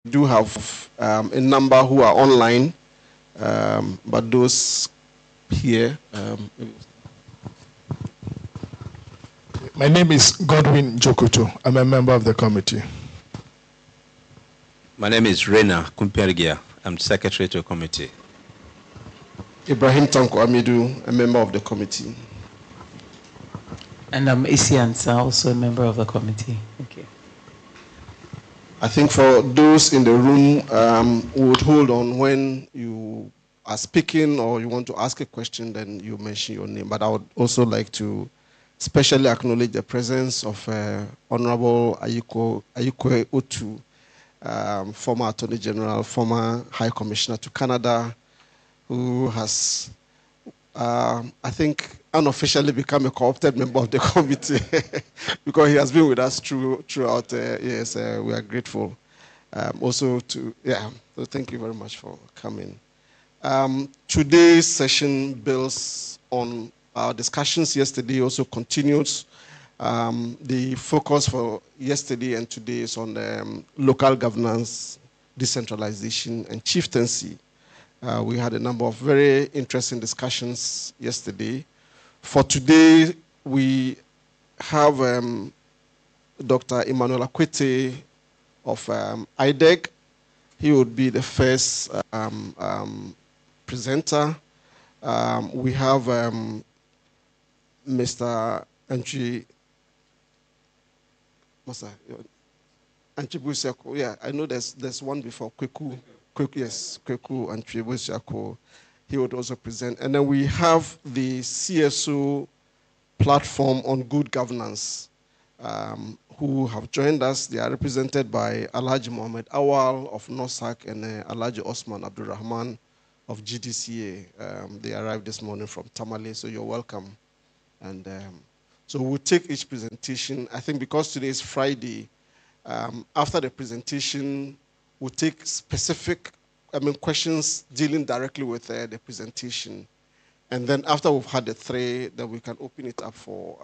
do have a number who are online, but those here. My name is Godwin Jokoto. I'm a member of the committee. My name is Rena Kumpergia. I'm secretary to the committee. Ibrahim Tanko Amidu, a member of the committee. And I'm Isi Ansa, also a member of the committee. Thank you. I think for those in the room, we would hold on when you are speaking or you want to ask a question, then you mention your name. But I would also like to especially acknowledge the presence of Honorable Ayiko Otu, former Attorney General, former High Commissioner to Canada, who has, I think, unofficially become a co-opted member of the committee because he has been with us throughout. Yes, we are grateful. Also to, so thank you very much for coming. Today's session builds on our discussions yesterday, also continues. The focus for yesterday and today is on local governance, decentralization, and chieftaincy. We had a number of very interesting discussions yesterday. For today, we have Dr. Emmanuel Akwete of IDEG. He would be the first presenter. We have Mr. Anchi Busiako. Yeah, I know there's one before Kweku. Yes, Kweku and Busiako. He would also present. And then we have the CSO platform on good governance who have joined us. They are represented by Alhaji Mohammed Awal of NOSAC and Alhaji Osman Abdurrahman of GDCA. They arrived this morning from Tamale, so you're welcome. And so we'll take each presentation. I think because today is Friday, after the presentation, we'll take specific questions dealing directly with the presentation. And then after we've had the three, then we can open it up for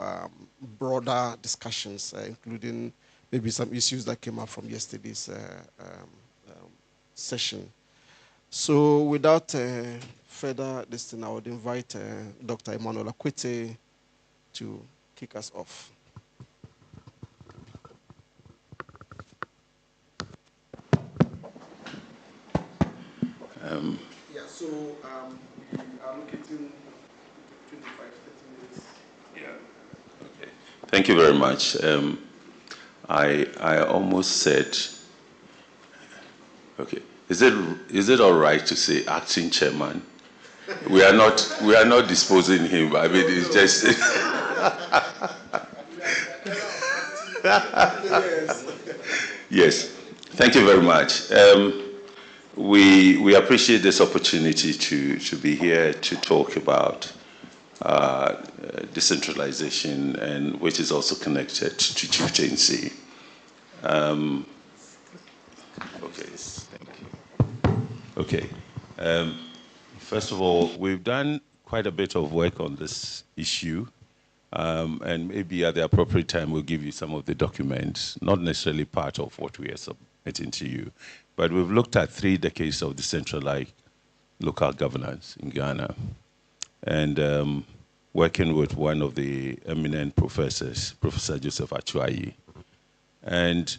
broader discussions, including maybe some issues that came up from yesterday's session. So without further distance, I would invite Dr. Emmanuel Akwete to kick us off. So we are looking 25, 30 minutes. Yeah. Okay. Thank you very much. I almost said, okay. Is it all right to say acting chairman? We are not disposing him. I mean, it's just. Yes. Thank you very much. We appreciate this opportunity to be here to talk about decentralization, and which is also connected to chieftaincy. Okay. Thank you. Okay. First of all, we've done quite a bit of work on this issue, and maybe at the appropriate time we'll give you some of the documents, not necessarily part of what we are submitting to you, but we've looked at 3 decades of decentralized local governance in Ghana, and working with one of the eminent professors, Professor Joseph Achuayi. And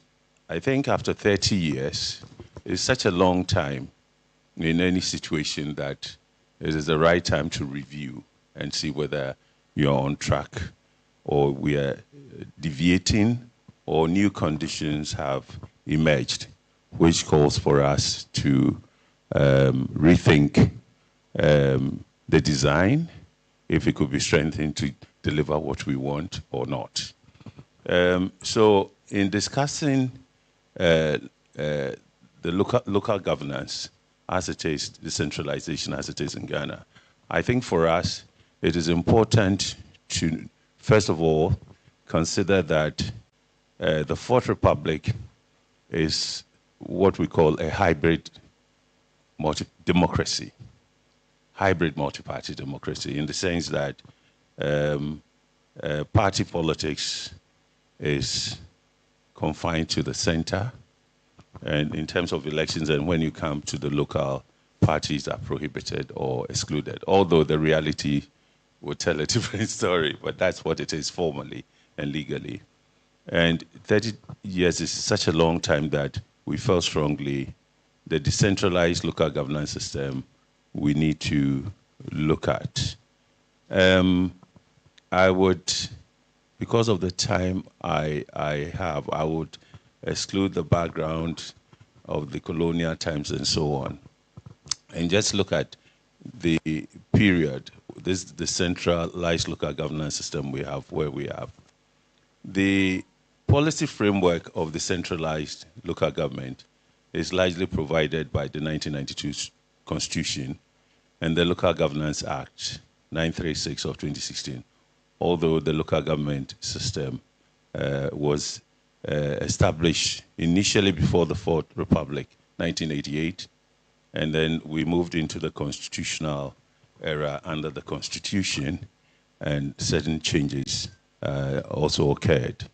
I think after 30 years, it's such a long time in any situation that it is the right time to review and see whether you're on track or we are deviating or new conditions have emerged, which calls for us to rethink the design, if it could be strengthened to deliver what we want or not. So in discussing the local governance as it is, decentralization as it is in Ghana, I think for us it is important to, first of all, consider that the Fourth Republic is what we call a hybrid democracy, hybrid multi-party democracy, in the sense that party politics is confined to the center, and in terms of elections, and when you come to the local, parties are prohibited or excluded, although the reality would tell a different story, but that's what it is formally and legally. And 30 years is such a long time that we felt strongly the decentralized local governance system we need to look at. I would, because of the time I have, I would exclude the background of the colonial times and so on, and just look at the period, this decentralized local governance system we have, where we have. The policy framework of the centralized local government is largely provided by the 1992 Constitution and the Local Governance Act 936 of 2016, although the local government system was established initially before the Fourth Republic, 1988, and then we moved into the constitutional era under the Constitution, and certain changes also occurred.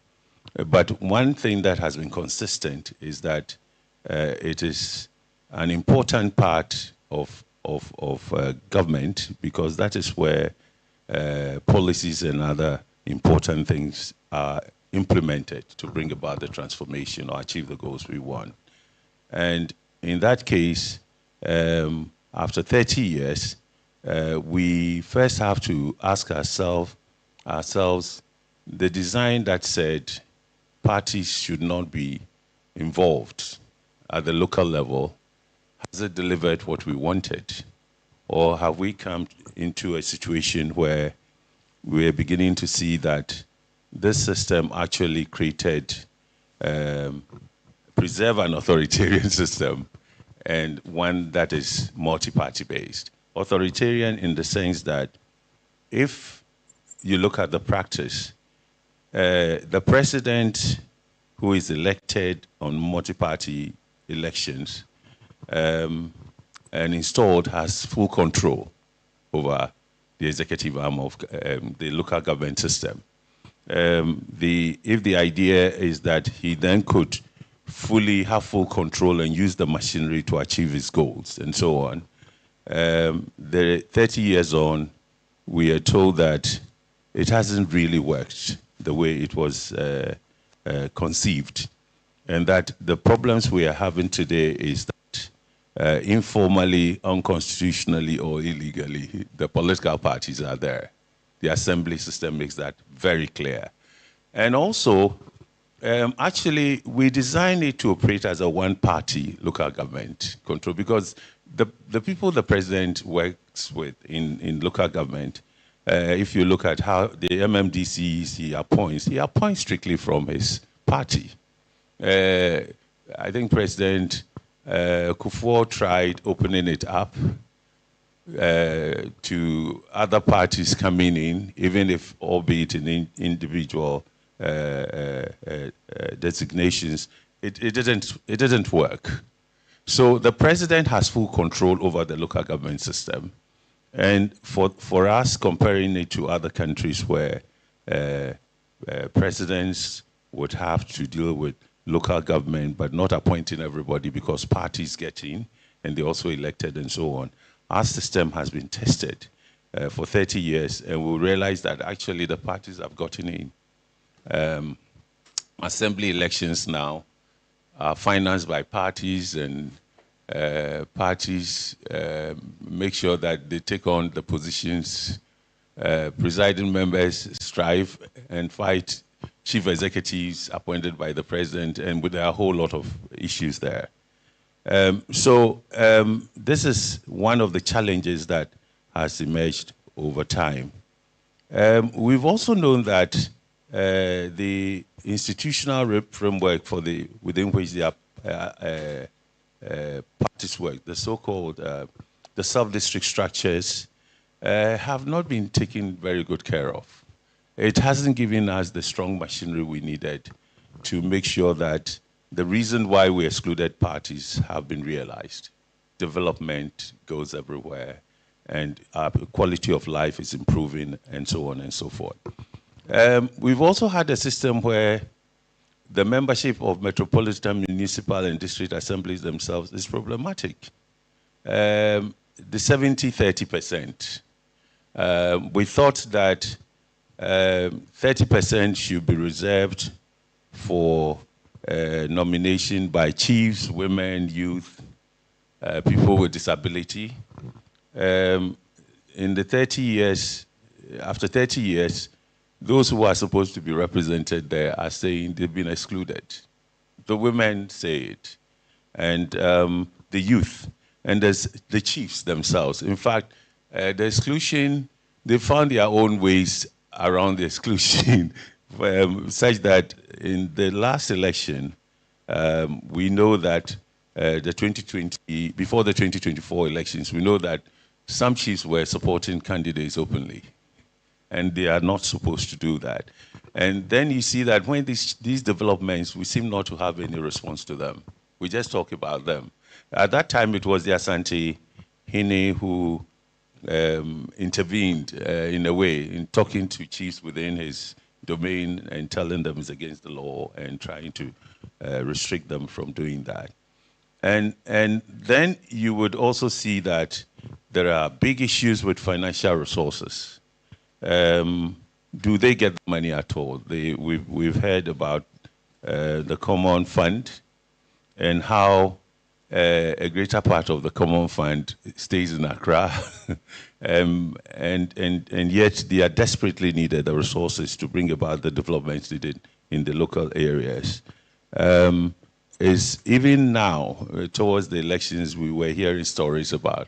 But one thing that has been consistent is that it is an important part of government, because that is where policies and other important things are implemented to bring about the transformation or achieve the goals we want. And in that case, after 30 years, we first have to ask ourselves the design that said parties should not be involved at the local level, has it delivered what we wanted? Or have we come into a situation where we're beginning to see that this system actually created, preserve an authoritarian system and one that is multi-party based? Authoritarian in the sense that if you look at the practice, the president who is elected on multi-party elections and installed has full control over the executive arm of the local government system. If the idea is that he then could fully have full control and use the machinery to achieve his goals and so on, the 30 years on, we are told that it hasn't really worked the way it was conceived, and that the problems we are having today is that informally, unconstitutionally, or illegally, the political parties are there. The assembly system makes that very clear. And also, actually, we designed it to operate as a one-party local government control, because the people the president works with in local government, if you look at how the MMDCs he appoints strictly from his party. I think President Kufuor tried opening it up to other parties coming in, even if albeit in individual designations. It didn't work. So the president has full control over the local government system. And for us, comparing it to other countries where presidents would have to deal with local government, but not appointing everybody because parties get in and they're also elected and so on. Our system has been tested for 30 years, and we realize that actually the parties have gotten in. Assembly elections now are financed by parties, and parties make sure that they take on the positions. Presiding members strive and fight chief executives appointed by the president, and with a whole lot of issues there. This is one of the challenges that has emerged over time. We've also known that the institutional framework within which the parties work, the so-called the sub-district structures, have not been taken very good care of. It hasn't given us the strong machinery we needed to make sure that the reason why we excluded parties have been realized. Development goes everywhere, and our quality of life is improving, and so on and so forth. We've also had a system where the membership of metropolitan, municipal, and district assemblies themselves is problematic. The 70-30%. We thought that 30% should be reserved for nomination by chiefs, women, youth, people with disability. In the 30 years, after 30 years, those who are supposed to be represented there are saying they've been excluded. The women say it, and the youth, and there's the chiefs themselves. In fact, the exclusion, they found their own ways around the exclusion, such that in the last election, we know that before the 2024 elections, we know that some chiefs were supporting candidates openly, and they are not supposed to do that. And then you see that when these developments, we seem not to have any response to them. We just talk about them. At that time, it was the Asante Hine who intervened in a way in talking to chiefs within his domain and telling them it's against the law and trying to restrict them from doing that. And then you would also see that there are big issues with financial resources. Do they get the money at all? We've heard about the common fund and how a greater part of the common fund stays in Accra, and yet they are desperately needed, the resources to bring about the developments needed in the local areas. Is even now, towards the elections, we were hearing stories about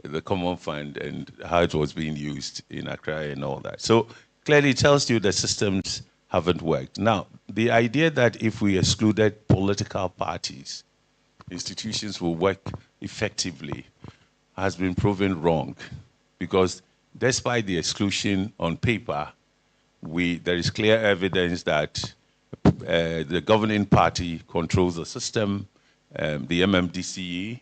the common fund and how it was being used in Accra and all that. So clearly it tells you the systems haven't worked. Now, the idea that if we excluded political parties, institutions will work effectively has been proven wrong, because despite the exclusion on paper, there is clear evidence that the governing party controls the system. The MMDCE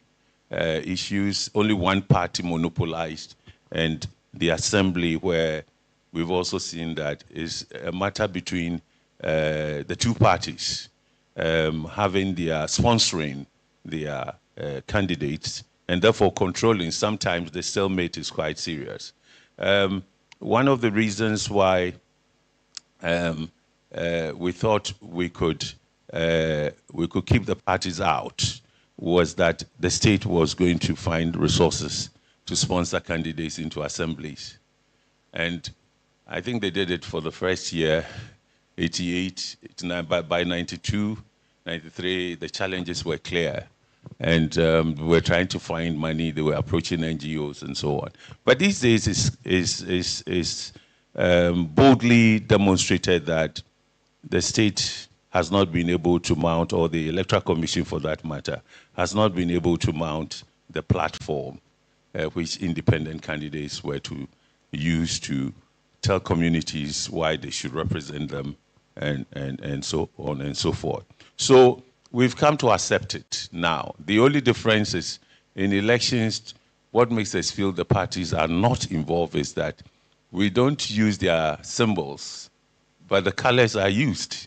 issues only one party monopolized, and the assembly, where we've also seen that is a matter between the two parties having their sponsoring their candidates, and therefore controlling. Sometimes the stalemate is quite serious. One of the reasons why we thought we could keep the parties out was that the state was going to find resources to sponsor candidates into assemblies. And I think they did it for the first year, 88, 89, but by 92, 93, the challenges were clear. And we were trying to find money, they were approaching NGOs and so on. But these days is boldly demonstrated that the state has not been able to mount, or the Electoral Commission for that matter, has not been able to mount the platform which independent candidates were to use to tell communities why they should represent them, and so on and so forth. So we've come to accept it now. The only difference is in elections, what makes us feel the parties are not involved is that we don't use their symbols, but the colors are used,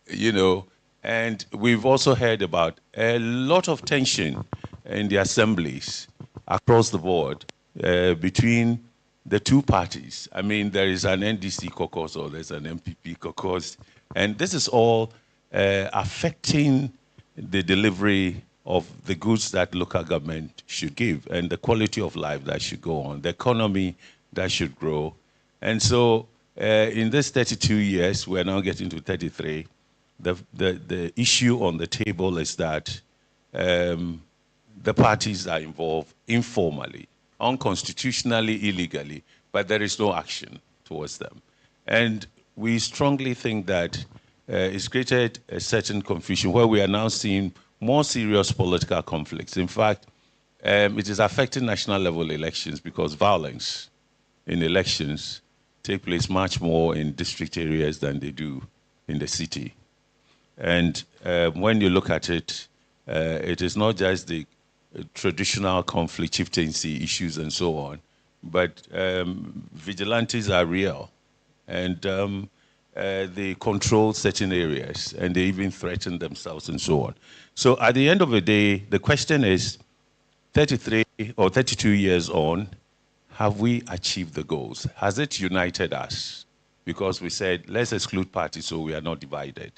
you know. And we've also heard about a lot of tension in the assemblies across the board between the two parties. I mean, there is an NDC caucus or there's an MPP caucus, and this is all affecting the delivery of the goods that local government should give and the quality of life that should go on, the economy that should grow. And so in this 32 years, we're now getting to 33, the issue on the table is that the parties are involved informally, unconstitutionally, illegally, but there is no action towards them. And we strongly think that it's created a certain confusion where we are now seeing more serious political conflicts. In fact, it is affecting national level elections because violence in elections take place much more in district areas than they do in the city. And when you look at it, it is not just the traditional conflict, chieftaincy issues and so on, but vigilantes are real. And they control certain areas and they even threaten themselves and so on. So at the end of the day, the question is 33 or 32 years on, have we achieved the goals? Has it united us? Because we said, let's exclude parties so we are not divided.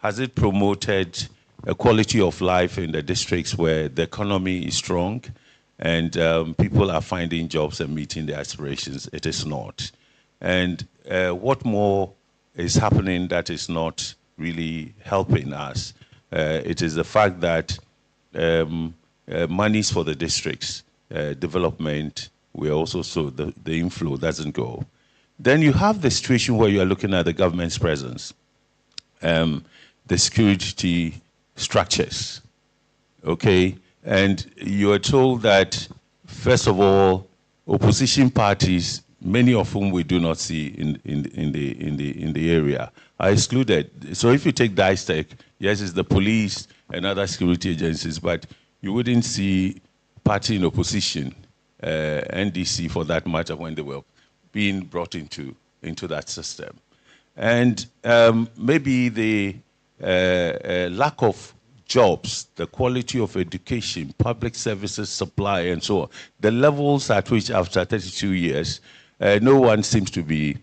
Has it promoted a quality of life in the districts where the economy is strong and people are finding jobs and meeting their aspirations? It is not. And what more is happening that is not really helping us? It is the fact that monies for the districts, development, we also saw the inflow doesn't go. Then you have the situation where you are looking at the government's presence, the security structures, okay? And you are told that, first of all, opposition parties, many of whom we do not see in the area, are excluded. So if you take DISTEC, yes, it's the police and other security agencies, but you wouldn't see party in opposition, NDC for that matter, when they were being brought into that system. And maybe the lack of jobs, the quality of education, public services supply, and so on, the levels at which after 32 years, no one seems to be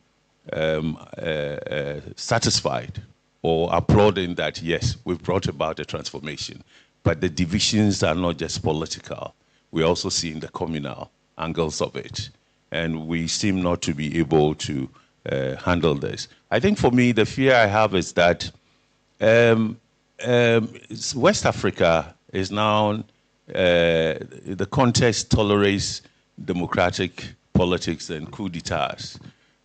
satisfied or applauding that, yes, we've brought about a transformation. But the divisions are not just political. We're also seeing the communal angles of it. And we seem not to be able to handle this. I think for me, the fear I have is that West Africa is now, the context tolerates democratic politics and coup d'etats.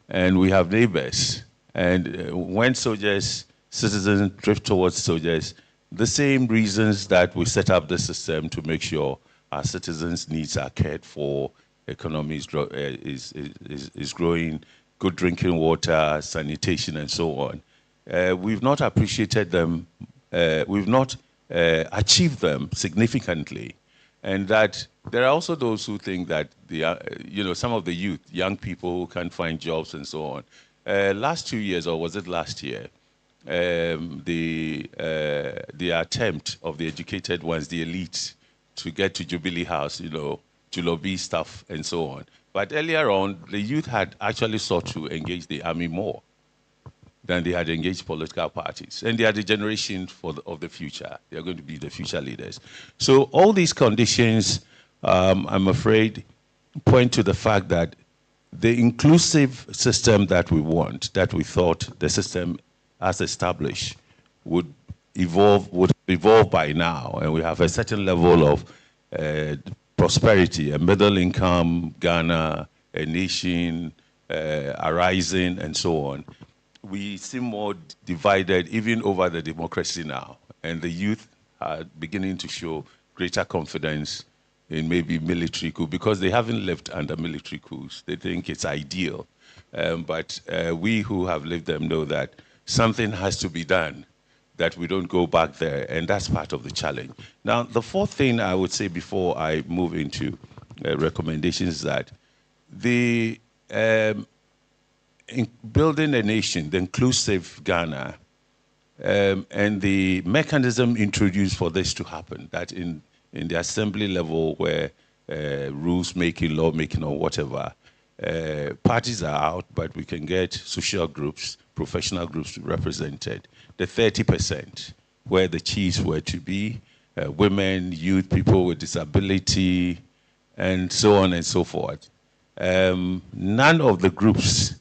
And we have neighbors. And when soldiers, citizens drift towards soldiers, the same reasons that we set up the system to make sure our citizens' needs are cared for, economy is growing, good drinking water, sanitation, and so on. We've not appreciated them, we've not achieved them significantly. And that there are also those who think that some of the youth, young people who can't find jobs and so on. Last 2 years, or was it last year, the attempt of the educated ones, the elite, to get to Jubilee House, Julobi stuff and so on. But earlier on, the youth had actually sought to engage the army more than they had engaged political parties. And they are the generation of the future. They are going to be the future leaders. So all these conditions, I'm afraid, point to the fact that the inclusive system that we want, that we thought the system as established would evolve by now, and we have a certain level of prosperity, a middle income Ghana, a nation arising, and so on. We seem more divided even over the democracy now, and the youth are beginning to show greater confidence in maybe military coup, because they haven't lived under military coups. They think it's ideal. But we who have lived them know that something has to be done, that we don't go back there, and that's part of the challenge. Now, the fourth thing I would say before I move into recommendations is that in building a nation, the inclusive Ghana, and the mechanism introduced for this to happen, that in the assembly level where rules making, law making, or whatever, parties are out, but we can get social groups, professional groups represented. The 30%, where the chiefs were to be, women, youth, people with disability, and so on and so forth. None of the groups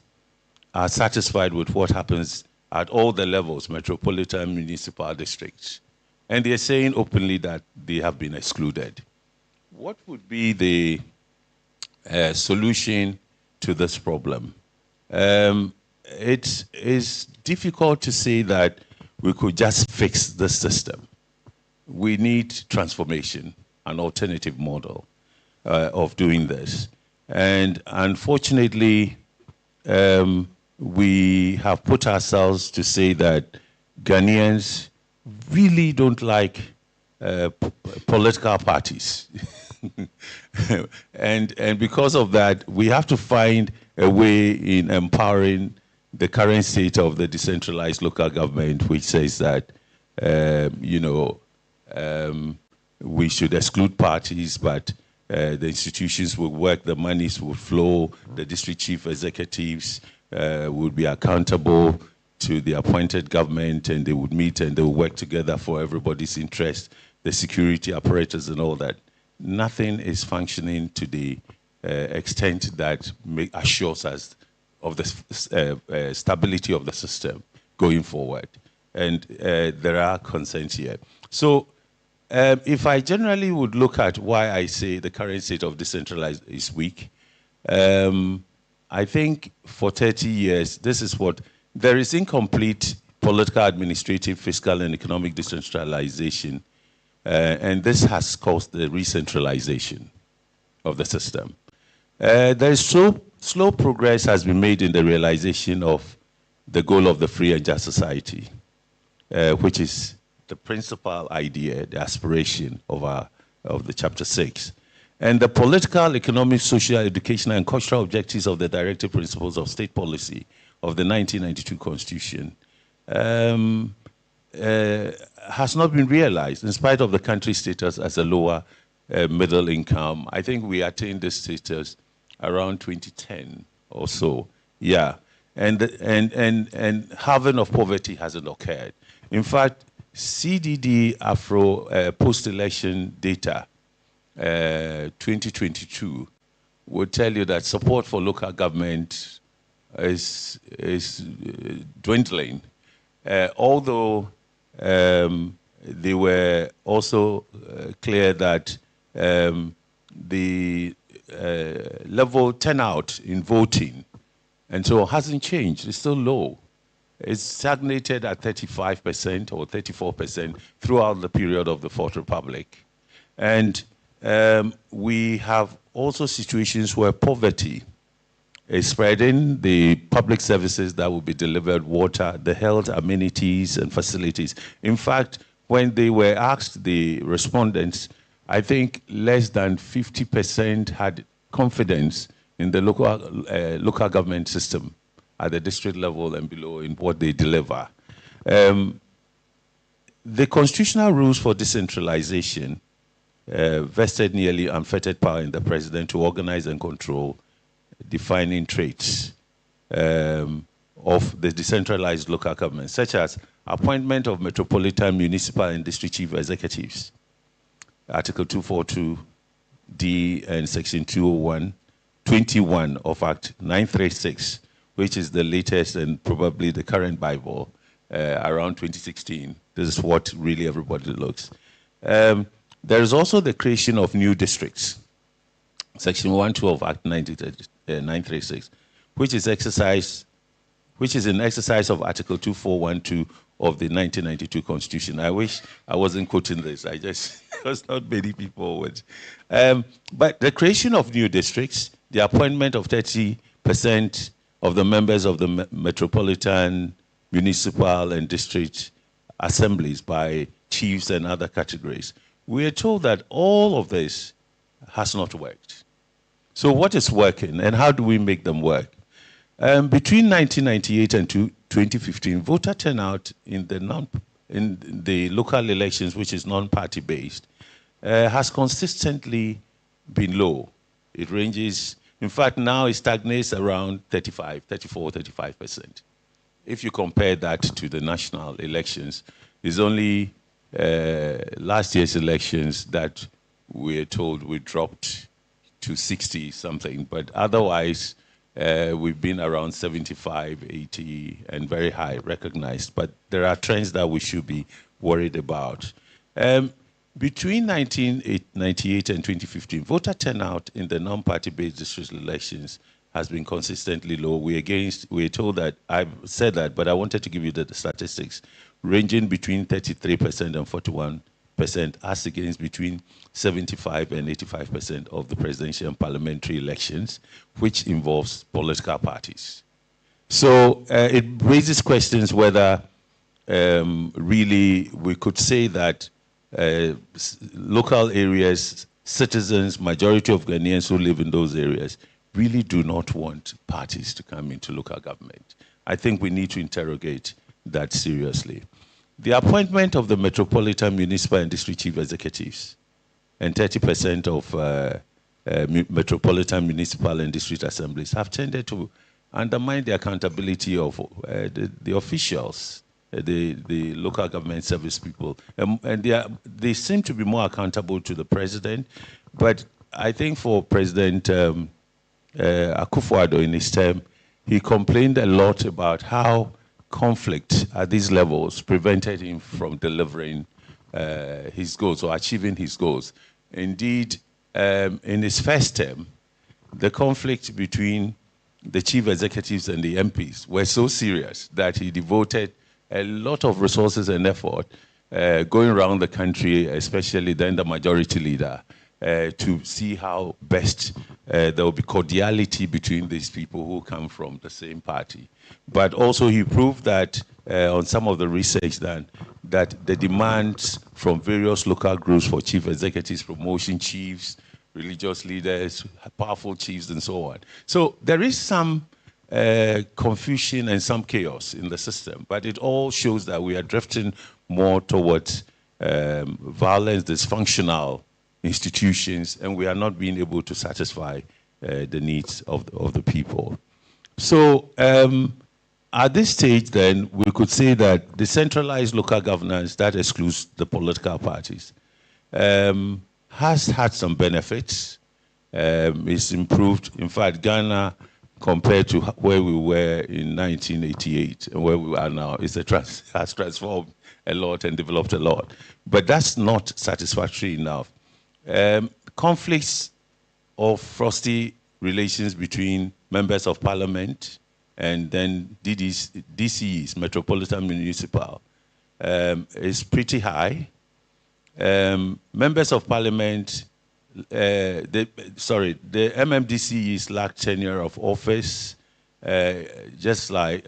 are satisfied with what happens at all the levels, metropolitan, municipal districts. And they're saying openly that they have been excluded. What would be the solution to this problem? It is difficult to say that we could just fix the system. We need transformation, an alternative model of doing this. And unfortunately, we have put ourselves to say that Ghanaians really don't like political parties. and because of that, we have to find a way in empowering the current state of the decentralized local government, which says that, we should exclude parties, but the institutions will work, the monies will flow, the district chief executives would be accountable to the appointed government, and they would meet and they will work together for everybody's interest, the security apparatus and all that. Nothing is functioning to the extent that assures us of the stability of the system going forward. And there are concerns here. So if I generally would look at why I say the current state of decentralized is weak, I think for 30 years, this is what, there is incomplete political, administrative, fiscal, and economic decentralization. And this has caused the re-centralization of the system. There is slow progress has been made in the realization of the goal of the free and just society, which is the principal idea, the aspiration of the Chapter 6. And the political, economic, social, educational, and cultural objectives of the directive principles of state policy of the 1992 Constitution has not been realized in spite of the country's status as a lower middle income. I think we attained this status around 2010 or so, yeah. And halving of poverty hasn't occurred. In fact, CDD Afro post-election data 2022 would tell you that support for local government is dwindling. Although they were also clear that the level turnout in voting, and so hasn't changed, it's still low. It's stagnated at 35% or 34% throughout the period of the Fourth Republic. And we have also situations where poverty is spreading, the public services that will be delivered, water, the health amenities and facilities. In fact, when they were asked, the respondents, I think less than 50% had confidence in the local government system at the district level and below in what they deliver. The constitutional rules for decentralization vested nearly unfettered power in the president to organize and control defining traits of the decentralized local government, such as appointment of metropolitan, municipal, and district chief executives, Article 242D and Section 201-21 of Act 936, which is the latest and probably the current Bible, around 2016. This is what really everybody looks. There is also the creation of new districts, Section 112 of Act 936, which is in exercise of Article 2412 of the 1992 Constitution. I wish I wasn't quoting this. Because not many people would. But the creation of new districts, the appointment of 30% of the members of the metropolitan, municipal, and district assemblies by chiefs and other categories. We are told that all of this has not worked. So what is working, and how do we make them work? Between 1998 and 2015, voter turnout in the local elections, which is non-party based, has consistently been low. It ranges, in fact, now it stagnates around 35%. If you compare that to the national elections, it's only last year's elections that we're told we dropped to 60 something, but otherwise we've been around 75, 80, and very high recognized. But there are trends that we should be worried about. Between 1998 and 2015, voter turnout in the non-party-based district elections has been consistently low. We're told that, I've said that, but I wanted to give you the statistics, ranging between 33% and 41%, as against between 75 and 85% of the presidential and parliamentary elections, which involves political parties. So it raises questions whether really we could say that local areas, citizens, majority of Ghanaians who live in those areas really do not want parties to come into local government. I think we need to interrogate that seriously. The appointment of the Metropolitan Municipal and District Chief Executives and 30% of Metropolitan Municipal and District Assemblies have tended to undermine the accountability of the officials, the local government service people. And they seem to be more accountable to the president. But I think for President Akufo-Addo in his term, he complained a lot about how conflict at these levels prevented him from delivering his goals or achieving his goals. Indeed, in his first term, the conflict between the chief executives and the MPs were so serious that he devoted a lot of resources and effort going around the country, especially then the majority leader, to see how best there will be cordiality between these people who come from the same party. But also he proved that on some of the research done, that the demands from various local groups for chief executives, promotion chiefs, religious leaders, powerful chiefs, and so on. So there is some confusion and some chaos in the system, but it all shows that we are drifting more towards violence, dysfunctional institutions, and we are not being able to satisfy the needs of the people. So at this stage, then, we could say that decentralized local governance, that excludes the political parties, has had some benefits. It's improved. In fact, Ghana, compared to where we were in 1988 and where we are now, has transformed a lot and developed a lot. But that's not satisfactory enough. Conflicts of frosty relations between members of parliament and then DCEs, Metropolitan Municipal, is pretty high. Members of parliament, the MMDCEs lack tenure of office, just like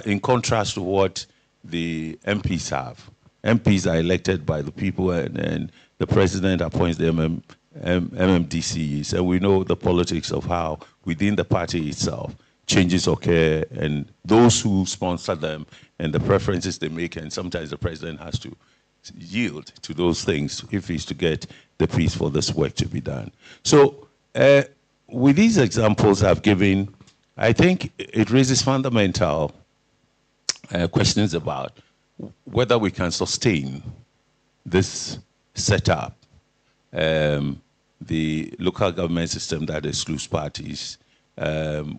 in contrast to what the MPs have. MPs are elected by the people, and the president appoints the MMDCEs, and we know the politics of how within the party itself changes occur, and those who sponsor them and the preferences they make, and sometimes the president has to yield to those things if he's to get the peace for this work to be done. So with these examples I've given, I think it raises fundamental questions about whether we can sustain this setup, the local government system that excludes parties.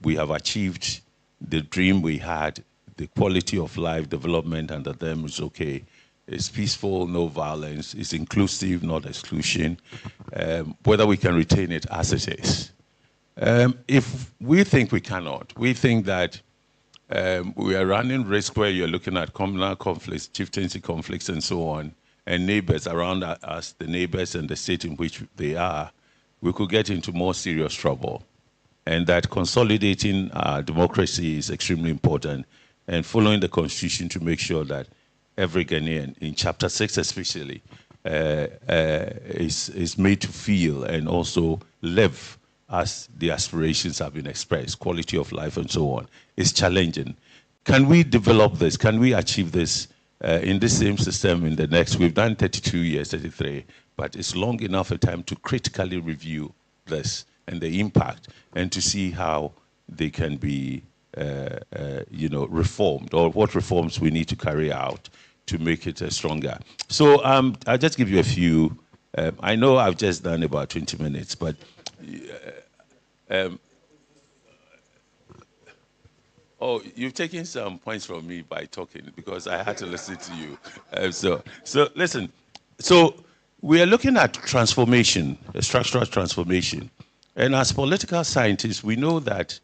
We have achieved the dream we had, the quality of life, development under them is okay. It's peaceful, no violence. It's inclusive, not exclusion. Whether we can retain it as it is. If we think we cannot, we think that we are running risk where you're looking at communal conflicts, chieftaincy conflicts, and so on, and neighbors around us, the neighbors and the state in which they are, we could get into more serious trouble. And that consolidating our democracy is extremely important, and following the Constitution to make sure that every Ghanaian, in Chapter 6 especially, is made to feel and also live as the aspirations have been expressed, quality of life and so on, is challenging. Can we develop this? Can we achieve this in the same system in the next? We've done 32 years, 33, but it's long enough a time to critically review this and the impact, and to see how they can be reformed, or what reforms we need to carry out to make it stronger. So I'll just give you a few. I know I've just done about 20 minutes, but oh, you've taken some points from me by talking, because I had to listen to you. So listen. So we are looking at transformation, a structural transformation. And as political scientists, we know that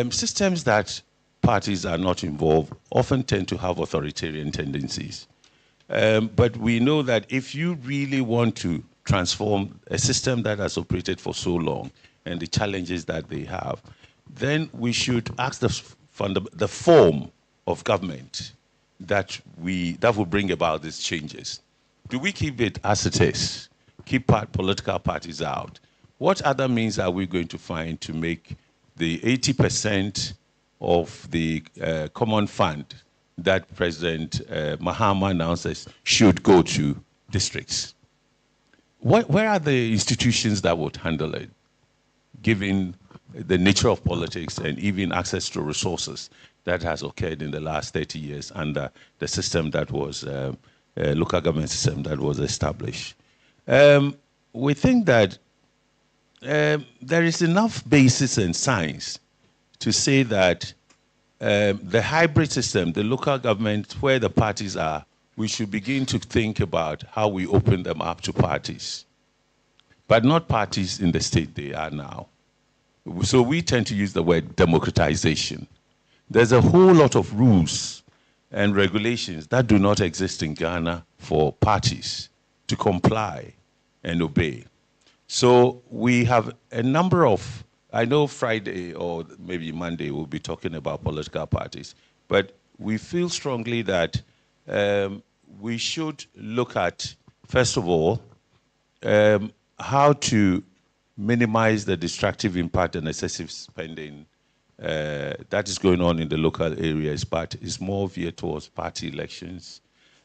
systems that parties are not involved often tend to have authoritarian tendencies. But we know that if you really want to transform a system that has operated for so long and the challenges that they have, then we should ask the form of government that will bring about these changes. Do we keep it as it is? Keep political parties out? What other means are we going to find to make the 80% of the common fund that President Mahama announces should go to districts. Where are the institutions that would handle it, given the nature of politics and even access to resources that has occurred in the last 30 years under the system that was, local government system that was established? We think that there is enough basis in science to say that the hybrid system, the local government where the parties are, we should begin to think about how we open them up to parties, but not parties in the state they are now. So we tend to use the word democratization. There's a whole lot of rules and regulations that do not exist in Ghana for parties to comply and obey. So we have a number of, I know Friday or maybe Monday we'll be talking about political parties, but we feel strongly that we should look at, first of all, how to minimize the destructive impact and excessive spending that is going on in the local areas, but is more geared towards party elections,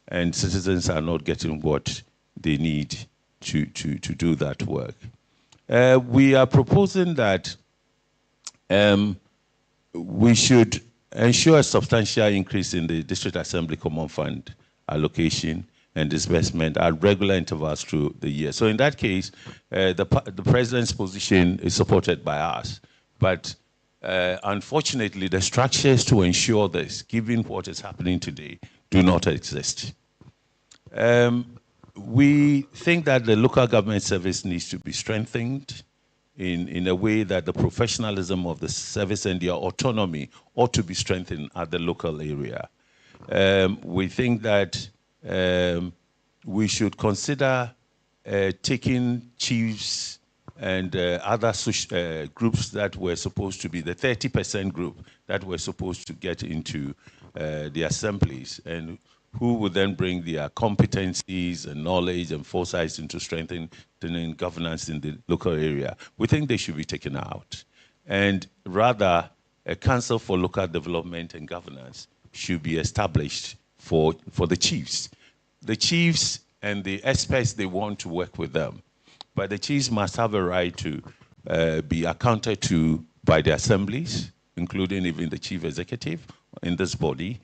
and citizens are not getting what they need to do that work. We are proposing that we should ensure a substantial increase in the District Assembly Common Fund allocation and disbursement at regular intervals through the year. So in that case, the President's position is supported by us. But unfortunately, the structures to ensure this, given what is happening today, do not exist. We think that the local government service needs to be strengthened in a way that the professionalism of the service and their autonomy ought to be strengthened at the local area. We think that we should consider taking chiefs and other groups that were supposed to be the 30% group that were supposed to get into the assemblies, and who would then bring their competencies and knowledge and foresights into strengthening governance in the local area. We think they should be taken out. And rather, a Council for Local Development and Governance should be established for the chiefs. The chiefs and the experts, they want to work with them. But the chiefs must have a right to be accounted to by the assemblies, including even the chief executive in this body.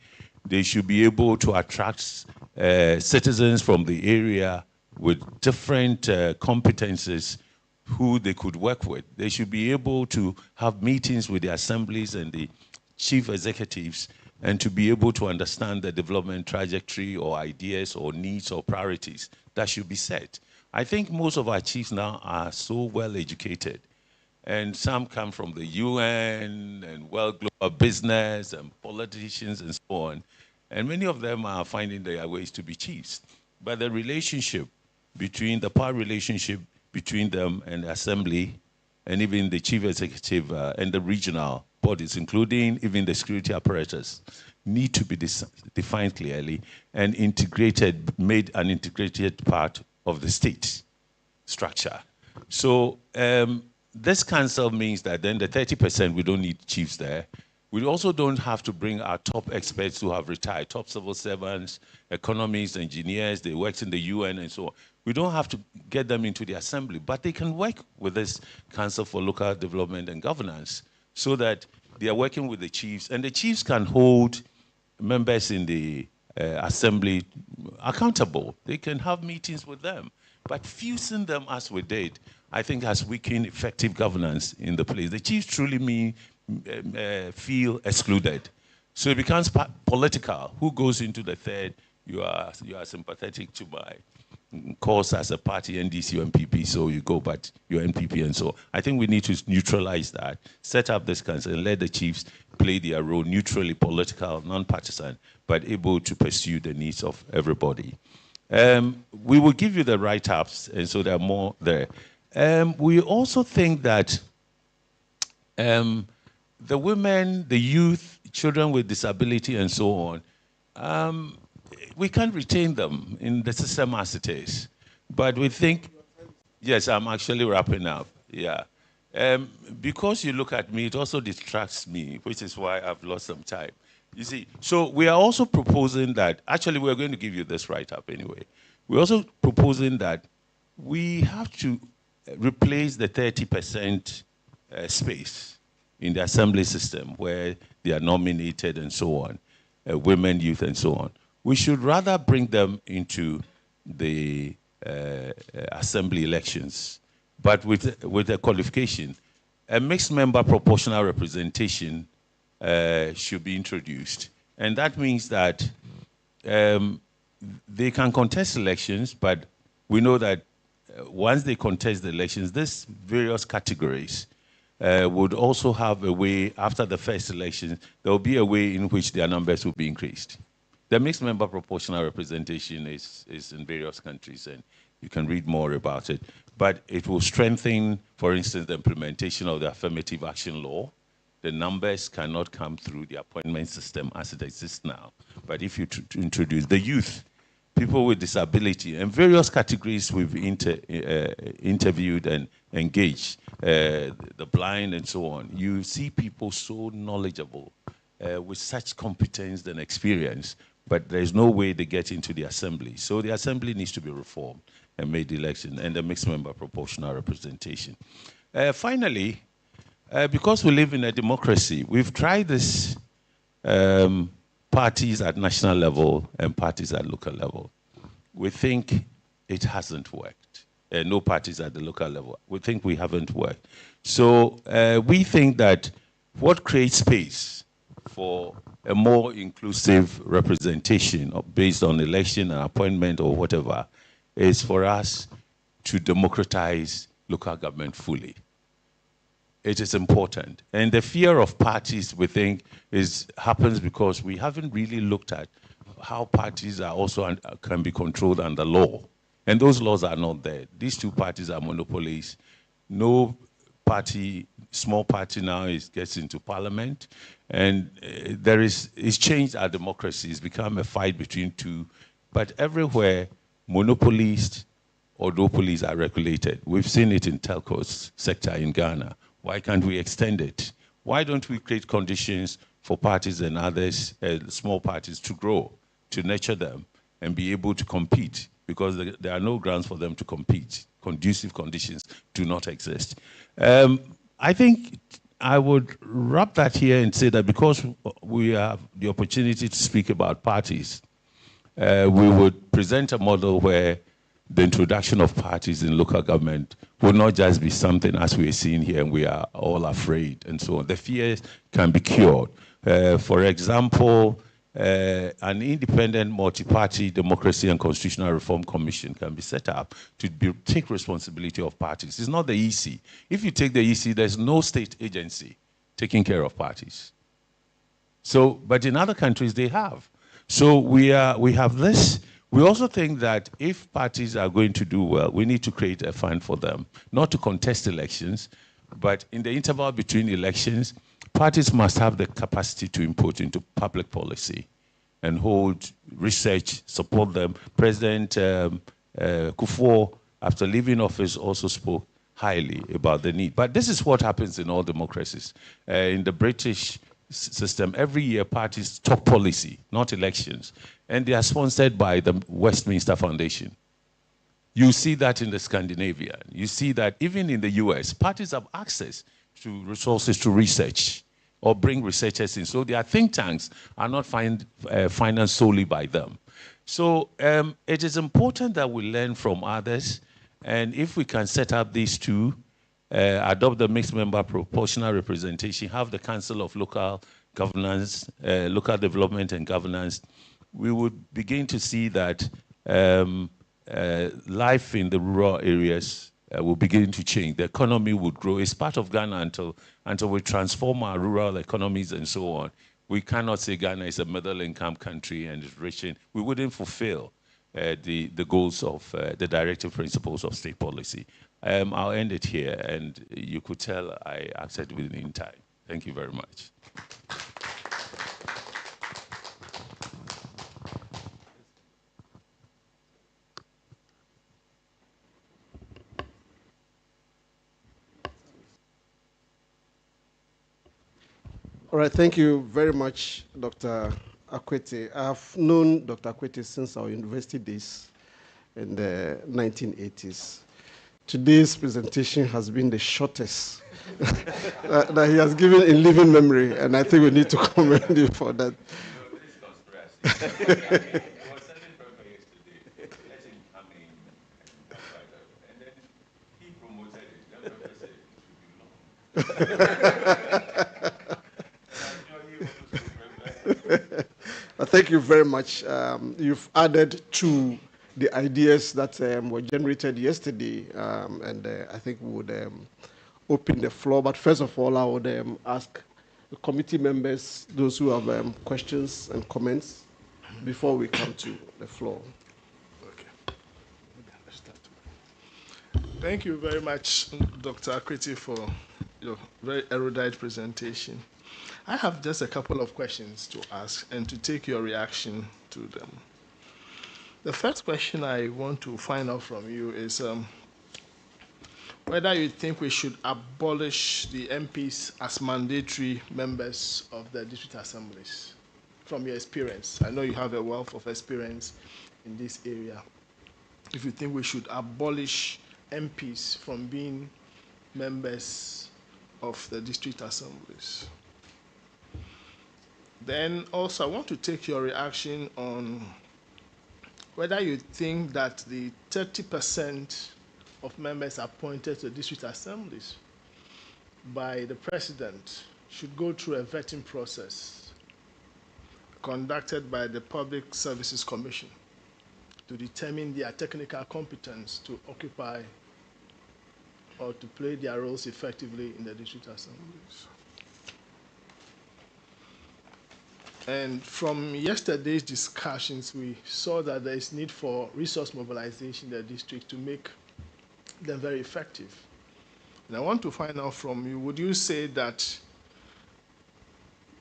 They should be able to attract citizens from the area with different competences who they could work with. They should be able to have meetings with the assemblies and the chief executives and to be able to understand the development trajectory or ideas or needs or priorities that should be set. I think most of our chiefs now are so well educated, and some come from the UN and world global business and politicians and so on. And many of them are finding their ways to be chiefs. But the relationship between, the power relationship between them and the assembly and even the chief executive and the regional bodies, including even the security apparatus, need to be defined clearly and integrated, made an integrated part of the state structure. So this council means that then the 30%, we don't need chiefs there. We also don't have to bring our top experts who have retired, top civil servants, economists, engineers, they worked in the UN and so on. We don't have to get them into the assembly, but they can work with this Council for Local Development and Governance so that they are working with the chiefs, and the chiefs can hold members in the assembly accountable. They can have meetings with them. But fusing them as we did, I think has weakened effective governance in the place. The chiefs truly feel excluded. So it becomes political. Who goes into the third? You are sympathetic to my cause as a party, NDC or NPP, so you go, but you're NPP and so. I think we need to neutralize that, set up this council and let the chiefs play their role neutrally, political, non-partisan, but able to pursue the needs of everybody. We will give you the write-ups, and so there are more there. We also think that the women, the youth, children with disability and so on, we can't retain them in the system as it is. But we think, yes, I'm actually wrapping up, yeah. Because you look at me, it also distracts me, which is why I've lost some time. You see, so we are also proposing that, actually we're going to give you this write-up anyway. We're also proposing that we have to replace the 30% space in the assembly system where they are nominated and so on, women, youth, and so on. We should rather bring them into the assembly elections, but with a qualification. A mixed member proportional representation should be introduced. And that means that they can contest elections, but we know that once they contest the elections, these various categories would also have a way, after the first election, there will be a way in which their numbers will be increased. The mixed member proportional representation is in various countries, and you can read more about it. But it will strengthen, for instance, the implementation of the affirmative action law. The numbers cannot come through the appointment system as it exists now. But if you introduce the youth, people with disability, and various categories we've interviewed and engaged, the blind and so on, you see people so knowledgeable with such competence and experience, but there's no way they get into the assembly. So the assembly needs to be reformed and made election, and the mixed member proportional representation. Finally, because we live in a democracy, we've tried this parties at national level and parties at local level. We think it hasn't worked. No parties at the local level. We think we haven't worked. So we think that what creates space for a more inclusive representation based on election and appointment or whatever is for us to democratize local government fully. It is important. And the fear of parties, we think, happens because we haven't really looked at how parties are also can be controlled under law. And those laws are not there. These two parties are monopolies. No party, small party now gets into parliament. And it's changed our democracy. It's become a fight between two. But everywhere, monopolies or duopolies are regulated. We've seen it in telcos sector in Ghana. Why can't we extend it? Why don't we create conditions for parties and others, small parties, to grow, to nurture them, and be able to compete? Because there are no grounds for them to compete. Conducive conditions do not exist. I think I would wrap that here and say that because we have the opportunity to speak about parties, we would present a model where the introduction of parties in local government will not just be something as we're seeing here and we are all afraid and so on. The fears can be cured. For example, an independent multi-party democracy and constitutional reform commission can be set up to take responsibility of parties. It's not the EC. If you take the EC, there's no state agency taking care of parties. So, but in other countries, they have. So we have this. We also think that if parties are going to do well, we need to create a fund for them, not to contest elections, but in the interval between elections, parties must have the capacity to input into public policy and hold research, support them. President Kufuor, after leaving office, also spoke highly about the need. But this is what happens in all democracies. In the British system, every year parties talk policy, not elections. And they are sponsored by the Westminster Foundation. You see that in the Scandinavia. You see that even in the US, parties have access to resources to research or bring researchers in. So their think tanks are not financed solely by them. So it is important that we learn from others. And if we can set up these two, adopt the mixed member proportional representation, have the Council of Local Governance, Local Development and Governance, we would begin to see that life in the rural areas will begin to change. The economy would grow. It's part of Ghana until we transform our rural economies and so on. We cannot say Ghana is a middle-income country and is rich in. We wouldn't fulfill the goals of the directive principles of state policy. I'll end it here, and you could tell I acted within time. Thank you very much. All right, thank you very much, Dr. Akwete. I've known Dr. Akwete since our university days in the 1980s. Today's presentation has been the shortest that he has given in living memory, and I think we need to commend you for that. This conspiracy. He was sending paper yesterday. Let him come in and write up. And then he promoted it. Then paper said it should be long. And I'm sure he wants to prepare. Thank you very much. You've added to the ideas that were generated yesterday, and I think we would open the floor. But first of all, I would ask the committee members, those who have questions and comments, before we come to the floor. Okay. Thank you very much, Dr. Akwete, for your very erudite presentation. I have just a couple of questions to ask and to take your reaction to them. The first question I want to find out from you is whether you think we should abolish the MPs as mandatory members of the district assemblies, from your experience. I know you have a wealth of experience in this area. If you think we should abolish MPs from being members of the district assemblies. Then also I want to take your reaction on whether you think that the 30% of members appointed to district assemblies by the president should go through a vetting process conducted by the Public Services Commission to determine their technical competence to occupy or to play their roles effectively in the district assemblies. And from yesterday's discussions, we saw that there is need for resource mobilization in the district to make them very effective. And I want to find out from you, would you say that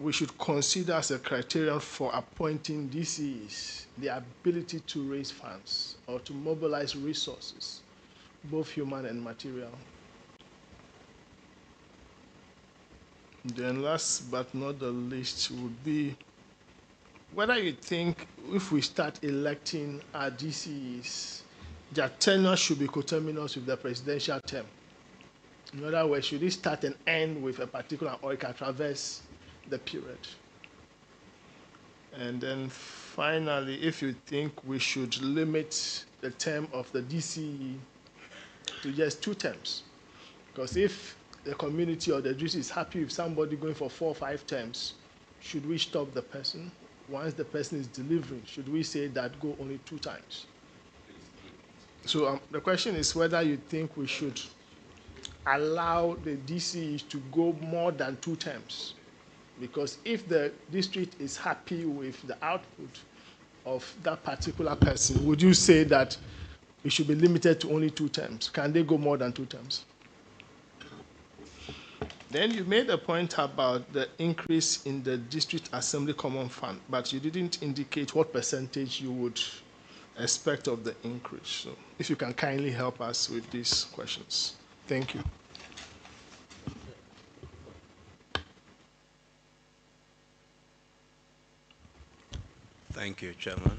we should consider as a criterion for appointing DCEs the ability to raise funds or to mobilize resources, both human and material? Then last but not the least would be whether you think if we start electing our DCEs, their tenure should be coterminous with the presidential term. In other words, should it start and end with a particular, or it can traverse the period? And then finally, if you think we should limit the term of the DCE to just 2 terms, because if the community or the district is happy with somebody going for 4 or 5 terms, should we stop the person? Once the person is delivering, should we say that go only 2 times? So the question is whether you think we should allow the DCEs to go more than 2 terms. Because if the district is happy with the output of that particular person, would you say that it should be limited to only 2 terms? Can they go more than 2 terms? Then you made a point about the increase in the district assembly common fund, but you didn't indicate what percentage you would expect of the increase. So if you can kindly help us with these questions. Thank you. Thank you, Chairman.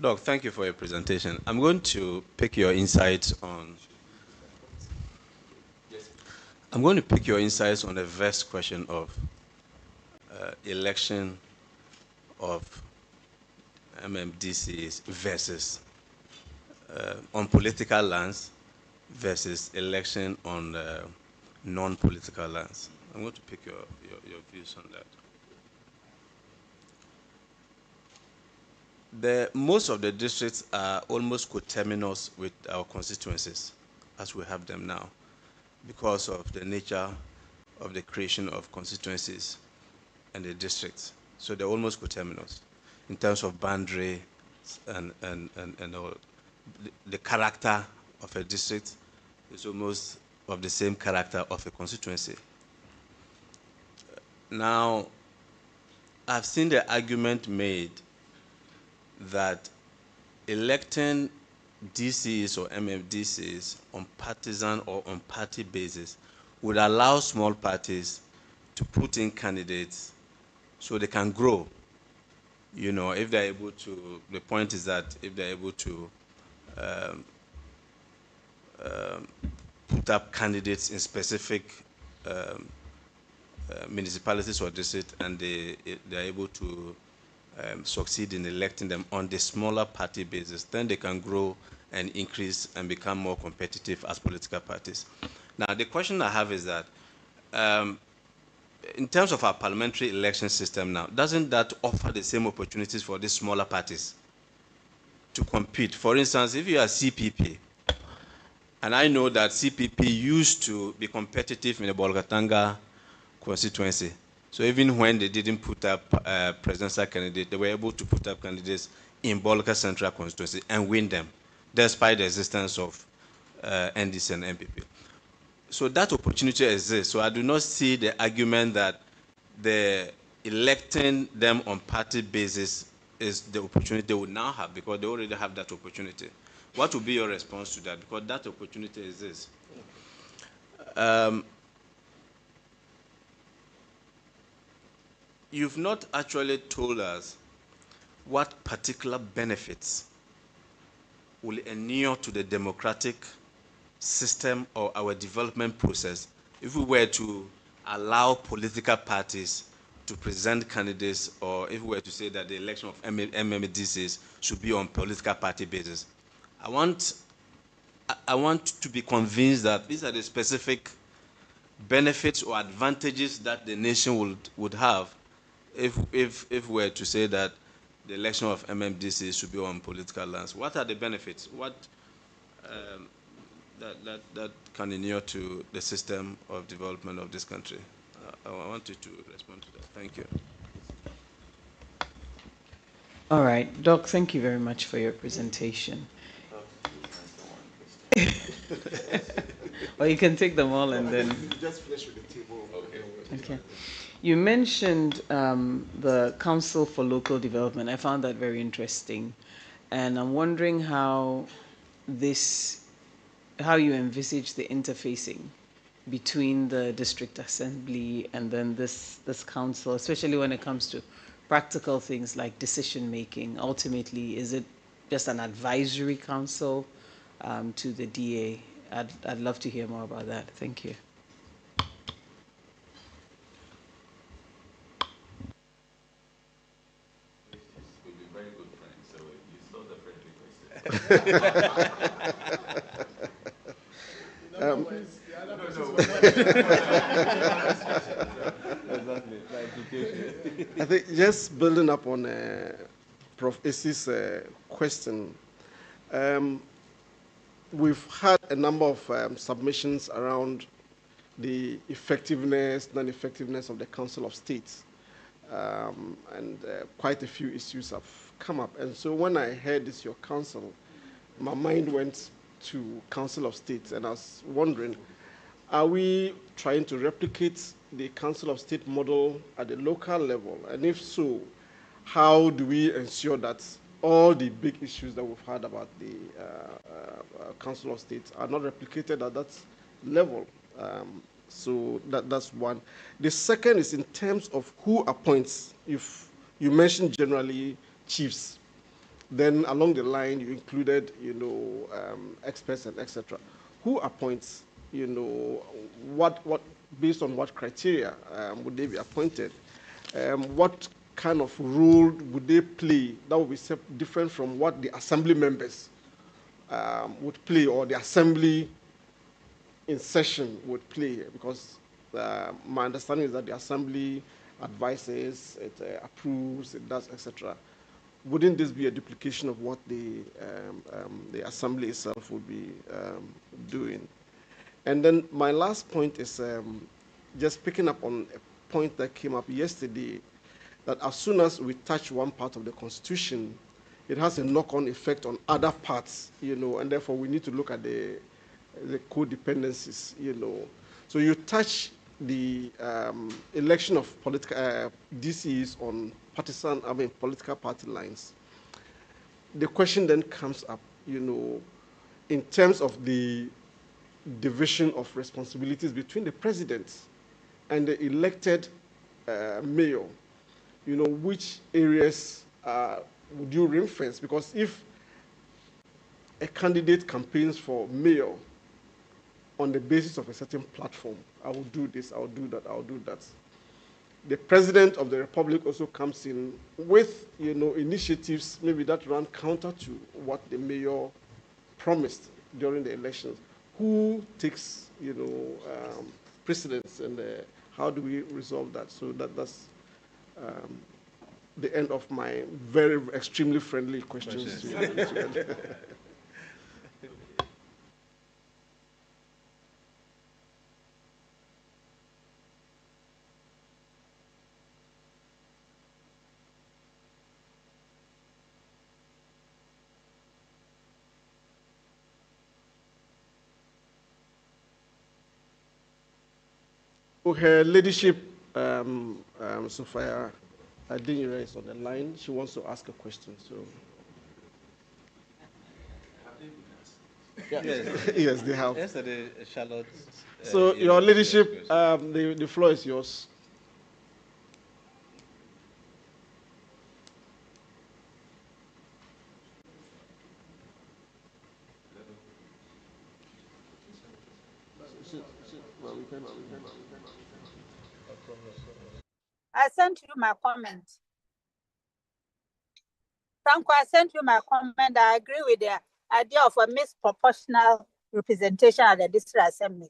Doc, thank you for your presentation. I'm going to pick your insights on the first question of election of MMDCs versus on political lands versus election on non-political lands. I'm going to pick your views on that. Most of the districts are almost coterminous with our constituencies as we have them now because of the nature of the creation of constituencies and the districts. So they're almost coterminous in terms of boundary and all. The character of a district is almost of the same character of a constituency. Now, I've seen the argument made that electing DCs or MMDCs on partisan or on party basis would allow small parties to put in candidates so they can grow. You know, if they're able to, the point is that if they're able to put up candidates in specific municipalities or districts, and they're able to succeed in electing them on the smaller party basis, then they can grow and increase and become more competitive as political parties. Now, the question I have is that in terms of our parliamentary election system now, doesn't that offer the same opportunities for these smaller parties to compete? For instance, if you are CPP, and I know that CPP used to be competitive in the Bolgatanga constituency. So even when they didn't put up a presidential candidate, they were able to put up candidates in Bolga Central constituency and win them, despite the existence of NDC and MPP. So that opportunity exists. So I do not see the argument that the electing them on party basis is the opportunity they will now have, because they already have that opportunity. What would be your response to that? Because that opportunity exists. You've not actually told us what particular benefits will inure to the democratic system or our development process if we were to allow political parties to present candidates, or if we were to say that the election of MMDCs should be on political party basis. I want to be convinced that these are the specific benefits or advantages that the nation would have if we were to say that the election of MMDC should be on political lands. What are the benefits? What that can inure to the system of development of this country? I want you to respond to that. Thank you. All right, Doc, thank you very much for your presentation. Or you can take them all and then... Just finish with the table. Okay. You mentioned the Council for Local Development. I found that very interesting. And I'm wondering how you envisage the interfacing between the district assembly and then this council, especially when it comes to practical things like decision making. Ultimately, is it just an advisory council to the DA? I'd love to hear more about that. Thank you. I think just building up on Prof. Esi's question, we've had a number of submissions around the effectiveness, non-effectiveness of the Council of States, and quite a few issues have come up. And so when I heard this, your council, my mind went to Council of States, and I was wondering, are we trying to replicate the Council of State model at the local level? And if so, how do we ensure that all the big issues that we've heard about the Council of States are not replicated at that level? So that's one. The second is in terms of who appoints. If you mentioned generally chiefs, then along the line you included, experts and etc. Who appoints? What based on what criteria would they be appointed? What kind of role would they play that would be different from what the assembly members would play, or the assembly in session would play? Because my understanding is that the assembly advises, it approves, it does, etc. Wouldn't this be a duplication of what the assembly itself would be doing? And then my last point is just picking up on a point that came up yesterday, that as soon as we touch one part of the Constitution, it has a knock-on effect on other parts, and therefore we need to look at the codependencies, So you touch the election of political DCs on political party lines. The question then comes up, in terms of the division of responsibilities between the president and the elected mayor. You know, which areas would you ring-fence? Because if a candidate campaigns for mayor on the basis of a certain platform, I will do this, I'll do that, I'll do that. The president of the republic also comes in with, you know, initiatives maybe that run counter to what the mayor promised during the elections. Who takes, you know, precedence, and how do we resolve that? So that's the end of my very extremely friendly questions. Her leadership, Sophia Adinira, is on the line. She wants to ask a question. So, yeah. Yes, yes, they have. Yesterday, Charlotte. So, your leadership, the floor is yours. I sent you my comment. Franco, I sent you my comment. I agree with the idea of a misproportional representation at the district assembly.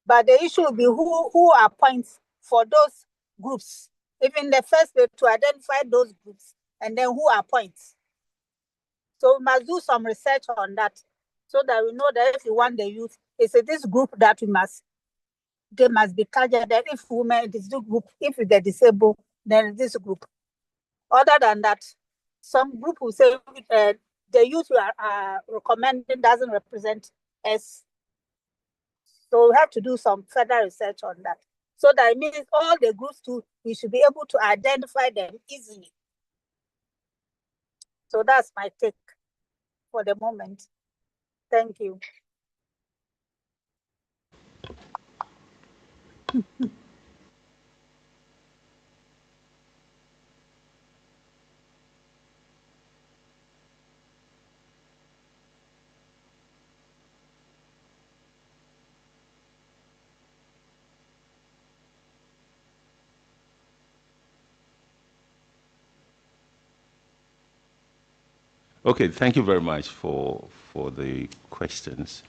But the issue will be who appoints for those groups. If in the first place to identify those groups, and then who appoints. So we must do some research on that so that we know that if we want the youth, it's this group that they must be targeted. If women, it is this group. If they're disabled, then it's this group. Other than that, some group will say the youth you are recommending doesn't represent us. So we have to do some further research on that. So that it means all the groups too, we should be able to identify them easily. So that's my take for the moment. Thank you. Okay, thank you very much for the questions.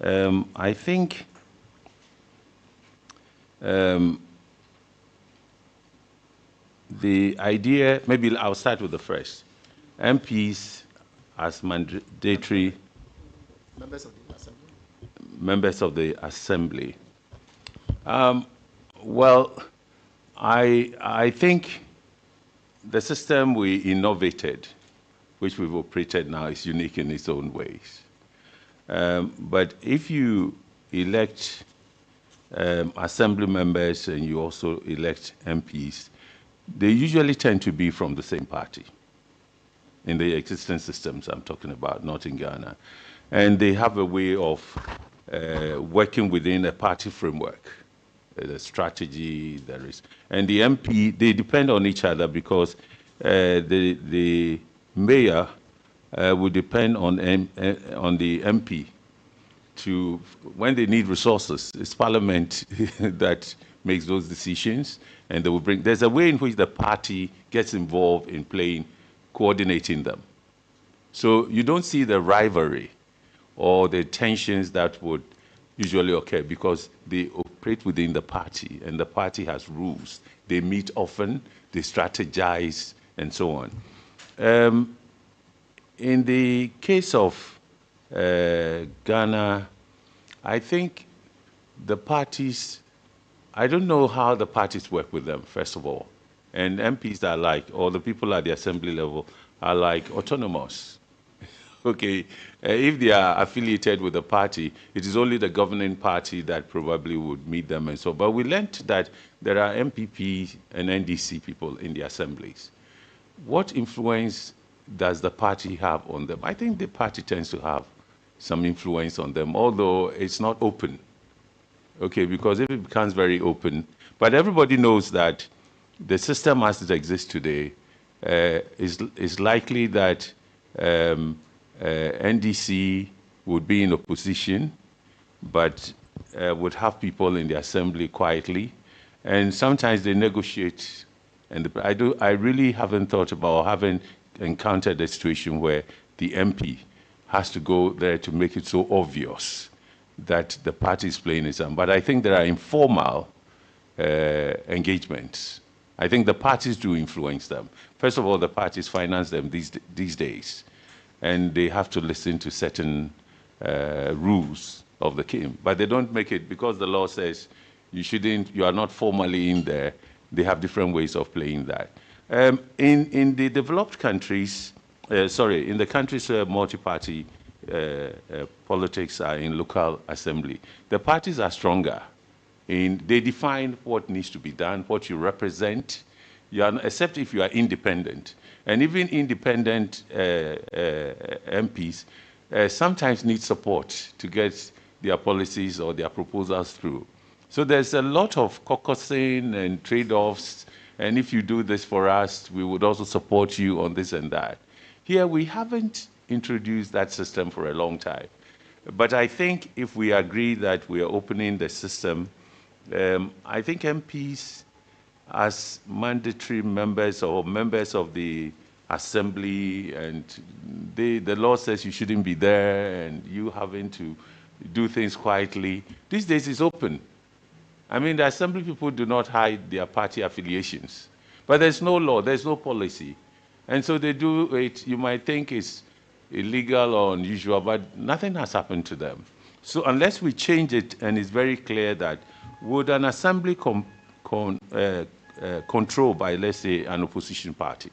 I think the idea, maybe I'll start with the first. MPs as mandatory members of the assembly. Well, I think the system we innovated, which we've operated now, is unique in its own ways. But if you elect assembly members and you also elect MPs, they usually tend to be from the same party in the existing systems I'm talking about, not in Ghana. And they have a way of working within a party framework. The strategy there is. And the MP, they depend on each other because the mayor will depend on the MP to, when they need resources, it's Parliament that makes those decisions, and they will bring, there's a way in which the party gets involved in coordinating them. So you don't see the rivalry or the tensions that would usually occur because they operate within the party, and the party has rules. They meet often, they strategize, and so on. In the case of Ghana, I think the parties, I don't know how the parties work with them, first of all. And MPs are like, or the people at the assembly level are like autonomous. Okay, if they are affiliated with a party, it is only the governing party that probably would meet them and so. But we learned that there are MPP and NDC people in the assemblies. What influence does the party have on them? I think the party tends to have some influence on them, although it's not open. Okay, because if it becomes very open, but everybody knows that the system as it exists today is likely that NDC would be in opposition, but would have people in the assembly quietly, and sometimes they negotiate. And I really haven't thought about, or haven't encountered a situation where the MP has to go there to make it so obvious that the party is playing its own. But I think there are informal engagements. I think the parties do influence them. First of all, the parties finance them these days, and they have to listen to certain rules of the game. But they don't make it, because the law says you are not formally in there. They have different ways of playing that. In the developed countries, in the countries where multi-party politics are in local assembly, the parties are stronger. They define what needs to be done, what you represent, except if you are independent. And even independent MPs sometimes need support to get their policies or their proposals through. So there's a lot of caucusing and trade-offs, and if you do this for us, we would also support you on this and that. Here, we haven't introduced that system for a long time. But I think if we agree that we are opening the system, I think MPs, as mandatory members or members of the assembly, and the law says you shouldn't be there, and you having to do things quietly. These days it's open. I mean, the assembly people do not hide their party affiliations. But there's no law, there's no policy. And so they do it, you might think it's illegal or unusual, but nothing has happened to them. So unless we change it, and it's very clear that would an assembly controlled by, let's say, an opposition party,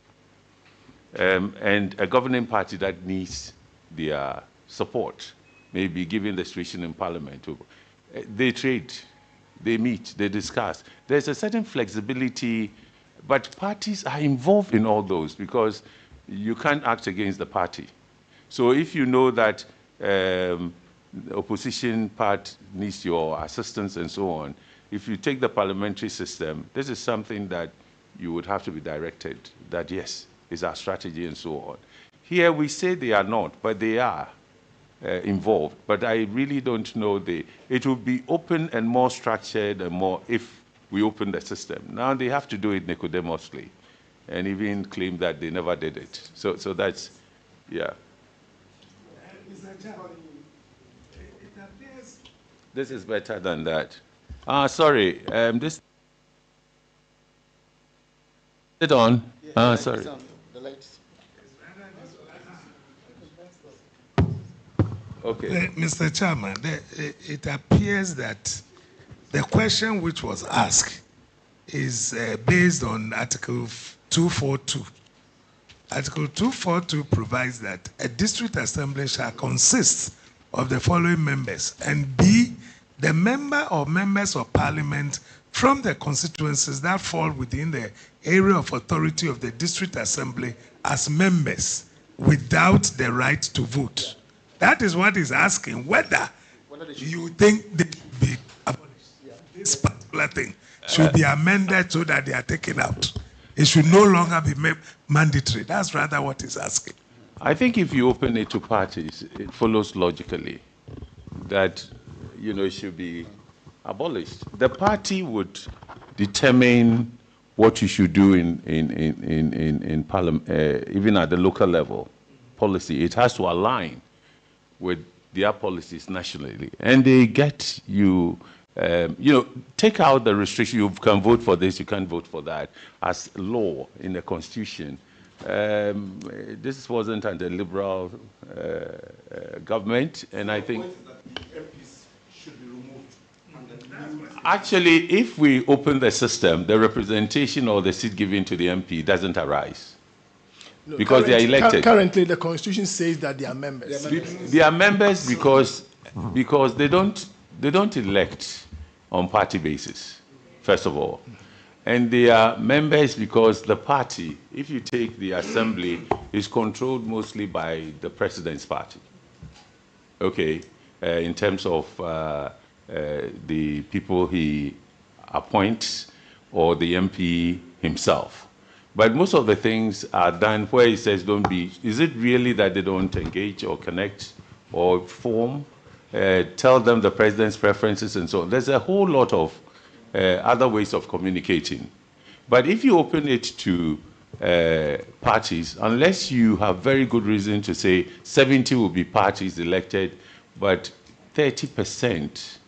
and a governing party that needs their support, maybe given the situation in parliament, they trade, they meet, they discuss. There's a certain flexibility, but parties are involved in all those because you can't act against the party. So if you know that the opposition part needs your assistance and so on, if you take the parliamentary system, this is something that you would have to be directed, that yes, is our strategy and so on. Here we say they are not, but they are involved. But I really don't know. It will be open and more structured and more if we open the system. Now they have to do it nicodemously and even claim that they never did it. So that's, yeah. This is better than that. Sorry, this. Is it on? Sorry. The lights. Okay. Mr. Chairman, it appears that the question which was asked is based on Article 242. Article 242 provides that a district assembly shall consist of the following members and be the member or members of parliament from the constituencies that fall within the area of authority of the district assembly as members without the right to vote. That is what is asking, whether you think they should be abolished. This particular thing should be amended so that they are taken out. It should no longer be mandatory. That's rather what is asking. I think if you open it to parties, it follows logically that, it should be abolished. The party would determine what you should do in parliament, even at the local level policy. It has to align with their policies nationally, and they get you. Take out the restriction. You can vote for this, you can't vote for that, as law in the constitution. This wasn't under liberal government, and I think. Actually, if we open the system, the representation or the seat given to the MP doesn't arise. No, because they are elected. Currently, the Constitution says that they are members. They are members because they don't elect on party basis, first of all. And they are members because the party, if you take the assembly, is controlled mostly by the president's party. okay, in terms of the people he appoints or the MP himself. But most of the things are done where he says don't be. Is it really that they don't engage or connect or form? Tell them the president's preferences and so on. There's a whole lot of other ways of communicating. But if you open it to parties, unless you have very good reason to say 70 will be parties elected, but 30%,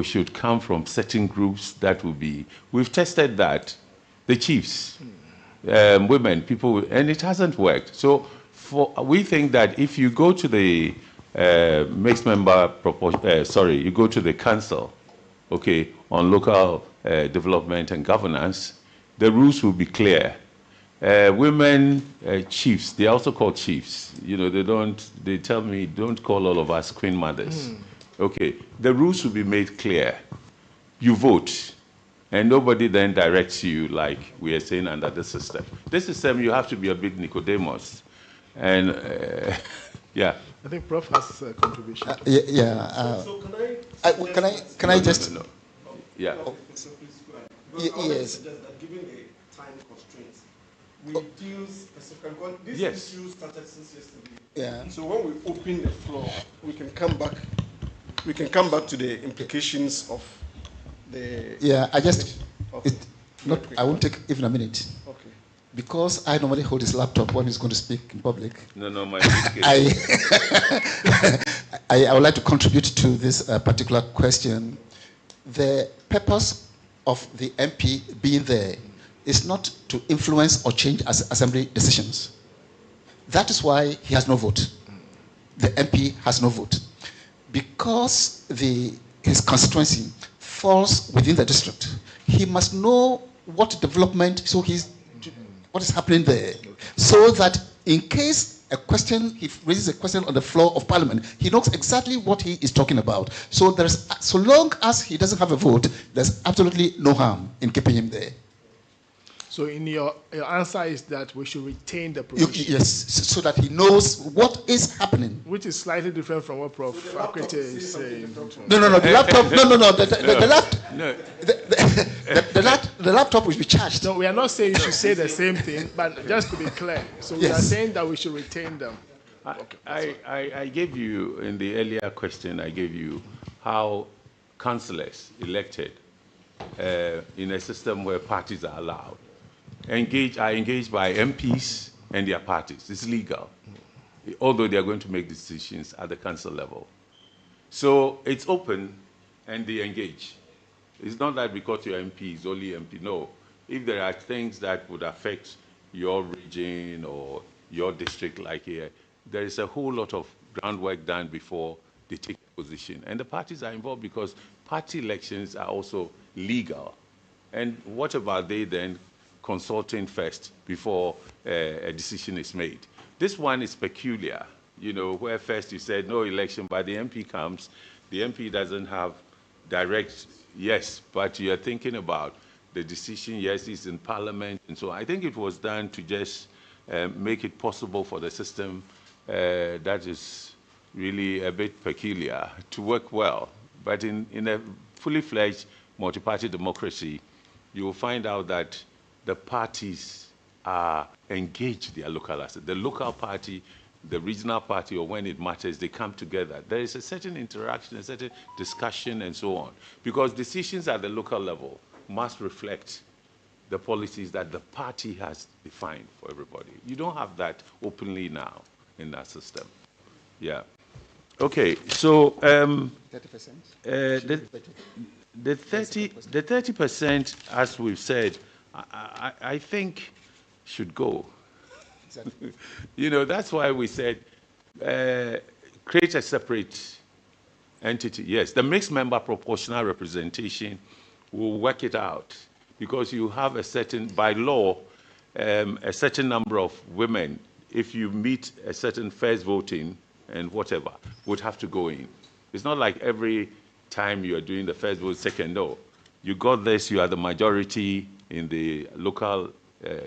should come from certain groups that will be. We've tested that. The chiefs, women, people, and it hasn't worked. So we think that if you go to the mixed member you go to the council, okay, on local development and governance, the rules will be clear. Women chiefs, they are also called chiefs. They tell me, don't call all of us queen mothers. Okay, the rules will be made clear. You vote, and nobody then directs you like we are saying under the system. This system, you have to be a big Nicodemus. And yeah. I think Prof has a contribution. So can I just? No. Yeah. Yes. That given the time constraints, we deal specifically. This Yes. issue started since yesterday. Yeah. So when we open the floor, we can come back. We can come back to the implications of the. Yeah. Okay. I won't take even a minute. Okay. Because I normally hold his laptop when he's going to speak in public. No, my I would like to contribute to this particular question. The purpose of the MP being there is not to influence or change assembly decisions. That is why he has no vote. The MP has no vote. Because his constituency falls within the district, he must know what development, what is happening there, so that in case he raises a question on the floor of Parliament, he knows exactly what he is talking about. So so long as he doesn't have a vote, there's absolutely no harm in keeping him there. So in your answer is that we should retain the position. Yes, so that he knows what is happening. Which is slightly different from what Prof. Akwete is saying. No, the laptop, the laptop will be charged. No, we are not saying you should say the same thing, but just to be clear. So we are saying that we should retain them. I gave you, in the earlier question, I gave you how councillors elected in a system where parties are allowed are engaged by MPs and their parties. It's legal, although they are going to make decisions at the council level. So it's open and they engage. It's not that because your MP is only MP. No. If there are things that would affect your region or your district like here, there is a whole lot of groundwork done before they take a position. And the parties are involved because party elections are also legal. And what about they then consulting first before a decision is made? This one is peculiar, where first you said no election, but the MP comes, the MP doesn't have direct yes, but you're thinking about the decision, yes, it's in Parliament, and so I think it was done to just make it possible for the system that is really a bit peculiar to work well. But in a fully fledged multi-party democracy, you will find out that the parties are engaged their local assets. The local party, the regional party, or when it matters, they come together. There is a certain interaction, a certain discussion, and so on. Because decisions at the local level must reflect the policies that the party has defined for everybody. You don't have that openly now in that system. Yeah. Okay, so 30%? The 30%, as we've said, I think should go. Exactly. That's why we said create a separate entity. Yes, the mixed member proportional representation will work it out because you have a certain, by law, a certain number of women, if you meet a certain first voting and whatever, would have to go in. It's not like every time you are doing the first vote, second, no. You got this, you are the majority in the local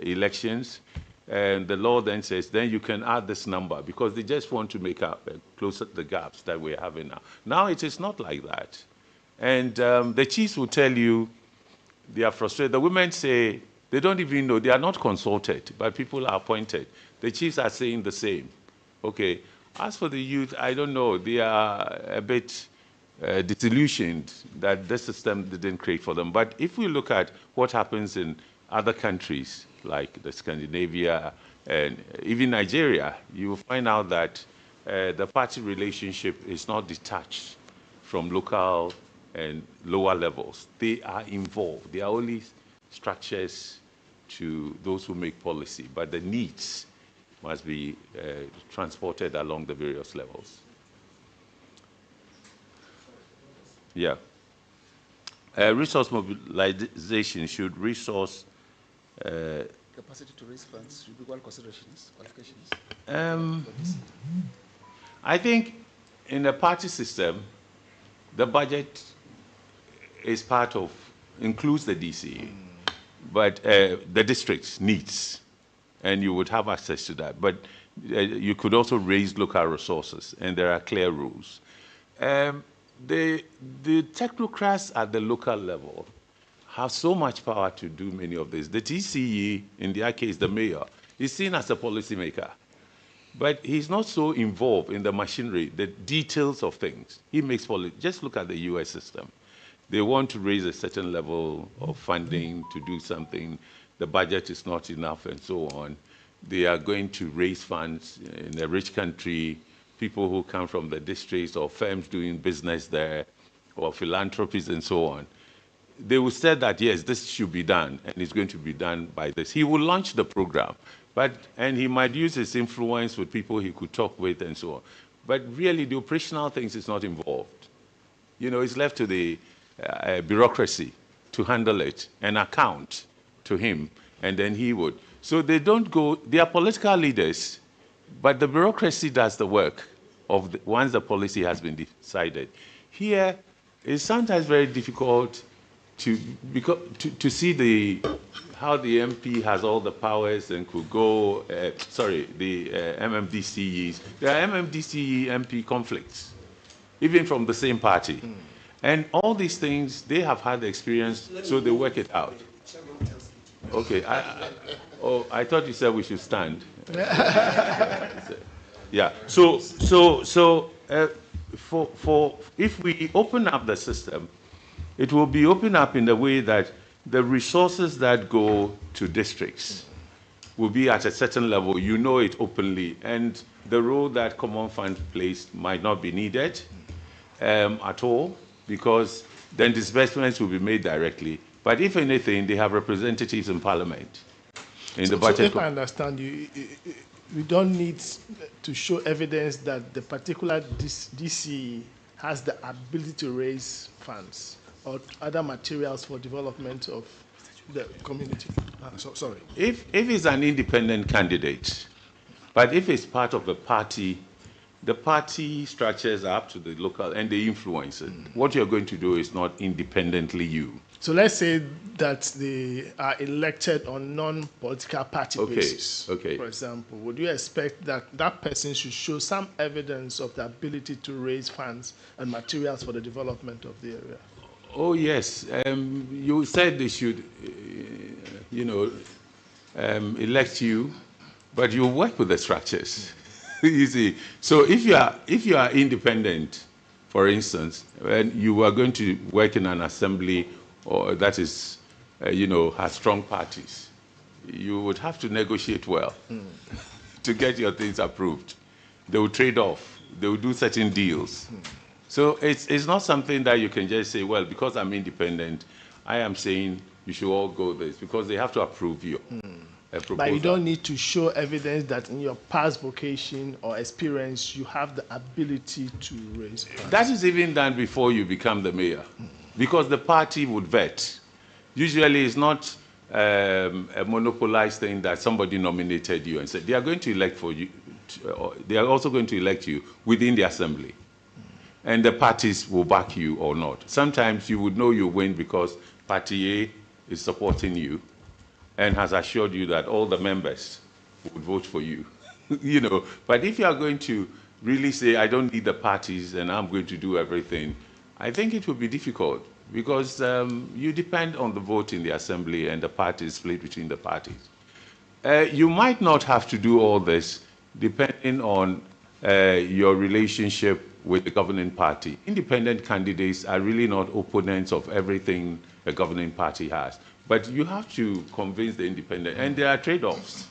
elections, And the law then says, then you can add this number because they just want to make up, close the gaps that we're having now. Now it is not like that. And the chiefs will tell you they are frustrated. The women say they don't even know, they are not consulted, but people are appointed. The chiefs are saying the same. Okay. As for the youth, I don't know. They are a bit disillusioned that this system didn't create for them. But if we look at what happens in other countries, like the Scandinavia and even Nigeria, you will find out that the party relationship is not detached from local and lower levels. They are involved. They are only structures to those who make policy, but the needs must be transported along the various levels. Yeah. Resource mobilization should resource capacity to raise funds should be qualifications. I think in a party system, the budget is part of, includes the DCE, but the district's needs, and you would have access to that. But you could also raise local resources, and there are clear rules. The technocrats at the local level have so much power to do many of this. The TCE, in their case, the mayor, is seen as a policymaker. But he's not so involved in the machinery, the details of things. He makes policy. Just look at the US system. They want to raise a certain level of funding to do something. The budget is not enough and so on. They are going to raise funds in a rich country, people who come from the districts or firms doing business there or philanthropies and so on. They will say that, yes, this should be done, and it's going to be done by this. He will launch the program, and he might use his influence with people he could talk with and so on. But really, the operational things is not involved. You know, it's left to the bureaucracy to handle it and account to him, and then he would. So they don't go, they are political leaders, but the bureaucracy does the work of once the policy has been decided. Here, it's sometimes very difficult to see how the MP has all the powers and could go, the MMDCEs. There are MMDCE MP conflicts, even from the same party. And all these things, they have had the experience, so they work it out. Okay, I thought you said we should stand. Yeah, if we open up the system, it will be opened up in the way that the resources that go to districts will be at a certain level, you know it openly, and the role that common fund plays might not be needed at all, because then disbursements will be made directly. But if anything, they have representatives in parliament. In the budget. So if I understand you, we don't need to show evidence that the particular DC has the ability to raise funds or other materials for development of the community. Sorry. If it's an independent candidate, but if it's part of a party, the party structures are up to the local and they influence it. What you're going to do is not independently you. So let's say that they are elected on non-political party basis. Okay. For example, would you expect that that person should show some evidence of the ability to raise funds and materials for the development of the area? Oh, yes. You said they should, elect you, but you work with the structures. You see. So if you are independent, for instance, and you are going to work in an assembly or that is, has strong parties, you would have to negotiate well to get your things approved. They will trade off. They will do certain deals. So it's not something that you can just say, well, because I'm independent, I am saying you should all go this, because they have to approve you. But you don't need to show evidence that in your past vocation or experience, you have the ability to raise funds. That is even done before you become the mayor, because the party would vet. Usually it's not a monopolized thing that somebody nominated you and said, they are going to elect for you, they are also going to elect you within the assembly. And the parties will back you or not. Sometimes you would know you win because party A is supporting you and has assured you that all the members would vote for you. You know, but if you are going to really say, I don't need the parties and I'm going to do everything, I think it will be difficult because you depend on the vote in the assembly and the parties split between the parties. You might not have to do all this depending on your relationship with the governing party. Independent candidates are really not opponents of everything a governing party has. But you have to convince the independent, and there are trade-offs.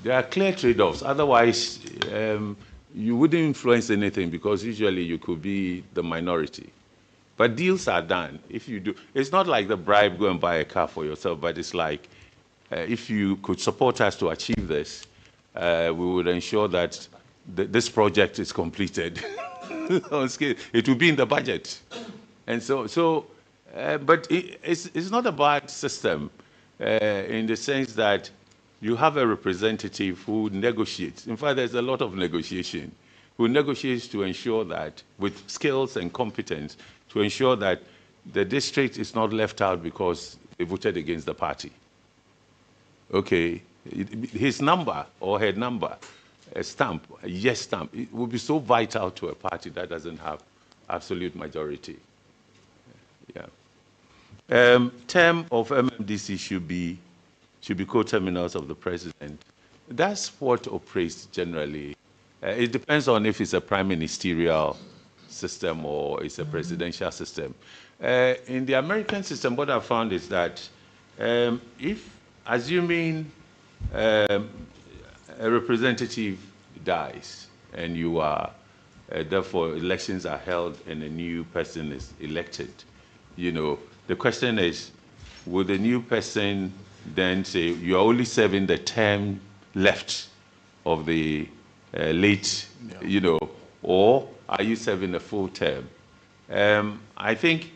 There are clear trade-offs. Otherwise, you wouldn't influence anything because usually you could be the minority. But deals are done. If you do, it's not like the bribe, go and buy a car for yourself, but it's like, if you could support us to achieve this, we would ensure that this project is completed on scale. It will be in the budget. And but it's not a bad system in the sense that you have a representative who negotiates. In fact, there's a lot of negotiation, who negotiates to ensure that, with skills and competence, to ensure that the district is not left out because they voted against the party. Okay, his number or her number, a stamp, a yes stamp, it will be so vital to a party that doesn't have absolute majority. Yeah. Term of MMDC should be co-terminals of the president. That's what operates generally. It depends on if it's a prime ministerial system or it's a presidential system. In the American system, what I found is that if, assuming a representative dies and you are, therefore elections are held and a new person is elected, you know, the question is, will the new person then say, you're only serving the term left of the late, you know, or are you serving a full term? I think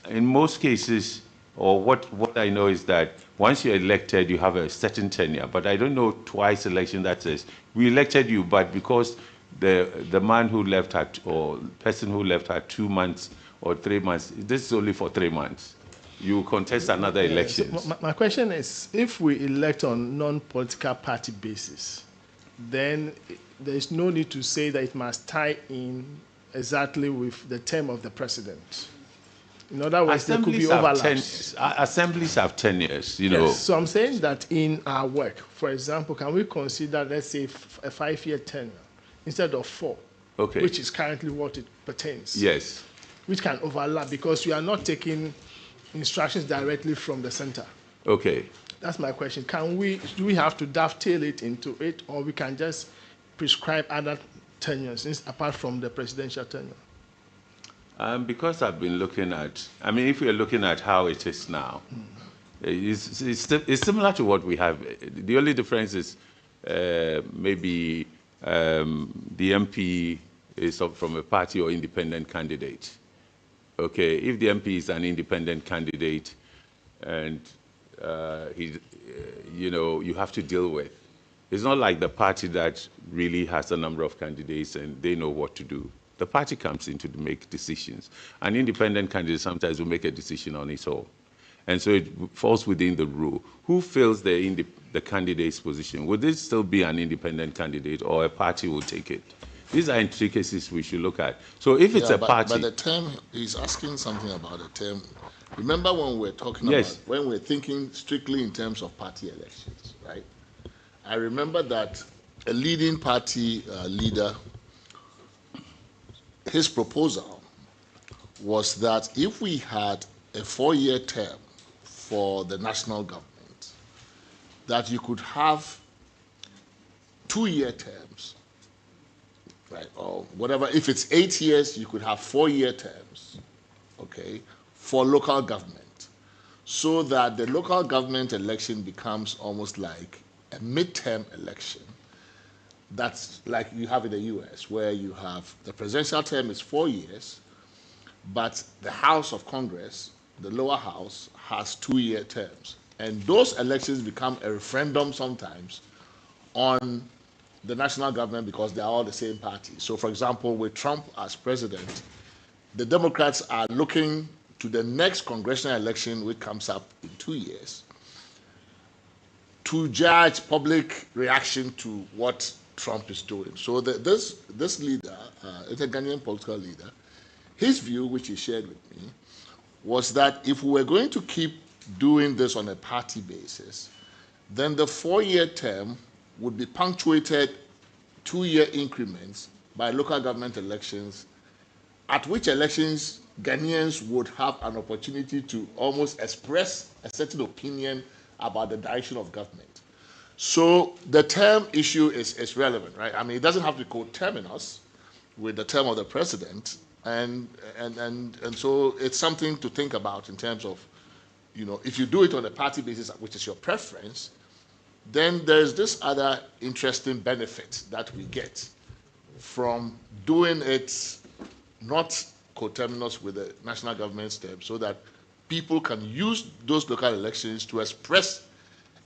in most cases, or what I know is that once you're elected, you have a certain tenure. But I don't know twice election that says, we elected you, but because the man who left had, or person who left had 2 months or 3 months, this is only for 3 months. You contest another election. So my question is, if we elect on non-political party basis, then there is no need to say that it must tie in exactly with the term of the president. In other words, there could be overlaps. Assemblies have tenures, you Yes, know. so I'm saying that in our work, for example, can we consider, let's say, a 5-year tenure instead of 4, Okay. which is currently what it pertains? Yes. Which can overlap because you are not taking instructions directly from the center. Okay. That's my question. Do we have to dovetail it into it, or we can just prescribe other tenures apart from the presidential tenure? Because I've been looking at, I mean, if we're looking at how it is now, it's similar to what we have. The only difference is maybe the MP is from a party or independent candidate. Okay, if the MP is an independent candidate and you know, you have to deal with, it's not like the party that really has a number of candidates and they know what to do. The party comes in to make decisions. An independent candidate sometimes will make a decision on its own. And so it falls within the rule. Who fills the candidate's position? Would this still be an independent candidate or a party will take it? These are intricacies we should look at. So if it's party... But the term, he's asking something about the term. Remember when we're talking Yes. about, when we're thinking strictly in terms of party elections, right? I remember that a leading party leader, his proposal was that if we had a 4-year term for the national government, that you could have 2-year terms, right? Or whatever, if it's 8 years, you could have 4-year terms, okay, for local government, so that the local government election becomes almost like a midterm election. That's like you have in the US, where you have the presidential term is 4 years, but the House of Congress, the lower house, has 2-year terms. And those elections become a referendum sometimes on the national government because they are all the same party. So for example, with Trump as president, the Democrats are looking to the next congressional election, which comes up in 2 years, to judge public reaction to what Trump is doing. So this leader, a Ghanaian political leader, his view, which he shared with me, was that if we were going to keep doing this on a party basis, then the 4-year term would be punctuated 2-year increments by local government elections, at which elections Ghanaians would have an opportunity to almost express a certain opinion about the direction of government. So the term issue is relevant, right? I mean, it doesn't have to be coterminous with the term of the president, and so it's something to think about in terms of, you know, if you do it on a party basis, which is your preference, then there's this other interesting benefit that we get from doing it not coterminous with the national government's term, so that people can use those local elections to express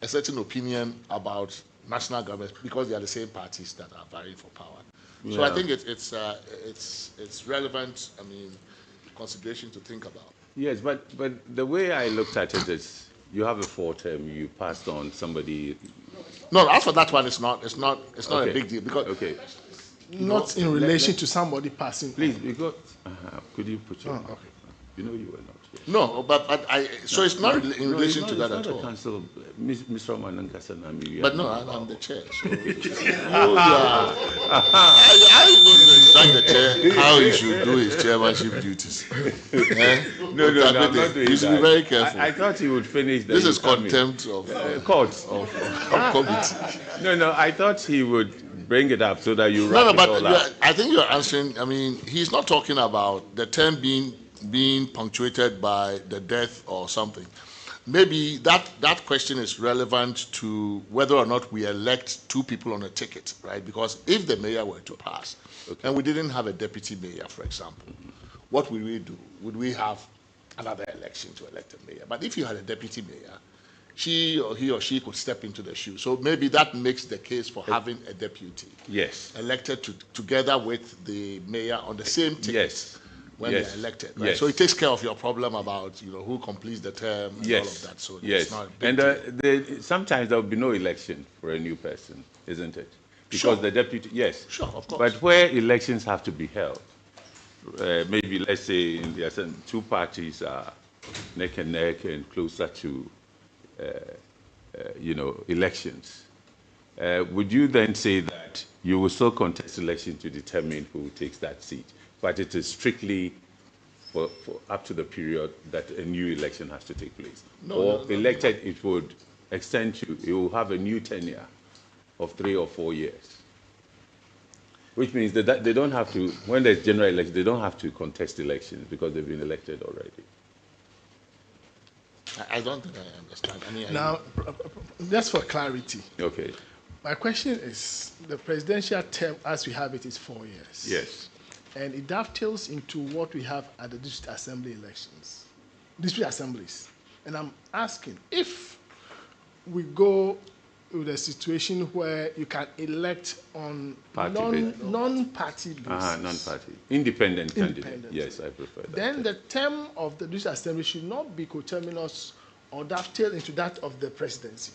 a certain opinion about national government because they are the same parties that are vying for power. Yeah. So I think it's relevant, I mean, consideration to think about. Yes, but the way I looked at it is, you have a 4-term, you passed on somebody. No, as for that one, it's not okay. A big deal because not in relation to somebody passing. Please, because could you put your? Okay. You know you were not here. No, but so it's not in relation to that at all. Council, Mr. Manangasanami. But no, I'm the chair. So I will instruct the chair how he should do his chairmanship duties. No, I'm not doing you should be very careful. I thought he would finish. This is contempt of courts of committee. No, I thought he would bring it up so that you. No, but I think you're answering. I mean, he's not talking about the term being punctuated by the death or something. Maybe that question is relevant to whether or not we elect 2 people on a ticket, right? Because if the mayor were to pass, and we didn't have a deputy mayor, for example, what would we do? Would we have another election to elect a mayor? But if you had a deputy mayor, he or she could step into the shoe. So maybe that makes the case for having a deputy elected together with the mayor on the same ticket. Yes. When they're elected, right? Yes. So it takes care of your problem about, you know, who completes the term and all of that. So it's not a big deal. Sometimes there will be no election for a new person, isn't it? Because the deputy, yes. Sure, of course. But where elections have to be held, maybe let's say in the 2 parties are neck and neck and closer to, elections, would you then say that you will still contest election to determine who takes that seat? But it is strictly for up to the period that a new election has to take place. Elected, it would extend to, it will have a new tenure of 3 or 4 years. Which means that they don't have to, when there's general election, they don't have to contest elections because they've been elected already. I don't think I understand. Now, just for clarity. Okay. My question is, the presidential term as we have it is 4 years. Yes. And it dovetails into what we have at the district assembly elections, district assemblies. And I'm asking, if we go with a situation where you can elect on non-party basis. Non-party. Independent candidate. Yes, I prefer that. Then the term of the district assembly should not be coterminous or dovetail into that of the presidency.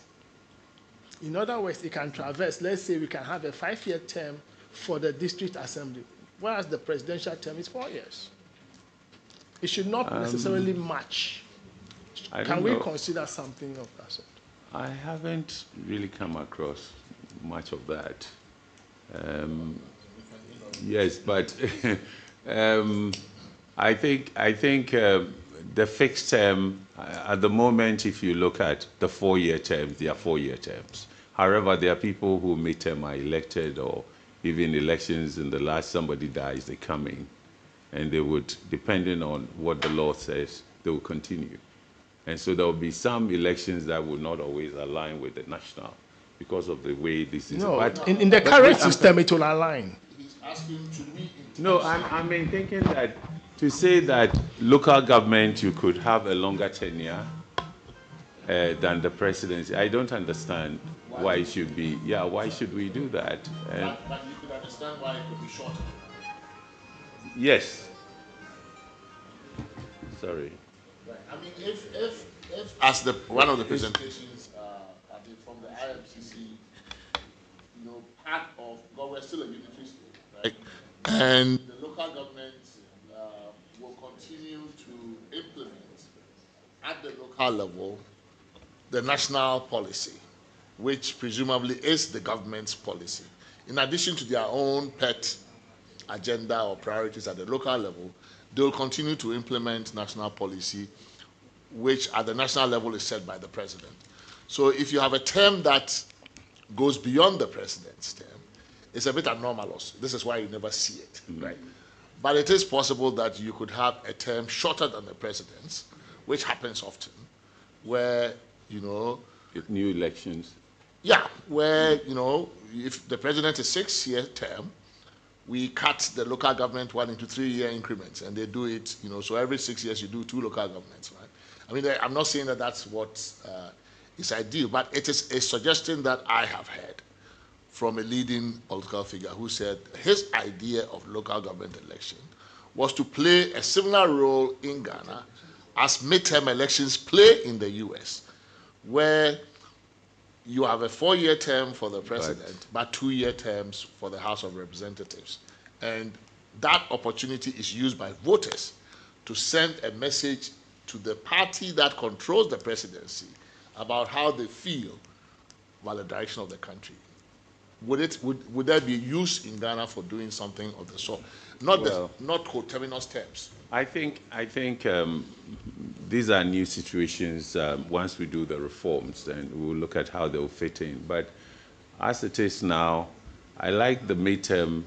In other words, it can traverse. Let's say we can have a 5-year term for the district assembly, whereas the presidential term is 4 years. It should not necessarily match. Can we consider something of that sort? I haven't really come across much of that. Yes, but I think the fixed term, at the moment, if you look at the 4-year terms, they are 4-year terms. However, there are people who midterm are elected, or even elections in the last, somebody dies, they come in, and they would, depending on what the law says, they will continue. And so there will be some elections that will not always align with the national because of the way this is. No, in the current system, it will align. No, I mean thinking that to say that local government, you could have a longer tenure than the presidency, I don't understand why it should be. Yeah, why should we do that? But you could understand why it could be shorter. Yes. Sorry. Right. I mean, if as one of the presentations I did from the IMCC, part of, because we're still a unitary state, right? And the local government will continue to implement at the local level the national policy, which presumably is the government's policy. In addition to their own pet agenda or priorities at the local level, they'll continue to implement national policy, which at the national level is set by the president. So if you have a term that goes beyond the president's term, it's a bit anomalous. This is why you never see it, right? But it is possible that you could have a term shorter than the president's, which happens often, where, new elections. Yeah, where, if the president is 6-year term, we cut the local government one into 3-year increments, and they do it, so every 6 years you do 2 local governments, right? I mean, I'm not saying that that's what is ideal, but it is a suggestion that I have heard from a leading political figure who said his idea of local government election was to play a similar role in Ghana as midterm elections play in the US, where you have a 4-year term for the president, but 2-year terms for the House of Representatives. And that opportunity is used by voters to send a message to the party that controls the presidency about how they feel about the direction of the country. Would there be use in Ghana for doing something of the sort? Not coterminous terms. I think these are new situations. Once we do the reforms, then we'll look at how they'll fit in. But as it is now, I like the midterm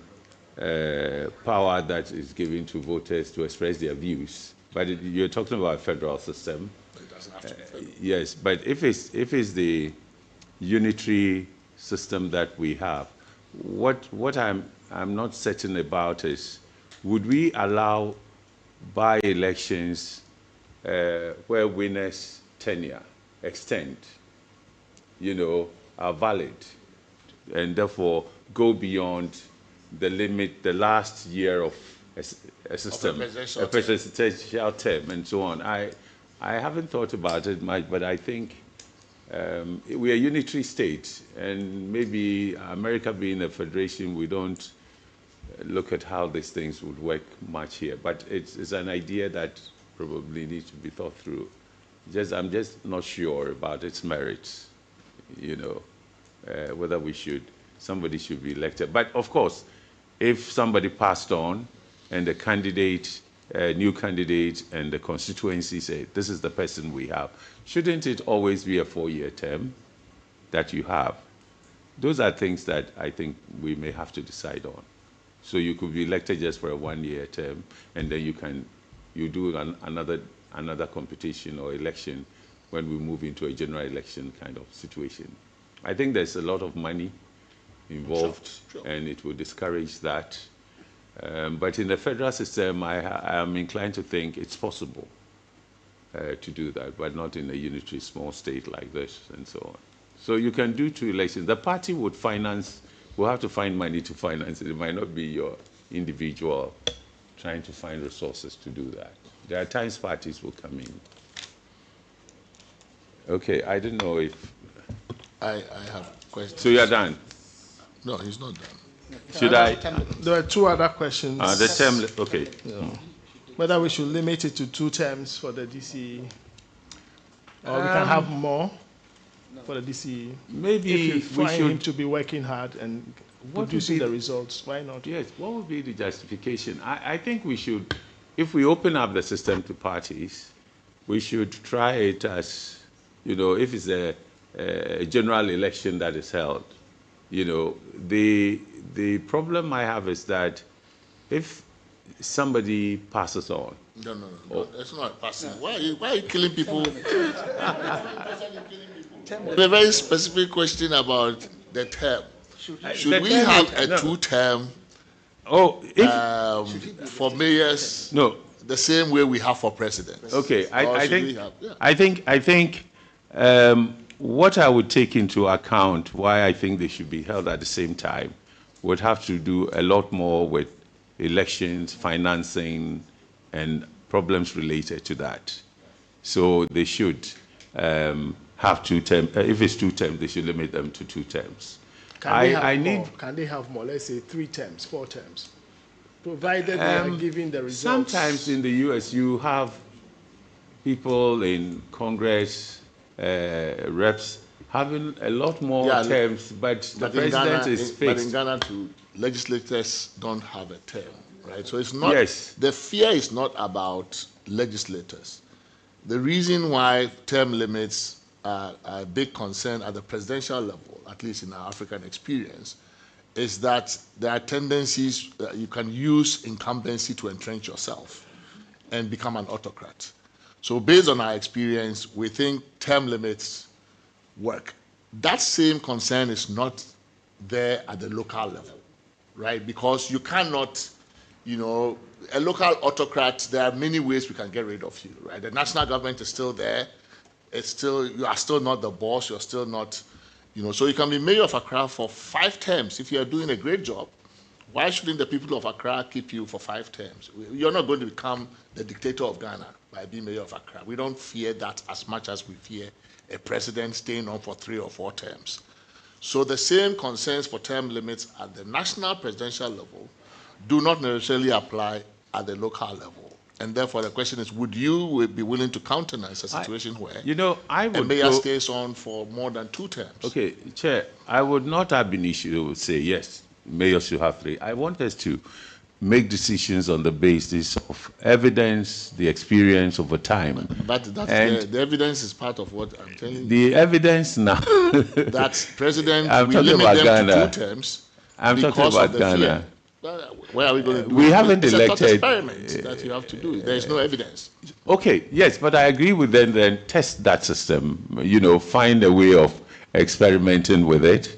power that is given to voters to express their views. But you're talking about a federal system. But it doesn't have to be federal. Yes, but if it's the unitary system that we have, what I'm not certain about is, would we allow by-elections where winners' tenure extend, are valid, and therefore go beyond the limit, the last year of a system, a presidential term, and so on. I haven't thought about it much, but I think we're a unitary state, and maybe America being a federation, we don't look at how these things would work much here. But it's an idea that probably needs to be thought through. I'm just not sure about its merits, whether somebody should be elected. But of course, if somebody passed on and the candidate, new candidate, and the constituency say, this is the person we have, shouldn't it always be a 4-year term that you have? Those are things that I think we may have to decide on. So you could be elected just for a 1-year term, and then you do another competition or election when we move into a general election kind of situation. I think there's a lot of money involved, sure. And it will discourage that. But in the federal system, I am inclined to think it's possible to do that, but not in a unitary small state like this and so on. So you can do 2 elections. The party will have to find money to finance it. It might not be your individual trying to find resources to do that. There are times parties will come in. Okay, I don't know if... I have questions. So you're done? No, he's not done. Should I? There are 2 other questions. The term, okay. Yeah. Whether we should limit it to 2 terms for the DCE, or we can have more for the DCE. Maybe if you find we should him to be working hard and producing the results, why not? Yes, what would be the justification? I think we should, if we open up the system to parties, we should try it as, if it's a general election that is held, the problem I have is that if somebody passes on. No, it's not passing. Why are you killing people? A very specific question about the term. Should we have a 2-term for mayors? No. The same way we have for presidents. Okay, I think what I would take into account why I think they should be held at the same time would have to do a lot more with elections, financing, and problems related to that. So they should have 2 terms. If it's 2 terms, they should limit them to 2 terms. Can they have more? Can they have more? Let's say 3 terms, 4 terms, provided they are giving the results. Sometimes in the U.S. you have people in Congress, reps, having a lot more terms, but the president is fixed. But in Ghana, too, legislators don't have a term, right? So it's not. Yes. The fear is not about legislators. The reason why term limits are a big concern at the presidential level, at least in our African experience, is that there are tendencies that you can use incumbency to entrench yourself and become an autocrat. So based on our experience, we think term limits work. That same concern is not there at the local level, right? Because you cannot, a local autocrat, there are many ways we can get rid of you, right? The national government is still there. You are still not the boss. You're still not, so you can be mayor of Accra for 5 terms. If you're doing a great job, why shouldn't the people of Accra keep you for 5 terms? You're not going to become the dictator of Ghana by being mayor of Accra. We don't fear that as much as we fear a president staying on for 3 or 4 terms. So the same concerns for term limits at the national presidential level do not necessarily apply at the local level. And therefore, the question is, would you be willing to countenance a situation where a mayor stays on for more than 2 terms? Okay, Chair, I would not have been issued to say, yes, mayors should have 3. I want us to make decisions on the basis of evidence, the experience over time. But that's the evidence is part of what I'm telling you. The evidence now. That President, we limit them to 2 terms. I'm talking about Ghana. Where are we going to do we it? haven't it's elected. It's an experiment that you have to do. There is no evidence. Okay, yes, but I agree with them. Then test that system. Find a way of experimenting with it,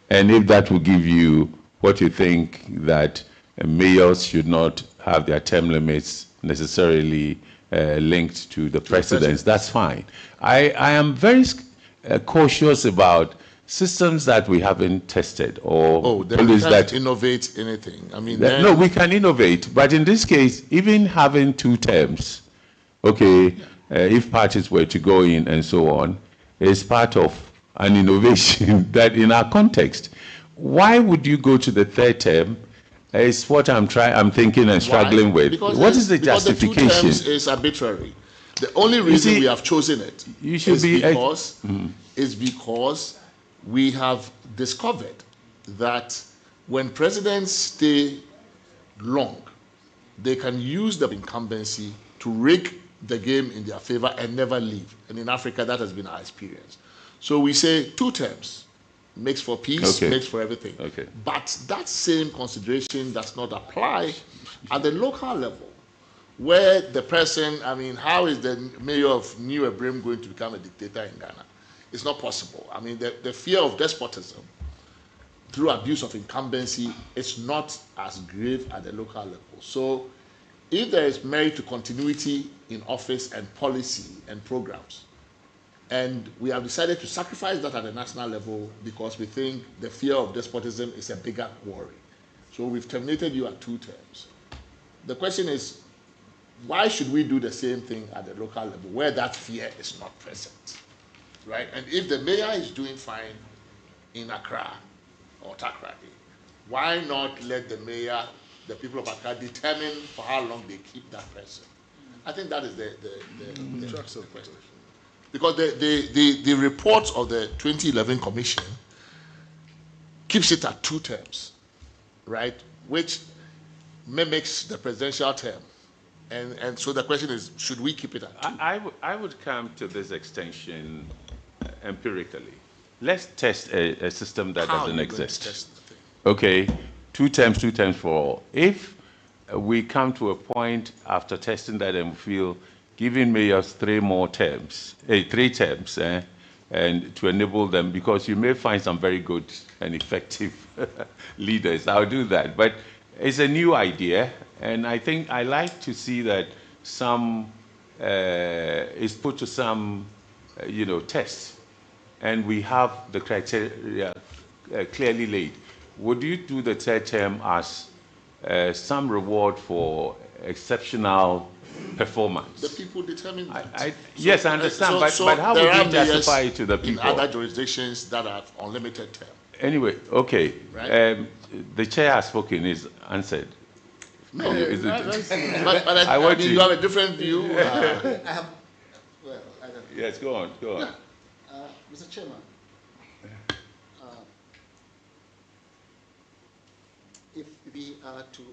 and if that will give you what you think that mayors should not have their term limits necessarily linked to the presidents, that's fine. I am very cautious about systems that we haven't tested or policies that innovate anything. I mean, no, we can innovate, but in this case, even having 2 terms, if parties were to go in and so on, is part of an innovation that in our context. Why would you go to the 3rd term? Is what I'm thinking and struggling with. Because what is the justification? The 2 terms is arbitrary. The only reason we have chosen it is because we have discovered that when presidents stay long, they can use the incumbency to rig the game in their favor and never leave. And in Africa, that has been our experience. So we say 2 terms makes for peace, makes for everything. But that same consideration does not apply at the local level, where the person, how is the mayor of New Ebrim going to become a dictator in Ghana? It's not possible. The fear of despotism through abuse of incumbency is not as grave at the local level. So if there is merit to continuity in office and policy and programs, and we have decided to sacrifice that at the national level because we think the fear of despotism is a bigger worry. So we've terminated you at 2 terms. The question is, why should we do the same thing at the local level where that fear is not present, right? And if the mayor is doing fine in Accra or Takrady, why not let the mayor, the people of Accra, determine for how long they keep that person? I think that is the crux of the question. Because the report of the 2011 Commission keeps it at 2 terms, right? Which mimics the presidential term. And so the question is, should we keep it at 2? I would come to this extension empirically. Let's test a system that doesn't exist. Okay, 2 terms for all. If we come to a point after testing that and feel giving mayors 3 terms, and to enable them, because you may find some very good and effective leaders. I'll do that. But it's a new idea, and I think I like to see that some is put to some, test, and we have the criteria clearly laid. Would you do the 3rd term as some reward for exceptional performance. The people determine that. Yes, I understand, but how there would are you mayors justify it to the in people? other jurisdictions that have unlimited term. Anyway, okay. Right. The chair has spoken, is answered. No, Is it? but I mean, you have a different view. I have, well, I don't. Yes, go on, go on. Yeah. Mr. Chairman, if we are to...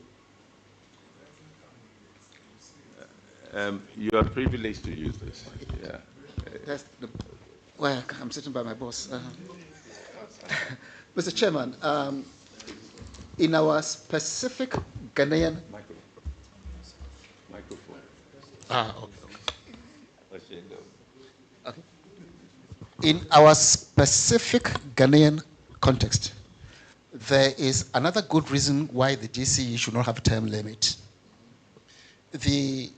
You are privileged to use this. Yeah. That's the, well, I'm sitting by my boss. Mr. Chairman, in our specific Ghanaian... Microphone. Okay. Okay. In our specific Ghanaian context, there is another good reason why the DCE should not have a term limit. The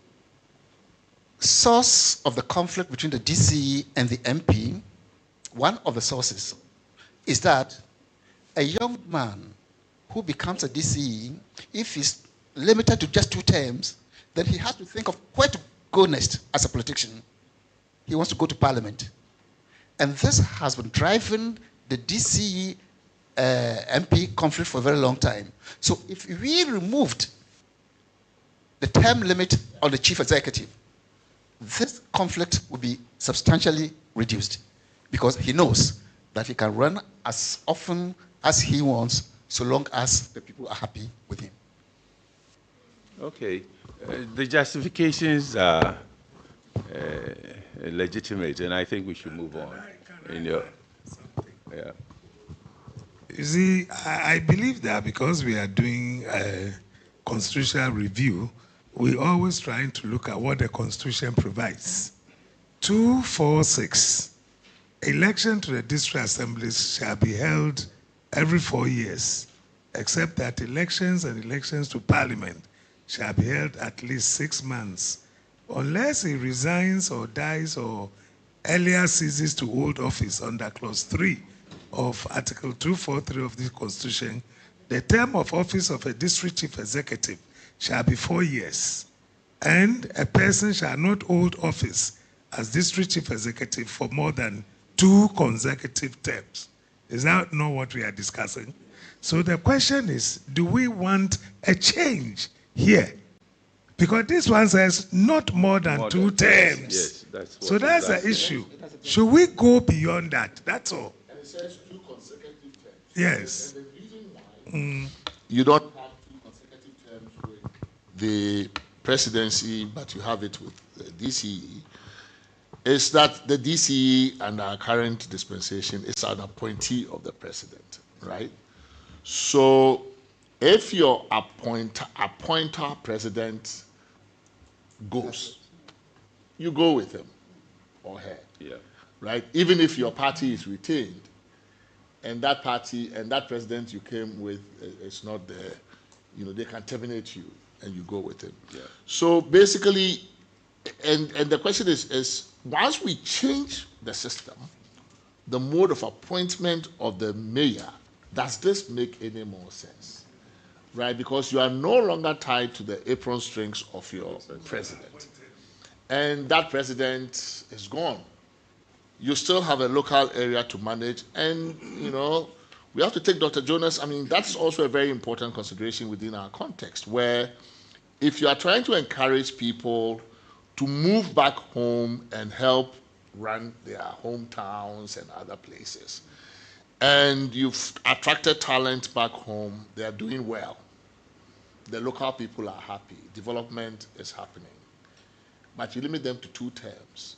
source of the conflict between the DCE and the MP, one of the sources, is that a young man who becomes a DCE, if he's limited to just 2 terms, then he has to think of where to go next as a politician. He wants to go to parliament. And this has been driving the DCE MP conflict for a very long time. So if we removed the term limit on the chief executive, this conflict would be substantially reduced because he knows that he can run as often as he wants so long as the people are happy with him. Okay. The justifications are legitimate, and I think we should move on. Yeah. You see, I believe that because we are doing a constitutional review, we're always trying to look at what the Constitution provides. 246, election to the district assemblies shall be held every 4 years, except that elections and elections to parliament shall be held at least 6 months, unless he resigns or dies or earlier ceases to hold office under Clause 3 of Article 243 of the Constitution. The term of office of a district chief executive shall be 4 years, and a person shall not hold office as district chief executive for more than 2 consecutive terms. Is that not what we are discussing? So the question is, do we want a change here? Because this one says not more than 2 terms. Yes, that's what so that's the issue. Should we go beyond that? That's all. And it says 2 consecutive terms. Yes. And the reason why you don't have 2 consecutive terms with the presidency, but you have it with the DCE, is that the DCE and our current dispensation is an appointee of the president, right? So if your appointer president goes, you go with him or her, right? Even if your party is retained, and that party and that president you came with is not there, they can terminate you and you go with him. Yeah. So basically, and the question is once we change the system, the mode of appointment of the mayor, does this make any more sense? Right? Because you are no longer tied to the apron strings of your president. And that president is gone. You still have a local area to manage, and we have to take Dr. Jonas. I mean, that's also a very important consideration within our context, where if you are trying to encourage people to move back home and help run their hometowns and other places, and you've attracted talent back home, they are doing well. The local people are happy. Development is happening. But you limit them to 2 terms.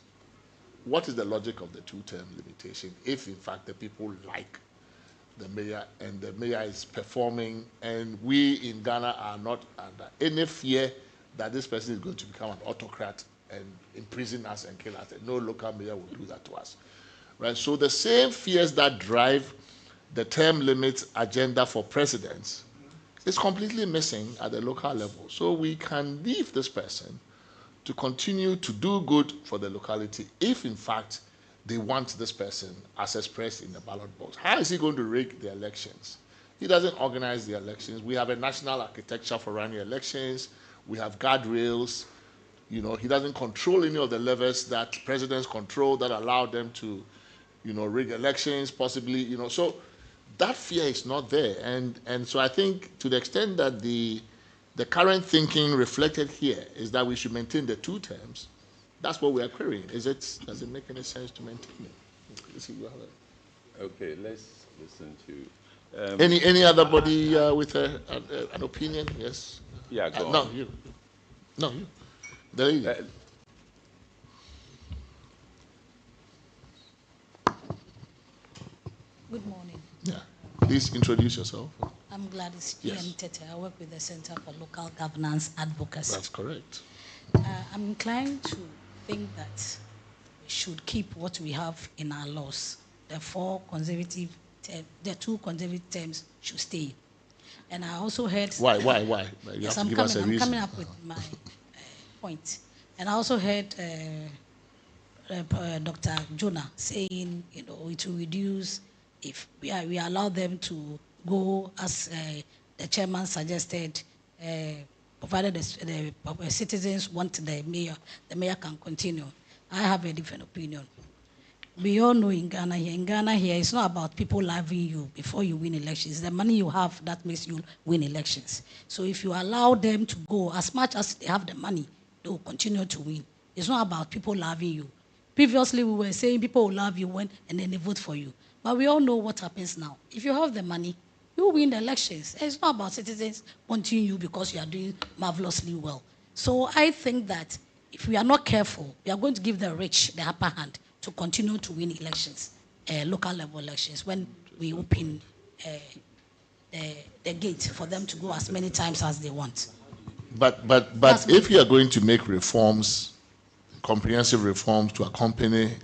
What is the logic of the 2-term limitation if, in fact, the people like the mayor and the mayor is performing, and we in Ghana are not under any fear that this person is going to become an autocrat and imprison us and kill us? No local mayor will do that to us. Right? So the same fears that drive the term limit agenda for presidents is completely missing at the local level. So we can leave this person to continue to do good for the locality if, in fact, they want this person as expressed in the ballot box. How is he going to rig the elections? He doesn't organize the elections. We have a national architecture for running elections. We have guardrails. he doesn't control any of the levers that presidents control that allow them to, rig elections, possibly, so that fear is not there. And so I think to the extent that the current thinking reflected here is that we should maintain the 2 terms, that's what we are querying. Does it make any sense to maintain it? Okay, let's listen to... Any other body with an opinion? Yes? Yeah, go on. No, you. No, you. The lady. Good morning. Yeah. Please introduce yourself. I'm Gladys Yes. Tete. I work with the Center for Local Governance Advocacy. That's correct. I'm inclined to think that we should keep what we have in our laws. The 2 conservative terms should stay. And I also heard... Why? You yes, have to give us a reason. I'm coming up with my point. And I also heard Dr. Jonah saying, it will reduce if we allow them to go as the chairman suggested, provided the citizens want the mayor can continue. I have a different opinion. We all know in Ghana here, it's not about people loving you before you win elections. It's the money you have that makes you win elections. So if you allow them to go, as much as they have the money, they will continue to win. It's not about people loving you. Previously, we were saying people will love you and then they vote for you. But we all know what happens now. If you have the money, you win the elections. It's not about citizens wanting you because you are doing marvelously well. So I think that if we are not careful, we are going to give the rich the upper hand to continue to win elections, local level elections, when we open the gate for them to go as many times as they want. But if you are going to make reforms, comprehensive reforms to accompany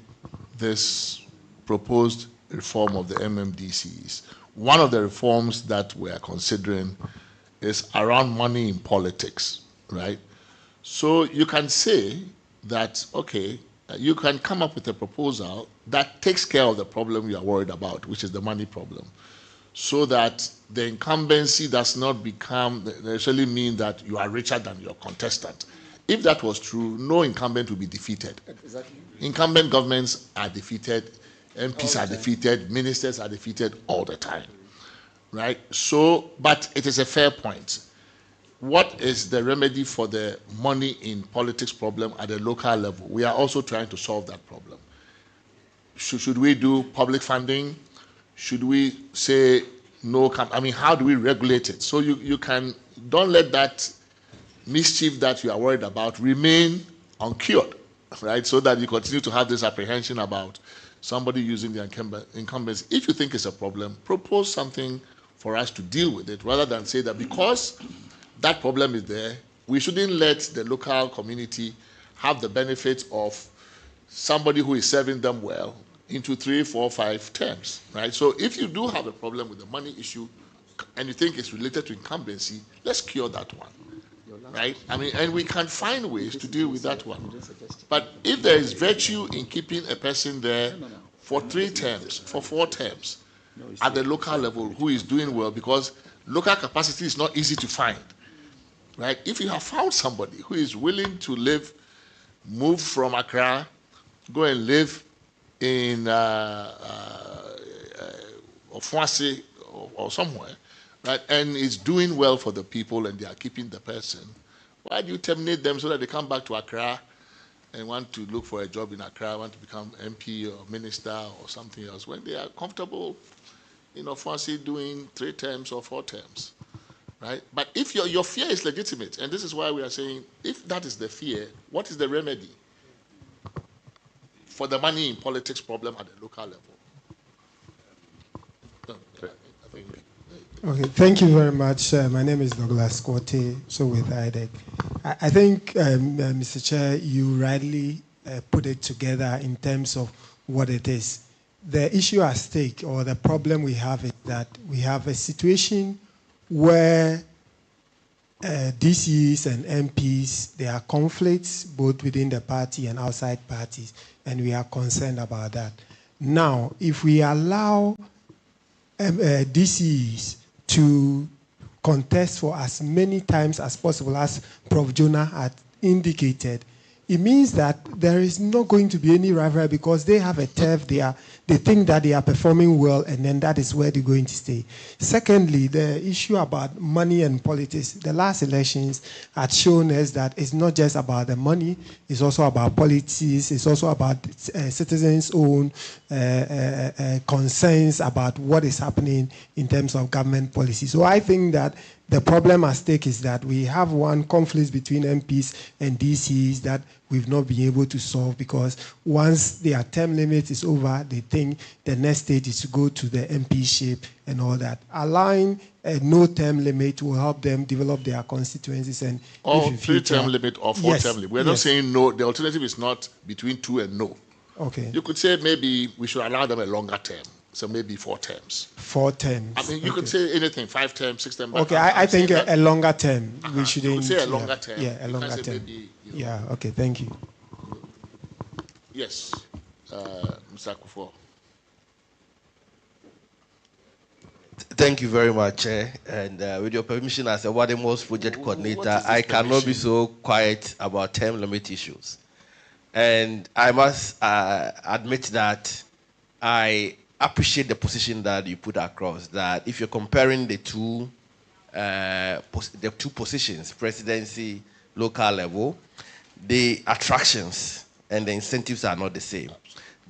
this proposed reform of the MMDCs, one of the reforms that we are considering is around money in politics, right? So you can say that, okay, you can come up with a proposal that takes care of the problem you are worried about, which is the money problem, so that the incumbency does not necessarily mean that you are richer than your contestant. If that was true, no incumbent will be defeated. Exactly. Incumbent governments are defeated, MPs are defeated, ministers are defeated all the time, right? So, but it is a fair point. What is the remedy for the money in politics problem at the local level? We are also trying to solve that problem. Should we do public funding? Should we say no? How do we regulate it? So don't let that mischief that you are worried about remain uncured, right? So that you continue to have this apprehension about somebody using the incumbents. If you think it's a problem, propose something for us to deal with it, rather than say that because that problem is there, we shouldn't let the local community have the benefit of somebody who is serving them well into 3, 4, 5 terms, right? So if you do have a problem with the money issue and you think it's related to incumbency, let's cure that one, right? And we can find ways to deal with that one. But if there is virtue in keeping a person there for 3 terms, for 4 terms, at the local level who is doing well, because local capacity is not easy to find, right? If you have found somebody who is willing to move from Accra, go and live in Ofuasi or somewhere, right, and is doing well for the people and they are keeping the person, why do you terminate them so that they come back to Accra and want to look for a job in Accra, want to become MP or minister or something else, when they are comfortable in Ofuasi doing 3 terms or 4 terms? Right? But if your fear is legitimate, and this is why we are saying, if that is the fear, what is the remedy for the money in politics problem at the local level? Okay, thank you very much. My name is Douglas Quote, so with IDEC. I think, Mr. Chair, you rightly put it together in terms of what it is. The issue at stake, or the problem we have, is that we have a situation where DCs and MPs, there are conflicts both within the party and outside parties, and we are concerned about that. Now, if we allow DCs to contest for as many times as possible, as Prof. Jonah had indicated, it means that there is not going to be any rivalry because they have a turf, they think that they are performing well, and then that is where they're going to stay. Secondly, the issue about money and politics. The last elections had shown us that it's not just about the money, it's also about politics, it's also about citizens' own concerns about what is happening in terms of government policy. So I think that the problem at stake is that we have one conflict between MPs and DCs that we've not been able to solve because once their term limit is over, they think the next stage is to go to the MP-ship and all that. Allowing a no-term limit will help them develop their constituencies and or 3-term limit or 4-term limit. We're not saying no. The alternative is not between 2 and no. Okay. You could say maybe we should allow them a longer term. So maybe 4 terms. 4 terms. I mean, you could say anything, 5 terms, 6 terms. Okay, I think a longer term. We should. You could say a longer term. Yeah, a longer term. Maybe, yeah. Okay. Thank you. Yes, Mr. Akufo. Thank you very much, Chair. And with your permission, as a Wadimos project coordinator, I cannot be so quiet about term limit issues. And I must admit that I appreciate the position that you put across, that if you're comparing the two positions, presidency, local level, the attractions and the incentives are not the same.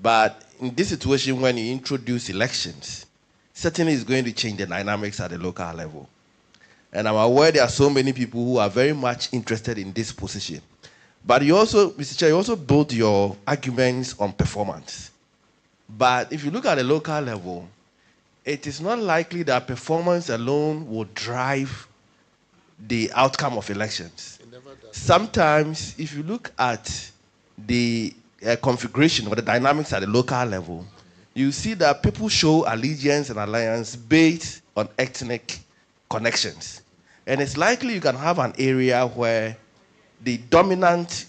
But in this situation, when you introduce elections, certainly it's going to change the dynamics at the local level. And I'm aware there are so many people who are very much interested in this position. But you also, Mr. Chair, you also built your arguments on performance. But if you look at the local level, it is not likely that performance alone will drive the outcome of elections. Sometimes, if you look at the configuration or the dynamics at the local level, you see that people show allegiance and alliance based on ethnic connections. And it's likely you can have an area where the dominant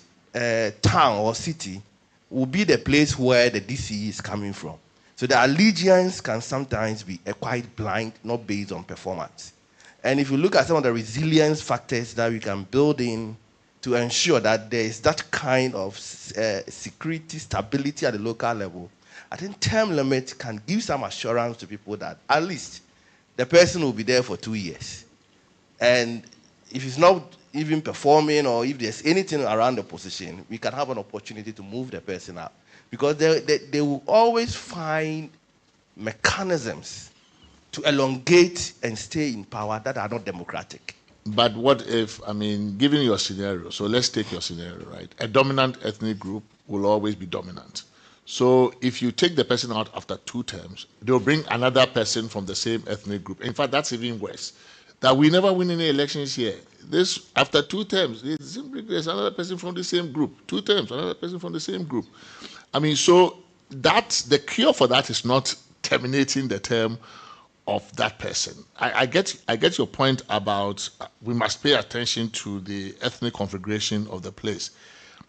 town or city will be the place where the DC is coming from. So the allegiance can sometimes be quite blind, not based on performance. And if you look at some of the resilience factors that we can build in to ensure that there is that kind of security, stability at the local level, I think term limit can give some assurance to people that at least the person will be there for 2 years. And if it's not even performing or if there's anything around the position, we can have an opportunity to move the person out. Because they will always find mechanisms to elongate and stay in power that are not democratic. But what if, I mean, given your scenario, so let's take your scenario, right? A dominant ethnic group will always be dominant. So if you take the person out after 2 terms, they'll bring another person from the same ethnic group. In fact, that's even worse. That we never win any elections here. This, after 2 terms, there's another person from the same group. 2 terms, another person from the same group. I mean, so that's the cure for that is not terminating the term of that person. I get your point about we must pay attention to the ethnic configuration of the place.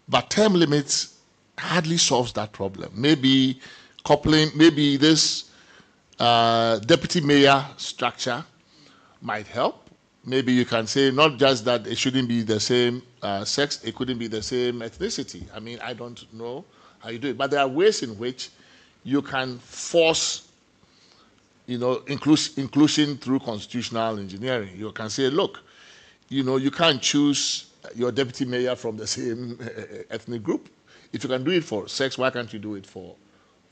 But term limits hardly solves that problem. Maybe coupling, maybe this deputy mayor structure might help. Maybe you can say not just that it shouldn't be the same sex, it couldn't be the same ethnicity. I mean, I don't know how you do it, but there are ways in which you can force, you know, inclusion through constitutional engineering. You can say, look, you know, you can't choose your deputy mayor from the same ethnic group. If you can do it for sex, why can't you do it for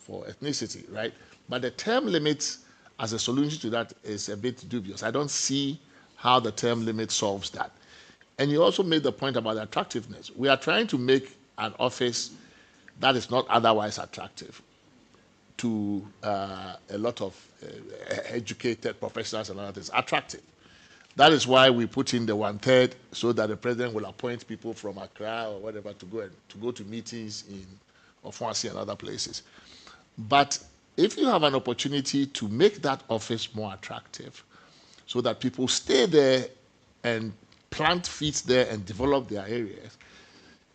ethnicity, right? But the term limit as a solution to that is a bit dubious. I don't see how the term limit solves that. And you also made the point about attractiveness. We are trying to make an office that is not otherwise attractive to a lot of educated professionals and others, attractive. That is why we put in the 1/3 so that the president will appoint people from Accra or whatever to go to meetings in Ofuasi and other places. But if you have an opportunity to make that office more attractive so that people stay there and plant feet there and develop their areas,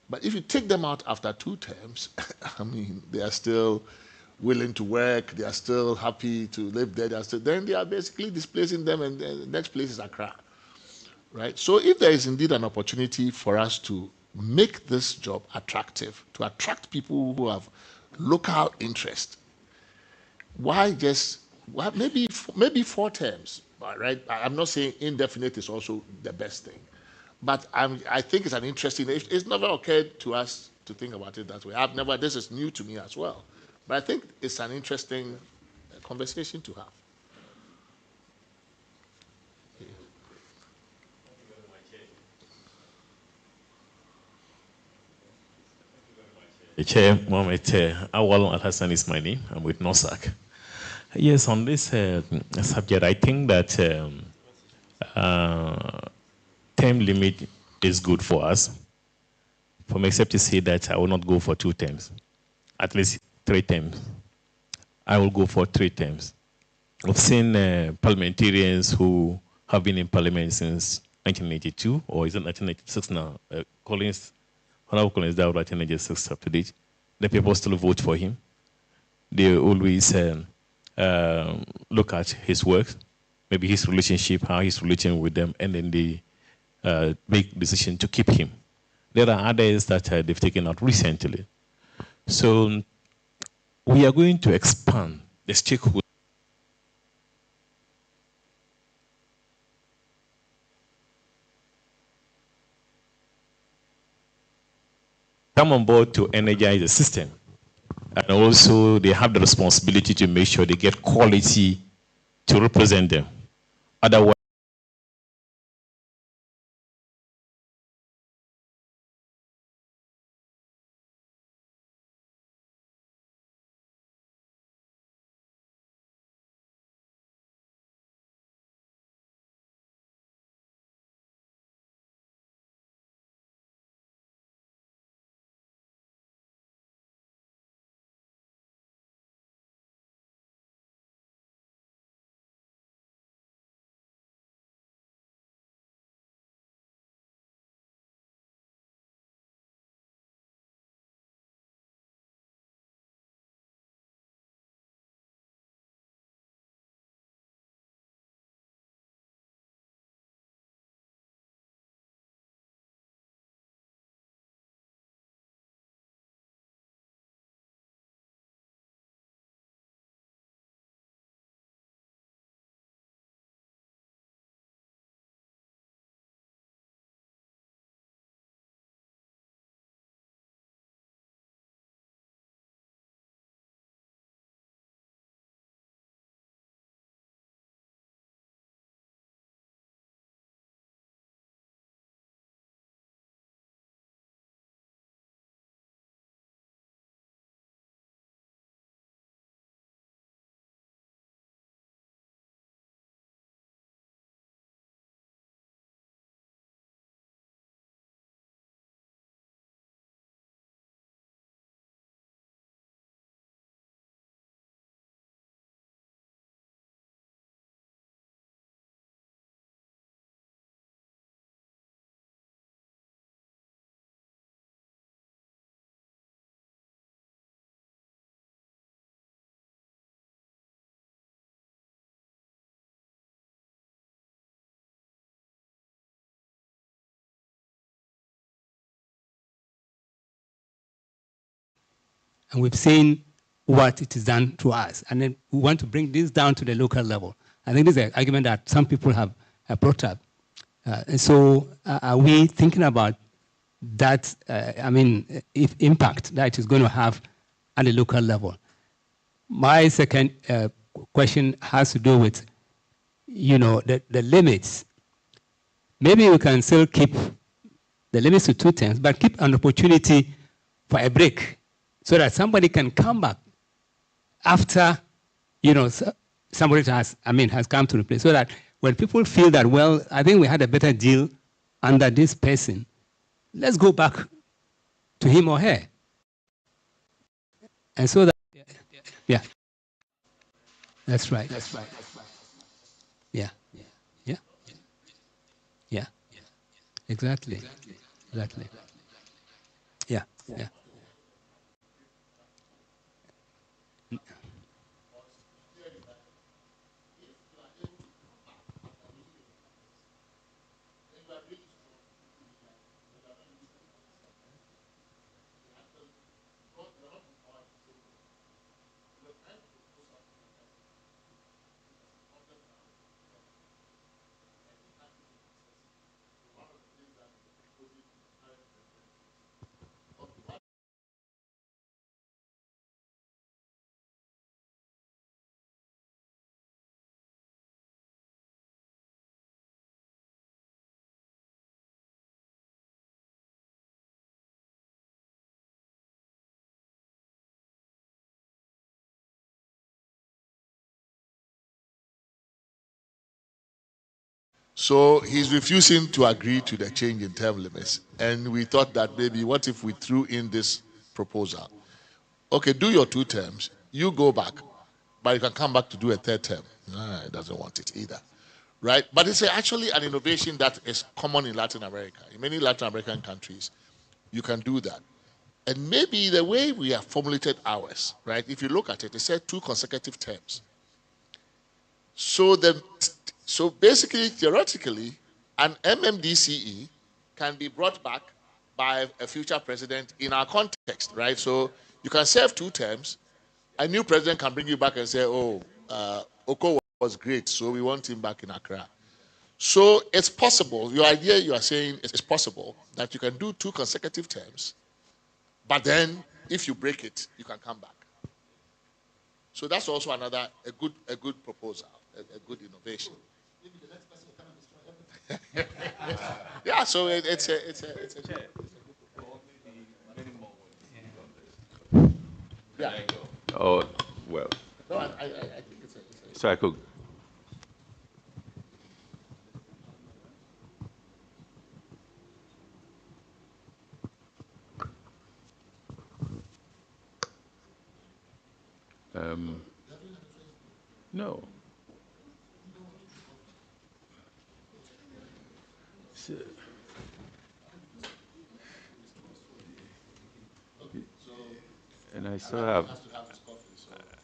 but if you take them out after 2 terms, I mean, they are still willing to work, they are still happy to live there, then they are basically displacing them and the next place is Accra, right? So if there is indeed an opportunity for us to make this job attractive, to attract people who have local interest. Why maybe 4 terms, right? I'm not saying indefinite is also the best thing, but I think it's an interesting. It's never occurred to us to think about it that way. This is new to me as well, but I think it's an interesting conversation to have. Chair Mohammed Awal Al Hassan is my name. I'm with NOSAC. Yes, on this subject, I think that term limit is good for us. For me, except to say that I will not go for 2 terms, at least 3 terms. I will go for 3 terms. I've seen parliamentarians who have been in parliament since 1982, or is it 1996 now? Honorable Collins Dawda, 1996 up to date. The people still vote for him. They always look at his work, maybe his relationship, how he's relating with them, and then they make decision to keep him. There are others that they've taken out recently. So we are going to expand the stakeholder. Come on board to energize the system. And also they have the responsibility to make sure they get quality to represent them. Otherwise, and we've seen what it has done to us. And then we want to bring this down to the local level. I think this is an argument that some people have brought up. And so are we thinking about that, if impact that is going to have at the local level? My second question has to do with, the limits. Maybe we can still keep the limits to 2 terms, but keep an opportunity for a break so that somebody can come back after, somebody has come to replace, so that when people feel that, well, I think we had a better deal under this person, let's go back to him or her. And so that, yeah, that's right. Yeah, yeah, yeah, exactly. Yeah, yeah. So he's refusing to agree to the change in term limits. And we thought that maybe what if we threw in this proposal? Okay, do your 2 terms, you go back, but you can come back to do a 3rd term. No, he doesn't want it either. Right? But it's actually an innovation that is common in Latin America. In many Latin American countries, you can do that. And maybe the way we have formulated ours, right? If you look at it, it said 2 consecutive terms. So basically, theoretically, an MMDCE can be brought back by a future president in our context, right? So you can serve 2 terms. A new president can bring you back and say, oh, Oko was great, so we want him back in Accra. So it's possible, your idea you are saying it's possible that you can do 2 consecutive terms, but then if you break it, you can come back. So that's also a good proposal, a good innovation. Yeah, so it's a yeah. Oh, well. No, I think it's a So I could. No. So, and I still have.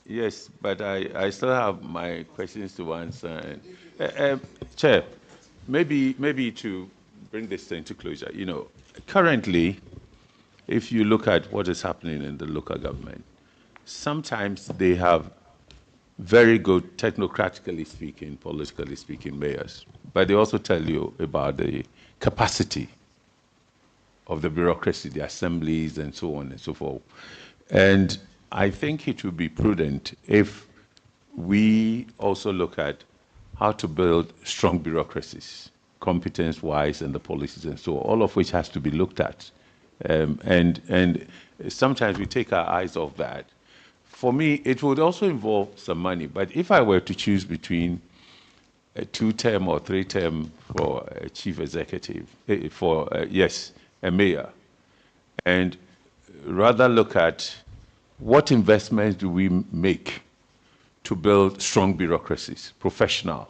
Yes, but I still have my questions to answer. Chair, maybe to bring this thing to closure. You know, currently, if you look at what is happening in the local government, sometimes they have very good, technocratically speaking, politically speaking, mayors, but they also tell you about the capacity of the bureaucracy, the assemblies, and so on and so forth. And I think it would be prudent if we also look at how to build strong bureaucracies, competence-wise, and the policies and so on, all of which has to be looked at. And sometimes we take our eyes off that. For me, it would also involve some money. But if I were to choose between a 2-term or 3-term for a chief executive, a mayor, and rather look at what investments do we make to build strong bureaucracies, professional,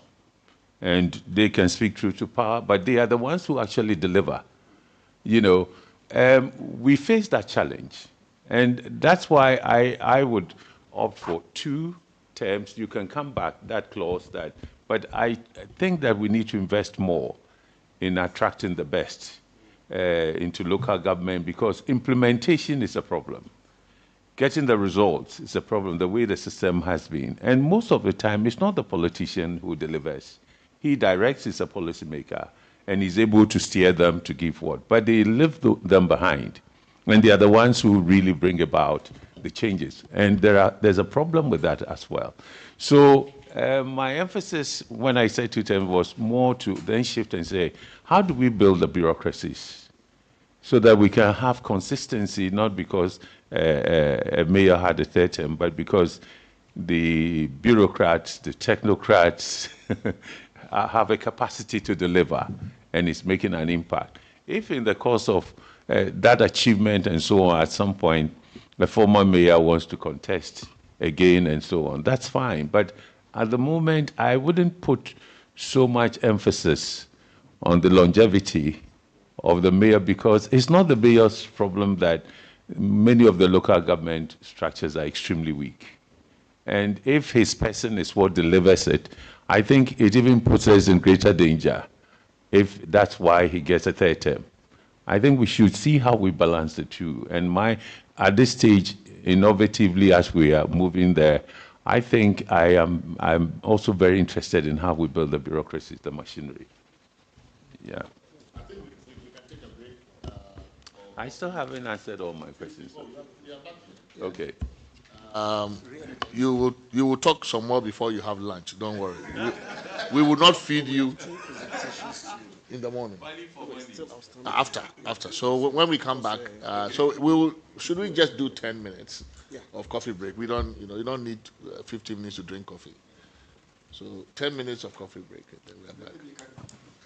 and they can speak truth to power, but they are the ones who actually deliver. You know, we face that challenge, and that's why I would opt for 2 terms. You can come back, that clause, but I think that we need to invest more in attracting the best into local government, because implementation is a problem. Getting the results is a problem, the way the system has been. And most of the time, it's not the politician who delivers. He directs, he's a policymaker, and he's able to steer them to give what. But they leave them behind. And they are the ones who really bring about the changes. And there's a problem with that as well. So my emphasis when I said 2 terms was more to then shift and say, how do we build the bureaucracies so that we can have consistency, not because a mayor had a 3rd term, but because the bureaucrats, the technocrats have a capacity to deliver and it's making an impact. If in the course of that achievement and so on, at some point, the former mayor wants to contest again and so on, that's fine. But at the moment, I wouldn't put so much emphasis on the longevity of the mayor, because it's not the mayor's problem that many of the local government structures are extremely weak. And if his person is what delivers it, I think it even puts us in greater danger if that's why he gets a 3rd term. I think we should see how we balance the 2. And at this stage, innovatively as we are moving there, I think I'm also very interested in how we build the bureaucracies, the machinery. Yeah. I still haven't answered all my questions. Okay. You will talk some more before you have lunch. Don't worry. We will not feed you in the morning. After. So when we come back, should we just do 10 minutes of coffee break? We don't, you don't need 15 minutes to drink coffee. So 10 minutes of coffee break, and then we are back.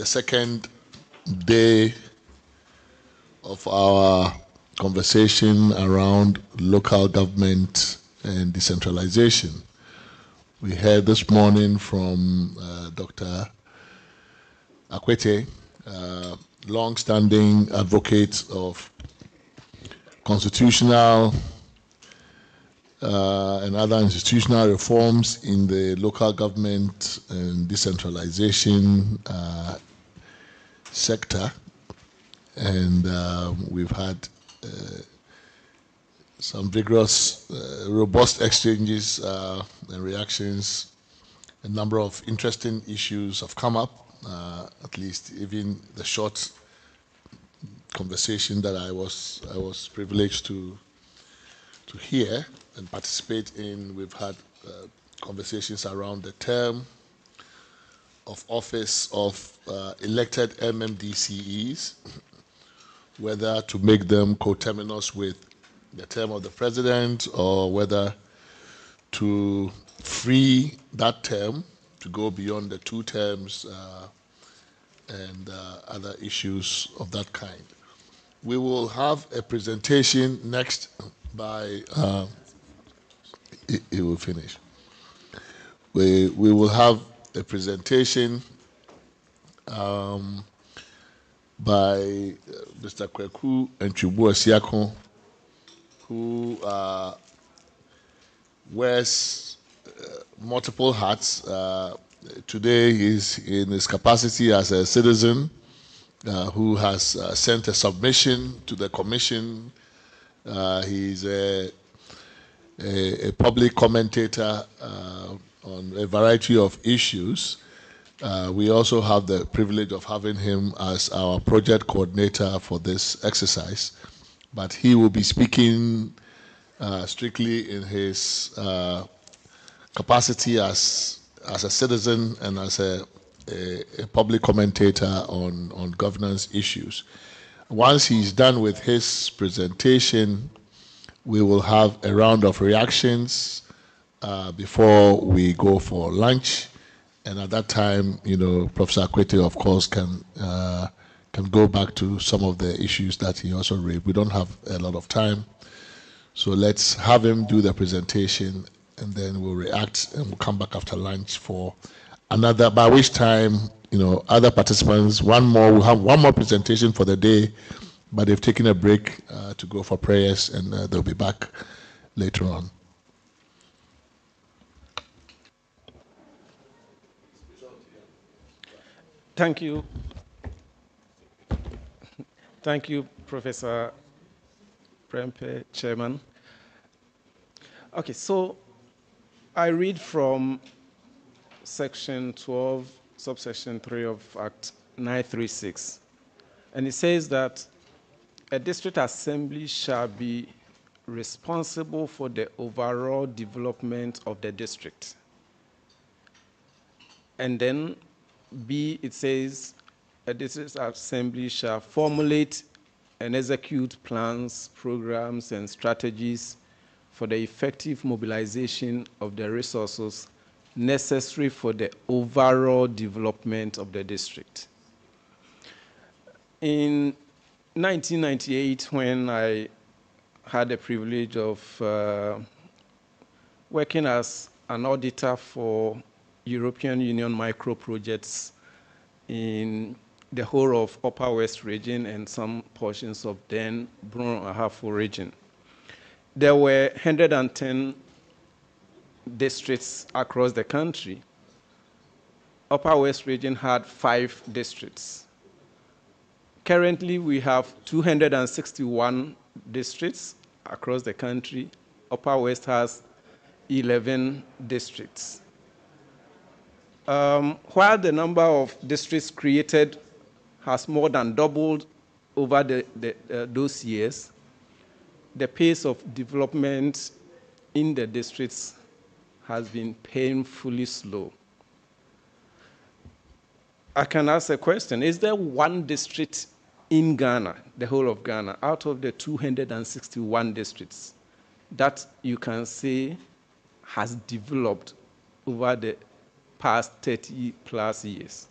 the second day of our conversation around local government and decentralization. We heard this morning from Dr. Akwete, long-standing advocate of constitutional and other institutional reforms in the local government and decentralization sector. And we've had some vigorous, robust exchanges and reactions. A number of interesting issues have come up, at least even the short conversation that I was privileged to hear and participate in. We've had conversations around the term of office of elected MMDCEs, whether to make them coterminous with the term of the president or whether to free that term to go beyond the 2 terms and other issues of that kind. We will have a presentation next by, it will finish. We will have a presentation by Mr. Kweku Nchubu Asiako, who wears multiple hats. Today he's in his capacity as a citizen who has sent a submission to the commission. He's a public commentator on a variety of issues. We also have the privilege of having him as our project coordinator for this exercise, but he will be speaking strictly in his capacity as a citizen and as a public commentator on governance issues. Once he's done with his presentation, we will have a round of reactions before we go for lunch. And at that time, Professor Akwete, of course, can go back to some of the issues that he also raised. We don't have a lot of time, so let's have him do the presentation, and then we'll react, and we'll come back after lunch for another. By which time, other participants, we'll have one more presentation for the day, but they've taken a break to go for prayers, and they'll be back later on. Thank you. Thank you, Professor Prempeh, Chairman. Okay, so I read from Section 12, subsection 3 of Act 936, and it says that a district assembly shall be responsible for the overall development of the district. And then B, it says, a district assembly shall formulate and execute plans, programs, and strategies for the effective mobilization of the resources necessary for the overall development of the district. In 1998, when I had the privilege of working as an auditor for European Union micro projects in the whole of Upper West region and some portions of then Brun Ahafo region. There were 110 districts across the country. Upper West region had 5 districts. Currently, we have 261 districts across the country. Upper West has 11 districts. While the number of districts created has more than doubled over those years, the pace of development in the districts has been painfully slow. I can ask a question. Is there one district in Ghana, the whole of Ghana, out of the 261 districts, that you can say has developed over the past 30 plus years?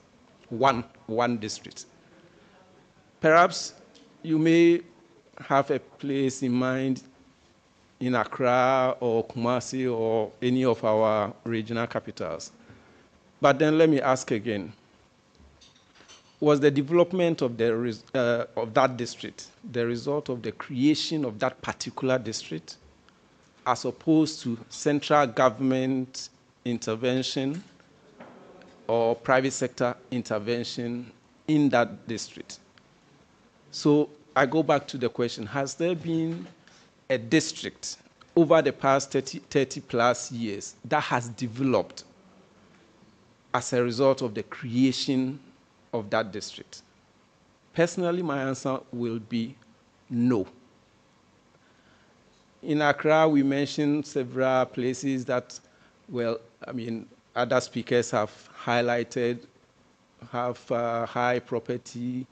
one district. Perhaps you may have a place in mind in Accra or Kumasi or any of our regional capitals. But then let me ask again, was the development of that district the result of the creation of that particular district, as opposed to central government intervention or private sector intervention in that district? So I go back to the question, has there been a district over the past 30 plus years that has developed as a result of the creation of that district? Personally, my answer will be no. In Accra, we mentioned several places that, well, I mean, other speakers have highlighted, have high property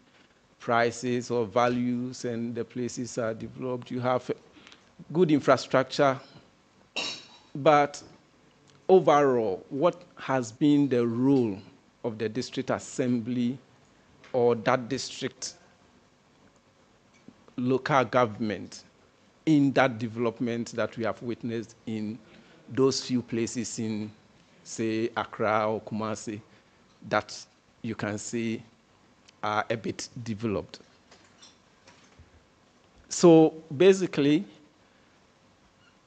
prices or values, and the places are developed. You have good infrastructure, but overall, what has been the role of the district assembly or that district local government in that development that we have witnessed in those few places in, say, Accra or Kumasi that you can see are a bit developed? So basically,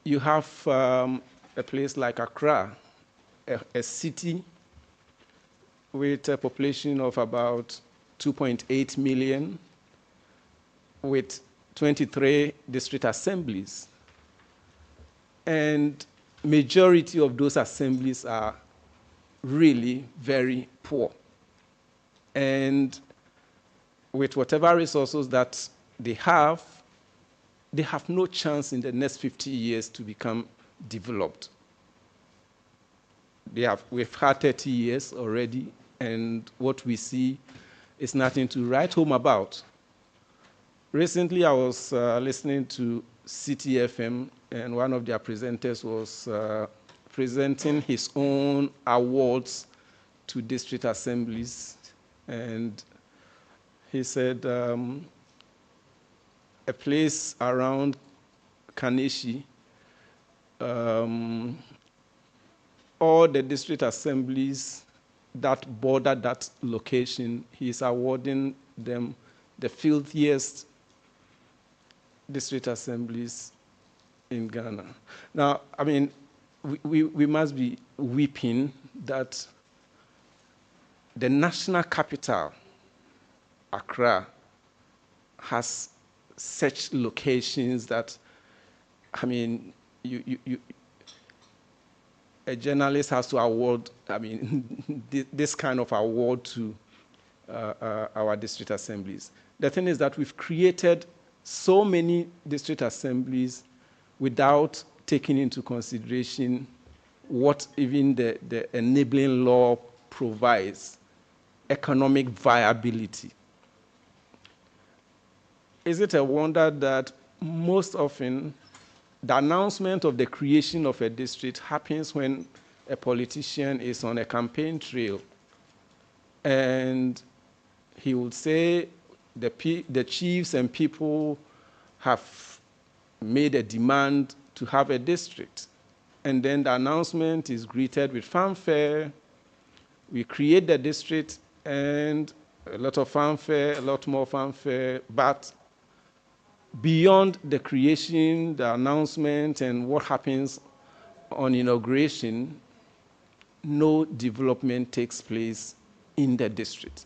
you have a place like Accra, a city with a population of about 2.8 million, with 23 district assemblies. And majority of those assemblies are really very poor. And with whatever resources that they have no chance in the next 50 years to become developed. We've had 30 years already, and what we see is nothing to write home about. Recently, I was listening to CTFM, and one of their presenters was presenting his own awards to district assemblies, and he said a place around Kaneshi, all the district assemblies that border that location, he's awarding them the filthiest district assemblies in Ghana. Now, I mean, we must be weeping that the national capital, Accra, has such locations that, I mean, a journalist has to award, I mean, this kind of award to our district assemblies. The thing is that we've created so many district assemblies without taking into consideration what even the enabling law provides, economic viability. Is it a wonder that most often the announcement of the creation of a district happens when a politician is on a campaign trail, and he would say the chiefs and people have made a demand to have a district, and then the announcement is greeted with fanfare. We create the district, and a lot of fanfare, a lot more fanfare, but beyond the creation, the announcement, and what happens on inauguration, no development takes place in the district.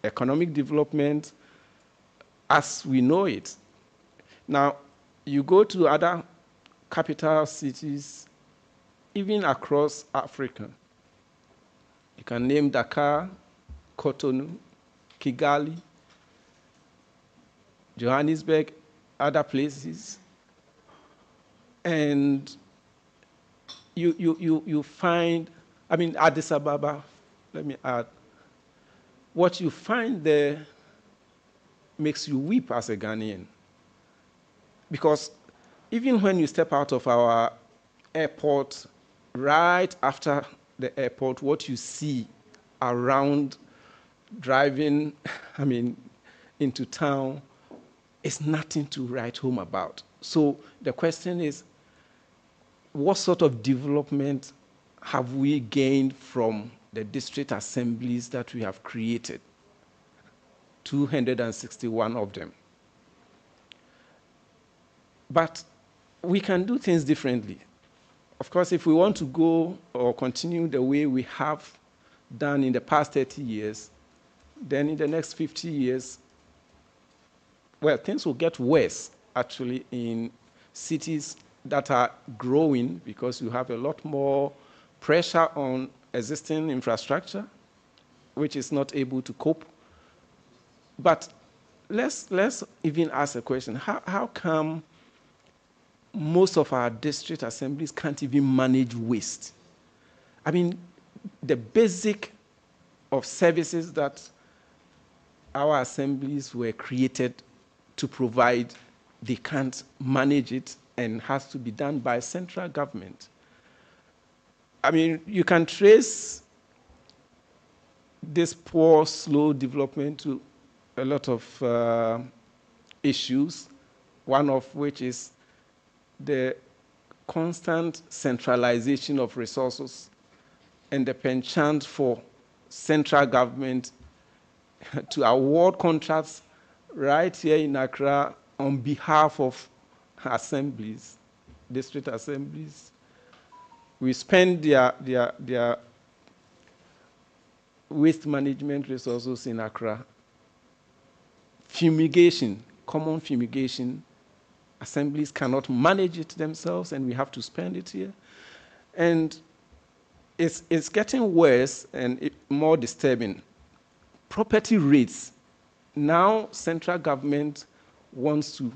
Economic development as we know it. Now, you go to other capital cities, even across Africa. You can name Dakar, Cotonou, Kigali, Johannesburg, other places, and you find, I mean, Addis Ababa, let me add, what you find there makes you weep as a Ghanaian. Because even when you step out of our airport, right after the airport, what you see around driving, into town is nothing to write home about. So the question is, what sort of development have we gained from the district assemblies that we have created? 261 of them. But we can do things differently. Of course, if we want to go or continue the way we have done in the past 30 years, then in the next 50 years, well, things will get worse, actually, in cities that are growing because you have a lot more pressure on existing infrastructure, which is not able to cope. But let's even ask a question. How come most of our district assemblies can't even manage waste? The basic of services that our assemblies were created to provide, they can't manage it and has to be done by central government. You can trace this poor, slow development to a lot of issues, one of which is the constant centralization of resources and the penchant for central government to award contracts right here in Accra on behalf of assemblies, district assemblies. We spend their waste management resources in Accra. Fumigation, common fumigation, assemblies cannot manage it themselves, and we have to spend it here. And it's getting worse and more disturbing. Property rates. Now, central government wants to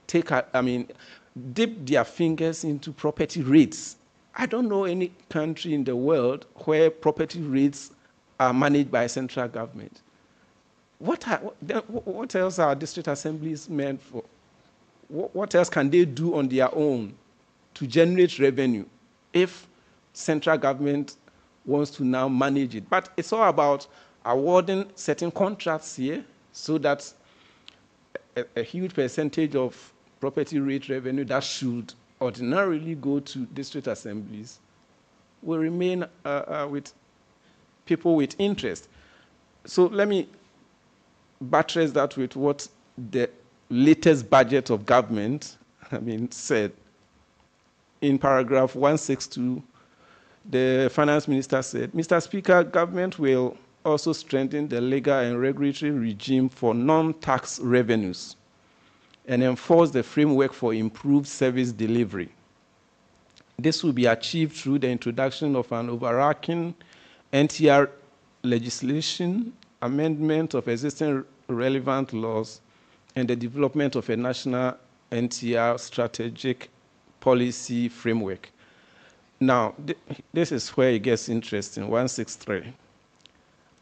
dip their fingers into property rates. I don't know any country in the world where property rates are managed by central government. What else are district assemblies meant for? What else can they do on their own to generate revenue if central government wants to now manage it? But it's all about awarding certain contracts here so that a huge percentage of property rate revenue that should ordinarily go to district assemblies will remain with people with interest. So let me buttress that with what the latest budget of government said. In paragraph 162, the finance minister said, Mr. Speaker, government will also strengthen the legal and regulatory regime for non-tax revenues and enforce the framework for improved service delivery. This will be achieved through the introduction of an overarching NTR legislation, amendment of existing relevant laws, and the development of a national NTR strategic policy framework. Now, this is where it gets interesting, 163.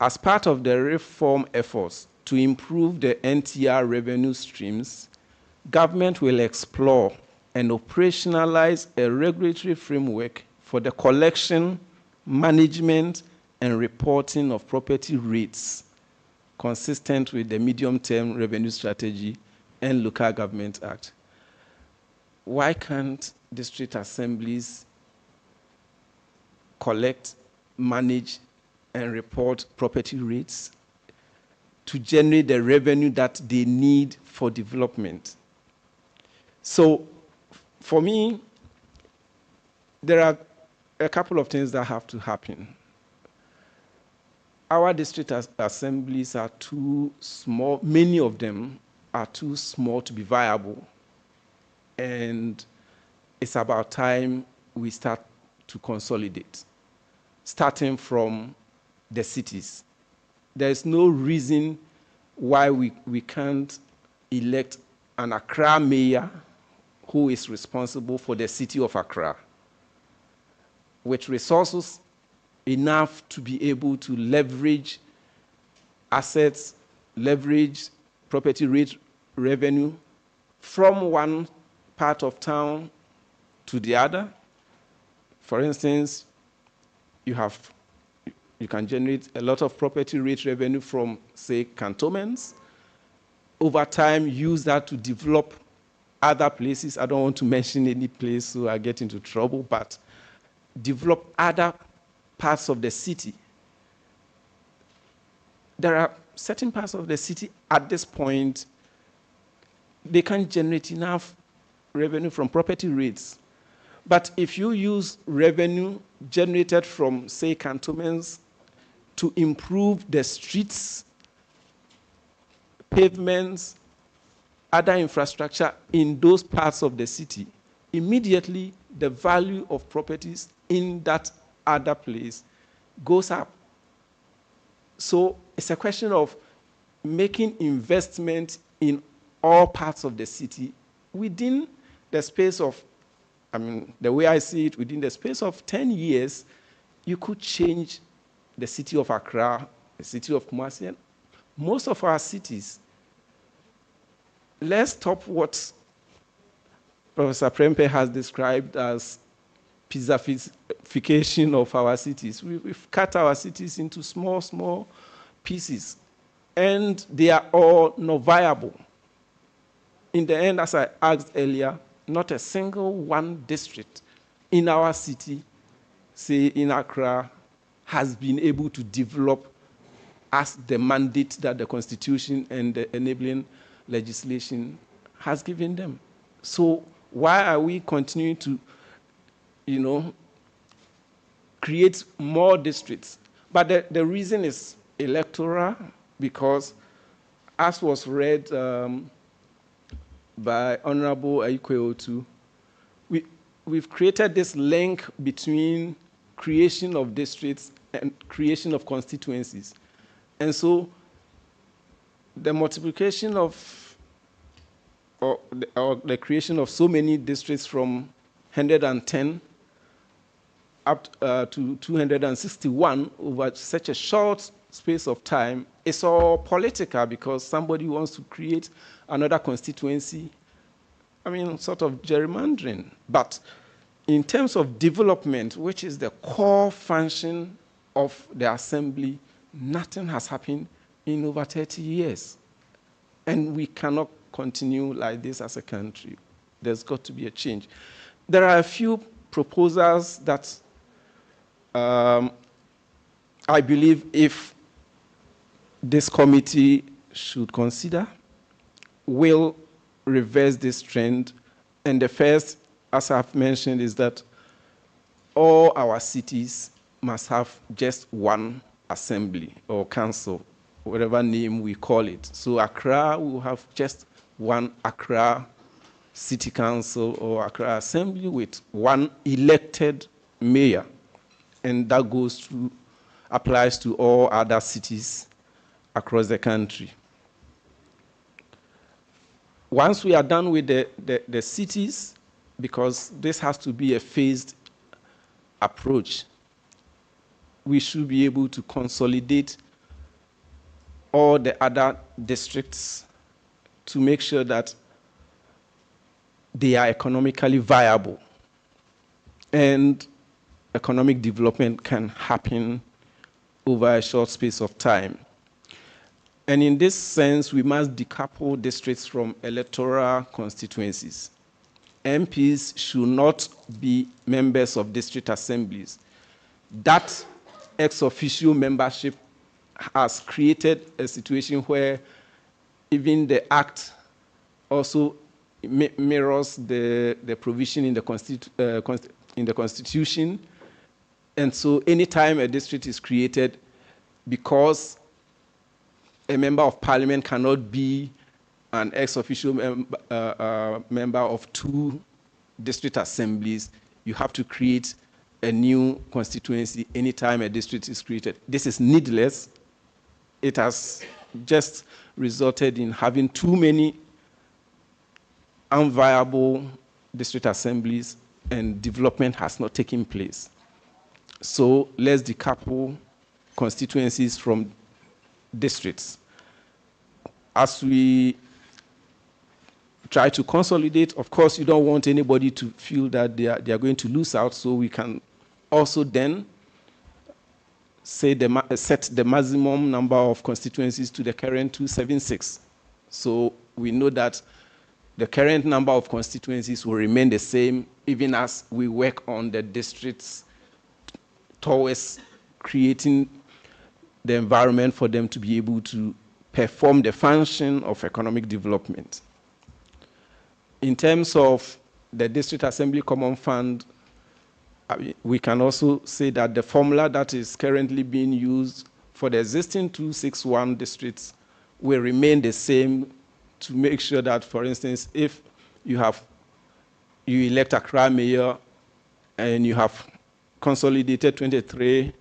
As part of the reform efforts to improve the NTR revenue streams, government will explore and operationalize a regulatory framework for the collection, management, and reporting of property rates consistent with the Medium-Term Revenue Strategy and Local Government Act. Why can't district assemblies collect, manage, and report property rates to generate the revenue that they need for development? So, for me, there are a couple of things that have to happen. Our district assemblies are too small. Many of them are too small to be viable. And it's about time we start to consolidate, starting from the cities. There is no reason why we can't elect an Accra mayor who is responsible for the city of Accra, with resources enough to be able to leverage assets, leverage property rate revenue from one part of town to the other. For instance, you have You can generate a lot of property rate revenue from, say, cantonments. Over time, use that to develop other places. I don't want to mention any place so I get into trouble, but develop other parts of the city. There are certain parts of the city at this point, they can't generate enough revenue from property rates. But if you use revenue generated from, say, cantonments to improve the streets, pavements, other infrastructure in those parts of the city, immediately the value of properties in that other place goes up. So it's a question of making investment in all parts of the city within the space of, the way I see it, within the space of 10 years, you could change the city of Accra, the city of Kumasi, and most of our cities. Let's stop what Professor Prempe has described as pizzification of our cities. We've cut our cities into small, small pieces, and they are all not viable. In the end, as I asked earlier, not a single one district in our city, say in Accra, has been able to develop as the mandate that the Constitution and the enabling legislation has given them. So why are we continuing to, create more districts? But the reason is electoral, because as was read by Honorable Aikweotu, we've created this link between creation of districts and creation of constituencies. And so the multiplication of, or the creation of so many districts from 110 up to 261 over such a short space of time is all political, because somebody wants to create another constituency. Sort of gerrymandering. But in terms of development, which is the core function of the assembly, nothing has happened in over 30 years. And we cannot continue like this as a country. There's got to be a change. There are a few proposals that I believe if this committee should consider, will reverse this trend. And the first, as I've mentioned, is that all our cities must have just one assembly or council, whatever name we call it. So Accra will have just one Accra City Council or Accra Assembly with one elected mayor. And that applies to all other cities across the country. Once we are done with the cities, because this has to be a phased approach, we should be able to consolidate all the other districts to make sure that they are economically viable and economic development can happen over a short space of time. And in this sense, we must decouple districts from electoral constituencies. MPs should not be members of district assemblies. That ex officio membership has created a situation where even the Act also mirrors the provision in the Constitution. And so anytime a district is created, because a member of parliament cannot be an ex officio member of two district assemblies, you have to create a new constituency anytime a district is created. This is needless. It has just resulted in having too many unviable district assemblies, and development has not taken place. So let's decouple constituencies from districts. As we try to consolidate, of course, you don't want anybody to feel that they are going to lose out, so we can also then set the maximum number of constituencies to the current 276. So we know that the current number of constituencies will remain the same even as we work on the districts towards creating the environment for them to be able to perform the function of economic development. In terms of the District Assembly Common Fund, we can also say that the formula that is currently being used for the existing 261 districts will remain the same to make sure that, for instance, if you elect a Accra mayor and you have consolidated 23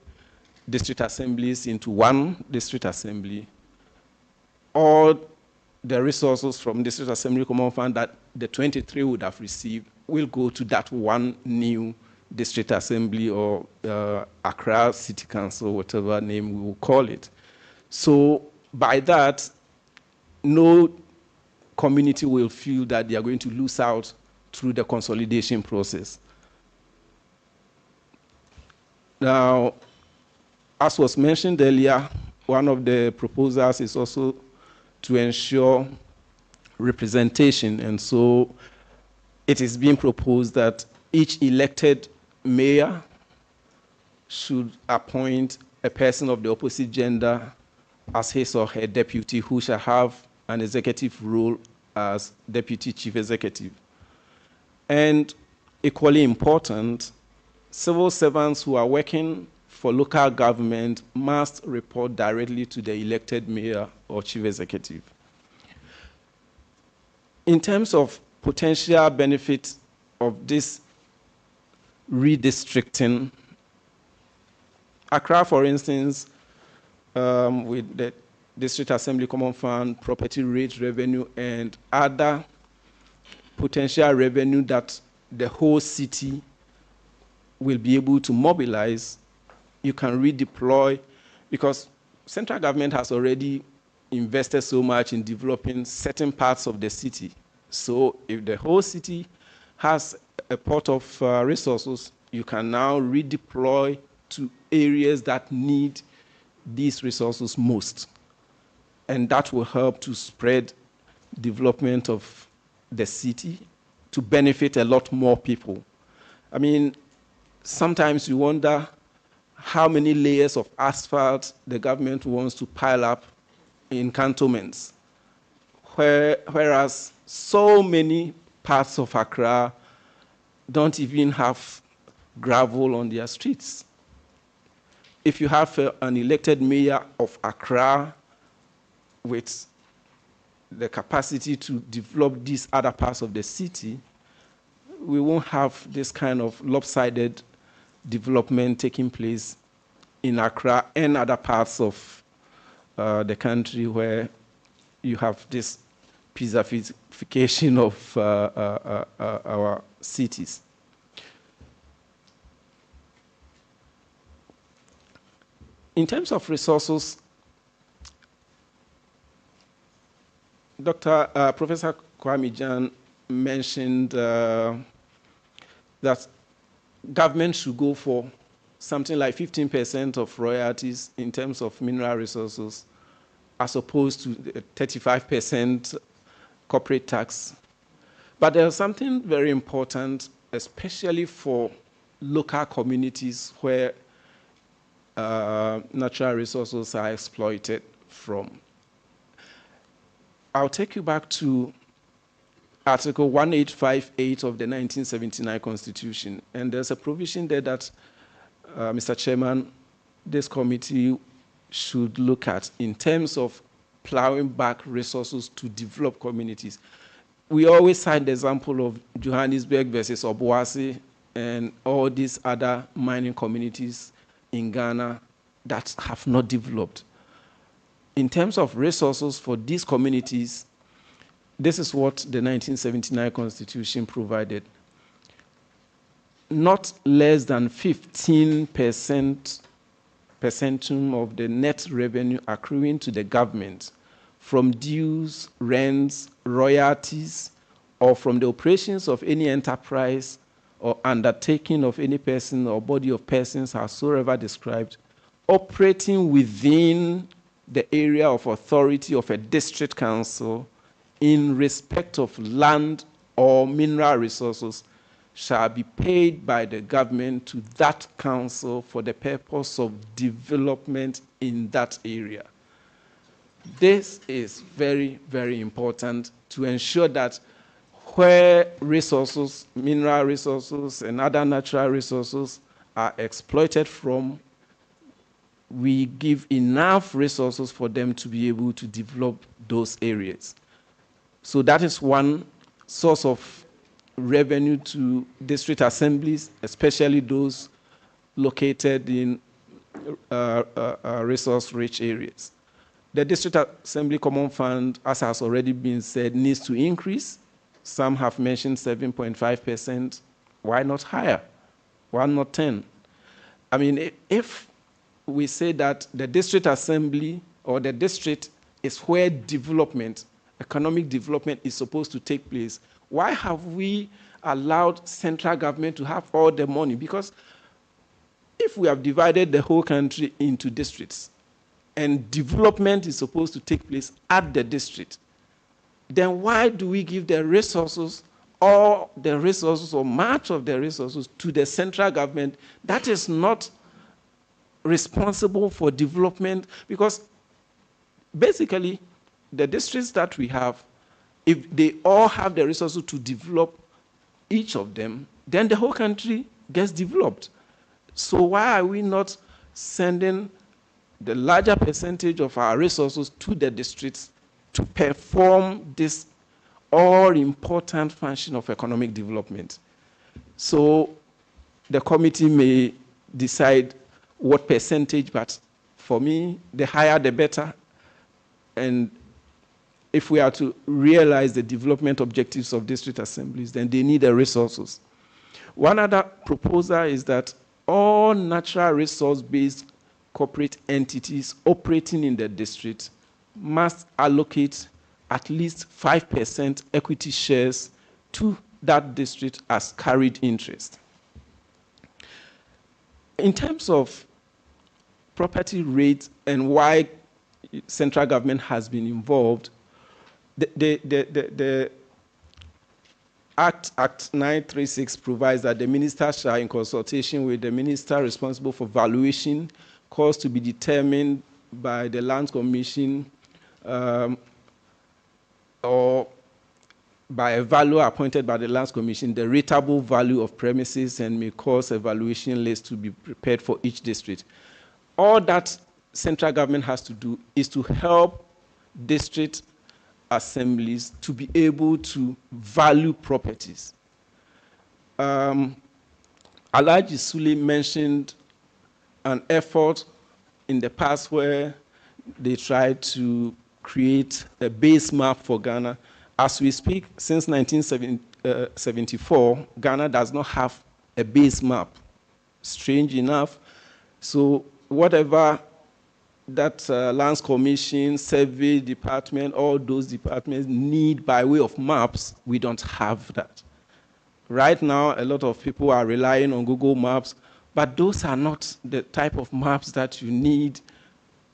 district assemblies into one district assembly, all the resources from District Assembly Common Fund that the 23 would have received will go to that one new district assembly or Accra City Council, whatever name we will call it. So by that, no community will feel that they are going to lose out through the consolidation process. Now, as was mentioned earlier, one of the proposals is also to ensure representation, and so it is being proposed that each elected mayor should appoint a person of the opposite gender as his or her deputy, who shall have an executive role as deputy chief executive. And equally important, civil servants who are working for local government must report directly to the elected mayor or chief executive. In terms of potential benefits of this redistricting, Accra, for instance, with the District Assembly Common Fund, property rate revenue, and other potential revenue that the whole city will be able to mobilize, you can redeploy, because central government has already invested so much in developing certain parts of the city. So if the whole city has a pot of resources, you can now redeploy to areas that need these resources most. And that will help to spread development of the city to benefit a lot more people. I mean, sometimes you wonder how many layers of asphalt the government wants to pile up in cantonments, whereas so many parts of Accra don't even have gravel on their streets. If you have an elected mayor of Accra with the capacity to develop these other parts of the city, we won't have this kind of lopsided development taking place in Accra and other parts of the country where you have this pizzification of our cities. In terms of resources, Professor Kwame Jan mentioned that government should go for something like 15% of royalties in terms of mineral resources, as opposed to the 35% corporate tax. But there's something very important, especially for local communities where natural resources are exploited from. I'll take you back to Article 1858 of the 1979 Constitution, and there's a provision there that, Mr. Chairman, this committee should look at in terms of plowing back resources to develop communities. We always cite the example of Johannesburg versus Obuasi and all these other mining communities in Ghana that have not developed. In terms of resources for these communities, this is what the 1979 Constitution provided. Not less than 15% of the net revenue accruing to the government from dues, rents, royalties, or from the operations of any enterprise or undertaking of any person or body of persons howsoever described, operating within the area of authority of a district council in respect of land or mineral resources shall be paid by the government to that council for the purpose of development in that area. This is very, very important to ensure that where resources, mineral resources and other natural resources are exploited from, we give enough resources for them to be able to develop those areas. So that is one source of revenue to district assemblies, especially those located in resource-rich areas. The district assembly common fund, as has already been said, needs to increase. Some have mentioned 7.5%. Why not higher? Why not 10? I mean, if we say that the district assembly or the district is where development, economic development is supposed to take place, why have we allowed central government to have all the money? Because if we have divided the whole country into districts and development is supposed to take place at the district, then why do we give the resources, all the resources or much of the resources to the central government that is not responsible for development? Because basically the districts that we have, if they all have the resources to develop each of them, then the whole country gets developed. So why are we not sending the larger percentage of our resources to the districts to perform this all-important function of economic development? So the committee may decide what percentage, but for me, the higher the better. And if we are to realize the development objectives of district assemblies, then they need the resources. One other proposal is that all natural resource-based corporate entities operating in the district must allocate at least 5% equity shares to that district as carried interest. In terms of property rates and why central government has been involved, the Act 936 provides that the minister shall, in consultation with the minister responsible for valuation, cause to be determined by the Lands Commission or by a valuer appointed by the Lands Commission, the rateable value of premises, and may cause a valuation list to be prepared for each district. All that central government has to do is to help district assemblies to be able to value properties. Alhaji Sule mentioned an effort in the past where they tried to create a base map for Ghana. As we speak, since 1974, Ghana does not have a base map. Strange enough. So whatever that Lands Commission, Survey Department, all those departments need by way of maps, we don't have that. Right now, a lot of people are relying on Google Maps, but those are not the type of maps that you need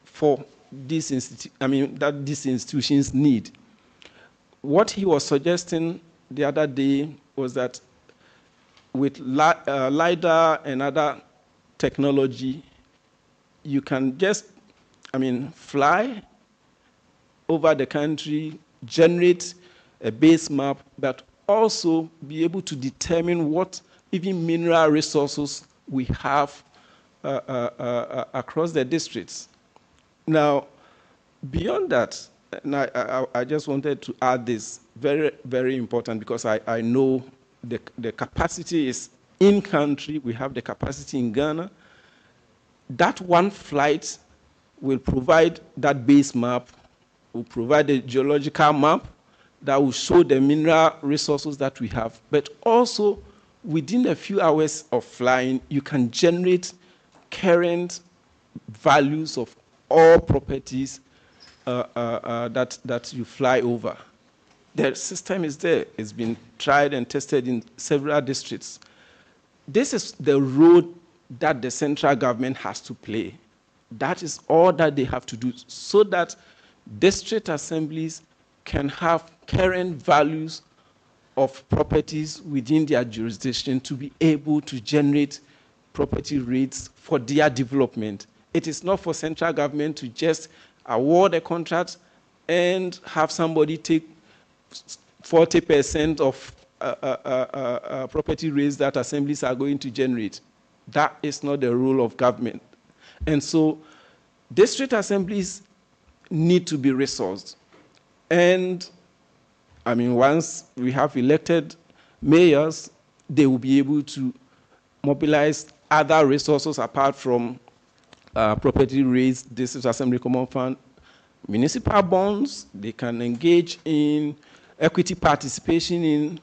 for these that these institutions need. What he was suggesting the other day was that with LiDAR and other technology, you can just fly over the country, generate a base map, but also be able to determine what even mineral resources we have across the districts. Now, beyond that, and I just wanted to add this, very, very important, because I know the capacity is in country, we have the capacity in Ghana. That one flight will provide that base map, will provide a geological map that will show the mineral resources that we have. But also, within a few hours of flying, you can generate current values of all properties that you fly over. The system is there. It's been tried and tested in several districts. This is the role that the central government has to play. That is all that they have to do, so that district assemblies can have current values of properties within their jurisdiction to be able to generate property rates for their development. It is not for central government to just award a contract and have somebody take 40% of property rates that assemblies are going to generate. That is not the role of government. And so district assemblies need to be resourced. And I mean, once we have elected mayors, they will be able to mobilize other resources apart from property rates, district assembly common fund, municipal bonds. They can engage in equity participation in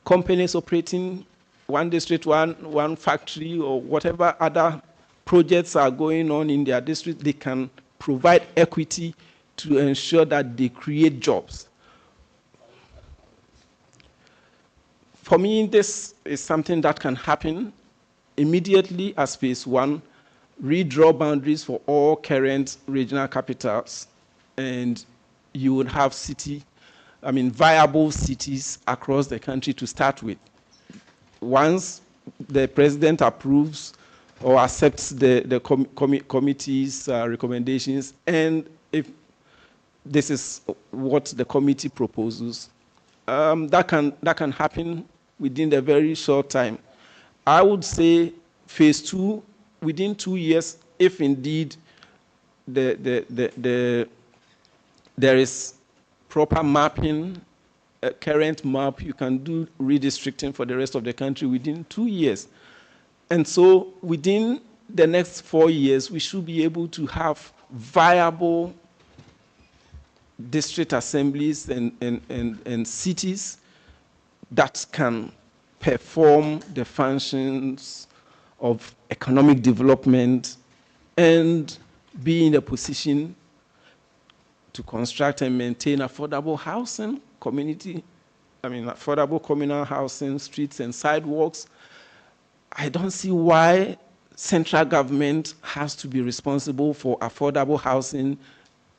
companies operating one district, one factory, or whatever other projects are going on in their district. They can provide equity to ensure that they create jobs. For me, this is something that can happen immediately as phase one. Redraw boundaries for all current regional capitals, and you would have viable cities across the country to start with. Once the president approves or accepts the committee's recommendations, and if this is what the committee proposes, that can happen within a very short time. I would say phase two, within 2 years, if indeed there is proper mapping, a current map, you can do redistricting for the rest of the country within 2 years. And so within the next 4 years, we should be able to have viable district assemblies and cities that can perform the functions of economic development and be in a position to construct and maintain affordable housing, affordable communal housing, streets and sidewalks. I don't see why central government has to be responsible for affordable housing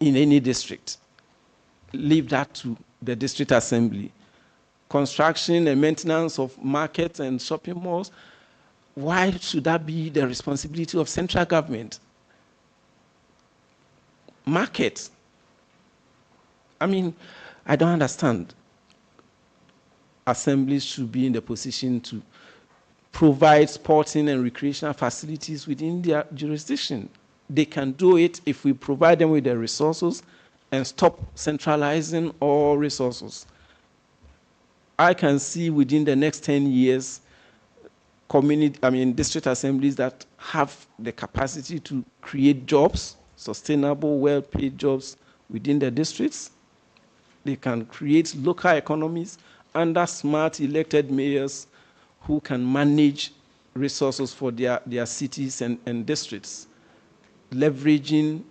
in any district. Leave that to the district assembly. Construction and maintenance of markets and shopping malls, why should that be the responsibility of central government? Markets. I don't understand. Assemblies should be in the position to provide sporting and recreational facilities within their jurisdiction. They can do it if we provide them with the resources and stop centralizing all resources. I can see within the next 10 years, district assemblies that have the capacity to create jobs, sustainable, well-paid jobs within the districts. They can create local economies under smart elected mayors who can manage resources for their cities and districts, leveraging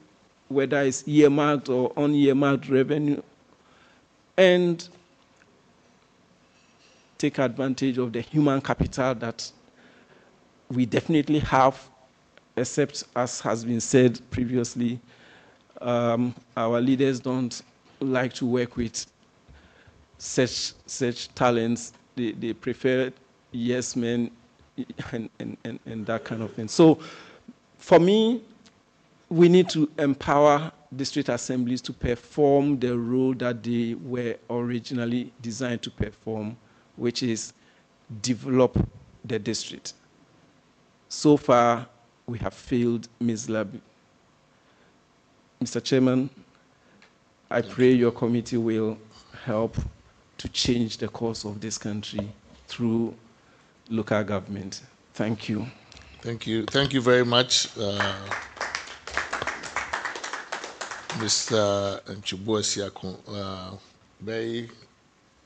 whether it's earmarked or unearmarked revenue, and take advantage of the human capital that we definitely have, except, as has been said previously, our leaders don't like to work with such talents. They prefer yes men and that kind of thing. So for me, we need to empower district assemblies to perform the role that they were originally designed to perform, which is develop the district. So far, we have failed miserably. Mr. Chairman, I pray your committee will help to change the course of this country through local government. Thank you. Thank you. Thank you very much, Mr. Nchubuasiakun. Very,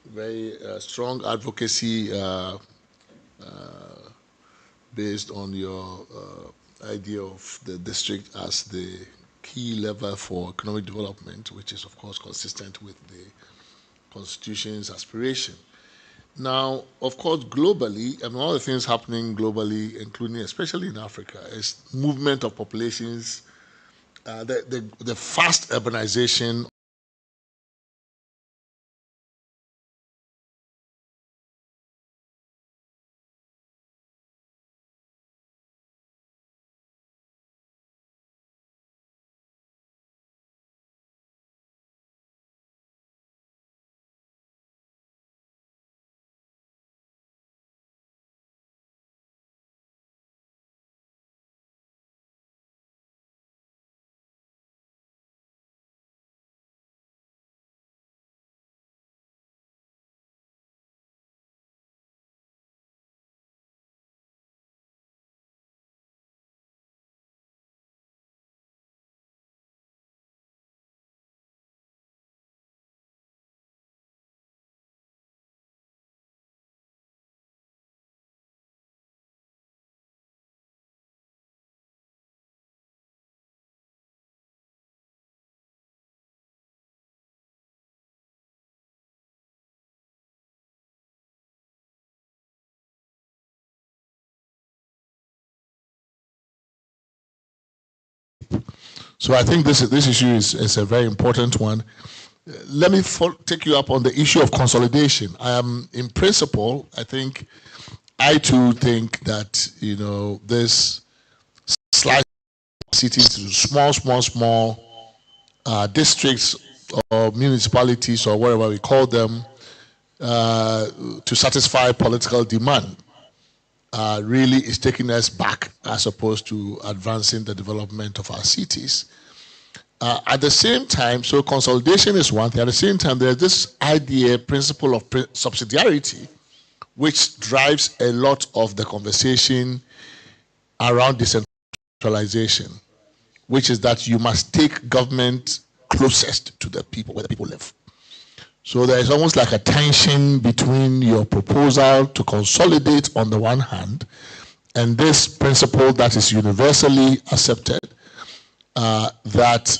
very strong advocacy based on your idea of the district as the key lever for economic development, which is, of course, consistent with the Constitution's aspiration. Now, of course, globally, and one of the things happening globally, including especially in Africa, is movement of populations, the fast urbanization. So I think this issue is a very important one. Let me take you up on the issue of consolidation. In principle, I too think that, this slice cities to small districts or municipalities or whatever we call them to satisfy political demand really is taking us back as opposed to advancing the development of our cities. At the same time, so consolidation is one thing. At the same time, there's this principle of subsidiarity, which drives a lot of the conversation around decentralization, which is that you must take government closest to the people, where the people live. So there is almost like a tension between your proposal to consolidate on the one hand, and this principle that is universally accepted, that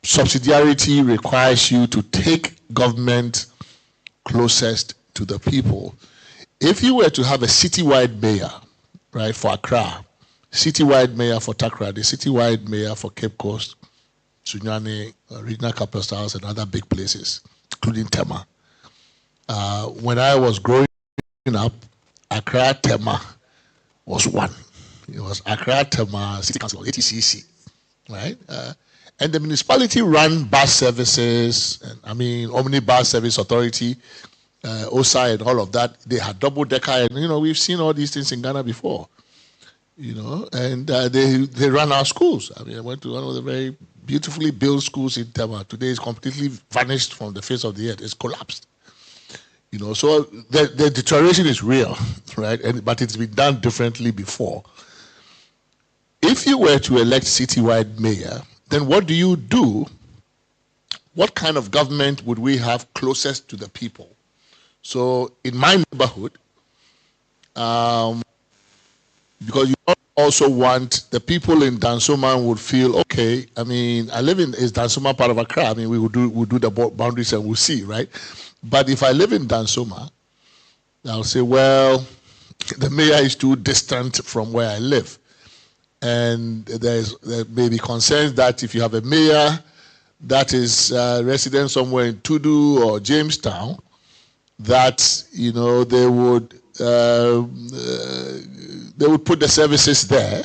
subsidiarity requires you to take government closest to the people. If you were to have a citywide mayor, right, for Accra, citywide mayor for Takra, the citywide mayor for Cape Coast, Sunyani, regional capital towns, and other big places, including Tema. When I was growing up, Accra Tema was one. It was Accra Tema City Council, ATCC, right? And the municipality ran bus services, and Omnibus Service Authority, OSA, and all of that. They had double-decker, and we've seen all these things in Ghana before. And they ran our schools. I went to one of the very beautifully built schools in Tema. Today it's completely vanished from the face of the earth. It's collapsed. So the deterioration is real, right? But it's been done differently before. If you were to elect citywide mayor, then what do you do? What kind of government would we have closest to the people? So in my neighborhood, because you also want the people in Dansoma would feel, okay, I live in, is Dansoma part of Accra? we'll do the boundaries and we'll see, right? But if I live in Dansoma, I'll say, well, the mayor is too distant from where I live. And there may be concerns that if you have a mayor that is resident somewhere in Tudu or Jamestown, that they would put the services there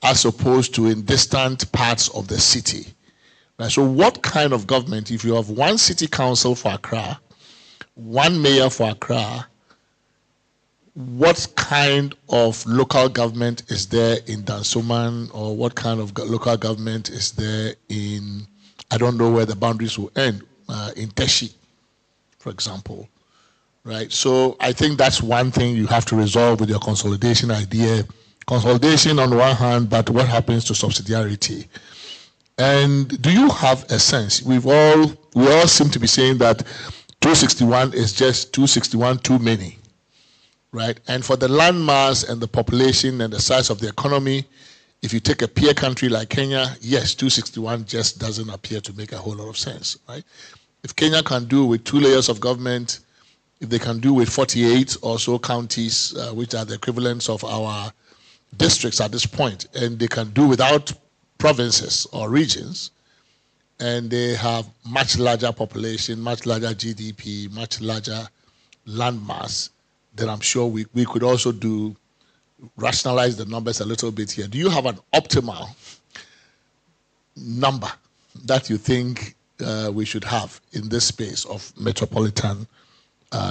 as opposed to in distant parts of the city. Right? So what kind of government, if you have one city council for Accra, one mayor for Accra, what kind of local government is there in Dansoman, or what kind of local government is there in, I don't know where the boundaries will end, in Teshi, for example, right? So I think that's one thing you have to resolve with your consolidation idea. Consolidation on the one hand, but what happens to subsidiarity? And do you have a sense? We all seem to be saying that 261 is just 261 too many. Right? And for the landmass and the population and the size of the economy, if you take a peer country like Kenya, yes, 261 just doesn't appear to make a whole lot of sense, right? If Kenya can do with 2 layers of government if they can do with 48 or so counties, which are the equivalents of our districts at this point, and they can do without provinces or regions, and they have much larger population, much larger GDP, much larger land mass, then I'm sure we could also rationalize the numbers a little bit here. Do you have an optimal number that you think we should have in this space of metropolitan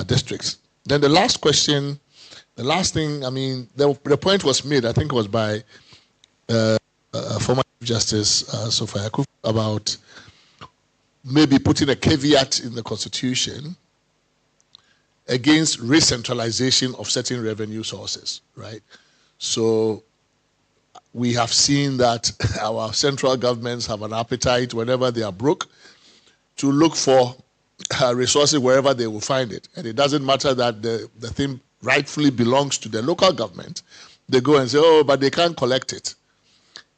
districts? Then the last question, the last thing, I mean, the point was made, I think it was by former Chief Justice Sophia Akuf, about maybe putting a caveat in the Constitution against re-centralization of certain revenue sources, right? So we have seen that our central governments have an appetite whenever they are broke to look for resources wherever they will find it. And it doesn't matter that the thing rightfully belongs to the local government. They go and say, oh, but they can't collect it.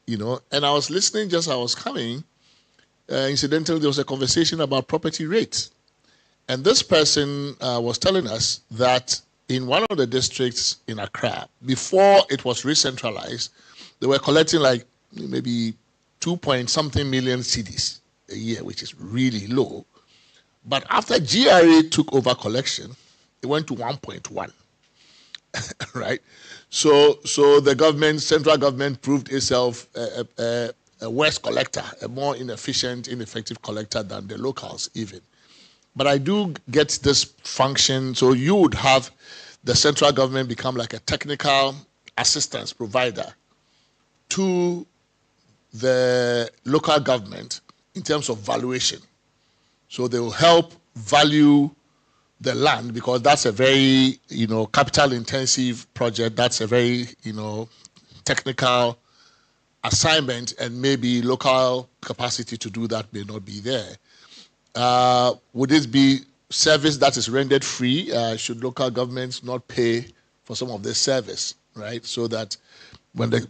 You know, and I was listening just as I was coming. Incidentally, there was a conversation about property rates. And this person was telling us that in one of the districts in Accra, before it was re-centralized, they were collecting like maybe 2-point-something million cedis a year, which is really low. But after GRA took over collection, it went to 1.1, right? So the government, central government, proved itself a worse collector, a more inefficient, ineffective collector than the locals even. But I do get this function, so you would have the central government become like a technical assistance provider to the local government in terms of valuation. So they will help value the land, because that's a very, capital intensive project. That's a very, technical assignment, and maybe local capacity to do that may not be there. Would it be service that is rendered free? Should local governments not pay for some of this service, right? So that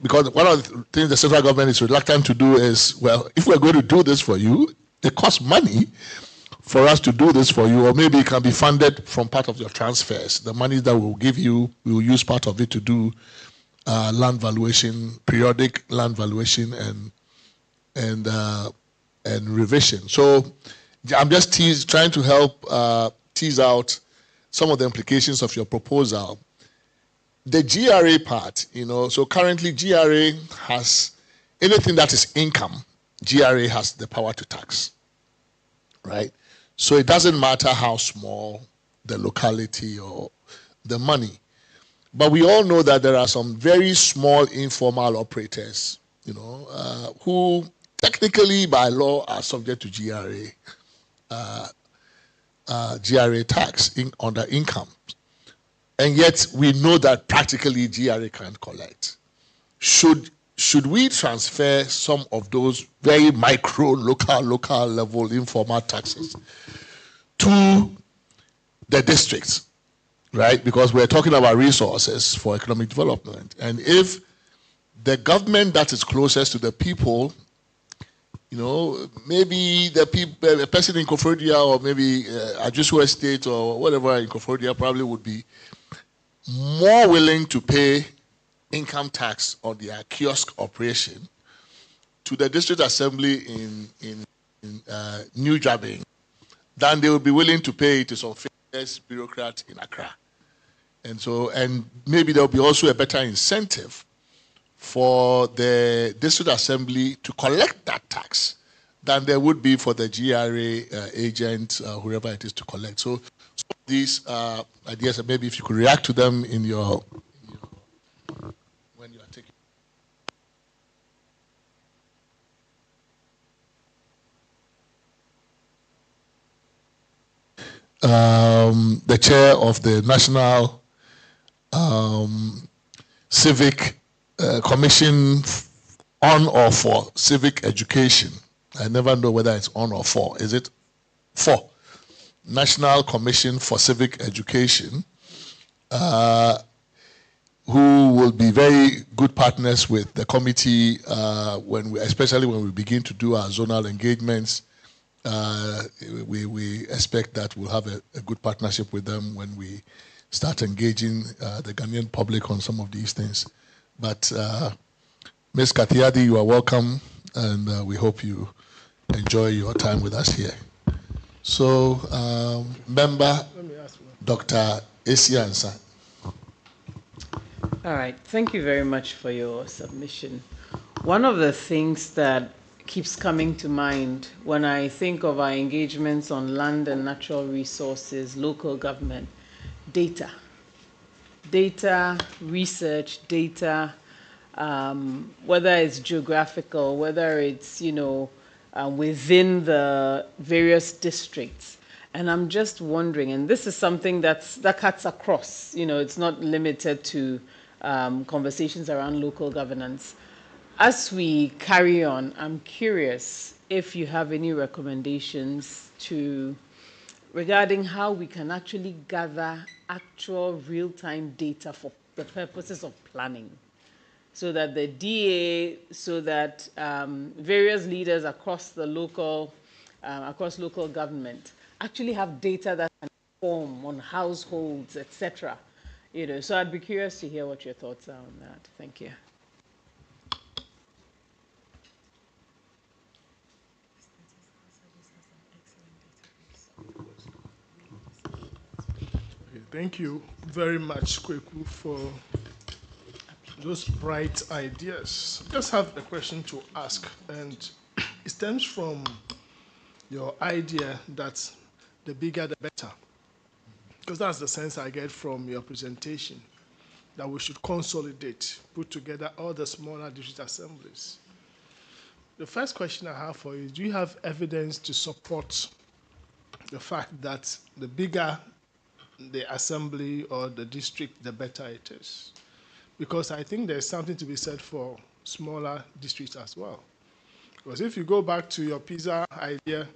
because one of the things the central government is reluctant to do is, well, if we're going to do this for you, it costs money for us to do this for you, or maybe it can be funded from part of your transfers. The money that we'll give you, we'll use part of it to do land valuation, periodic land valuation, and revision. So I'm just trying to help tease out some of the implications of your proposal. The GRA part, so currently GRA has anything that is income, GRA has the power to tax, right? So it doesn't matter how small the locality or the money. But we all know that there are some very small informal operators, who technically by law are subject to GRA tax under income. And yet we know that practically GRA can't collect. Should we transfer some of those very micro, local level informal taxes to the districts, right? Because we're talking about resources for economic development. And if the government that is closest to the people, maybe the person in Koforidua, or maybe Ajusua Estate or whatever in Koforidua probably would be more willing to pay income tax on their kiosk operation to the district assembly in New Jabing than they would be willing to pay to some famous bureaucrat in Accra. And maybe there will be also a better incentive for the district assembly to collect that tax than there would be for the GRA agent, whoever it is, to collect. So these ideas, and maybe if you could react to them when you are taking. The chair of the National Civic Commission on or for Civic Education. I never know whether it's on or for. Is it for? National Commission for Civic Education, who will be very good partners with the committee especially when we begin to do our zonal engagements we expect that we'll have a good partnership with them when we start engaging the Ghanaian public on some of these things. But Ms. Katiadi, you are welcome, and we hope you enjoy your time with us here. So, member Dr. Esiansa. All right, thank you very much for your submission. One of the things that keeps coming to mind when I think of our engagements on land and natural resources, local government, data. Data, research, data, whether it's geographical, whether it's, within the various districts. And I'm just wondering, and this is something that cuts across, it's not limited to conversations around local governance. As we carry on, I'm curious if you have any recommendations regarding how we can actually gather actual real-time data for the purposes of planning, so that the DA, so that various leaders across local government actually have data that can inform on households, etc. So I'd be curious to hear what your thoughts are on that. Thank you. Thank you very much, Kweku, for those bright ideas. I just have a question to ask, and it stems from your idea that the bigger the better. Because that's the sense I get from your presentation, that we should consolidate, put together all the smaller district assemblies. The first question I have for you is, do you have evidence to support the fact that the bigger the assembly or the district, the better it is? Because I think there's something to be said for smaller districts as well. Because if you go back to your pizza idea,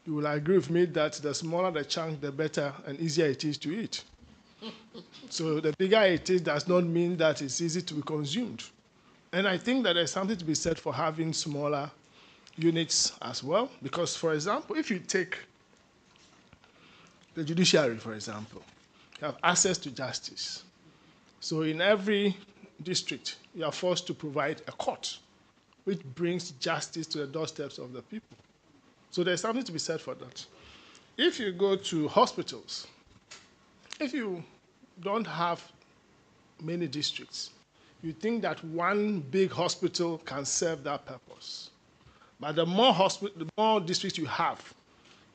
you will agree with me that the smaller the chunk, the better and easier it is to eat. So the bigger it is does not mean that it's easy to be consumed. And I think that there's something to be said for having smaller units as well. Because, for example, if you take the judiciary, for example, you have access to justice. So in every district, you are forced to provide a court, which brings justice to the doorsteps of the people. So there's something to be said for that. If you go to hospitals, if you don't have many districts, you think that one big hospital can serve that purpose. But the more districts you have,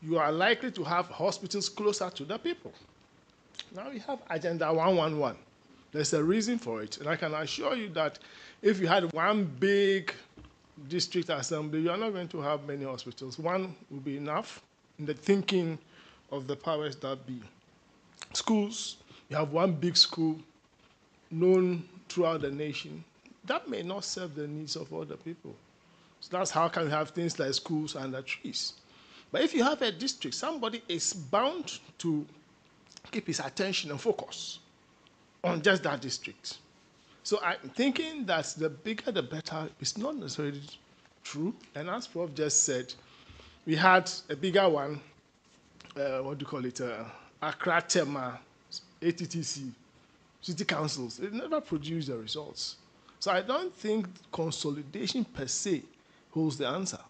you are likely to have hospitals closer to the people. Now we have Agenda 111. There's a reason for it. And I can assure you that if you had one big district assembly, you are not going to have many hospitals. One will be enough in the thinking of the powers that be. Schools, you have one big school known throughout the nation. That may not serve the needs of other people. So that's how can we have things like schools under trees. But if you have a district, somebody is bound to keep his attention and focus on just that district. So I'm thinking that the bigger the better is not necessarily true. And as Prof just said, we had a bigger one, Accra, Tema, ATTC, city councils. It never produced the results. So I don't think consolidation per se holds the answer.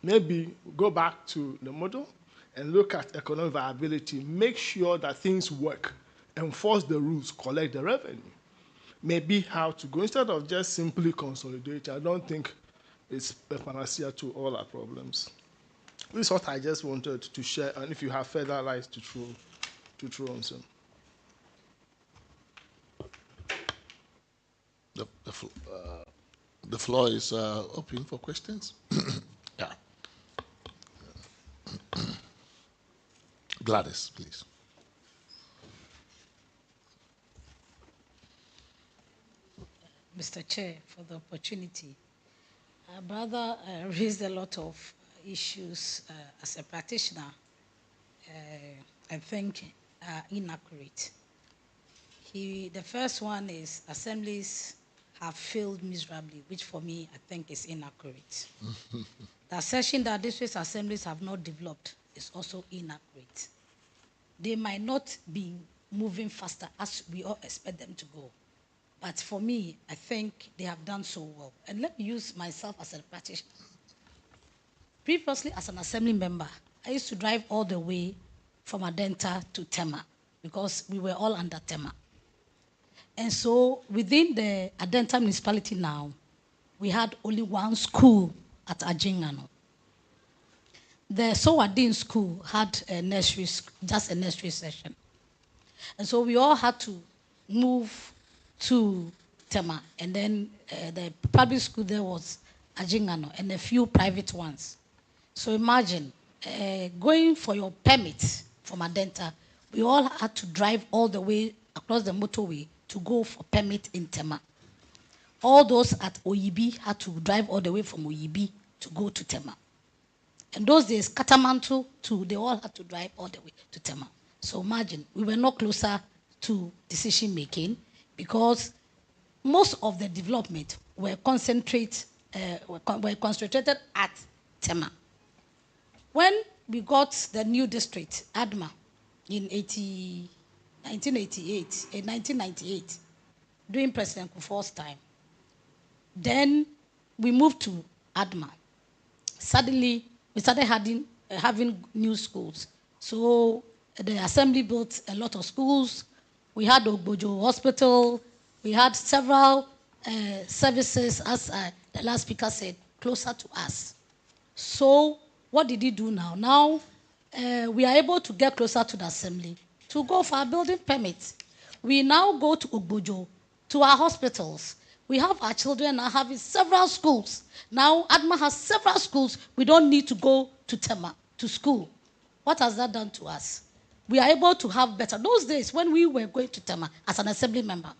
Maybe go back to the model and look at economic viability, make sure that things work, enforce the rules, collect the revenue. Maybe how to go, instead of just simply consolidate. I don't think it's a panacea to all our problems. This is what I just wanted to share, and if you have further light to throw on some. The floor is open for questions. Yeah. Gladys, please. Mr. Chair, for the opportunity. Our brother raised a lot of issues as a practitioner, I think, are inaccurate. The first one is assemblies have failed miserably, which for me, I think is inaccurate. The assertion that district assemblies have not developed is also inaccurate. They might not be moving faster as we all expect them to go. But for me, I think they have done so well. And let me use myself as a practitioner. Previously, as an assembly member, I used to drive all the way from Adenta to Tema because we were all under Tema. And so within the Adenta municipality now, we had only one school at Ajingano. The Sowadin school had a nursery, just a nursery session. And so we all had to move to Tema. And then the public school there was Ajingano and a few private ones. So imagine going for your permit from Adenta, we all had to drive all the way across the motorway to go for permit in Tema. All those at Oyibi had to drive all the way from Oyibi to go to Tema. And those days, Katamanto too, they all had to drive all the way to Tema. So imagine, we were not closer to decision making because most of the development were concentrated at Tema. When we got the new district, Adma, in 1998, during President Kufuor's time, then we moved to Adma. Suddenly, we started having new schools. So the assembly built a lot of schools. We had Ogbojo Hospital. We had several services, as the last speaker said, closer to us. So what did he do now? Now we are able to get closer to the assembly to go for our building permits. We now go to Ogbojo, to our hospitals. We have our children now having several schools. Now Adma has several schools. We don't need to go to Tema, to school. What has that done to us? We are able to have better. Those days when we were going to Tema as an assembly member,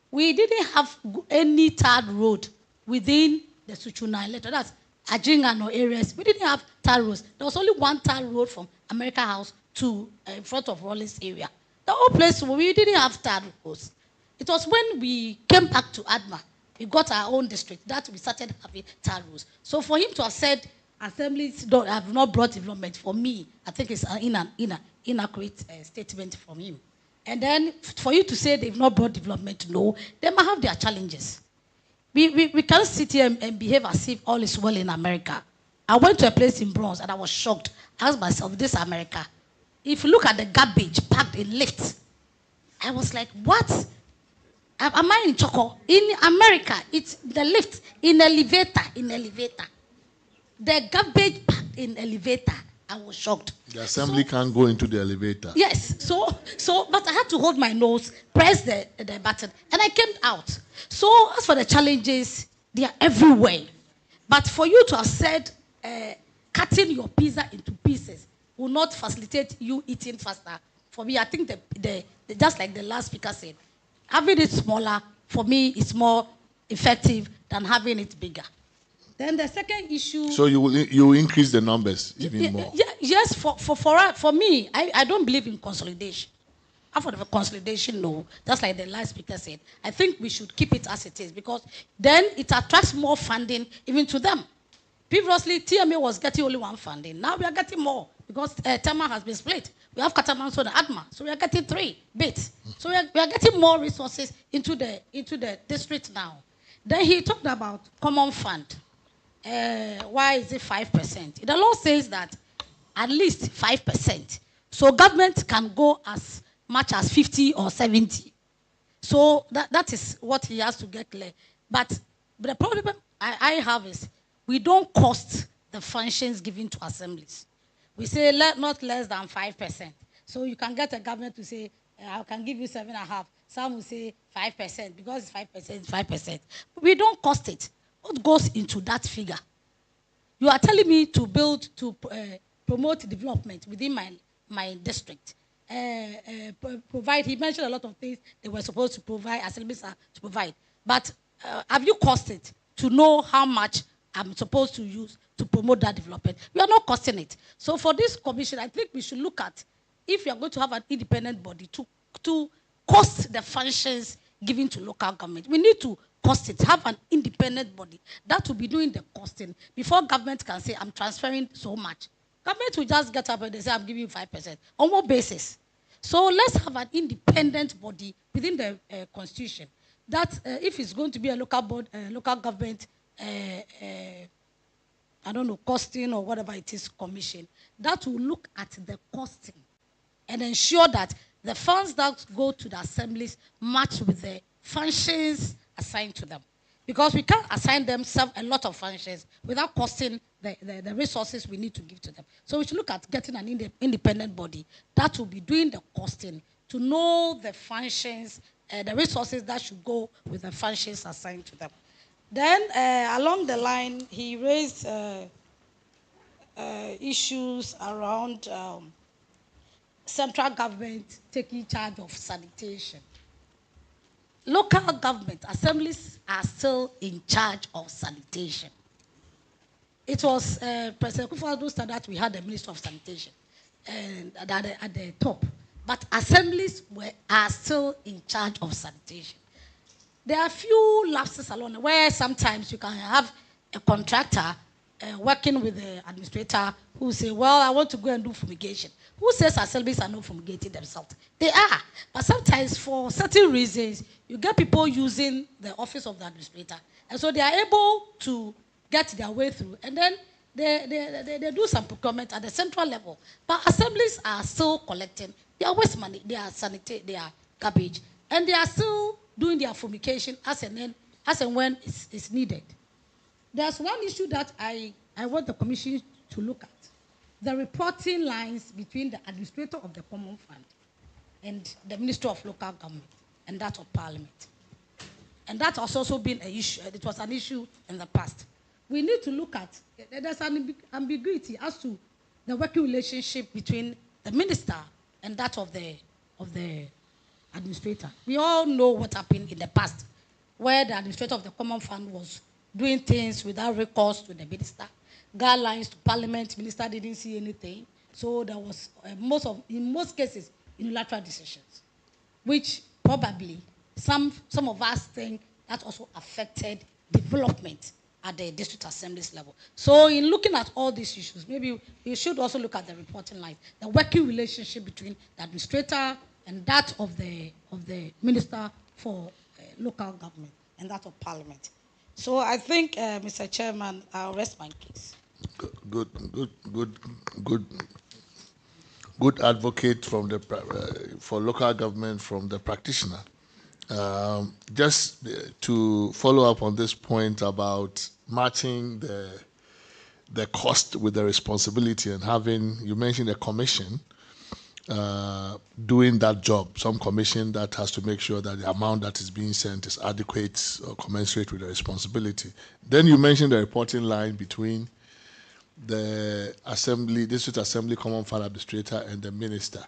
we didn't have any tarred road within the Suchuna letter. That's Ajingano areas. We didn't have tarred roads. There was only one tarred road from America House to in front of Rollins area. The whole place, we didn't have tarred roads. It was when we came back to Adma, we got our own district, that we started having tarred roads. So for him to have said assemblies have not brought development, for me, I think it's an inaccurate statement from him. And then for you to say they've not brought development, no, they might have their challenges. We can't sit here and behave as if all is well in America. I went to a place in Bronx and I was shocked. I asked myself, this America. If you look at the garbage packed in lifts, I was like, what? Am I in Choco? In America, it's the lift, in elevator. The garbage packed in elevator. I was shocked. The assembly can't go into the elevator. Yes. But I had to hold my nose, press the button, and I came out. So as for the challenges, they are everywhere. But for you to have said cutting your pizza into pieces will not facilitate you eating faster, for me, I think just like the last speaker said, having it smaller, for me, is more effective than having it bigger. Then the second issue... So you increase the numbers even more? Yes, for me, I don't believe in consolidation. After the consolidation, no. Just like the last speaker said, I think we should keep it as it is because then it attracts more funding even to them. Previously, TMA was getting only one funding. Now we are getting more because Tema has been split. We have Katamanso and Adma, so we are getting 3 bits. So we are getting more resources into the district now. Then he talked about common fund. Why is it 5%? The law says that at least 5%. So government can go as much as 50 or 70. So that is what he has to get clear. But the problem I have is we don't cost the functions given to assemblies. We say not less than 5%. So you can get a government to say, I can give you 7.5. Some will say 5% because it's 5%, it's 5%. But we don't cost it. What goes into that figure? You are telling me to promote development within my district. Provide, he mentioned a lot of things they were supposed to provide, assemblies are to provide. But have you costed to know how much I'm supposed to use to promote that development? We are not costing it. So for this commission, I think we should look at if you are going to have an independent body to cost the functions given to local government. We need to costing, have an independent body that will be doing the costing before government can say, I'm transferring so much. Government will just get up and they say, I'm giving you 5%. On what basis? So let's have an independent body within the constitution that if it's going to be a local board, local government, I don't know, costing or whatever it is, commission, that will look at the costing and ensure that the funds that go to the assemblies match with the functions assigned to them. Because we can't assign them a lot of functions without costing the resources we need to give to them. So we should look at getting an independent body that will be doing the costing to know the functions, the resources that should go with the functions assigned to them. Then along the line, he raised issues around central government taking charge of sanitation. Local government assemblies are still in charge of sanitation. It was President Kufuor's time that we had the Minister of Sanitation and at the top. But assemblies are still in charge of sanitation. There are few lapses along where sometimes you can have a contractor working with the administrator who say, well, I want to go and do fumigation. Who says assemblies are not fumigating themselves? They are. But sometimes for certain reasons, you get people using the office of the administrator. And so they are able to get their way through. And then they do some procurement at the central level. But assemblies are still collecting their waste money, their sanitary, their garbage. And they are still doing their fumigation as and when it's needed. There's one issue that I want the commission to look at. The reporting lines between the administrator of the Common Fund and the Minister of Local Government and that of Parliament. And that has also been an issue. It was an issue in the past. We need to look at, there's an ambiguity as to the working relationship between the minister and that of the administrator. We all know what happened in the past, where the administrator of the Common Fund was doing things without recourse to the minister. Guidelines to Parliament, minister didn't see anything. So there was in most cases unilateral decisions, which probably some of us think that also affected development at the district assemblies level. So in looking at all these issues, maybe we should also look at the reporting line, the working relationship between the administrator and that of the minister for local government and that of Parliament. So I think, Mr. Chairman, I'll rest my case. Good advocate from the for local government from the practitioner. Just to follow up on this point about matching the cost with the responsibility and having, you mentioned a commission doing that job, some commission that has to make sure that the amount that is being sent is adequate or commensurate with the responsibility. Then you mentioned the reporting line between the assembly, district assembly, common fund administrator, and the minister,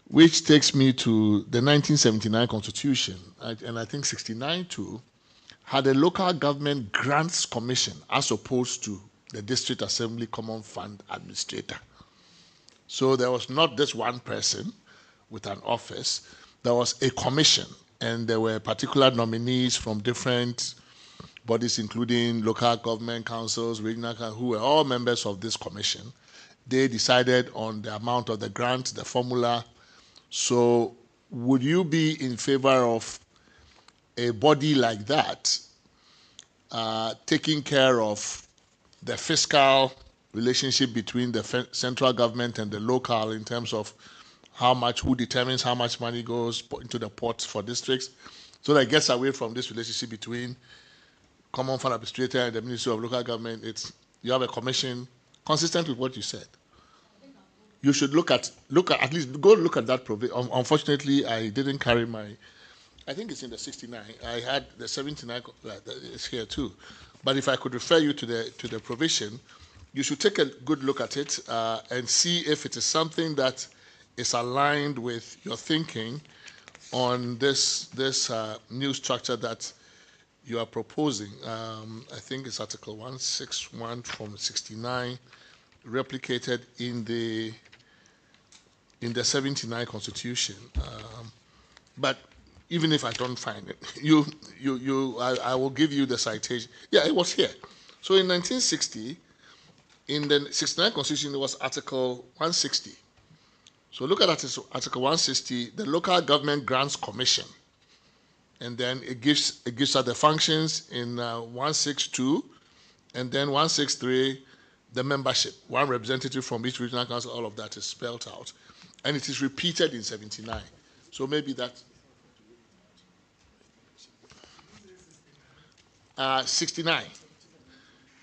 which takes me to the 1979 constitution, and I think 69 too, had a local government grants commission as opposed to the district assembly common fund administrator. So there was not this one person with an office, there was a commission, and there were particular nominees from different bodies, including local government councils, regional councils, who were all members of this commission. They decided on the amount of the grant, the formula. So would you be in favor of a body like that taking care of the fiscal relationship between the central government and the local in terms of how much, who determines how much money goes into the pot for districts, so that it gets away from this relationship between Common Fund Administrator and the Ministry of Local Government? You have a commission consistent with what you said. You should look at least go look at that provision. Unfortunately, I didn't carry my. I think it's in the 69. I had the 79. It's here too, but if I could refer you to the provision, you should take a good look at it and see if it is something that is aligned with your thinking on this new structure that you are proposing. I think it's Article 161 from 69, replicated in the 79 Constitution. But even if I don't find it, I will give you the citation. Yeah, it was here. So in 1960, in the 69 Constitution, it was Article 160. So look at Article 160, the Local Government Grants Commission. And then it gives us the functions in 162, and then 163, the membership. One representative from each regional council, all of that is spelled out. And it is repeated in 79. So maybe that 69.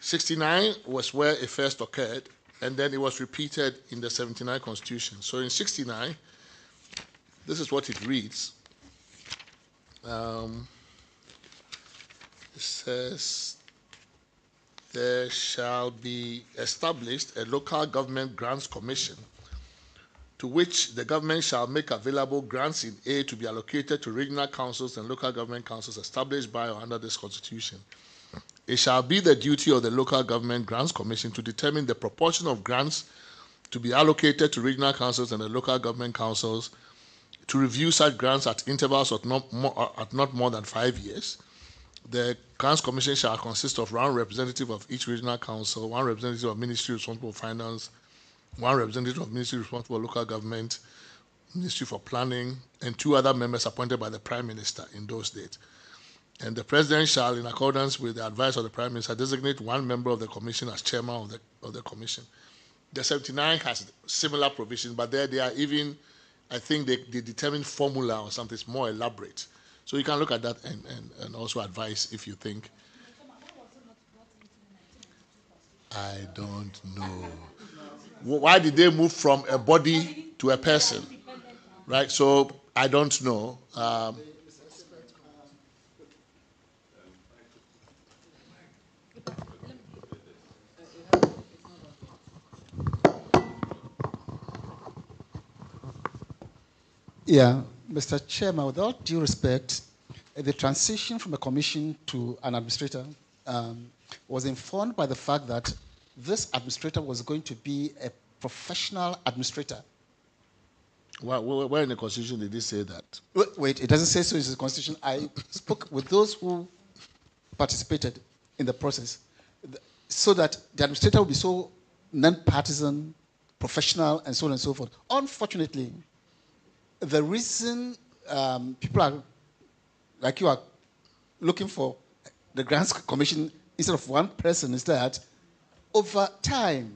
69 was where it first occurred, and then it was repeated in the 79 Constitution. So in 69, this is what it reads. It says, there shall be established a local government grants commission to which the government shall make available grants in aid to be allocated to regional councils and local government councils established by or under this constitution. It shall be the duty of the Local Government Grants Commission to determine the proportion of grants to be allocated to regional councils and the local government councils, to review such grants at intervals of not more than 5 years. The Grants Commission shall consist of one representative of each regional council, one representative of Ministry responsible for finance, one representative of Ministry responsible for local government, Ministry for planning, and 2 other members appointed by the Prime Minister in those dates. And the President shall, in accordance with the advice of the Prime Minister, designate one member of the Commission as chairman of the Commission. The 79 has similar provisions, but there they are even, I think they determine formula or something. It's more elaborate. So you can look at that and also advise if you think. I don't know. Why did they move from a body to a person? Right? So I don't know. Yeah, Mr. Chairman, with all due respect, the transition from a commission to an administrator was informed by the fact that this administrator was going to be a professional administrator. Where in the Constitution did it say that? Wait, it doesn't say so in the Constitution. I spoke with those who participated in the process so that the administrator would be so non-partisan, professional, and so on and so forth. Unfortunately, the reason people are, like you are, looking for the Grants Commission instead of one person is that over time,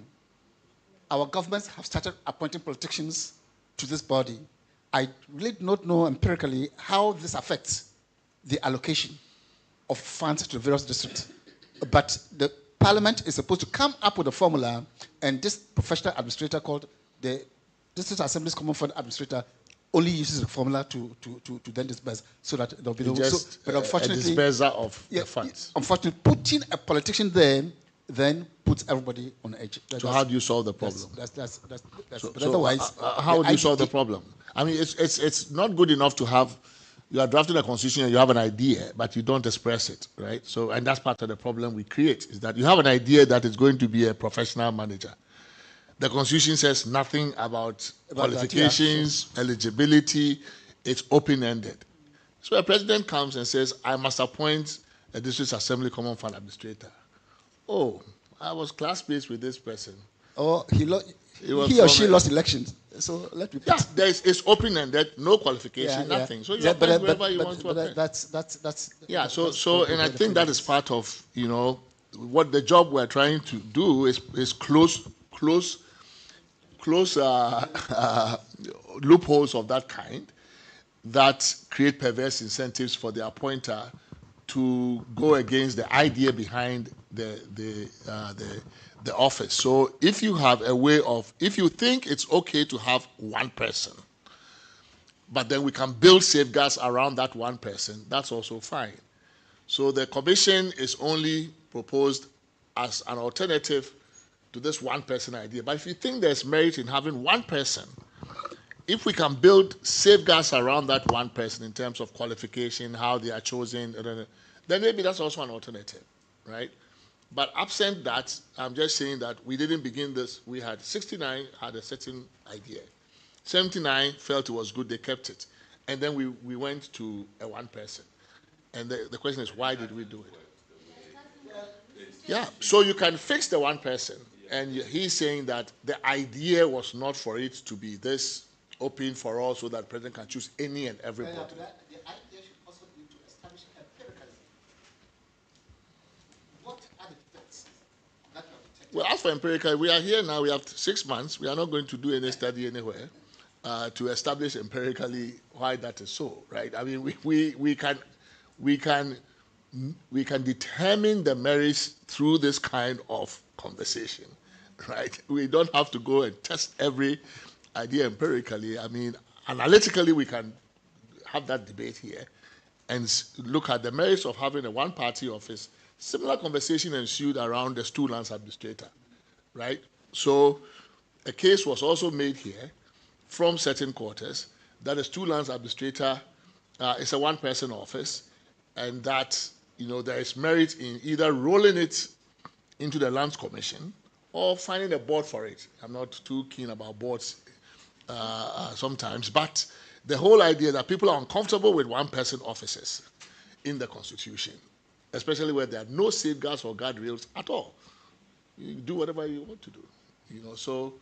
our governments have started appointing politicians to this body. I really do not know empirically how this affects the allocation of funds to the various districts. But the Parliament is supposed to come up with a formula, and this professional administrator called the District Assembly's Common Fund Administrator only uses the formula to then disperse, so that there'll be no. But unfortunately, a disperser of the funds. Unfortunately, putting a politician there then puts everybody on edge. So how do you solve the problem? But otherwise, how would you solve the problem? I mean, it's not good enough to have. You are drafting a constitution and you have an idea, but you don't express it, right? So, and that's part of the problem we create, is that you have an idea that is going to be a professional manager. The Constitution says nothing about qualifications, eligibility. It's open-ended. So a president comes and says, I must appoint a district assembly common fund administrator. Oh, I was classmates with this person. Oh, he or she lost elections. So let me. Yeah, it's open-ended, no qualification, nothing. So you appoint whoever you want to appoint. That's. Yeah. So and I think that is part of what the job we're trying to do is close loopholes of that kind that create perverse incentives for the appointer to go against the idea behind the office. So if you have a way of, if you think it's okay to have one person, but then we can build safeguards around that one person, that's also fine. So the commission is only proposed as an alternative to this one person idea. But if you think there's merit in having one person, if we can build safeguards around that one person in terms of qualification, how they are chosen, then maybe that's also an alternative, right? But absent that, I'm just saying that we didn't begin this. We had 69 had a certain idea. 79 felt it was good, they kept it. and then we went to a one person. And the question is, why did we do it? Yeah, so you can fix the one person. And he's saying that the idea was not for it to be this open for all so that president can choose any and everybody. The idea should also be to establish empirically what are the defects that you have detected. Well, as for empirical, we are here now, we have 6 months. We are not going to do any study anywhere to establish empirically why that is so, right? I mean, we can determine the merits through this kind of conversation, right? We don't have to go and test every idea empirically. I mean, analytically, we can have that debate here and look at the merits of having a one-party office. Similar conversation ensued around the stool lands administrator, right? So a case was also made here from certain quarters that the stool lands administrator is a one-person office, and that there is merit in either rolling it into the Lands Commission or finding a board for it. I'm not too keen about boards sometimes, but the whole idea that people are uncomfortable with one-person offices in the Constitution, especially where there are no safeguards or guardrails at all. You do whatever you want to do, So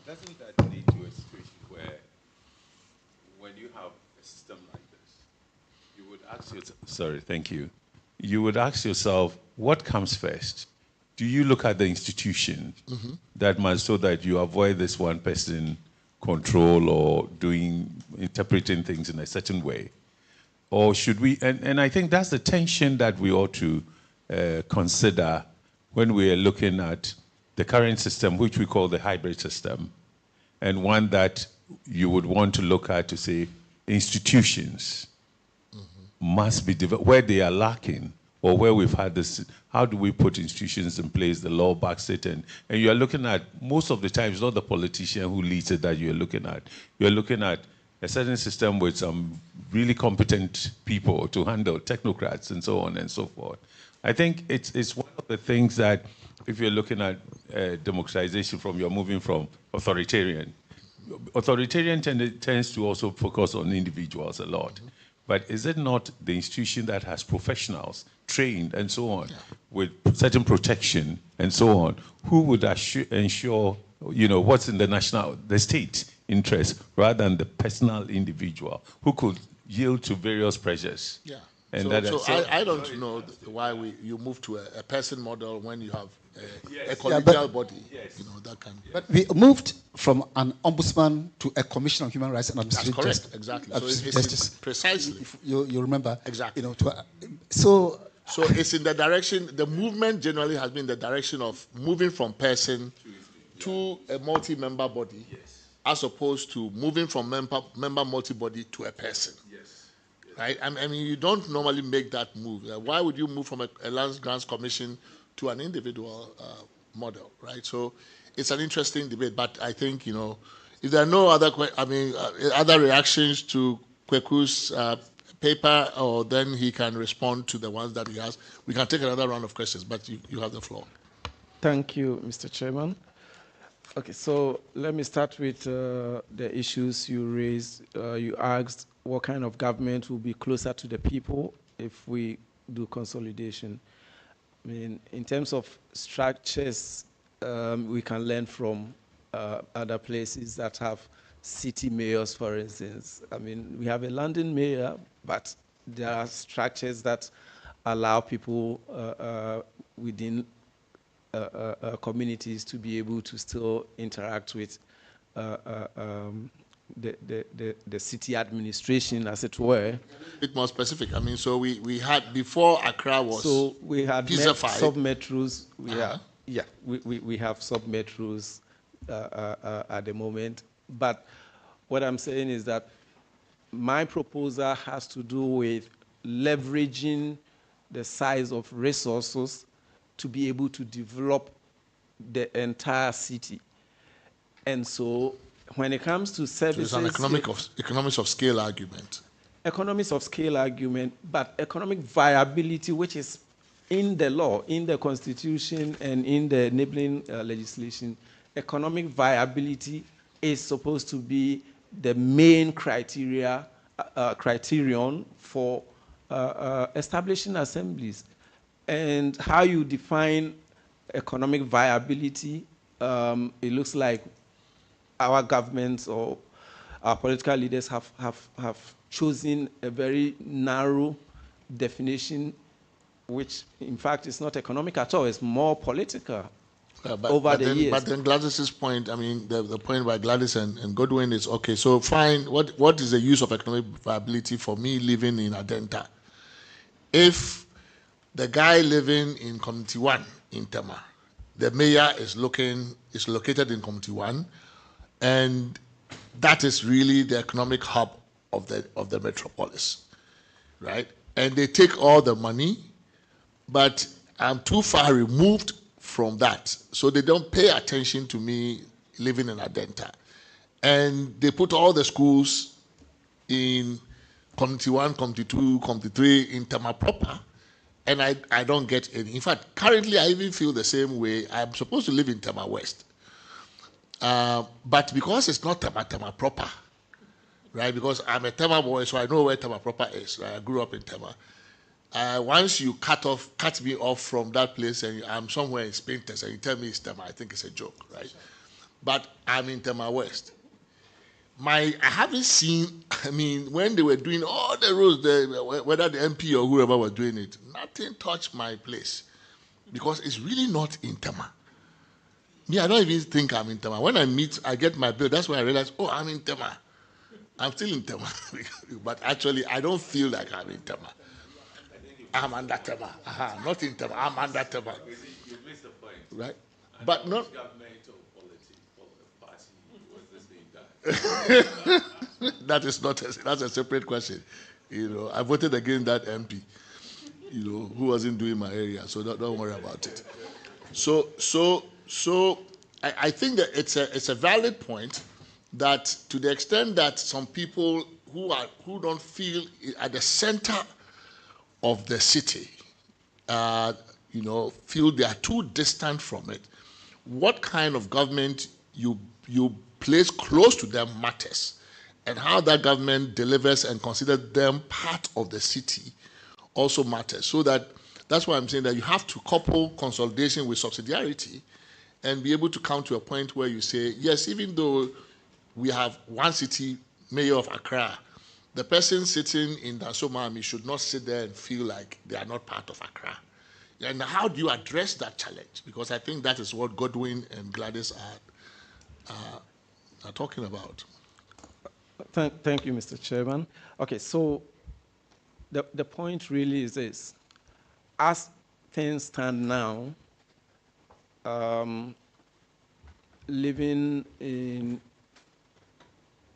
doesn't that lead to a situation where, when you have a system like this, you would ask yourself, sorry, thank you. You would ask yourself, what comes first? Do you look at the institution that must, so that you avoid this one person control or interpreting things in a certain way? Or should we, and I think that's the tension that we ought to consider when we are looking at the current system, which we call the hybrid system, and one that you would want to look at to say institutions must be developed, where they are lacking, or where we've had this, how do we put institutions in place, the law backs it, and you're looking at, most of the time, it's not the politician who leads it that you're looking at. You're looking at a certain system with some really competent people to handle, technocrats and so on and so forth. I think it's one of the things that, if you're looking at democratization, you're moving from authoritarian. Authoritarian tends to also focus on individuals a lot. But is it not the institution that has professionals, trained and so on, with certain protection and so on, who would ensure, what's in the state interest, rather than the personal individual, who could yield to various pressures? Yeah. And I don't know why you move to a person model when you have a collegial body. Yes. That kind of. But we moved from an ombudsman to a commission on human rights and administrative justice. That's correct. Exactly. So justice. Precisely. If you remember. Exactly. So it's in the direction. The movement generally has been the direction of moving from person to a multi-member body, as opposed to moving from member multi-body to a person. Right? I mean, you don't normally make that move. Why would you move from a Land Grants Commission to an individual model, right? So it's an interesting debate, but I think, if there are no other, other reactions to Kweku's paper, or then he can respond to the ones that he has. We can take another round of questions, but you have the floor. Thank you, Mr. Chairman. Okay, so let me start with the issues you raised. You asked what kind of government will be closer to the people if we do consolidation. I mean, in terms of structures, we can learn from other places that have city mayors, for instance. I mean, we have a London mayor, but there are structures that allow people within communities to be able to still interact with the city administration, as it were. A bit more specific. I mean, so we had, before Accra was, so we had sub-metros. We have sub-metros at the moment. But what I'm saying is that my proposal has to do with leveraging the size of resources to be able to develop the entire city. And so when it comes to services... So it's an economics of scale argument. Economics of scale argument, but economic viability, which is in the law, in the Constitution, and in the enabling legislation. Economic viability is supposed to be the main criterion for establishing assemblies. And how you define economic viability, it looks like our governments or our political leaders have chosen a very narrow definition, which in fact is not economic at all, it's more political over the years. But then Gladys's point, I mean, the point by Gladys and Godwin is, okay, so fine, what is the use of economic viability for me living in Adenta? If the guy living in Community 1 in Tema, the mayor is located in Community 1, and that is really the economic hub of the metropolis, right? And they take all the money, but I'm too far removed from that, so they don't pay attention to me living in Adenta. And they put all the schools in Community 1, Community 2, Community 3 in Tema proper, and I don't get any. In fact, currently I even feel the same way. I'm supposed to live in Tema West. But because it's not Tema proper, right? Because I'm a Tema boy, so I know where Tema proper is. Right? I grew up in Tema. Once you cut me off from that place, and I'm somewhere in Spintex, and you tell me it's Tema, I think it's a joke, right? But I'm in Tema West. I haven't seen, I mean, when they were doing all the roads, whether the MP or whoever was doing it, nothing touched my place, because it's really not in Tema. Me, I don't even think I'm in Tema. When I get my bill, that's when I realize, oh, I'm in Tema. I'm still in Tema. But actually, I don't feel like I'm in Tema. I'm under Tema. Not in Tema. I'm under Tema. You missed the point. Right? But not. That is not. That's a separate question. You know, I voted against that MP. You know, who wasn't doing my area. So don't worry about it. So I think that it's a valid point that to the extent that some people who don't feel at the center of the city, you know, feel they are too distant from it, what kind of government you place close to them matters, and how that government delivers and considers them part of the city also matters. So that's why I'm saying that you have to couple consolidation with subsidiarity and be able to come to a point where you say, yes, even though we have one city mayor of Accra, the person sitting in Dansomami should not sit there and feel like they are not part of Accra. And how do you address that challenge? Because I think that is what Godwin and Gladys are talking about. Thank you, Mr. Chairman. Okay, so the point really is this. As things stand now, living in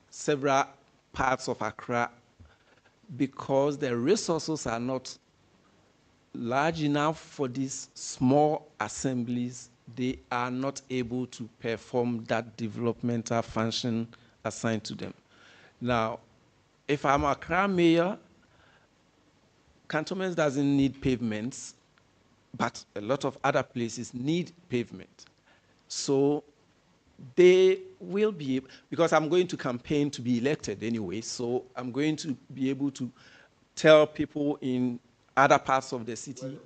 several parts of Accra, because the resources are not large enough for these small assemblies, they are not able to perform that developmental function assigned to them. Now, if I'm a Accra mayor, Cantonment doesn't need pavements, but a lot of other places need pavement. So they will be, because I'm going to campaign to be elected anyway, so I'm going to be able to tell people in other parts of the city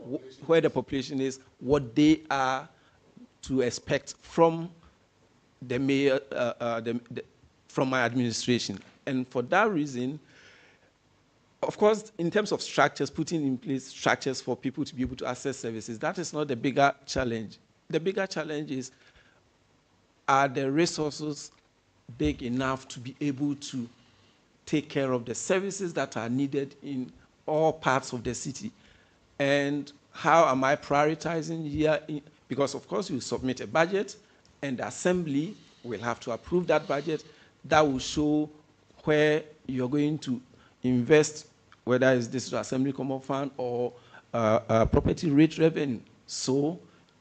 where the population is, what they are to expect from the mayor, from my administration. And for that reason, of course, in terms of structures, putting in place structures for people to be able to access services, that is not the bigger challenge. The bigger challenge is, are the resources big enough to be able to take care of the services that are needed in all parts of the city? And how am I prioritizing here? Because, of course, you submit a budget, and the assembly will have to approve that budget. That will show where you're going to invest, whether it's District Assembly Common Fund or property rate revenue. So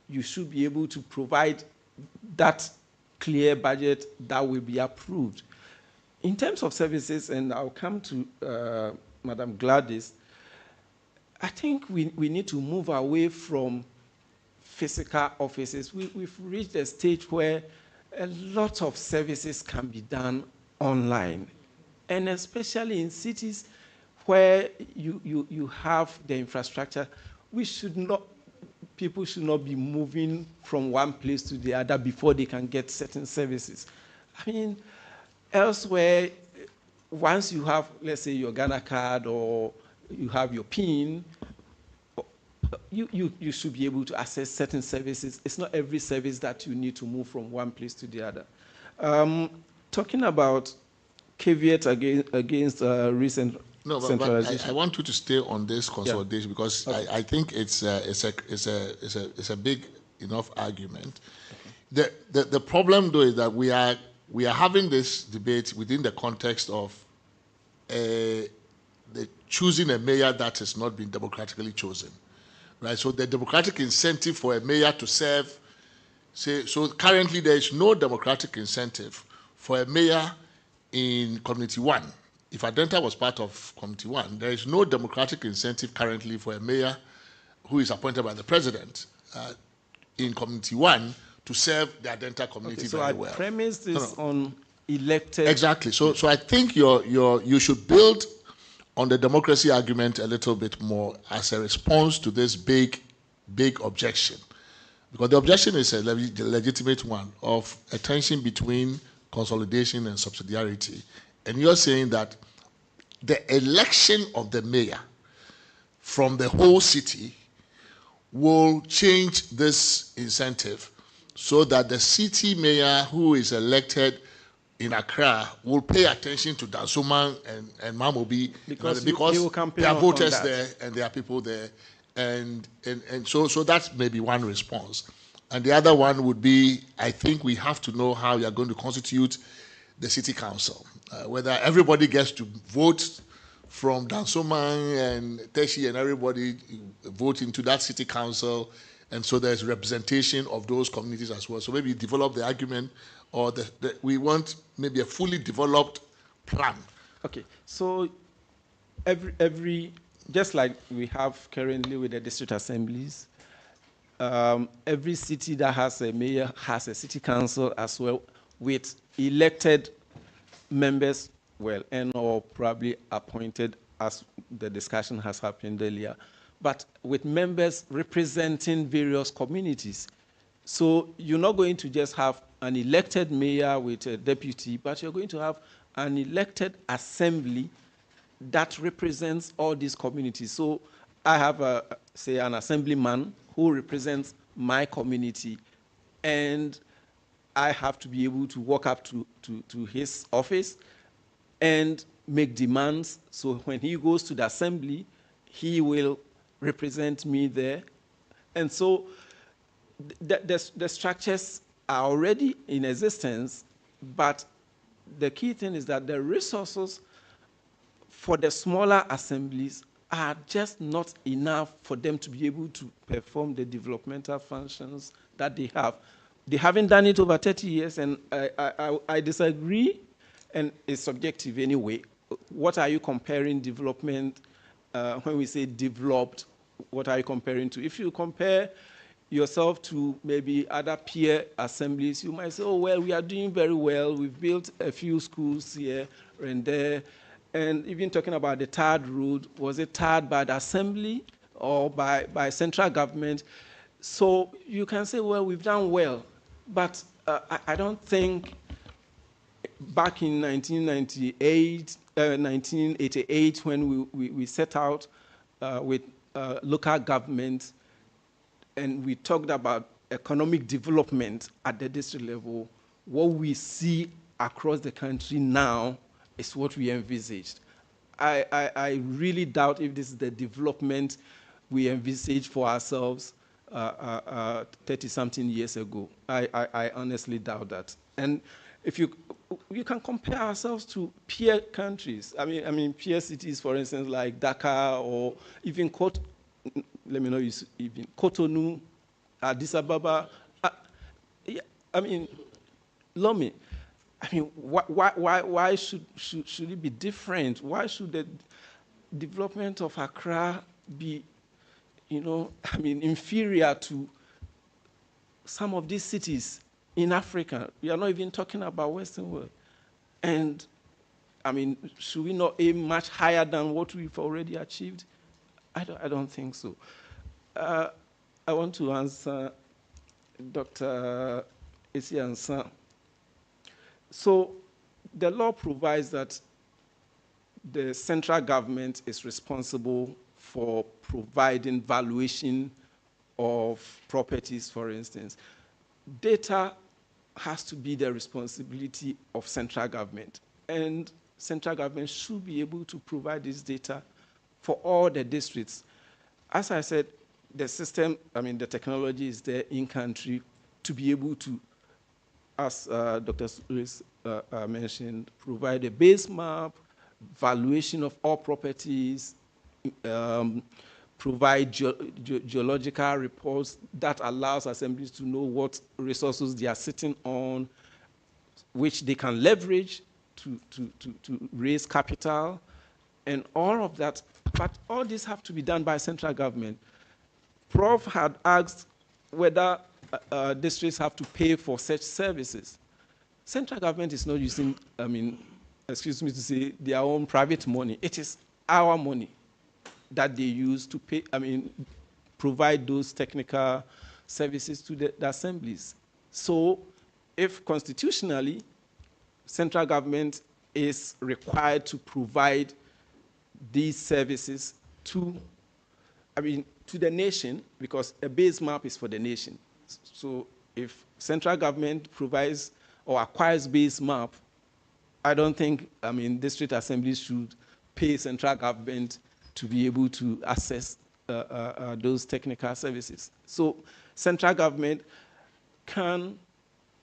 you should be able to provide that clear budget that will be approved. In terms of services, and I'll come to Madam Gladys, I think we need to move away from physical offices. We've reached a stage where a lot of services can be done online, and especially in cities where you have the infrastructure, people should not be moving from one place to the other before they can get certain services. I mean, elsewhere, once you have, let's say, your Ghana card or you have your PIN, you should be able to access certain services. It's not every service that you need to move from one place to the other. Talking about caveat against recent No, centralization. I want you to stay on this consolidation because okay. I think it's a big enough argument. Okay. The problem though is that we are having this debate within the context of the choosing a mayor that has not been democratically chosen, right? So the democratic incentive for a mayor to serve, so currently there is no democratic incentive for a mayor in Community 1. If Adenta was part of Community 1, there is no democratic incentive currently for a mayor who is appointed by the president in Community 1 to serve the Adenta community very well. So I premise this on elected... Exactly. So I think you should build on the democracy argument a little bit more as a response to this big objection. Because the objection is a legitimate one of a tension between consolidation and subsidiarity. And you're saying that the election of the mayor from the whole city will change this incentive so that the city mayor who is elected in Accra will pay attention to Dansoman and Mamobi because there are voters there and there are people there. And so that's maybe one response. And the other one would be, I think we have to know how we are going to constitute the city council. Whether everybody gets to vote from Dansoman and Teshi and everybody vote into that city council, and so there's representation of those communities as well. So maybe develop the argument, or we want maybe a fully developed plan. Okay, so every just like we have currently with the district assemblies, every city that has a mayor has a city council as well with elected members, and or probably appointed as the discussion has happened earlier, but with members representing various communities. So you're not going to just have an elected mayor with a deputy, but you're going to have an elected assembly that represents all these communities. So I have, say, an assemblyman who represents my community, and I have to be able to walk up to his office and make demands. So when he goes to the assembly, he will represent me there. And so the structures are already in existence, but the key thing is that the resources for the smaller assemblies are just not enough for them to be able to perform the developmental functions that they have. They haven't done it over 30 years, and I disagree, and it's subjective anyway. What are you comparing development, when we say developed, what are you comparing to? If you compare yourself to maybe other peer assemblies, you might say, oh, well, we are doing very well. We've built a few schools here and there. And even talking about the TAD road, was it TAD by the assembly or by central government? So you can say, well, we've done well. But I don't think back in 1988, when we set out with local government, and we talked about economic development at the district level, what we see across the country now is what we envisaged. I really doubt if this is the development we envisaged for ourselves 30-something years ago. I honestly doubt that. And if you can compare ourselves to peer countries. I mean peer cities, for instance, like Dakar or even even Cotonou, Addis Ababa. I mean, Lomé. I mean, why should it be different? Why should the development of Accra be, inferior to some of these cities in Africa? We are not even talking about Western world. And I mean, should we not aim much higher than what we've already achieved? I don't think so. I want to answer Dr. Isiansa. So the law provides that the central government is responsible for providing valuation of properties, for instance. Data has to be the responsibility of central government, and central government should be able to provide this data for all the districts. As I said, the system, I mean, the technology is there in country to be able to, as Dr. Lewis mentioned, provide a base map, valuation of all properties, provide geological reports that allows assemblies to know what resources they are sitting on, which they can leverage to raise capital, and all of that. But all this have to be done by central government. Prof had asked whether districts have to pay for such services. Central government is not using, I mean, excuse me to say, their own private money. It is our money that they use to pay, I mean, provide those technical services to the assemblies. So if constitutionally, central government is required to provide these services to, I mean, to the nation, because a base map is for the nation. So if central government provides or acquires base map, I don't think, I mean, district assemblies should pay central government to be able to access those technical services. So central government can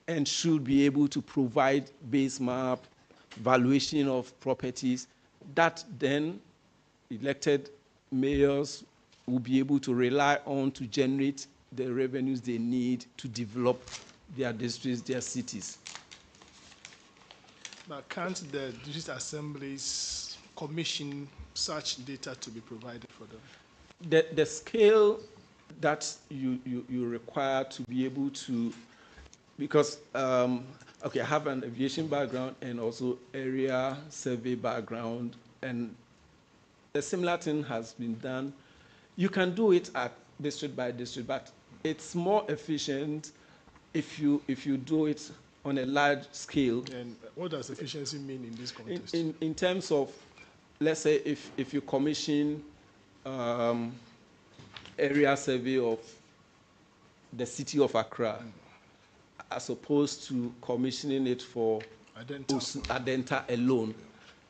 and should be able to provide base map, valuation of properties, that then elected mayors will be able to rely on to generate the revenues they need to develop their districts, their cities. Now, can't the district assemblies commission such data to be provided for them? The scale that you require to be able to, because, okay, I have an aviation background and also area survey background, and a similar thing has been done. You can do it at district by district, but it's more efficient if you do it on a large scale. And what does efficiency mean in this context? In terms of, let's say, if you commission area survey of the city of Accra, as opposed to commissioning it for Adenta alone,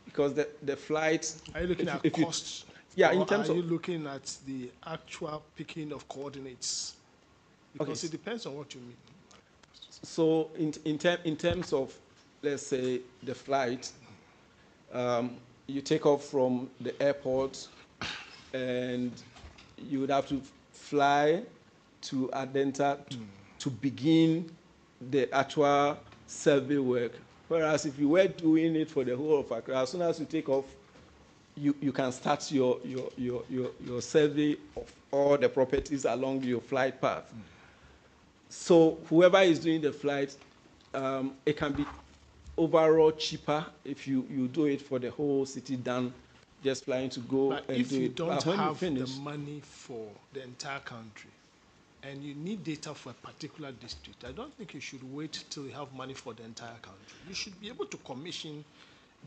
because the flight. Are you looking at costs? Yeah, or in terms are of. you looking at the actual picking of coordinates? Because it depends on what you mean. So in terms of, let's say, the flight, you take off from the airport and you would have to fly to Adenta to begin the actual survey work. Whereas if you were doing it for the whole of Accra, as soon as you take off, you can start your survey of all the properties along your flight path. So whoever is doing the flight, it can be overall cheaper if you do it for the whole city than just flying to go but and if do you it. don't But have the money for the entire country and you need data for a particular district, I don't think you should wait till you have money for the entire country. You should be able to commission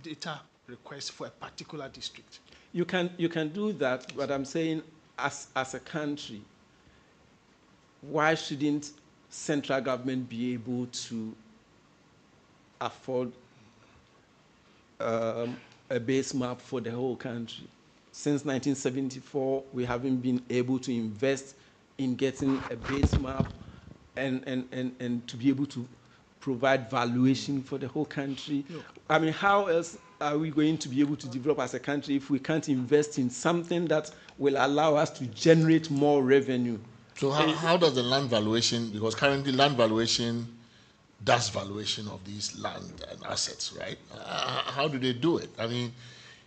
data requests for a particular district. You can do that, but I'm saying as a country, why shouldn't central government be able to afford a base map for the whole country? Since 1974, we haven't been able to invest in getting a base map and to be able to provide valuation for the whole country. No. I mean, how else are we going to be able to develop as a country if we can't invest in something that will allow us to generate more revenue? So how does the land valuation, because currently land valuation does valuation of these land and assets, right? How do they do it? I mean,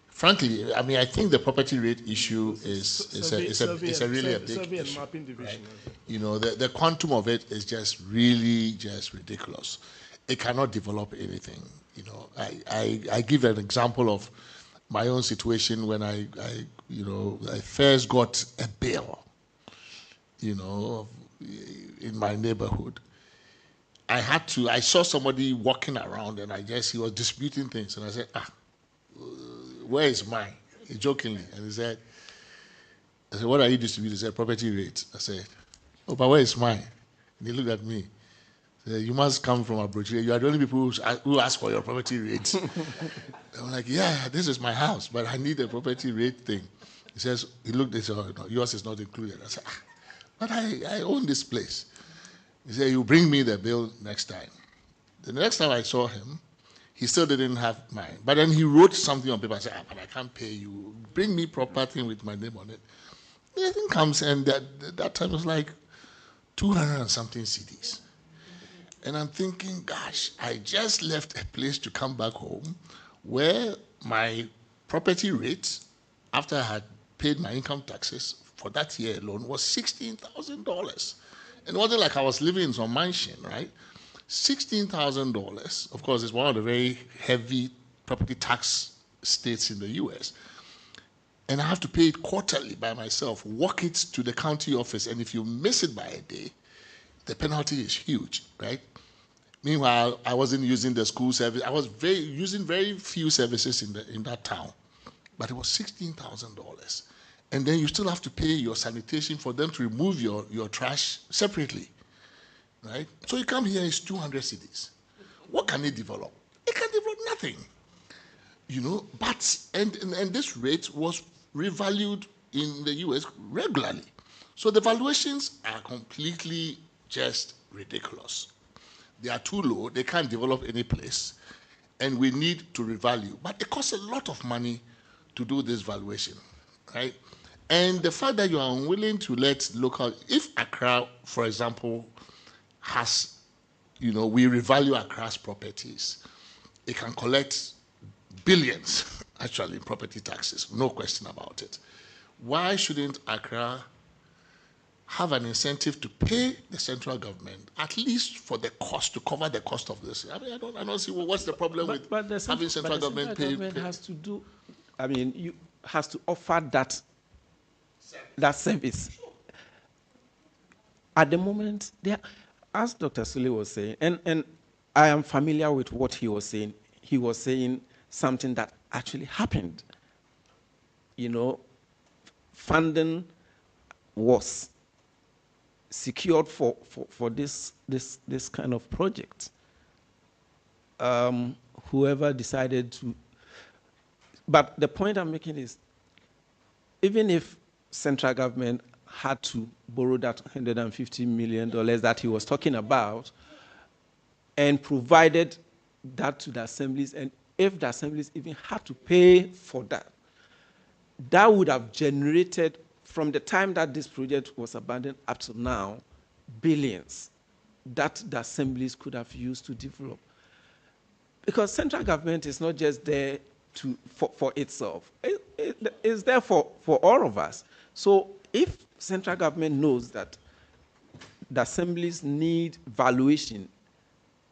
frankly, I mean, I think the property rate issue is a really a big issue. Right? You know, the quantum of it is just really just ridiculous. It cannot develop anything. You know, I give an example of my own situation when I first got a bill, you know, in my neighborhood. I saw somebody walking around and he was disputing things. And I said, where is mine? Jokingly. And I said, what are you distributing? He said, property rate. I said, oh, but where is mine? And he looked at me. He said, you must come from abroad. You are the only people who ask for your property rate. I'm like, yeah, this is my house, but I need a property rate thing. He looked at it, no, yours is not included. I said, but I own this place. He said, you bring me the bill next time. The next time I saw him, he still didn't have mine. But then he wrote something on paper and said, but I can't pay you. Bring me proper thing with my name on it. The thing comes, and that time was like 200 and something CDs. And I'm thinking, gosh, I just left a place to come back home where my property rate, after I had paid my income taxes for that year alone, was $16,000. And it wasn't like I was living in some mansion, right? $16,000, of course, is one of the very heavy property tax states in the US. And I have to pay it quarterly by myself, walk it to the county office, and if you miss it by a day, the penalty is huge, right? Meanwhile, I wasn't using the school service. I was using very few services in that town, but it was $16,000. And then you still have to pay your sanitation for them to remove your trash separately, right? So you come here, it's 200 cities. What can it develop? It can develop nothing, you know. But and this rate was revalued in the US regularly. So the valuations are completely just ridiculous. They are too low, they can't develop any place, and we need to revalue. But it costs a lot of money to do this valuation, right? And the fact that you are unwilling to let local, if Accra, for example, has, we revalue Accra's properties, it can collect billions, actually, in property taxes, no question about it. Why shouldn't Accra have an incentive to pay the central government, at least for the cost, to cover the cost of this? I mean, I don't see what's the problem with having central government pay. Government has to do, you has to offer that service. At the moment, as Dr. Sule was saying, and I am familiar with what he was saying something that actually happened. Funding was secured for this kind of project. Whoever decided to, but the point I'm making is, even if central government had to borrow that $150 million that he was talking about and provided that to the assemblies, and if the assemblies even had to pay for that, that would have generated, from the time that this project was abandoned up to now, billions that the assemblies could have used to develop. Because central government is not just there for itself. It's there for all of us. So if central government knows that the assemblies need valuation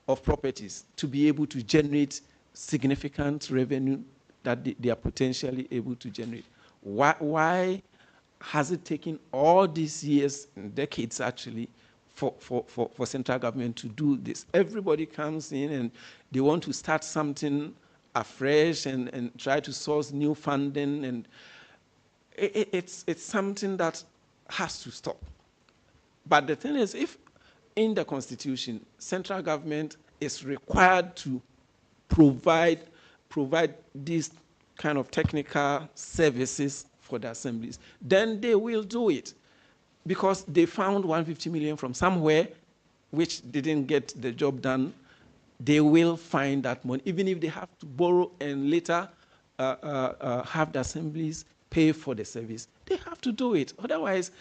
of properties to be able to generate significant revenue that they are potentially able to generate, why has it taken all these years and decades actually for central government to do this? Everybody comes in and they want to start something afresh and try to source new funding, and it's something that has to stop. But the thing is, if in the Constitution, central government is required to provide these kind of technical services for the assemblies, then they will do it, because they found 150 million from somewhere which didn't get the job done. They will find that money, even if they have to borrow and later have the assemblies pay for the service. They have to do it. Otherwise,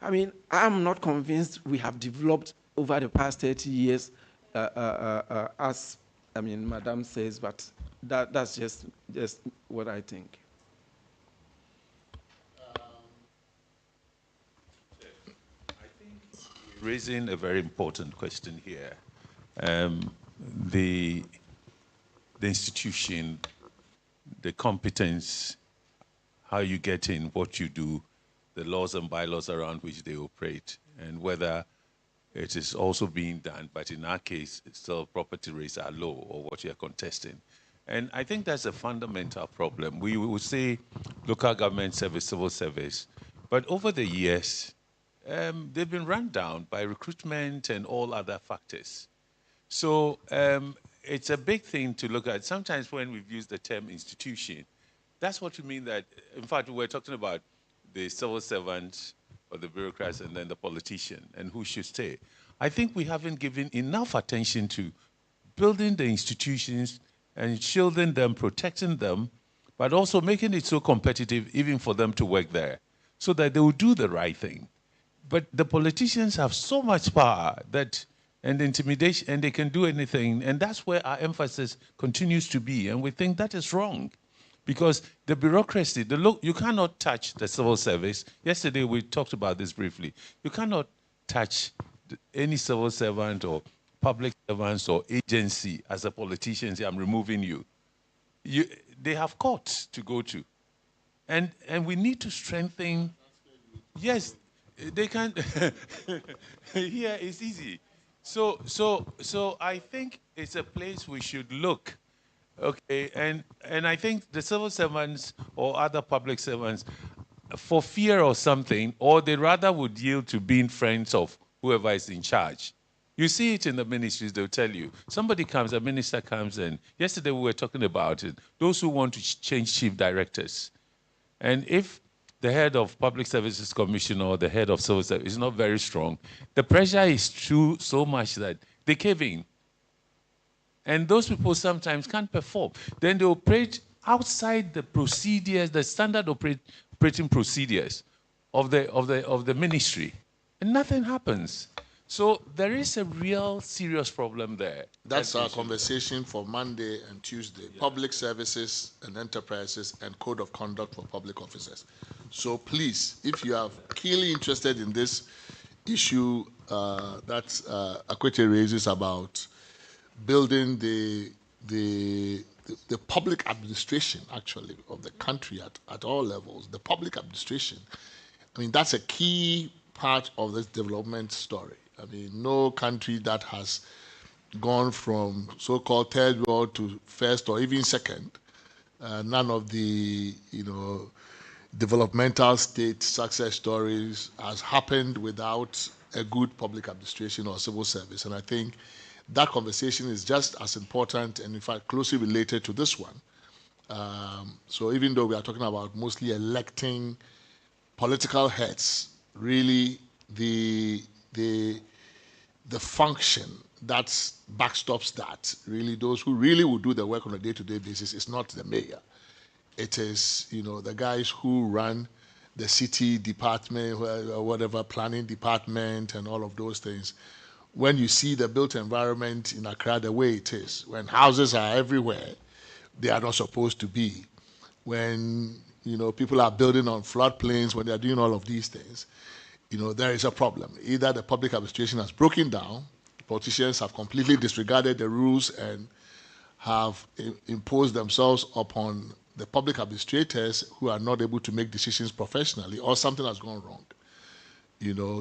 I'm not convinced we have developed over the past 30 years, as Madam says, but that's just what I think. Raising a very important question here. The the institution, the competence, how you get in, what you do, the laws and bylaws around which they operate, and whether it is also being done, but in our case, still property rates are low, or what you're contesting. And I think that's a fundamental problem. We will say local government service, civil service, but over the years, they've been run down by recruitment and all other factors. So it's a big thing to look at. Sometimes when we've used the term institution, that's what you mean that, in fact, we're talking about the civil servants or the bureaucrats and then the politician and who should stay. I think we haven't given enough attention to building the institutions and shielding them, protecting them, but also making it so competitive even for them to work there so that they will do the right thing. But the politicians have so much power that, and intimidation, and they can do anything, and that's where our emphasis continues to be, and we think that is wrong. Because the bureaucracy, you cannot touch the civil service. Yesterday we talked about this briefly. You cannot touch any civil servant or public servants or agency as a politician say, I'm removing you. They have courts to go to. And we need to strengthen, yes, they can, here it's easy. So I think it's a place we should look. Okay, and I think the civil servants or other public servants, for fear or something, or they rather would yield to being friends of whoever is in charge. You see it in the ministries, they'll tell you. Somebody comes, a minister comes in. Yesterday we were talking about it. Those who want to change chief directors. And if the head of Public Services Commission or the head of civil service is not very strong, the pressure is too so much that they cave in. And those people sometimes can't perform. Then they operate outside the procedures, the standard operating procedures of the ministry, and nothing happens. So there is a real serious problem there. That's our conversation for Monday and Tuesday. Yeah. Public services and enterprises and code of conduct for public officers. So please, if you are keenly interested in this issue that Akwete raises about building the public administration, actually, of the country at all levels, the public administration. I mean, that's a key part of this development story. I mean, no country that has gone from so-called third world to first or even second, none of the, developmental state success stories has happened without a good public administration or civil service. And I think that conversation is just as important and, in fact, closely related to this one. So even though we are talking about mostly electing political heads, really the function that backstops that, really those who really will do the work on a day-to-day basis is not the mayor. It is, the guys who run the city department, or whatever, planning department and all of those things. When you see the built environment in Accra the way it is, when houses are everywhere, they are not supposed to be. When, people are building on floodplains, when they are doing all of these things, there is a problem. Either the public administration has broken down, politicians have completely disregarded the rules and have imposed themselves upon the public administrators who are not able to make decisions professionally, or something has gone wrong.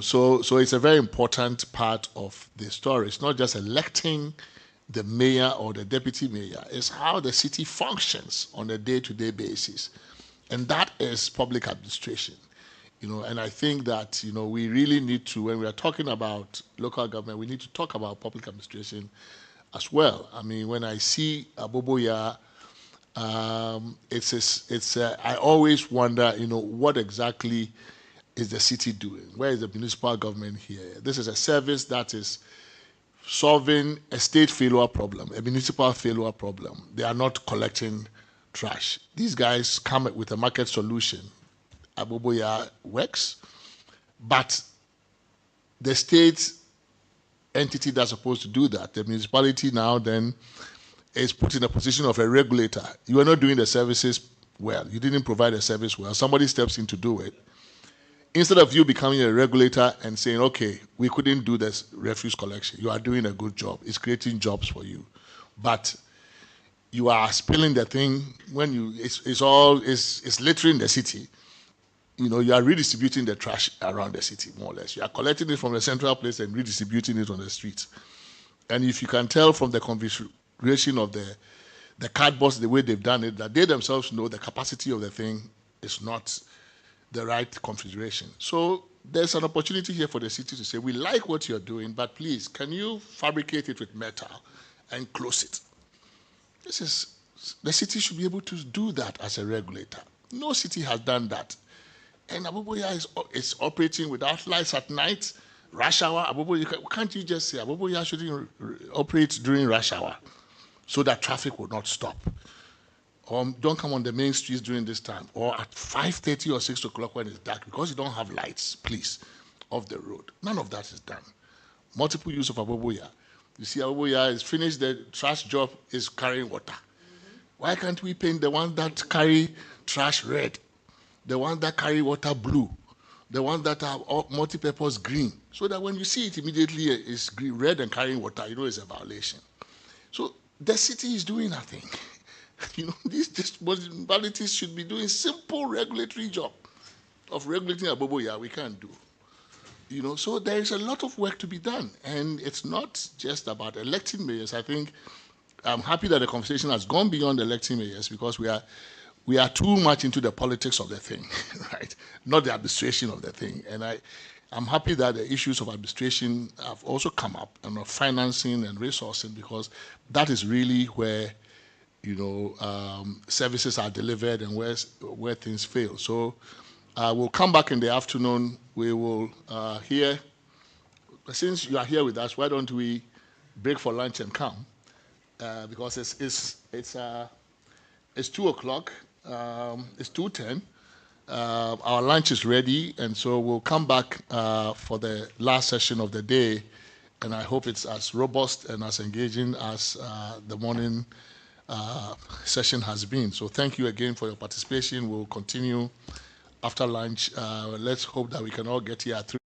So it's a very important part of the story. It's not just electing the mayor or the deputy mayor, it's how the city functions on a day-to-day basis. And that is public administration. And I think that, we really need to, when we are talking about local government, we need to talk about public administration as well. I mean, when I see Aboboya, I always wonder, what exactly is the city doing? Where is the municipal government here? This is a service that is solving a state failure problem, a municipal failure problem. They are not collecting trash. These guys come with a market solution. Aboboya works, but the state entity that's supposed to do that, the municipality now then is put in a position of a regulator. You are not doing the services well. You didn't provide a service well. Somebody steps in to do it. Instead of you becoming a regulator and saying, okay, we couldn't do this refuse collection, you are doing a good job. It's creating jobs for you. But you are spilling the thing when it's littering the city. You are redistributing the trash around the city, more or less. You are collecting it from the central place and redistributing it on the streets. And if you can tell from the configuration of the cardboards, the way they've done it, that they themselves know the capacity of the thing is not the right configuration. So there's an opportunity here for the city to say, we like what you're doing, but please, can you fabricate it with metal and close it? The city should be able to do that as a regulator. No city has done that. And Abubuya is operating without lights at night, rush hour. Can't you just say Abubuya shouldn't operate during rush hour so that traffic will not stop? Or don't come on the main streets during this time, or at 5:30 or 6 o'clock when it's dark, because you don't have lights, please, off the road. None of that is done. Multiple use of Abubuya. You see, Abubuya is finished, the trash job is carrying water. Why can't we paint the ones that carry trash red, the ones that carry water blue, the ones that are multi-purpose green, so that when you see it immediately it's green, red and carrying water, you know it's a violation. So the city is doing nothing. These municipalities should be doing simple regulatory job of regulating Aboboya. We can't do. So there is a lot of work to be done, and it's not just about electing mayors. I think I'm happy that the conversation has gone beyond electing mayors, because we are too much into the politics of the thing, right? Not the administration of the thing. And I'm happy that the issues of administration have also come up, and of financing and resourcing, because that is really where services are delivered and where things fail. So we'll come back in the afternoon. We will hear, since you are here with us, why don't we break for lunch and come? Because it's 2 o'clock. It's 2:10. Our lunch is ready, and so we'll come back for the last session of the day, and I hope it's as robust and as engaging as the morning session has been. So thank you again for your participation. We'll continue after lunch. Let's hope that we can all get here at 3.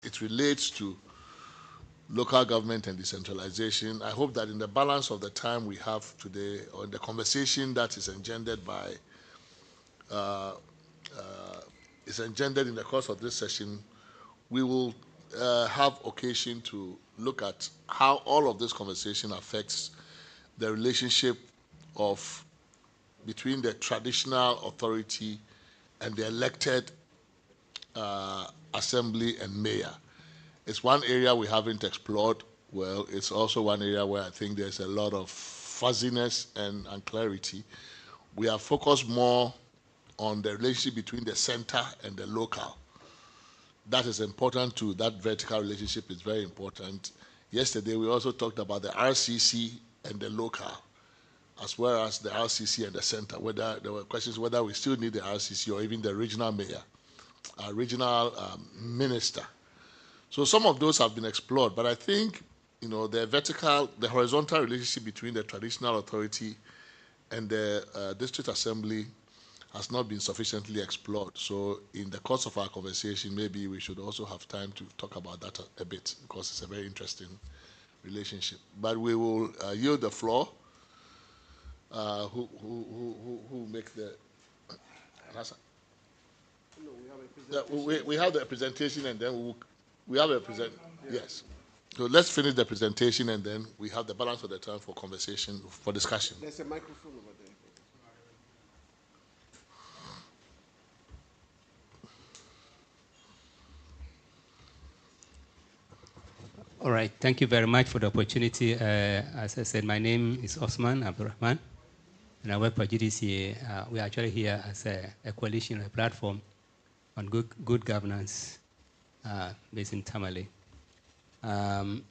it relates to local government and decentralization. I hope that in the balance of the time we have today, or in the conversation that is engendered by, is engendered in the course of this session, we will have occasion to look at how all of this conversation affects the relationship of between the traditional authority and the elected assembly and mayor. It's one area we haven't explored well. It's also one area where I think there's a lot of fuzziness and unclarity. We have focused more on the relationship between the center and the local. That is important too. That vertical relationship is very important. Yesterday, we also talked about the RCC and the local, as well as the RCC and the center, whether there were questions whether we still need the RCC or even the regional mayor, regional minister. So some of those have been explored, but I think the horizontal relationship between the traditional authority and the district assembly has not been sufficiently explored. So in the course of our conversation, maybe we should also have time to talk about that a bit, because it's a very interesting relationship. But we will yield the floor. Who make the... We have the presentation, and then we have a present. Yes. So let's finish the presentation, and then we have the balance of the time for conversation, for discussion. There's a microphone over there. All right, thank you very much for the opportunity. As I said, my name is Osman Abdurrahman, and I work for GDCA. We're actually here as a coalition, a platform on good governance based in Tamale. And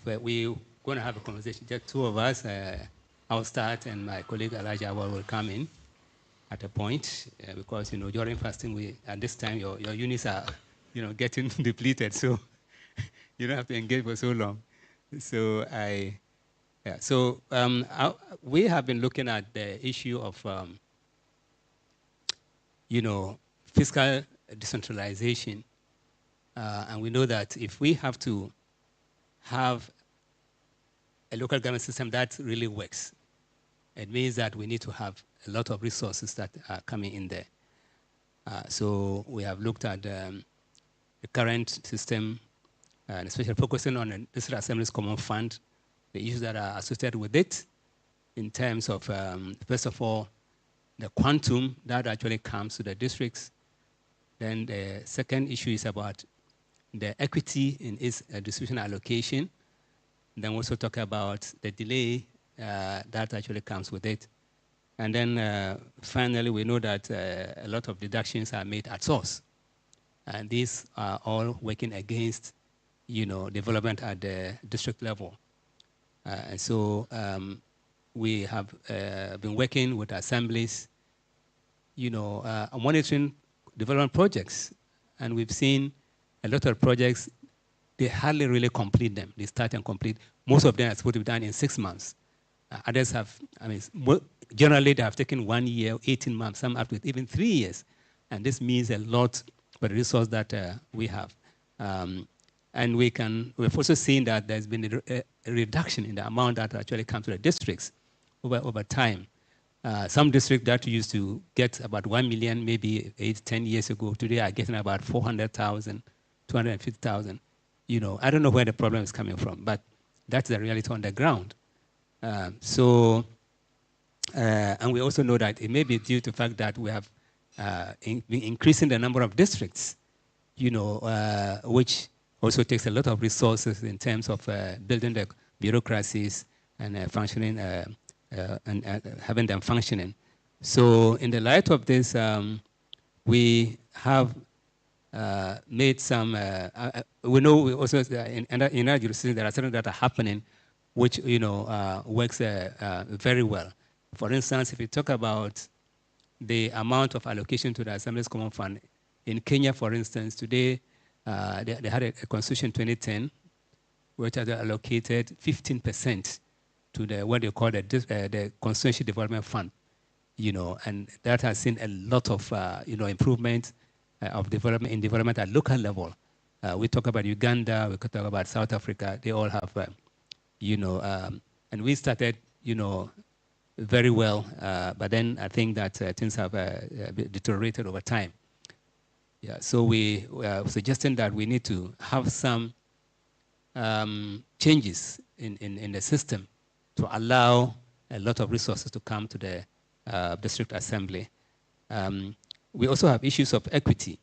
we're going to have a conversation, just two of us. I'll start, and my colleague Elijah will come in at a point, because during fasting, at this time your units are getting depleted, so you don't have to engage for so long. So we have been looking at the issue of fiscal decentralization, and we know that if we have to have a local government system that really works, it means that we need to have a lot of resources that are coming in there. So we have looked at the current system, and especially focusing on the District Assembly's Common Fund, the issues that are associated with it, in terms of, first of all, the quantum that actually comes to the districts. Then the second issue is about the equity in its distribution allocation. Then we also talk about the delay that actually comes with it. And then finally, we know that a lot of deductions are made at source. And these are all working against development at the district level. And so we have been working with assemblies, monitoring development projects. And we've seen a lot of projects, they hardly really complete them. They start and complete. Most of them are supposed to be done in 6 months. Others have, generally they have taken 1 year, 18 months, some up to even 3 years. And this means a lot for the resource that we have. And we've also seen that there's been a reduction in the amount that actually comes to the districts over time. Some districts that used to get about 1 million, maybe 8-10 years ago, today are getting about 400,000, 250,000. I don't know where the problem is coming from, but that's the reality on the ground. And we also know that it may be due to the fact that we have been increasing the number of districts, which also takes a lot of resources in terms of building the bureaucracies and functioning and having them functioning. So in the light of this, we have made some, we know we also in our jurisdiction there are certain that are happening which works very well. For instance, if you talk about the amount of allocation to the Assembly's Common Fund, in Kenya, for instance, today they had a constitution 2010 which has allocated 15% to what they call the Constituency Development Fund, and that has seen a lot of improvement of development at local level. We talk about Uganda, we could talk about South Africa. They all have, and we started, very well, but then I think that things have deteriorated over time. Yeah, so we are suggesting that we need to have some changes in the system to allow a lot of resources to come to the district assembly. We also have issues of equity.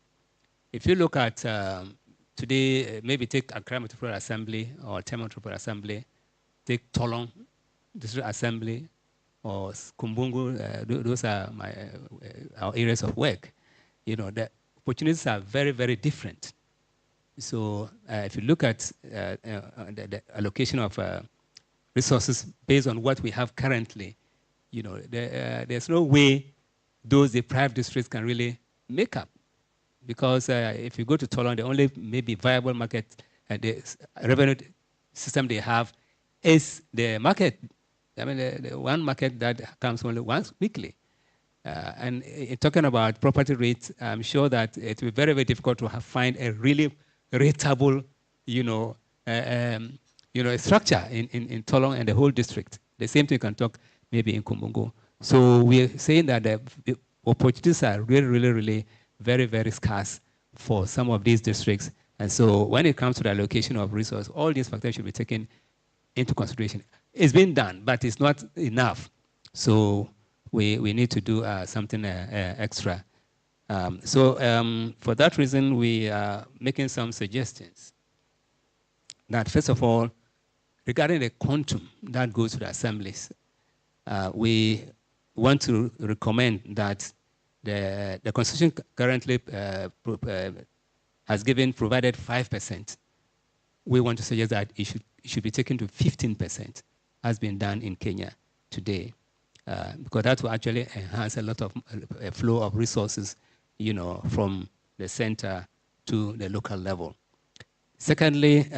If you look at today, maybe take Accra Metropolitan Assembly or Tema Metropolitan Assembly, take Tolong District Assembly or Kumbungu, those are our areas of work. The opportunities are very, very different. So if you look at the allocation of resources based on what we have currently, there's no way those deprived districts can really make up. Because if you go to Toulon, the only maybe viable market, the revenue system they have is the market. I mean, the one market that comes only once weekly. And talking about property rates, I'm sure that it will be very, very difficult to find a really rateable, structure in Toulon and the whole district. The same thing you can talk maybe in Kumbungu. So we're saying that the opportunities are really, really, really very, very scarce for some of these districts. And so when it comes to the allocation of resources, all these factors should be taken into consideration. It's been done, but it's not enough. So we need to do something extra. For that reason, we are making some suggestions. That first of all, regarding the quantum that goes to the assemblies, we want to recommend that the Constitution currently has provided 5%. We want to suggest that it should be taken to 15%, as been done in Kenya today, because that will actually enhance a lot of flow of resources, from the center to the local level. Secondly,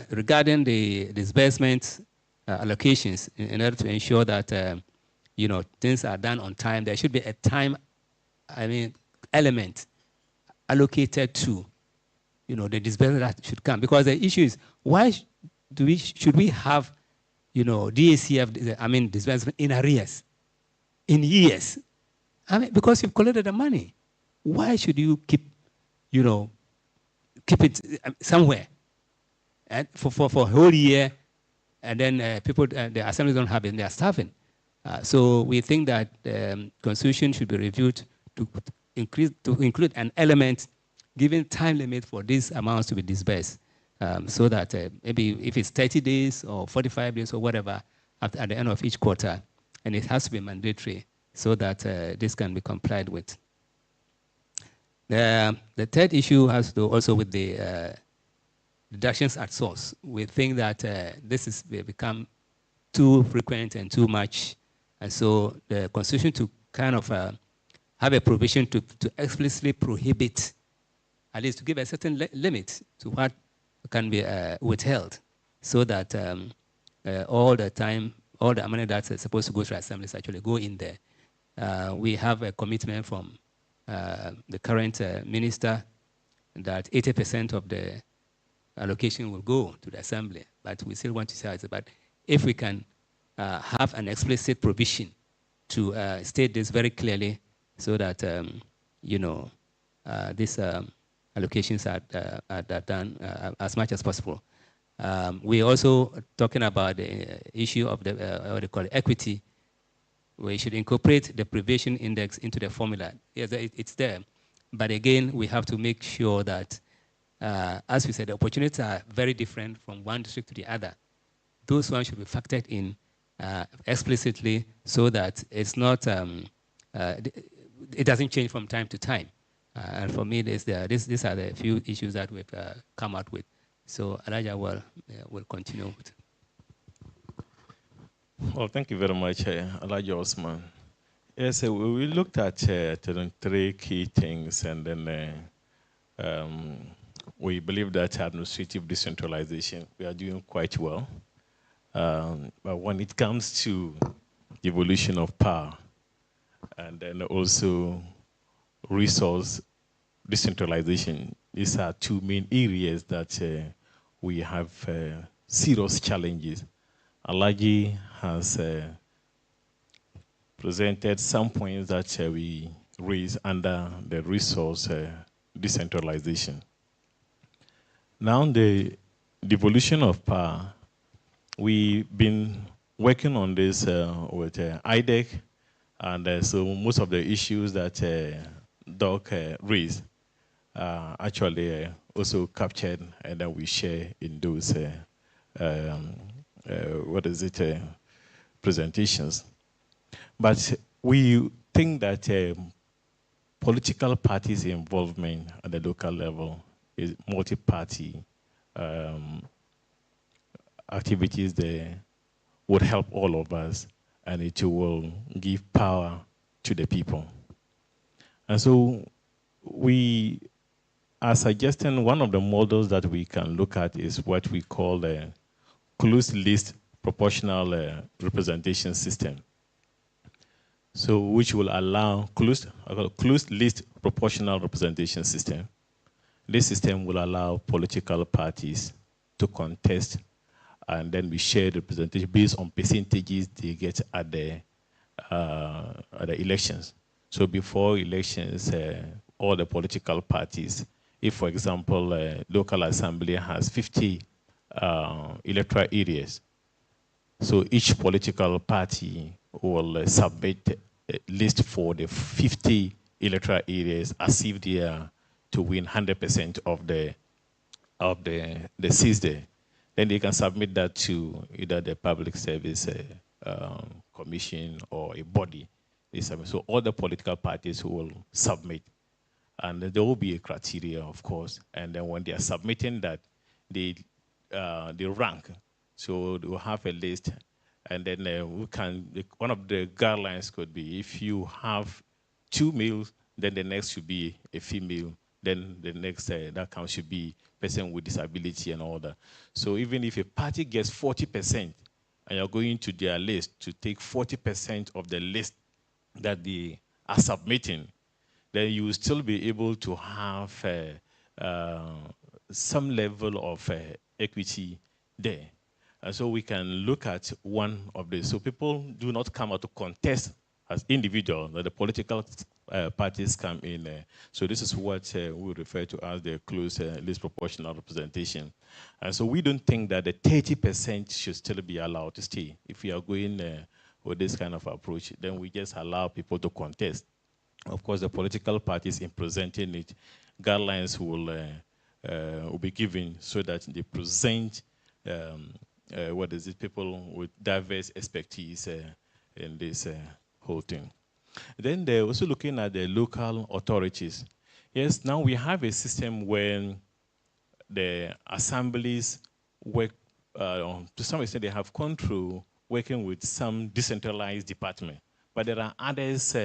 regarding the disbursement allocations, in order to ensure that things are done on time, there should be a time element allocated to, the disbursement that should come. Because the issue is, why should we have, DACF, disbursement in arrears, in years? Because you've collected the money. Why should you keep it somewhere and for a whole year, and then people, the assemblies don't have it, and they are starving. So we think that Constitution should be reviewed to include an element giving time limit for these amounts to be disbursed, so that maybe if it's 30 days or 45 days or whatever, at the end of each quarter, and it has to be mandatory so that this can be complied with. The third issue has to do also with the deductions at source. We think that this has become too frequent and too much, and so the Constitution to kind of have a provision to explicitly prohibit, at least to give a certain limit to what can be withheld, so that all the money that's supposed to go to assemblies actually go in there. We have a commitment from the current minister that 80% of the allocation will go to the assembly, but we still want to say, but if we can have an explicit provision to state this very clearly, so that these allocations are done as much as possible. We're also talking about the issue of the what they call equity. We should incorporate the privation index into the formula. Yes, it's there, but again, we have to make sure that, as we said, the opportunities are very different from one district to the other. Those ones should be factored in explicitly, so that it's not, it doesn't change from time to time. And for me, these are the few issues that we've come out with. So Elijah will continue. Well, thank you very much, Elijah Osman. Yes, we looked at 3 key things, and then we believe that administrative decentralization, we are doing quite well. But when it comes to devolution of power, and then also resource decentralization, these are two main areas that we have serious challenges. Alaji has presented some points that we raise under the resource decentralization. Now, the devolution of power, we've been working on this with IDEC, and so most of the issues that Doc raised are actually also captured, and then we share in those presentations. But we think that political parties' involvement at the local level is multi-party activities there would help all of us, and it will give power to the people. And so we are suggesting one of the models that we can look at is what we call the closed list proportional representation system. So which will allow closed list proportional representation system. This system will allow political parties to contest, and then we share the representation based on percentages they get at the elections. So before elections, all the political parties, if for example, local assembly has 50 electoral areas, so each political party will submit a list for the 50 electoral areas as if they are to win 100% of the seats there. Then they can submit that to either the Public Service Commission or a body. So all the political parties will submit. And there will be a criteria, of course. And then when they are submitting that, they rank. So they will have a list. And then one of the guidelines could be if you have 2 males, then the next should be a female. Then the next that count should be person with disability and all that. So even if a party gets 40%, and you're going to their list to take 40% of the list that they are submitting, then you will still be able to have some level of equity there. And so we can look at one of these. So people do not come out to contest as individuals, the political parties come in. So this is what we refer to as the closed list proportional representation. And so we don't think that the 30% should still be allowed to stay. If we are going with this kind of approach, then we just allow people to contest. Of course, the political parties in presenting it, guidelines will be given so that they present people with diverse expertise in this whole thing. Then they're also looking at the local authorities. Yes, now we have a system where the assemblies work, to some extent they have control working with some decentralized department, but there are others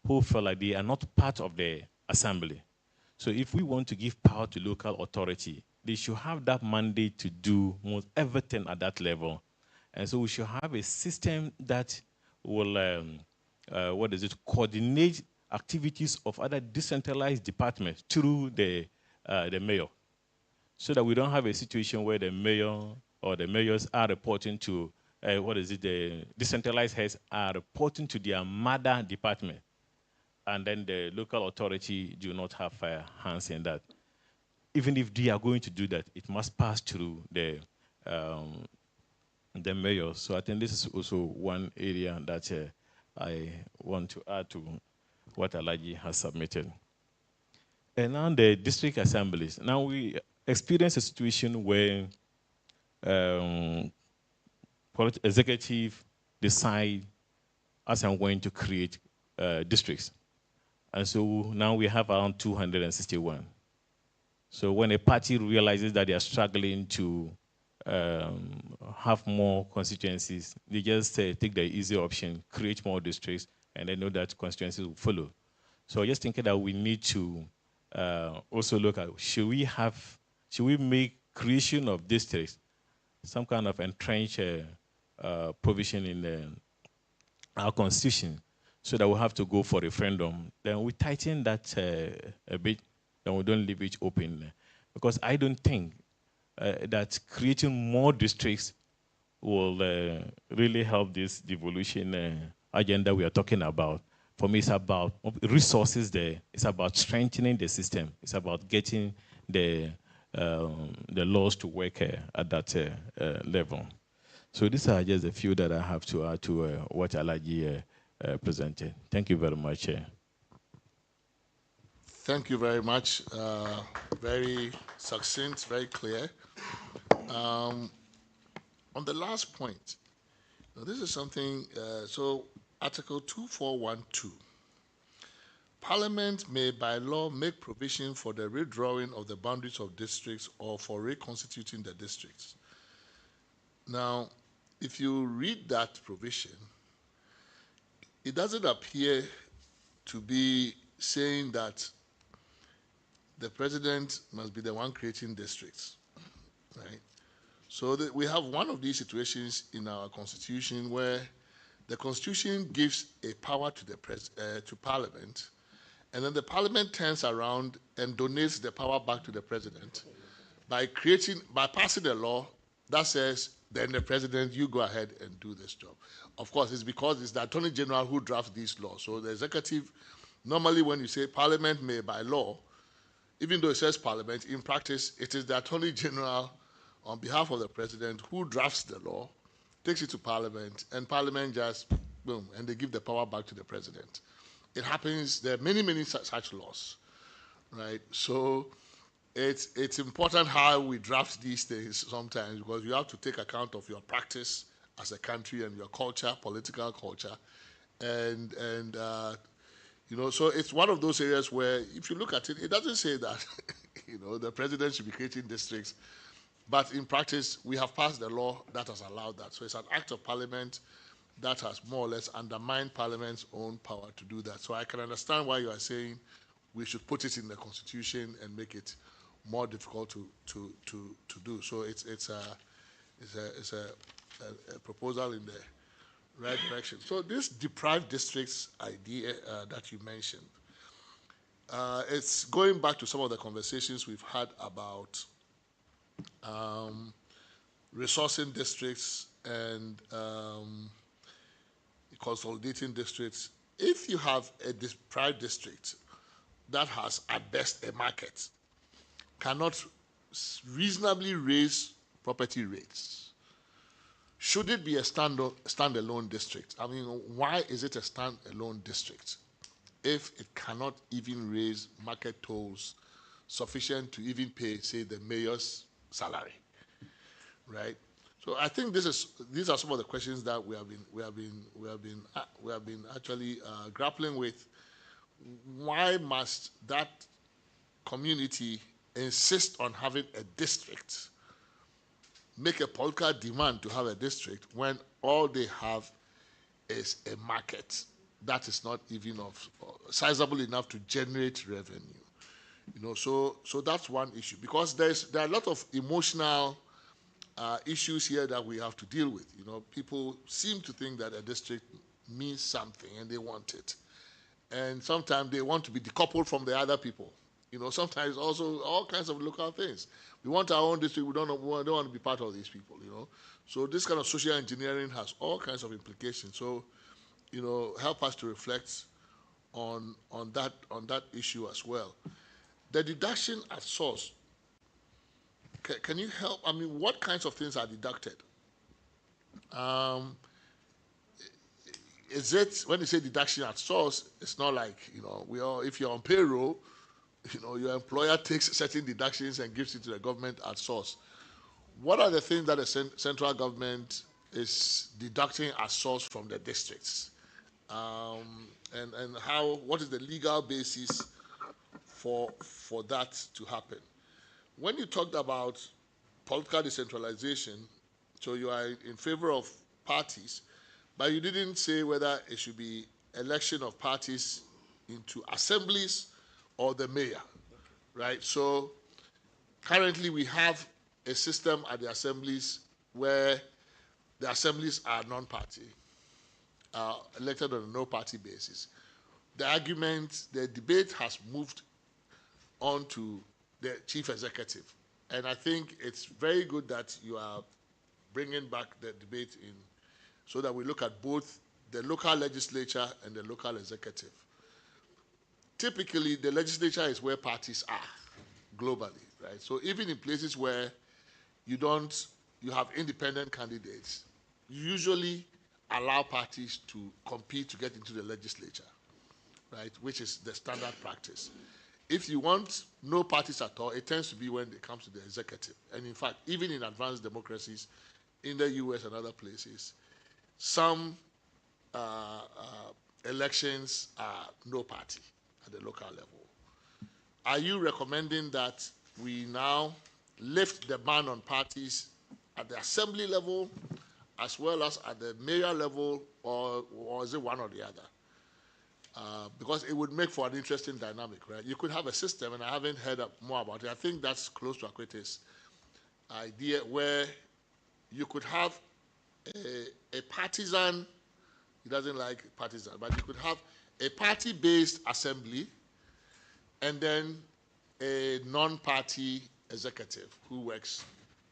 who feel like they are not part of the assembly. So if we want to give power to local authority, they should have that mandate to do most everything at that level. And so we should have a system that will, coordinate activities of other decentralized departments through the mayor. So that we don't have a situation where the mayor or the mayors are reporting to, the decentralized heads are reporting to their mother department. And then the local authority do not have hands in that. Even if they are going to do that, it must pass through the mayor. So I think this is also one area that I want to add to what Alaji has submitted. And now the district assemblies. Now we experience a situation where executive decide as I'm going to create districts. And so now we have around 261. So when a party realizes that they are struggling to have more constituencies, they just take the easy option, create more districts, and they know that constituencies will follow. So I'm just thinking that we need to also look at, should we make creation of districts some kind of entrenched provision in our constitution, so that we have to go for referendum. Then we tighten that a bit then we don't leave it open. Because I don't think that creating more districts will really help this devolution agenda we are talking about. For me, it's about resources there. It's about strengthening the system. It's about getting the laws to work at that level. So these are just a few that I have to add to what Alaji presented. Thank you very much. Thank you very much. Very succinct, very clear. On the last point, now this is something, so Article 2412. Parliament may by law make provision for the redrawing of the boundaries of districts or for reconstituting the districts. Now, if you read that provision, it doesn't appear to be saying that the president must be the one creating districts, right? So we have one of these situations in our constitution where the constitution gives a power to the to parliament, and then the parliament turns around and donates the power back to the president by passing a law that says, then the president, you go ahead and do this job. Of course, it's because it's the attorney general who drafts these laws. So the executive, normally when you say parliament may by law, even though it says parliament, in practice, it is the attorney general on behalf of the president who drafts the law, takes it to parliament, and parliament just, boom, and they give the power back to the president. It happens, there are many, many such laws, right? So it's important how we draft these things sometimes, because you have to take account of your practice as a country and your culture, political culture, and you know, so it's one of those areas where if you look at it, it doesn't say that you know the president should be creating districts, but in practice we have passed the law that has allowed that. So it's an act of parliament that has more or less undermined parliament's own power to do that. So I can understand why you are saying we should put it in the constitution and make it more difficult to do. So it's a proposal in the right direction. So this deprived districts idea that you mentioned, it's going back to some of the conversations we've had about resourcing districts and consolidating districts. If you have a deprived district that has at best a market, cannot reasonably raise property rates, should it be a standalone district? I mean, why is it a standalone district if it cannot even raise market tolls sufficient to even pay, say, the mayor's salary, right? So I think these are some of the questions that we have been actually grappling with. Why must that community insist on having a district, make a political demand to have a district when all they have is a market that is not even sizable enough to generate revenue? You know, so that's one issue, because there are a lot of emotional issues here that we have to deal with. You know, people seem to think that a district means something and they want it, and sometimes they want to be decoupled from the other people. You know, sometimes also all kinds of local things. We want our own district. We don't want to be part of these people. You know, so this kind of social engineering has all kinds of implications. So, you know, help us to reflect on that issue as well. The deduction at source. Can you help? I mean, what kinds of things are deducted? Is it, when you say deduction at source, it's not like, you know, if you're on payroll, you know, your employer takes certain deductions and gives it to the government at source. What are the things that the central government is deducting at source from the districts? And what is the legal basis for that to happen? When you talked about political decentralization, so you are in favor of parties, but you didn't say whether it should be election of parties into assemblies or the mayor, right? So currently we have a system at the assemblies where the assemblies are non-party, elected on a no-party basis. The debate has moved onto the chief executive. And I think it's very good that you are bringing back the debate in so that we look at both the local legislature and the local executive. Typically, the legislature is where parties are globally, right? So even in places where you have independent candidates, you usually allow parties to compete to get into the legislature, right? Which is the standard practice. If you want no parties at all, it tends to be when it comes to the executive. And in fact, even in advanced democracies, in the US and other places, some elections are no party at the local level. Are you recommending that we now lift the ban on parties at the assembly level as well as at the mayor level, or is it one or the other? Because it would make for an interesting dynamic, right? You could have a system, and I haven't heard more about it. I think that's close to Akwete's idea, where you could have a partisan, he doesn't like partisan, but you could have a party-based assembly and then a non-party executive who works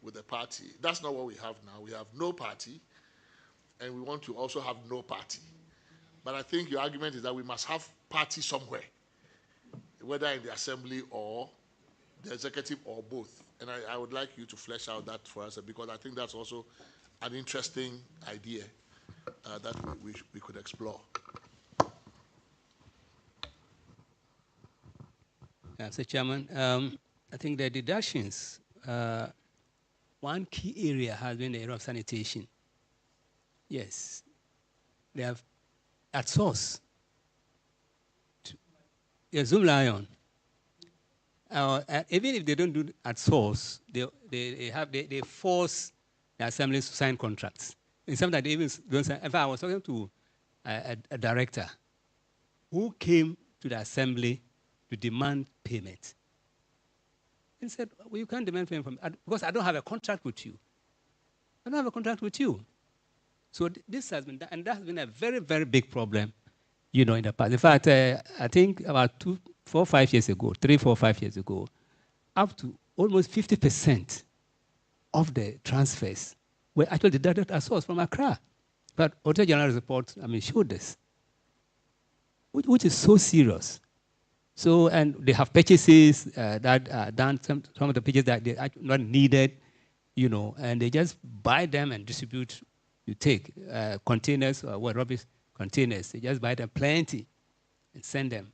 with the party. That's not what we have now. We have no party, and we want to also have no party. But I think your argument is that we must have party somewhere, whether in the assembly or the executive or both. And I would like you to flesh out that for us, because I think that's also an interesting idea that we could explore. Mr. Chairman, I think the deductions, one key area has been the area of sanitation. Yes, they have at source. Zoom Lion. Even if they don't do at source, they force the assemblies to sign contracts. And sometimes they even don't sign. In fact, I was talking to a director who came to the assembly to demand payment. He said, well, you can't demand payment from me because I don't have a contract with you. I don't have a contract with you. So this has been done, and that has been a very, very big problem, in the past. In fact, I think about 3, 4, 5 years ago, up to almost 50% of the transfers were actually deducted as source from Accra. But Auditor General's report, showed this, which is so serious. So, and they have purchases that are done, some of the purchases that they are not needed, and they just buy them and distribute. You take containers, or rubbish containers, they just buy them plenty and send them.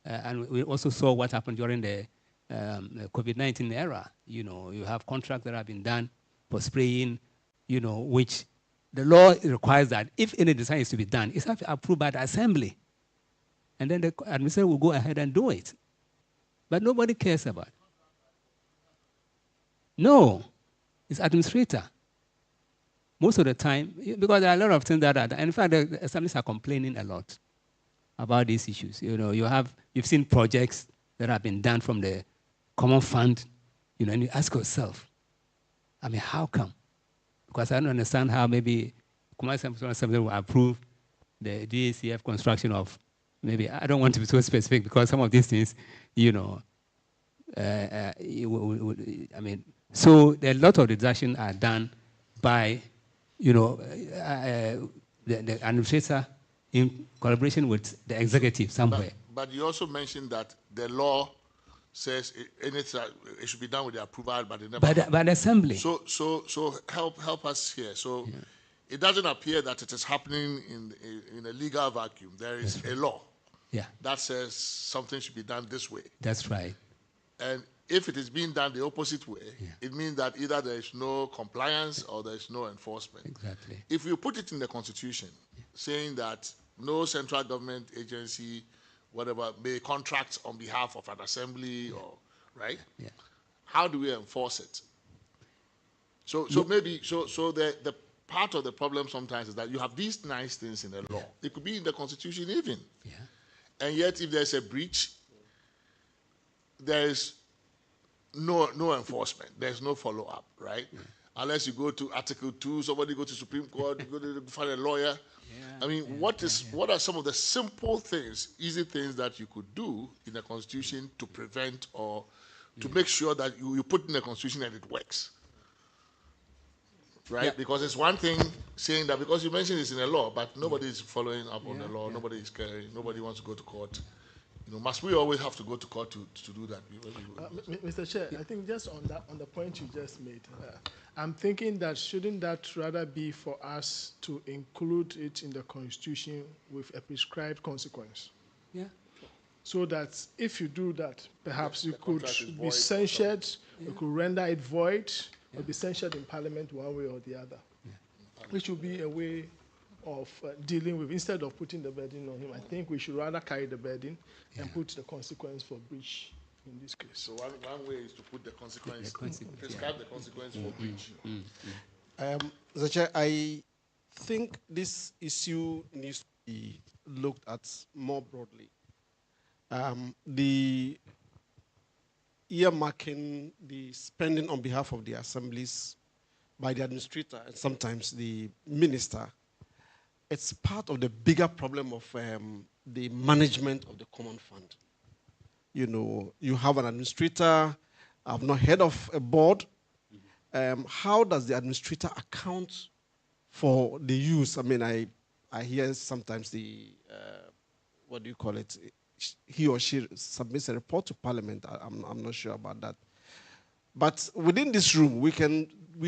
And we also saw what happened during the COVID-19 era. You have contracts that have been done for spraying, which the law requires that if any design is to be done, it's have to be approved by the assembly. And then the administrator will go ahead and do it. But nobody cares about it. No, it's administrator. Most of the time, because there are a lot of things that are, and in fact, the assemblies are complaining a lot about these issues. You've seen projects that have been done from the common fund, and you ask yourself, how come? Because I don't understand how maybe Commercial Assembly will approve the DACF construction of, maybe, I don't want to be so specific because some of these things, so a lot of deductions are done by, the administrator in collaboration with the executive somewhere. But you also mentioned that the law says it should be done with the approval, but by the assembly. So help us here. So it doesn't appear that it is happening in a legal vacuum. There is a law that says something should be done this way. That's right. And if it is being done the opposite way, it means that either there is no compliance or there is no enforcement. Exactly. If you put it in the Constitution, saying that no central government agency, whatever, may contract on behalf of an assembly, or right? Yeah. How do we enforce it? So the part of the problem sometimes is that you have these nice things in the law. It could be in the Constitution even. Yeah. And yet, if there's a breach, there is no enforcement. There's no follow-up, right? unless you go to Article 2, somebody go to Supreme Court, you go to find a lawyer. I mean, what are some of the simple things, easy things that you could do in the Constitution to prevent or to make sure that you put in the Constitution and it works? Right? Yeah. Because it's one thing saying that, because you mentioned it's in the law, but nobody is following up on the law, nobody is caring, nobody wants to go to court. You know, must we always have to go to court to do that? Mr. Chair, I think just on the point you just made, I'm thinking that shouldn't that rather be for us to include it in the Constitution with a prescribed consequence? Yeah. So that if you do that, perhaps you could be censured, you could render it void, or be censured in Parliament one way or the other, which will be a way of dealing with, instead of putting the burden on him. I think we should rather carry the burden and put the consequence for breach in this case. So one way is to put the consequence, prescribe the consequence for breach. Mr. Chair, I think this issue needs to be looked at more broadly. The earmarking the spending on behalf of the assemblies by the administrator and sometimes the minister, it's part of the bigger problem of the management of the common fund. You know, you have an administrator, I've not heard of a board. How does the administrator account for the use? I mean, I hear sometimes what do you call it? He or she submits a report to Parliament. I'm not sure about that. But within this room, we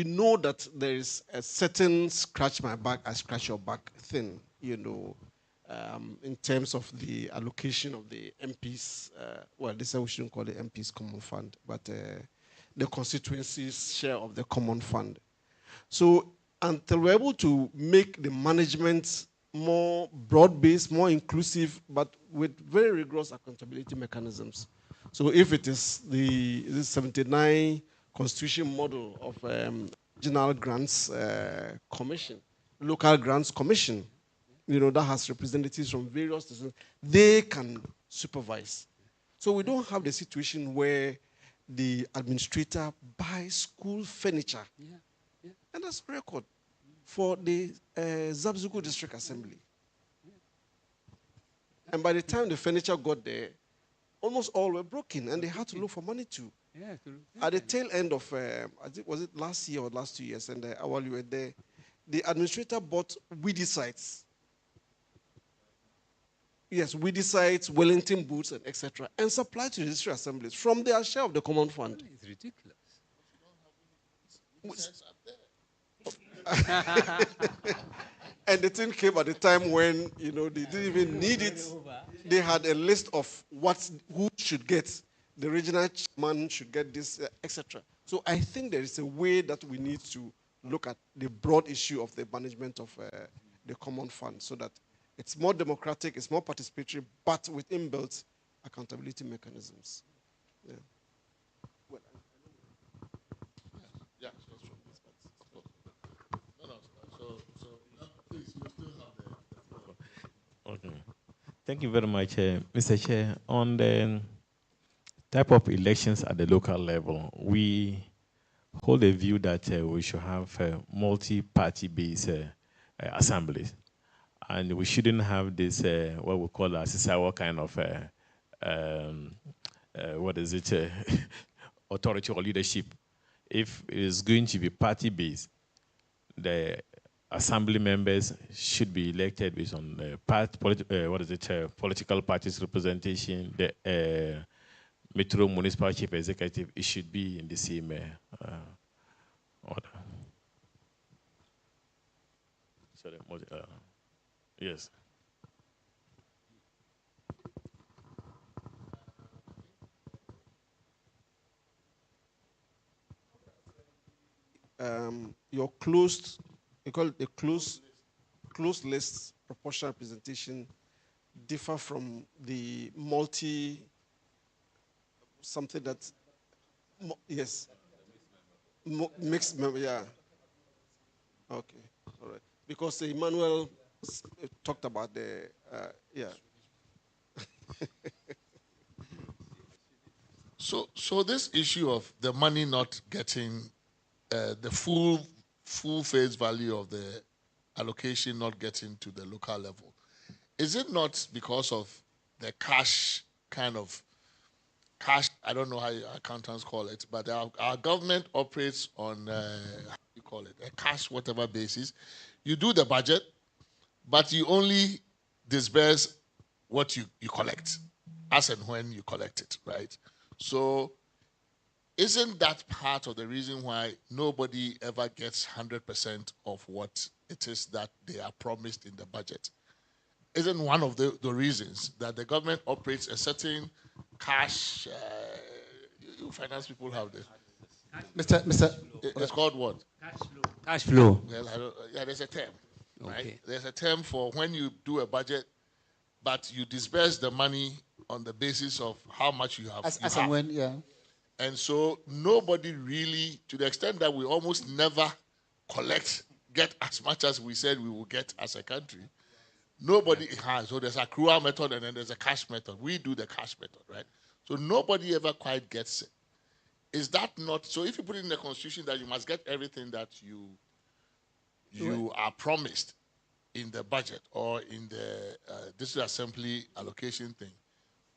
know that there is a certain scratch my back, I scratch your back thing, you know, in terms of the allocation of the MPs. Well, this we shouldn't call it MPs Common Fund, but the constituency's share of the Common Fund. So until we're able to make the management more broad-based, more inclusive, but with very rigorous accountability mechanisms. So if it is the 79 constitution model of regional grants commission, local grants commission, you know, that has representatives from various systems, they can supervise. So we don't have the situation where the administrator buys school furniture. And that's record for the Zabzugu District Assembly. And by the time the furniture got there, almost all were broken, and they had to look for money too. At the tail end of, I think, was it last year or last 2 years, and while you were there, the administrator bought weedy sites. Yes, weedy sites, Wellington boots, and etc., and supplied to the district assemblies from their share of the common fund. It's ridiculous. And the thing came at the time when, you know, they didn't even need it. They had a list of who should get. The regional chairman should get this, etc. So I think there is a way that we need to look at the broad issue of the management of the common fund so that it's more democratic, it's more participatory, but with inbuilt accountability mechanisms. Yeah. Well, yeah, that's true. So please, you still have the floor. Okay. Thank you very much, Mr. Chair. On the type of elections at the local level, we hold a view that we should have multi-party based assemblies. And we shouldn't have this, what we call a CISAWA kind of, authority or leadership. If it is going to be party-based, the assembly members should be elected based on political parties representation. The metro municipal chief executive, it should be in the same order. Sorry, yes. Your closed, you call it a closed list proportional representation differ from the something that, yes, mixed member, yeah. Okay, all right. Because Emmanuel talked about the, yeah. So this issue of the money not getting the full face value of the allocation not getting to the local level. Is it not because of the cash kind of cash? I don't know how accountants call it, but our government operates on how do you call it, a cash whatever basis. You do the budget, but you only disperse what you collect, as and when you collect it, right? So isn't that part of the reason why nobody ever gets 100% of what it is that they are promised in the budget? Isn't one of the reasons that the government operates a certain cash, you finance people have this. It's called what? Cash flow. Cash flow. Well, yeah, there's a term, right? Okay. There's a term for when you do a budget, but you disperse the money on the basis of how much you have. As and when, yeah. And so nobody really, to the extent that we almost never get as much as we said we will get as a country. Nobody has. So there's a accrual method and then there's a cash method. We do the cash method, right? So nobody ever quite gets it. Is that not so? If you put it in the constitution that you must get everything that you are promised in the budget or in the district assembly allocation thing,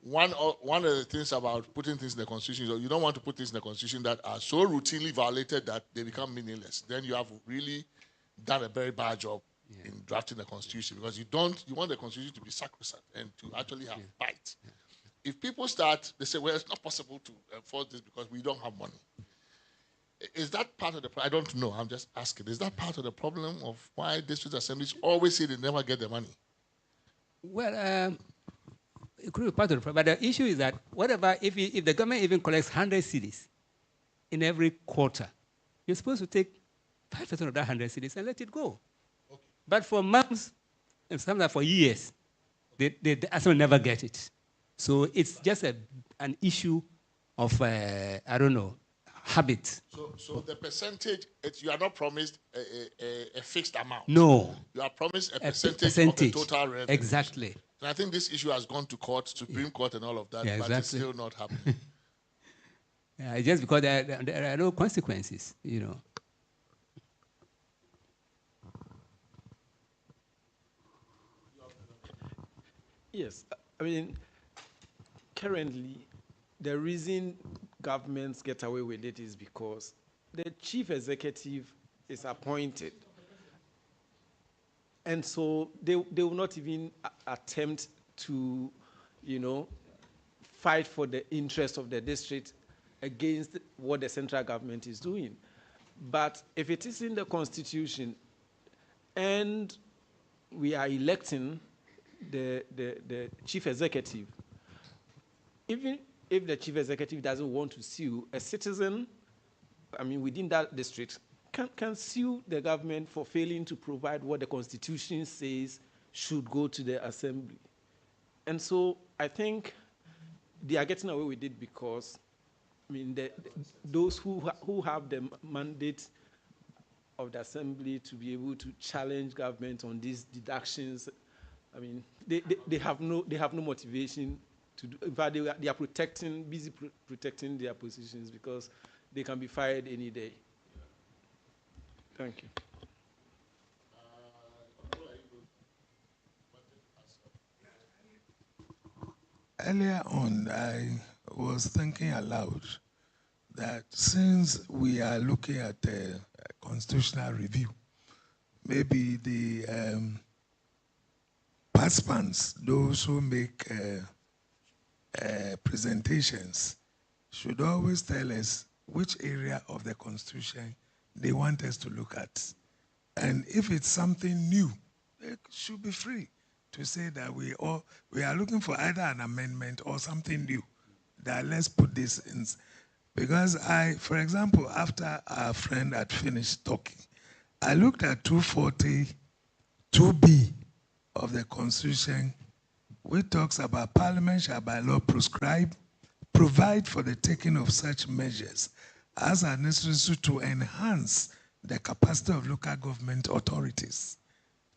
one of the things about putting things in the constitution is you don't want to put things in the constitution that are so routinely violated that they become meaningless. Then you have really done a very bad job in drafting the constitution, because you want the constitution to be sacrosanct and to actually have bite. If people start, they say, well, it's not possible to enforce this because we don't have money. Is that part of the problem? I don't know. I'm just asking. Is that part of the problem of why district assemblies always say they never get the money? Well, it could be part of the problem. But the issue is that whatever, if the government even collects 100 cedis in every quarter, you're supposed to take 5% of that 100 cedis and let it go. Okay. But for months, and sometimes for years, the assembly never get it. So it's just an issue of, I don't know, habit. So the percentage, you are not promised a fixed amount. No. You are promised a percentage of the total revenue. Exactly. And I think this issue has gone to court, Supreme Court and all of that, but it's still not happening. Just because there are no consequences, you know. Yes, I mean, currently, the reason governments get away with it is because the chief executive is appointed. And so they will not even attempt to, fight for the interest of the district against what the central government is doing. But if it is in the constitution and we are electing the chief executive, even if the chief executive doesn't want to sue, a citizen, within that district, can sue the government for failing to provide what the constitution says should go to the assembly. And so I think they are getting away with it because, those who have the mandate of the assembly to be able to challenge government on these deductions, they have no motivation to do. In fact, they are busy protecting their positions because they can be fired any day. Thank you. Earlier on, I was thinking aloud that since we are looking at a constitutional review, maybe the participants, those who make presentations, should always tell us which area of the Constitution they want us to look at. And if it's something new, they should be free to say that we are looking for either an amendment or something new, that let's put this in. Because for example, after our friend had finished talking, I looked at 240 2B of the Constitution, which talks about Parliament shall by law provide for the taking of such measures as are necessary to enhance the capacity of local government authorities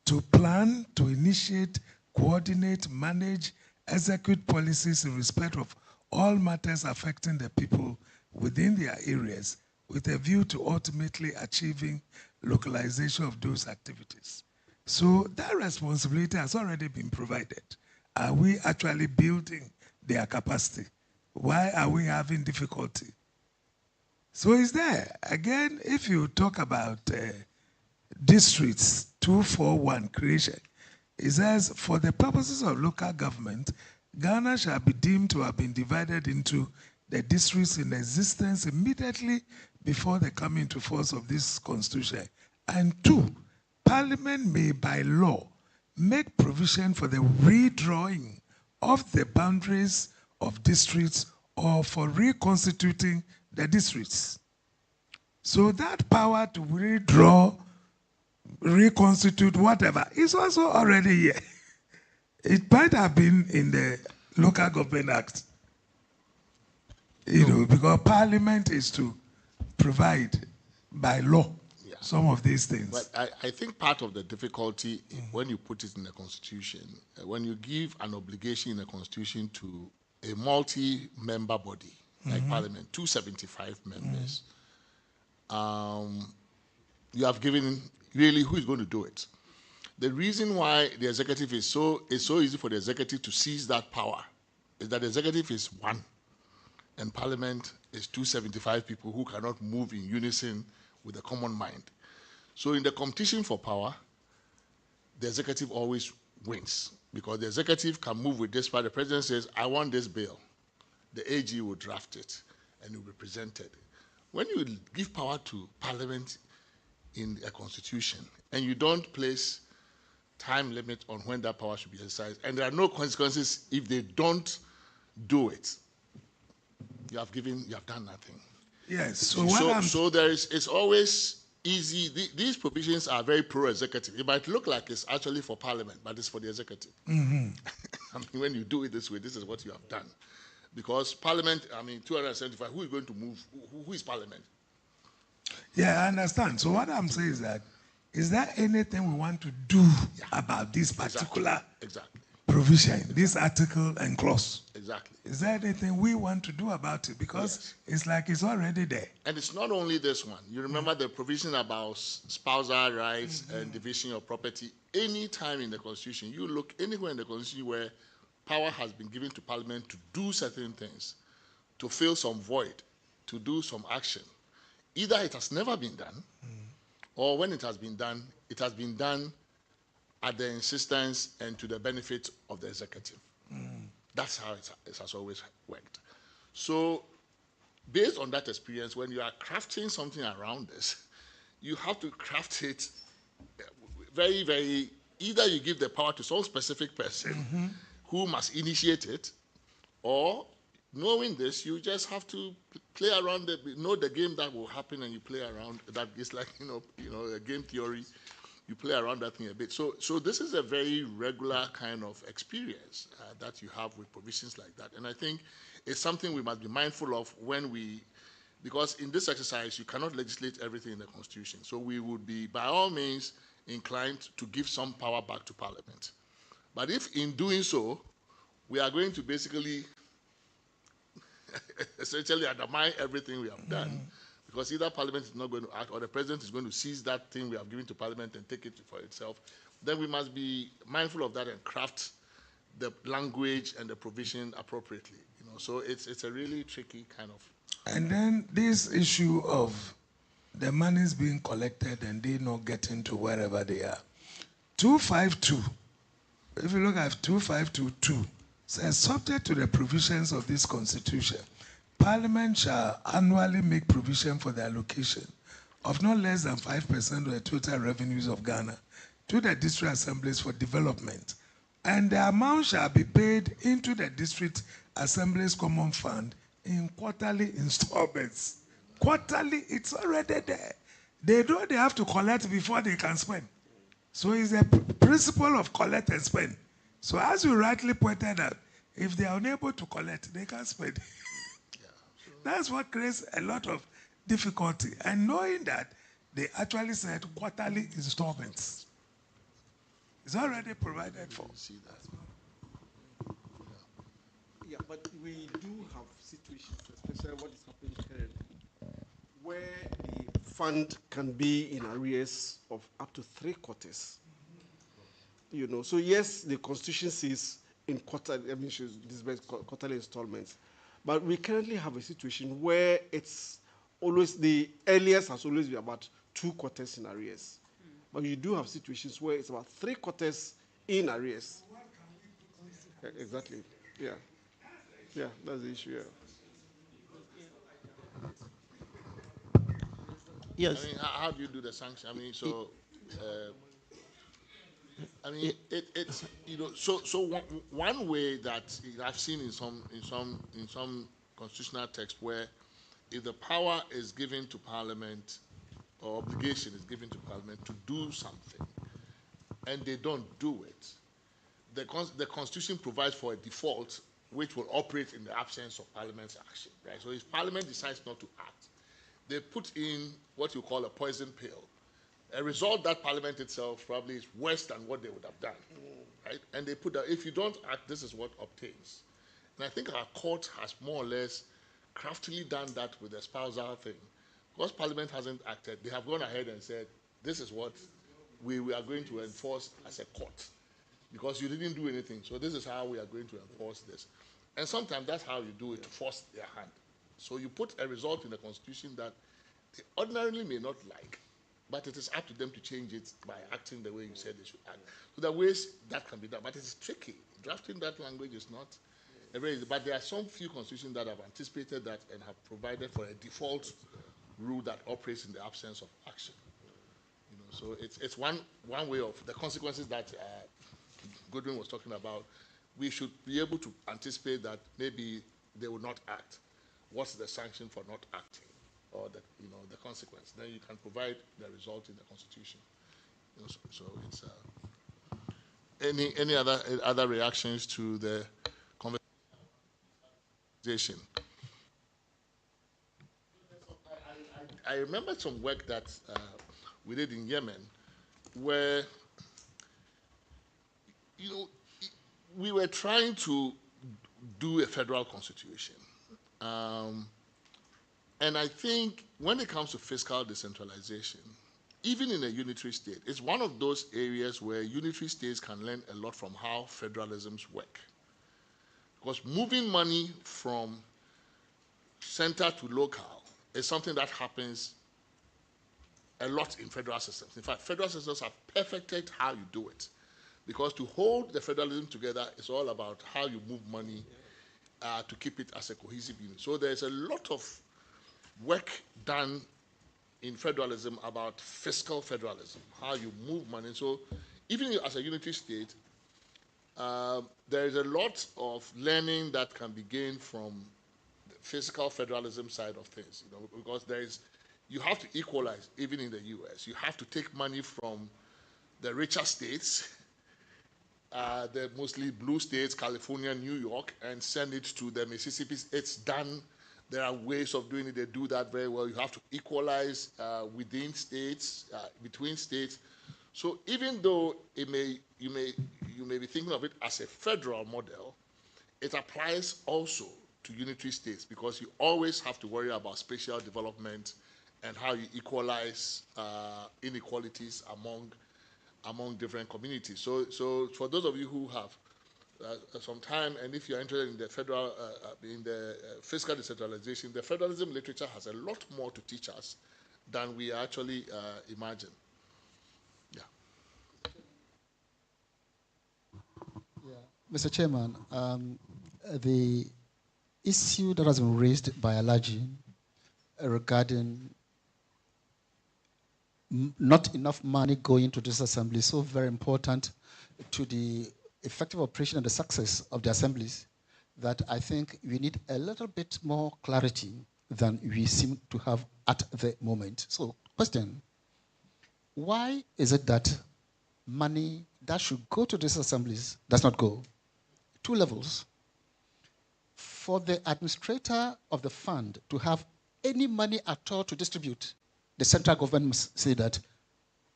to plan, to initiate, coordinate, manage, execute policies in respect of all matters affecting the people within their areas with a view to ultimately achieving localization of those activities. So that responsibility has already been provided. Are we actually building their capacity? Why are we having difficulty? So it's there. Again, if you talk about districts 241 creation, it says, for the purposes of local government, Ghana shall be deemed to have been divided into the districts in existence immediately before the coming into force of this constitution. And two, Parliament may by law make provision for the redrawing of the boundaries of districts or for reconstituting the districts. So that power to redraw, reconstitute, whatever, is also already here. It might have been in the Local Government Act, because Parliament is to provide by law some of these things. But I think part of the difficulty when you put it in the Constitution, when you give an obligation in the Constitution to a multi-member body, like Parliament, 275 members, you have given really who is going to do it. The reason why the executive is so easy for the executive to seize that power is that the executive is one, and Parliament is 275 people who cannot move in unison with a common mind. So in the competition for power, the executive always wins, because the executive can move with this part. The president says, I want this bill. The AG will draft it and it will be presented. When you give power to Parliament in a constitution and you don't place time limit on when that power should be exercised, and there are no consequences if they don't do it, you have done nothing. Yes. So it's always easy. These provisions are very pro-executive. It might look like it's actually for Parliament, but it's for the executive. I mean, when you do it this way, this is what you have done. Because Parliament, 275, who is going to move? Who is Parliament? Yeah, I understand. So what I'm saying is there anything we want to do about this particular provision, this article and clause? Exactly. Is there anything we want to do about it? Because it's like it's already there. And it's not only this one. You remember the provision about spousal rights and division of property. Any time in the Constitution, you look anywhere in the Constitution where power has been given to Parliament to do certain things, to fill some void, to do some action. Either it has never been done, or when it has been done at the insistence and to the benefit of the executive. That's how it has always worked. So, based on that experience, when you are crafting something around this, you have to craft it very, very, either you give the power to some specific person who must initiate it, or knowing this, you just have to play around know the game that will happen, and you play around that. It's like a game theory. You play around that thing a bit. So this is a very regular kind of experience that you have with provisions like that, and I think it's something we must be mindful of because in this exercise you cannot legislate everything in the Constitution. So we would be by all means inclined to give some power back to Parliament, but if in doing so we are going to basically essentially undermine everything we have done, because either Parliament is not going to act or the President is going to seize that thing we have given to Parliament and take it for itself, then we must be mindful of that and craft the language and the provision appropriately. So it's a really tricky kind of. And then this issue of the monies being collected and they not getting to wherever they are. 252, if you look at 2522, says, subject to the provisions of this constitution, Parliament shall annually make provision for the allocation of not less than 5% of the total revenues of Ghana to the district assemblies for development, and the amount shall be paid into the district assemblies common fund in quarterly installments. Quarterly, it's already there. They have to collect before they can spend. So it's a principle of collect and spend. So as you rightly pointed out, if they are unable to collect, they can't spend. That's what creates a lot of difficulty. And knowing that, they actually said quarterly installments. It's already provided for. Yeah, but we do have situations, especially what is happening currently, where the fund can be in arrears of up to 3 quarters. You know, so yes, the Constitution says in should disburse quarterly installments, but we currently have a situation where it's always, the earliest has always been about 2 quarters in arrears. But you do have situations where it's about 3 quarters in arrears. Exactly. Yeah. Yeah, that's the issue. Yeah. Yes. I mean, how do you do the sanction? I mean, so, it's, you know, so one way that I've seen in some constitutional text where if the power is given to Parliament or obligation is given to Parliament to do something and they don't do it, the Constitution provides for a default which will operate in the absence of Parliament's action, right? So if Parliament decides not to act, they put in what you call a poison pill, a result that Parliament itself probably is worse than what they would have done, right? And they put that if you don't act, this is what obtains. And I think our court has more or less craftily done that with the spousal thing. Because Parliament hasn't acted, they have gone ahead and said, this is what we are going to enforce as a court. Because you didn't do anything, so this is how we are going to enforce this. And sometimes that's how you do it, to force their hand. So you put a result in the Constitution that they ordinarily may not like, but it is up to them to change it by acting the way you said they should act. So there are ways that can be done, but it's tricky. Drafting that language is not very easy. But there are some few constitutions that have anticipated that and have provided for a default rule that operates in the absence of action. You know, so it's one way of the consequences that Goodwin was talking about. We should be able to anticipate that maybe they will not act. What's the sanction for not acting, or the consequence? Then you can provide the result in the Constitution. You know, so it's any other reactions to the conversation? I remember some work that we did in Yemen, where we were trying to do a federal constitution. And I think when it comes to fiscal decentralization, even in a unitary state, it's one of those areas where unitary states can learn a lot from how federalisms work. Because moving money from center to local is something that happens a lot in federal systems. In fact, federal systems have perfected how you do it. Because to hold the federalism together is all about how you move money to keep it as a cohesive unit. So there's a lot of work done in federalism about fiscal federalism, how you move money. So even as a unitary state, there is a lot of learning that can be gained from the fiscal federalism side of things, because you have to equalize, even in the US. You have to take money from the richer states, the mostly blue states, California, New York, and send it to the Mississippi. It's done. There are ways of doing it. They do that very well. You have to equalize within states, between states. So even though you may be thinking of it as a federal model, it applies also to unitary states, because you always have to worry about spatial development and how you equalize inequalities among different communities. So for those of you who have some time, and if you're interested in the fiscal decentralization, the federalism literature has a lot more to teach us than we actually imagine. Yeah. Yeah. Mr. Chairman, the issue that has been raised by Alaji regarding not enough money going to this assembly is so very important to the effective operation and the success of the assemblies that I think we need a little bit more clarity than we seem to have at the moment. So, question, why is it that money that should go to these assemblies does not go? 2 levels. For the administrator of the fund to have any money at all to distribute, the central government must say that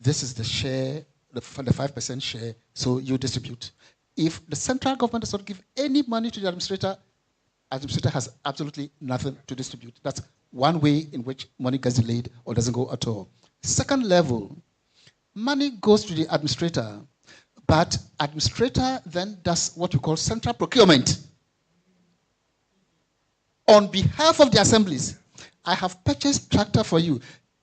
this is the share, the 5% share, so you distribute. If the central government does not give any money to the administrator has absolutely nothing to distribute. That's one way in which money gets delayed or doesn't go at all. Second level, money goes to the administrator, but administrator then does what we call central procurement. On behalf of the assemblies, I have purchased tractor for you.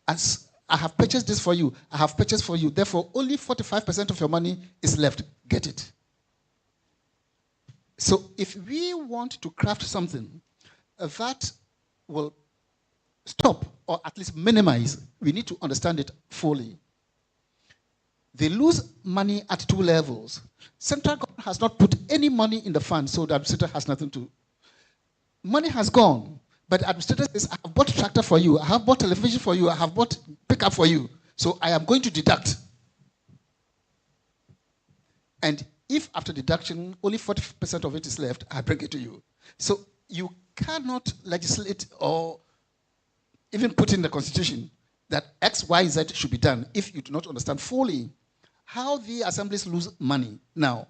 As I have purchased this for you. I have purchased for you. Therefore, only 45% of your money is left. Get it. So if we want to craft something that will stop or at least minimize, we need to understand it fully. They lose money at two levels. Central government has not put any money in the fund, so the administrator has nothing to. Money has gone, but the administrator says, I have bought a tractor for you, I have bought television for you, I have bought pickup for you, so I am going to deduct. And if after deduction, only 40% of it is left, I bring it to you. So you cannot legislate or even put in the constitution that X, Y, Z should be done if you do not understand fully how the assemblies lose money. Now,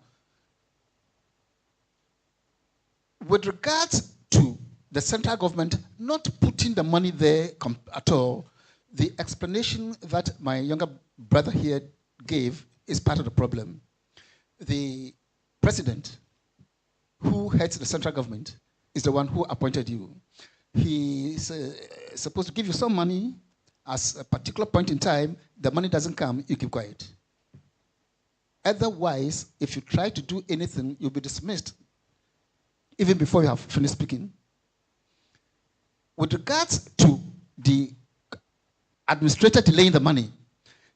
with regards to the central government not putting the money there at all, the explanation that my younger brother here gave is part of the problem. The president who heads the central government is the one who appointed you. He is supposed to give you some money at a particular point in time. The money doesn't come, you keep quiet. Otherwise, if you try to do anything, you'll be dismissed even before you have finished speaking. With regards to the administrator delaying the money,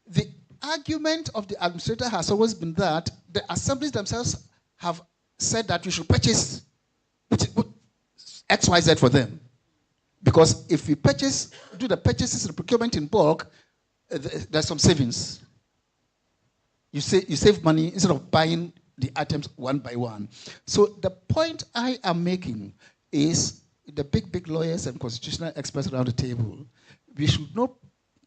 the argument of the administrator has always been that the assemblies themselves have said that you should purchase X, Y, Z for them. Because if we do the purchases and procurement in bulk, there's some savings. You save money instead of buying the items one by one. So the point I am making is the big lawyers and constitutional experts around the table, we should know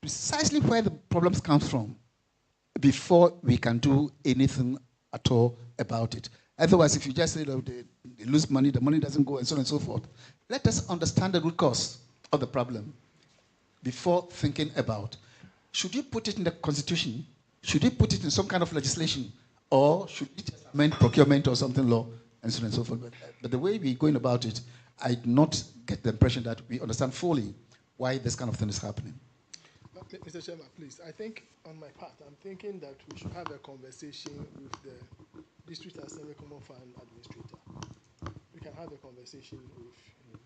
precisely where the problems come from before we can do anything at all about it. Otherwise, if you just say they lose money, the money doesn't go, and so on and so forth, let us understand the root cause of the problem before thinking about, should you put it in the constitution? Should you put it in some kind of legislation? Or should we just amend procurement or something law, and so on and so forth? But the way we're going about it, I do not get the impression that we understand fully why this kind of thing is happening. Mr. Chairman, please, I think on my part, I'm thinking that we should have a conversation with the District Assembly Common Fund Administrator. We can have a conversation with him.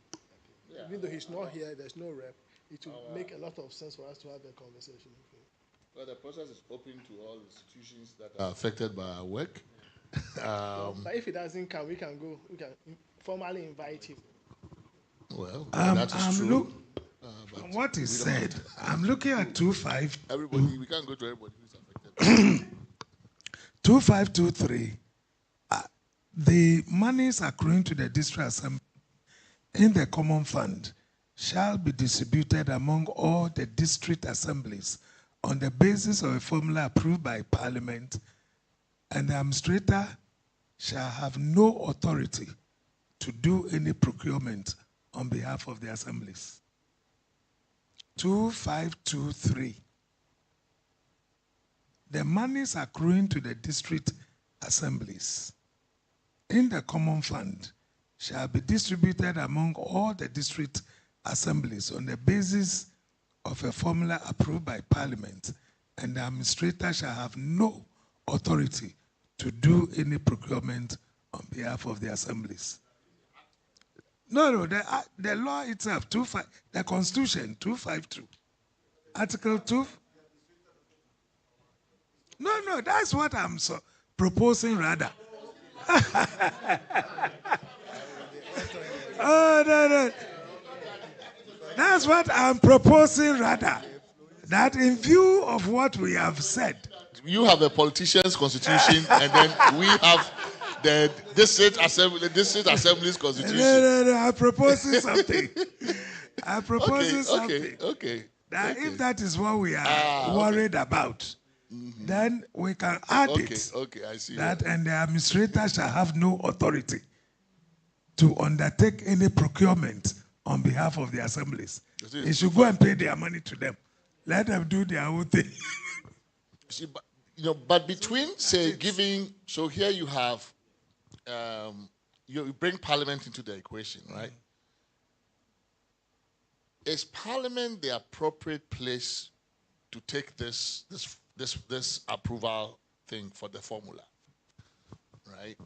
Yeah. Even though he's not here, there's no rep, it will make a lot of sense for us to have a conversation with him. Well, the process is open to all institutions that are affected by our work. But if he doesn't come, we can formally invite him. Well, that is true. What is said, I'm looking at 25. Everybody, we can't go to everybody who's affected. 2523. The monies accruing to the district assembly in the common fund shall be distributed among all the district assemblies on the basis of a formula approved by Parliament, and the administrator shall have no authority to do any procurement on behalf of the assemblies. 2523. The monies accruing to the district assemblies in the common fund shall be distributed among all the district assemblies on the basis of a formula approved by Parliament, and the administrator shall have no authority to do any procurement on behalf of the assemblies. No, the law itself, the Constitution, 252. Article 2. No, that's what I'm proposing rather. Oh, no. That's what I'm proposing rather. That in view of what we have said. You have a politician's constitution, and then we have the district assembly's constitution. No, I'm proposing something. I'm proposing something. Okay. That if that is what we are worried about, then we can add it. Okay, I see. That and the administrator shall have no authority to undertake any procurement on behalf of the assemblies. They should go and pay their money to them. Let them do their own thing. See, but, but between, say, giving, so here you have, you bring Parliament into the equation, right? Is Parliament the appropriate place to take this approval thing for the formula, right?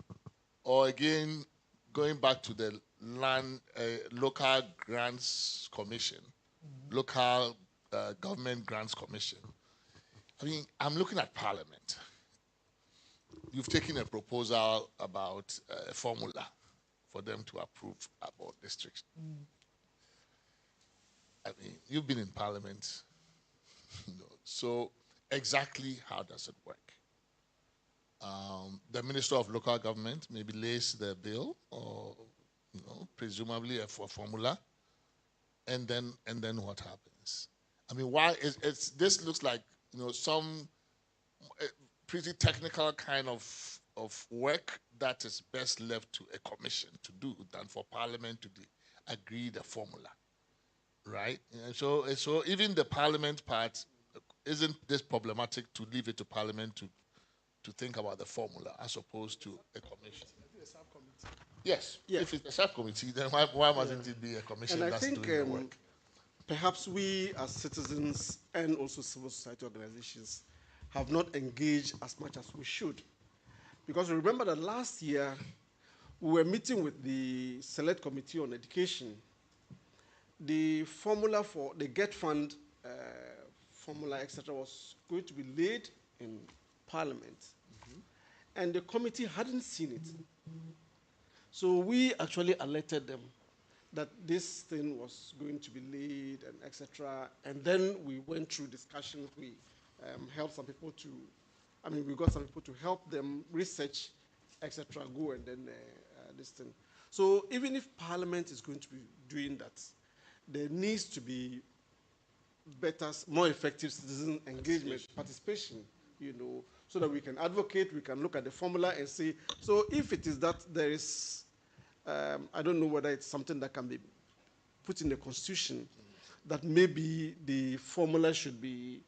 Or again, going back to the local grants commission, local government grants commission. I mean, I'm looking at Parliament. You've taken a proposal about a formula for them to approve about districts. I mean, you've been in Parliament, so exactly how does it work? The Minister of Local Government maybe lays the bill, or presumably a formula, and then what happens? I mean, why is this looks like some pretty technical kind of work that is best left to a commission to do than for Parliament to agree the formula, right? And so even the Parliament part, isn't this problematic to leave it to Parliament to think about the formula as opposed to a commission? Yes. Yeah. If it's a subcommittee, then why mustn't it be a commission that's doing the work? Perhaps we as citizens and also civil society organizations have not engaged as much as we should. Because remember that last year we were meeting with the Select Committee on Education. The formula for the GET Fund formula, etc., was going to be laid in Parliament. And the committee hadn't seen it. So we actually alerted them that this thing was going to be laid and etc. And then we went through discussions. We helped some people we got some people to help them research, etc. Go and then this thing. So even if Parliament is going to be doing that, there needs to be better, more effective citizen engagement, participation, so that we can advocate, we can look at the formula and say, so if it is that there is, I don't know whether it's something that can be put in the Constitution, that maybe the formula should be,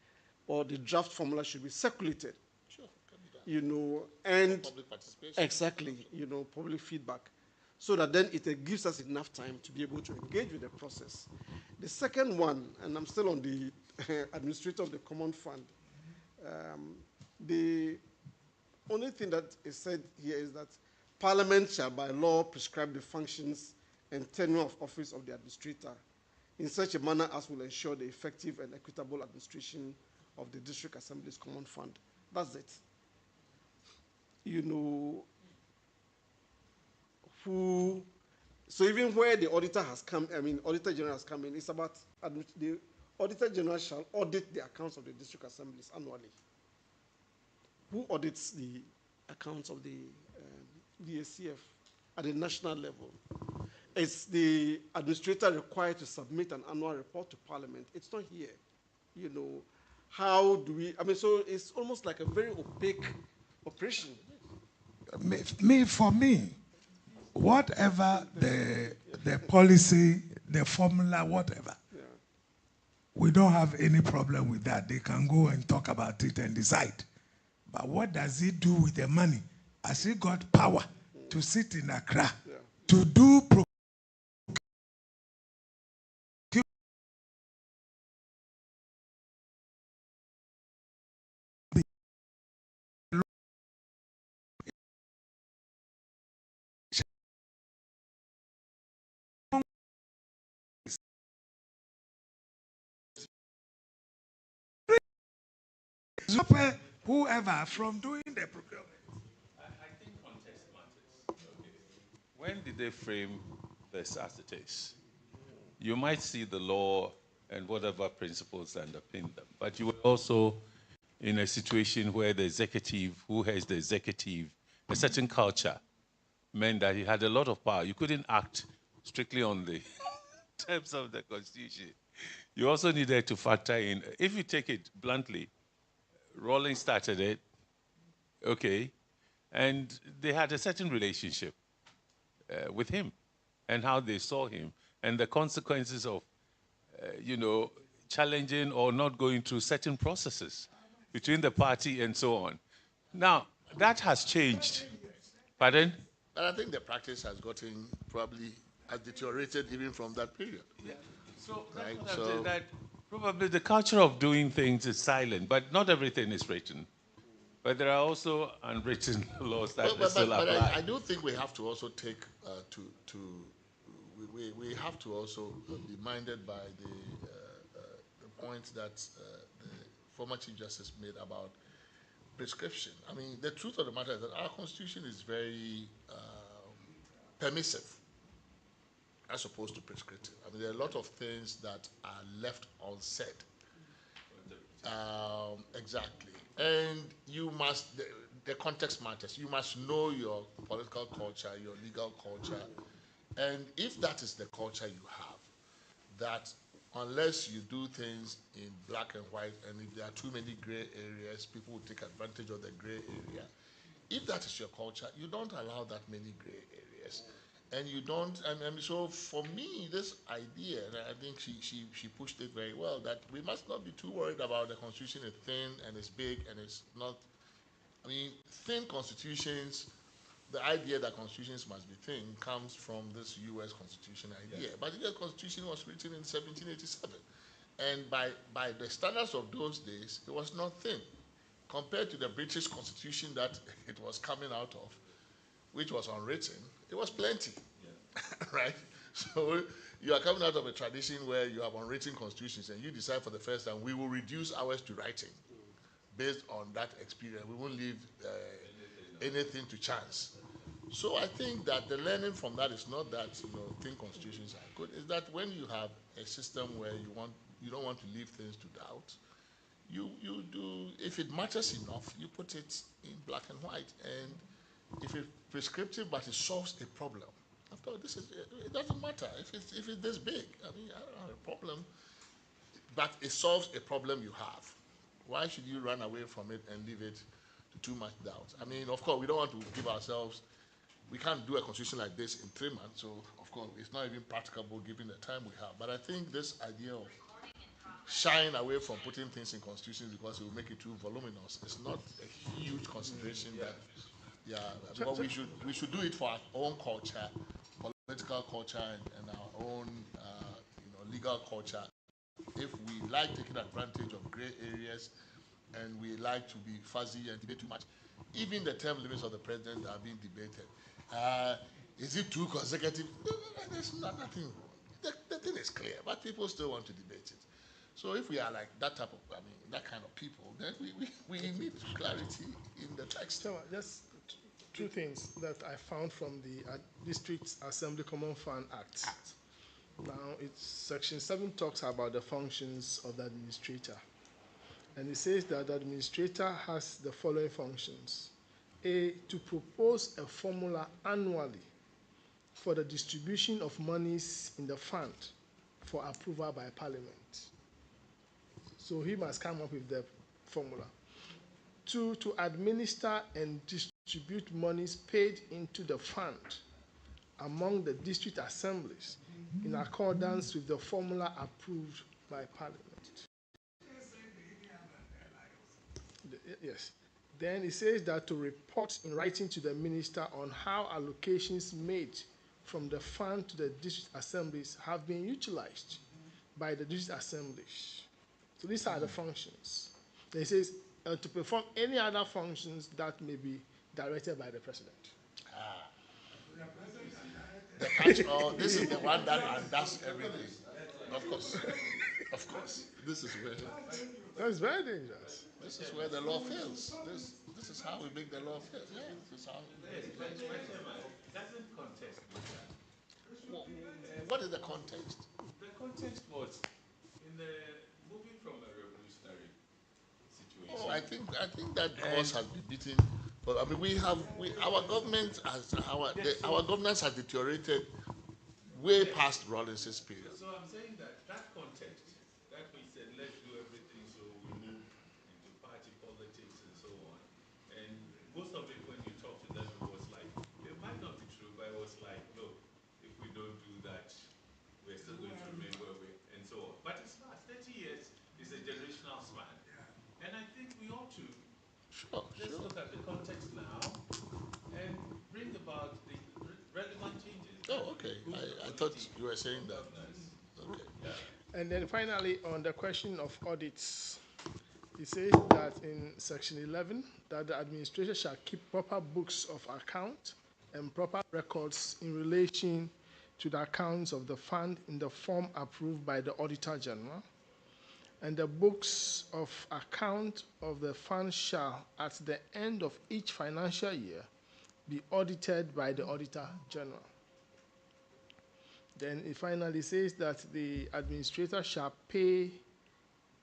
or the draft formula should be circulated. Sure, can be done. And public participation. Exactly, public feedback, so that then it gives us enough time to be able to engage with the process. The second one, and I'm still on the administrator of the Common Fund, the only thing that is said here is that Parliament shall by law prescribe the functions and tenure of office of the administrator in such a manner as will ensure the effective and equitable administration of the District Assembly's Common Fund. That's it. So even where the auditor has come, Auditor General has come in, it's about the Auditor General shall audit the accounts of the District Assemblies annually. Who audits the accounts of the DACF at the national level? Is the administrator required to submit an annual report to Parliament? It's not here. How do we, so it's almost like a very opaque operation. For me, whatever the policy, the formula, whatever, we don't have any problem with that. They can go and talk about it and decide. But what does he do with the money? Has he got power to sit in Accra, to do whoever from doing the procurement? I think context matters. Okay. When did they frame this as it is? You might see the law and whatever principles underpin them, but you were also in a situation where the executive, who has the executive, a certain culture, meant that he had a lot of power. You couldn't act strictly on the terms of the Constitution. You also needed to factor in, if you take it bluntly, Rawlings started it, okay, and they had a certain relationship with him and how they saw him. and the consequences of, challenging or not going through certain processes between the party and so on. Now, that has changed. Pardon? But I think the practice has has deteriorated even from that period. Yeah. So right? that's what I'm saying, that probably the culture of doing things is silent, but not everything is written. But there are also unwritten laws that still apply. I do think we have to also take we have to also be minded by the point that the former Chief Justice made about prescription. I mean, the truth of the matter is that our Constitution is very permissive as opposed to prescriptive. I mean, there are a lot of things that are left unsaid. Exactly. And you must, the context matters. You must know your political culture, your legal culture. And if that is the culture you have, that unless you do things in black and white, and if there are too many gray areas, people will take advantage of the gray area. If that is your culture, you don't allow that many gray areas. And you don't, and so for me, this idea, and I think she pushed it very well, that we must not be too worried about the Constitution is thin and it's big and it's not, I mean, thin constitutions, the idea that constitutions must be thin comes from this US Constitution idea. Yes. But the US Constitution was written in 1787. And by the standards of those days, it was not thin. Compared to the British Constitution that it was coming out of, which was unwritten, it was plenty, yeah. Right? So you are coming out of a tradition where you have unwritten constitutions and you decide for the first time, we will reduce ours to writing based on that experience. We won't leave anything to chance. So I think that the learning from that is not that thin constitutions are good. It's that when you have a system where you don't want to leave things to doubt, you do, if it matters enough, you put it in black and white. And if it's prescriptive but it solves a problem, after all, it doesn't matter if it's this big. I mean, I don't have a problem, but it solves a problem you have. Why should you run away from it and leave it to too much doubt? I mean, of course, we don't want to give ourselves. We can't do a constitution like this in 3 months, so of course it's not even practicable given the time we have. But I think this idea of shying away from putting things in constitutions because it will make it too voluminous is not a huge consideration. But we should do it for our own culture, political culture, and our own legal culture. If we like taking advantage of gray areas and we like to be fuzzy and debate too much, even the term limits of the president are being debated. Is it two consecutive? There's nothing wrong. The thing is clear, but people still want to debate it. So if we are like that type of, that kind of people, then we need clarity in the text. So just two things that I found from the District Assembly Common Fund Act. Now, Section 7 talks about the functions of the administrator. And it says that the administrator has the following functions. A, to propose a formula annually for the distribution of monies in the fund for approval by Parliament. So he must come up with the formula. 2, to administer and distribute monies paid into the fund among the district assemblies in accordance with the formula approved by Parliament. Yes. Then it says that to report in writing to the minister on how allocations made from the fund to the district assemblies have been utilized by the district assemblies. So these are the functions. Then it says to perform any other functions that may be directed by the president. The catch-all, this is the one that undoes everything. Of course. Of course. This is where... That's very dangerous. This is where the law fails. This is how we make the law fail. Yeah, this is how... Doesn't context with that. What is the context? The context was in the moving from a revolutionary situation. Oh, I think that horse has been beaten. But I mean, our government our governance has deteriorated way past Rawlins's period. So I'm saying that context, that we said let's do everything, so we move into party politics and so on. And most of it, when you talk to them, it was like, it might not be true, but it was like, look, if we don't do that, we're Sure, Let's sure. look at the context now and bring about the relevant changes that Oh, will okay. improve the I thought quality you were saying of that. governance. Okay. Yeah. And then finally, on the question of audits, it says that in section 11, that the administration shall keep proper books of account and proper records in relation to the accounts of the fund in the form approved by the Auditor General. And the books of account of the fund shall, at the end of each financial year, be audited by the Auditor General. Then it finally says that the administrator shall pay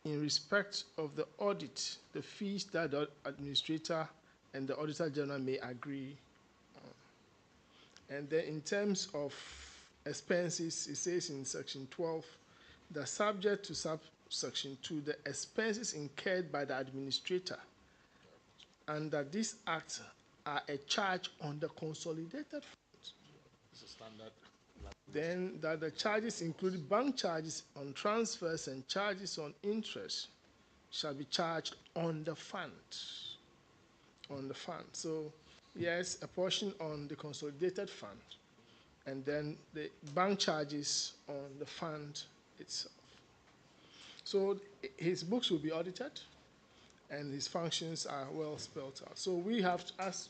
in respect of the audit the fees that the administrator and the Auditor General may agree on. And then in terms of expenses, it says in section 12, that subject to subsection 2, the expenses incurred by the administrator under this act are a charge on the consolidated funds. It's a standard. Then that the charges include bank charges on transfers and charges on interest shall be charged on the fund. On the fund. So yes, a portion on the consolidated fund, and then the bank charges on the fund itself. So his books will be audited, and his functions are well spelled out. So we have to, as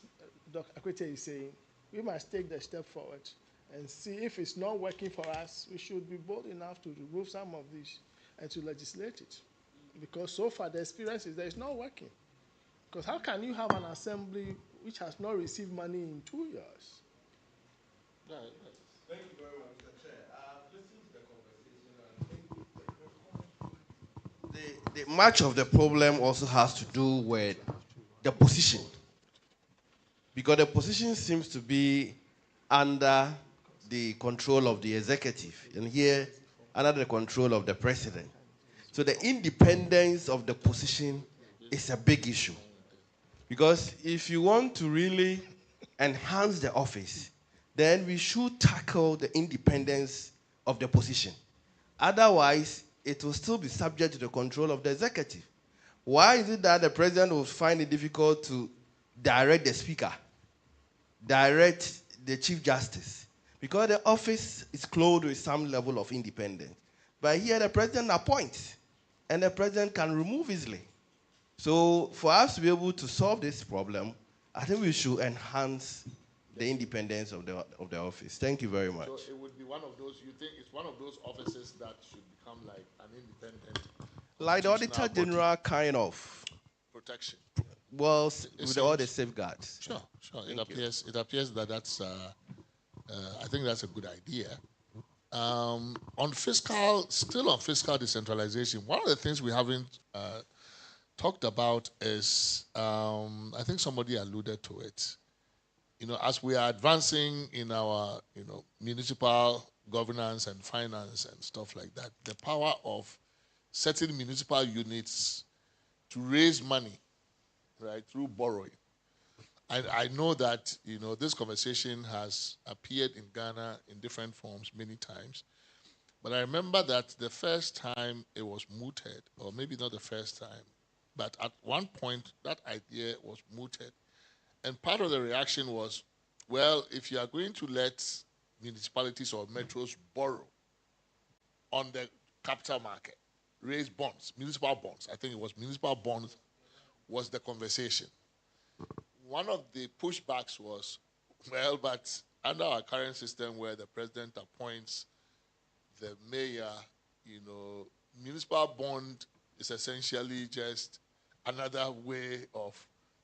Dr. Akwete is saying, we must take the step forward and see if it's not working for us, we should be bold enough to remove some of these and to legislate it. Because so far the experience is that it's not working. Because how can you have an assembly which has not received money in 2 years? Yeah, Thank you very much, Mr. Chair. I've listened to the conversation and I think much of the problem also has to do with the position. Because the position seems to be under the control of the executive, and here under the control of the president. So the independence of the position is a big issue. Because if you want to really enhance the office, then we should tackle the independence of the position. Otherwise, it will still be subject to the control of the executive. Why is it that the president will find it difficult to direct the speaker, direct the chief justice? Because the office is clothed with some level of independence. But here the president appoints, and the president can remove easily. So for us to be able to solve this problem, I think we should enhance the independence of the office. Thank you very much. So it would be one of those, you think it's one of those offices that should become like an independent, like the Auditor General kind of protection. Well, with all the safeguards. Sure, sure. It appears that that's, I think that's a good idea. Still on fiscal decentralization, one of the things we haven't talked about is, I think somebody alluded to it. As we are advancing in our, municipal governance and finance and stuff like that, the power of certain municipal units to raise money, right, through borrowing. I know that, this conversation has appeared in Ghana in different forms many times. But I remember that the first time it was mooted, or maybe not the first time, but at one point that idea was mooted. And part of the reaction was, well, if you are going to let municipalities or metros borrow on the capital market, raise bonds, municipal bonds, I think it was municipal bonds was the conversation. One of the pushbacks was, well, but under our current system where the president appoints the mayor, municipal bond is essentially just another way of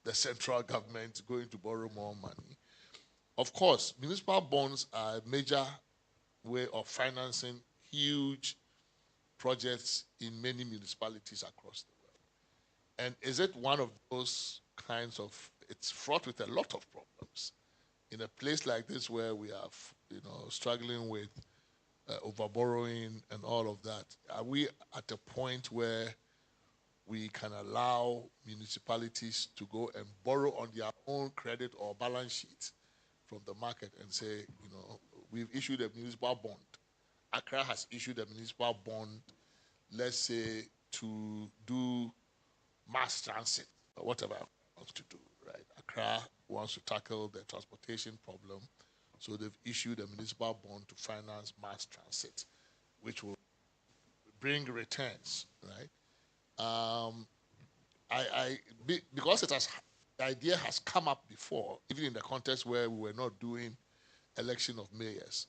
the central government going to borrow more money. Of course, municipal bonds are a major way of financing huge projects in many municipalities across the world. And is it one of those kinds of, it's fraught with a lot of problems. In a place like this where we are, struggling with overborrowing and all of that, are we at a point where we can allow municipalities to go and borrow on their own credit or balance sheet from the market and say, we've issued a municipal bond. Accra has issued a municipal bond, let's say, to do mass transit or whatever. wants to do, right? Accra wants to tackle the transportation problem, so they've issued a municipal bond to finance mass transit, which will bring returns, right? Because the idea has come up before, even in the context where we were not doing election of mayors.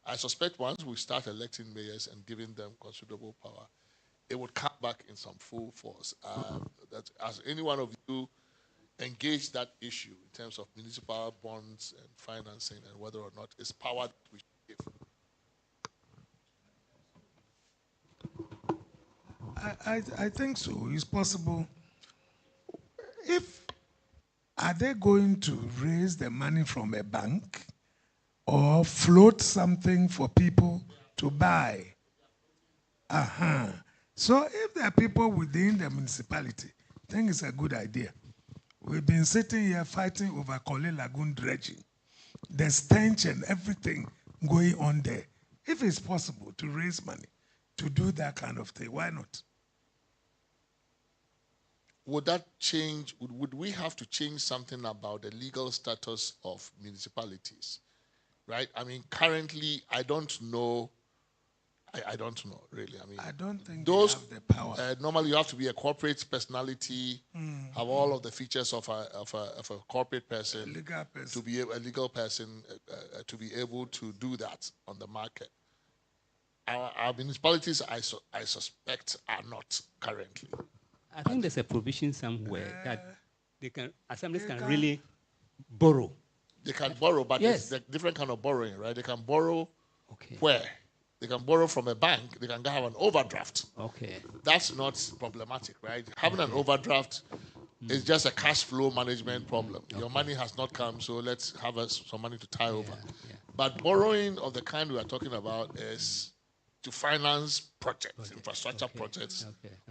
I suspect once we start electing mayors and giving them considerable power, it would come back in some full force. That as any one of you engage that issue in terms of municipal bonds and financing and whether or not it's power that we should give. I think so. It's possible. If are they going to raise the money from a bank or float something for people to buy? So if there are people within the municipality, I think it's a good idea. We've been sitting here fighting over Kole Lagoon dredging. The stench and everything going on there. If it's possible to raise money to do that kind of thing, why not? Would that change, would we have to change something about the legal status of municipalities? Right? I mean, currently, I don't know, really. I mean, I don't think those, they have the power. Normally, you have to be a corporate personality, have all of the features of a corporate person, A legal person. to be a legal person, to be able to do that on the market. Our municipalities, I suspect, are not currently. I think there's a provision somewhere that assemblies can really borrow. They can borrow, but yes, it's a different kind of borrowing, right? They can borrow okay. Where? They can borrow from a bank. They can have an overdraft. Okay. That's not problematic, right? Having an overdraft is just a cash flow management problem. Your money has not come, so let's have some money to tie over. But borrowing of the kind we are talking about is to finance projects, infrastructure projects,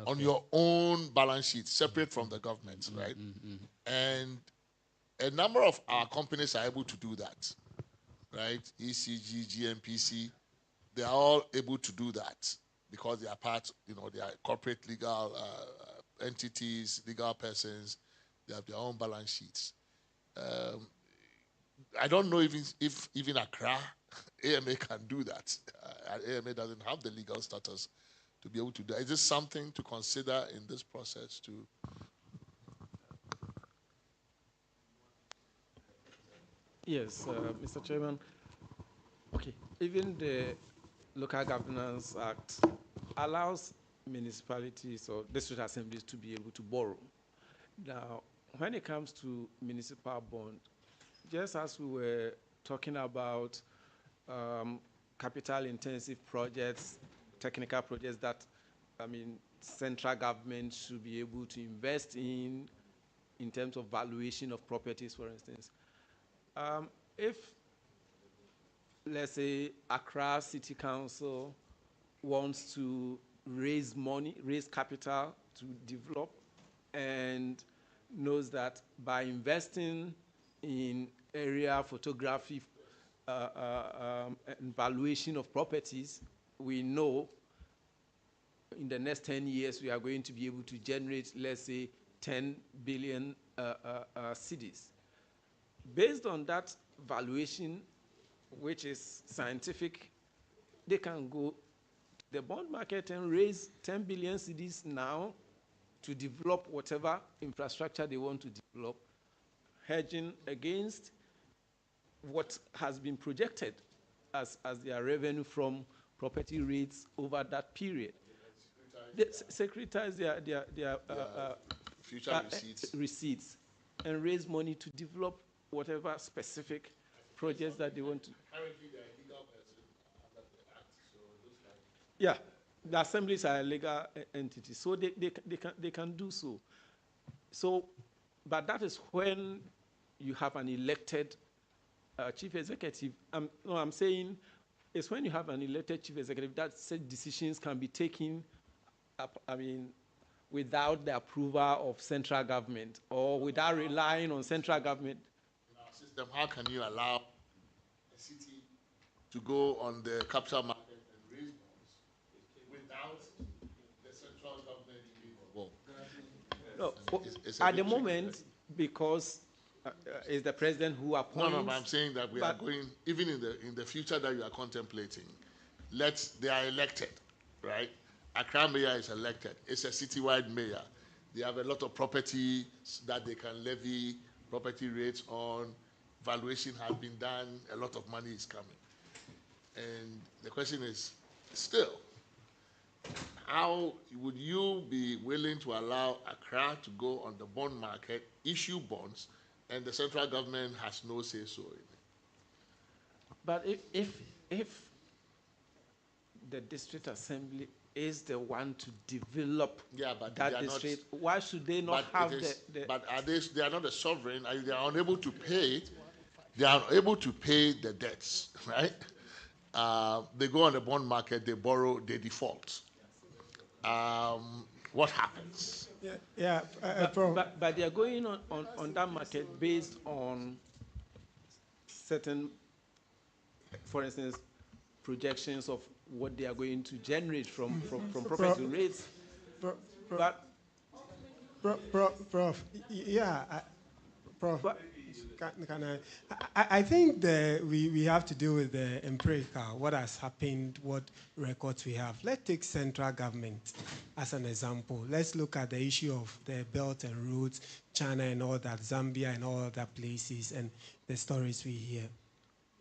on your own balance sheet, separate from the government, right? And a number of our companies are able to do that, right? ECG, GMPC, they are all able to do that because they are part, they are corporate legal entities, legal persons. They have their own balance sheets. I don't know if even Accra AMA can do that. AMA doesn't have the legal status to be able to do that. Is this something to consider in this process too? Yes, Mr. Chairman. Okay, even the Local Governance Act allows municipalities or district assemblies to be able to borrow. Now, when it comes to municipal bond, just as we were talking about capital-intensive projects, technical projects that, central government should be able to invest in terms of valuation of properties, for instance. If, let's say, Accra City Council wants to raise money, raise capital to develop, and knows that by investing in area photography and valuation of properties, we know in the next 10 years we are going to be able to generate, let's say, 10 billion cedis. Based on that valuation, which is scientific, they can go to the bond market and raise 10 billion cedis now to develop whatever infrastructure they want to develop, hedging against what has been projected as their revenue from property rates over that period. They securitize their future receipts and raise money to develop whatever specific projects that they want to. Currently, they are a legal person under the Act, so it looks like. Yeah, the assemblies are a legal entity, so they can do so. So, but that is when you have an elected chief executive. No, I'm saying it's when you have an elected chief executive that said decisions can be taken, without the approval of central government or without relying on central government. In our system, how can you allow a city to go on the capital market and raise bonds without the central government being involved? No, at the moment, because it's the president who appoints. No, but I'm saying that we are going, even in the future that you are contemplating, they are elected, right? Accra mayor is elected. It's a citywide mayor. They have a lot of property that they can levy property rates on. Valuation has been done. A lot of money is coming. And the question is, still, how would you be willing to allow Accra to go on the bond market, issue bonds, and the central government has no say-so in it? But if the district assembly is the one to develop that district, why should they not have the? But they are not the sovereign. They are unable to pay. They are unable to pay the debts, right? They go on the bond market, they borrow, they default. What happens? But they are going on that market based on certain, for instance, projections of what they are going to generate from property rates. Prof, I think we have to deal with the empirical, what has happened, what records we have. Let's take central government as an example. Let's look at the issue of the Belt and Roads, China and all that, Zambia and all other places, and the stories we hear.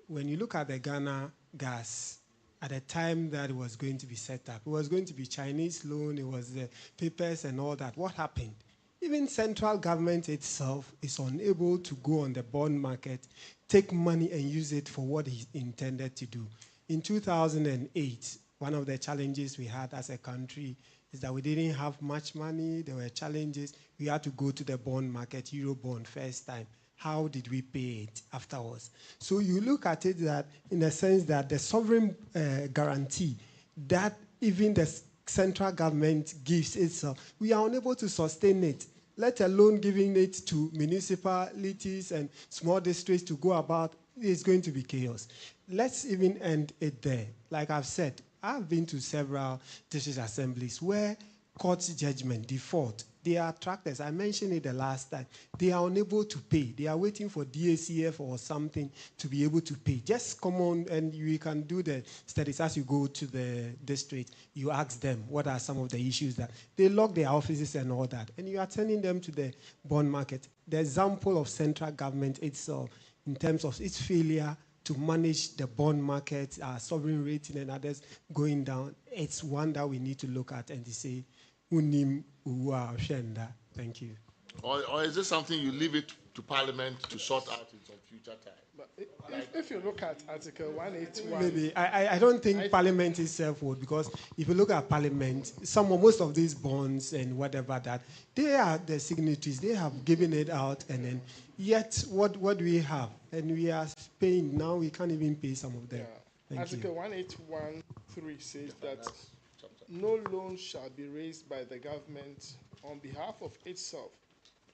When you look at the Ghana gas, at the time that it was going to be set up, it was going to be Chinese loan, it was the papers and all that. What happened? Even central government itself is unable to go on the bond market, take money and use it for what it intended to do. In 2008, one of the challenges we had as a country is that we didn't have much money. There were challenges. We had to go to the bond market, Eurobond, first time. How did we pay it afterwards? So you look at it that, in a sense, that the sovereign guarantee that even the central government gives itself, we are unable to sustain it, let alone giving it to municipalities and small districts to go about. It's going to be chaos. Let's even end it there. Like I've said, I've been to several district assemblies where court judgment, default, they are tractors. I mentioned it the last time. They are unable to pay. They are waiting for DACF or something to be able to pay. Just come on and you can do the studies as you go to the district. You ask them what are some of the issues that they lock their offices and all that. And you are sending them to the bond market. The example of central government itself in terms of its failure to manage the bond market, sovereign rating and others going down, it's one that we need to look at and to say, Unim Uwa Shenda. Thank you. Or is this something you leave it to Parliament to sort out in some future time? But if you look at Article 181... Maybe. I don't think Parliament itself would, because if you look at Parliament, most of these bonds and whatever that, they are the signatories, they have given it out, and then yet what do we have? And we are paying, now we can't even pay some of them. Yeah. Article 181.3 says that no loan shall be raised by the government on behalf of itself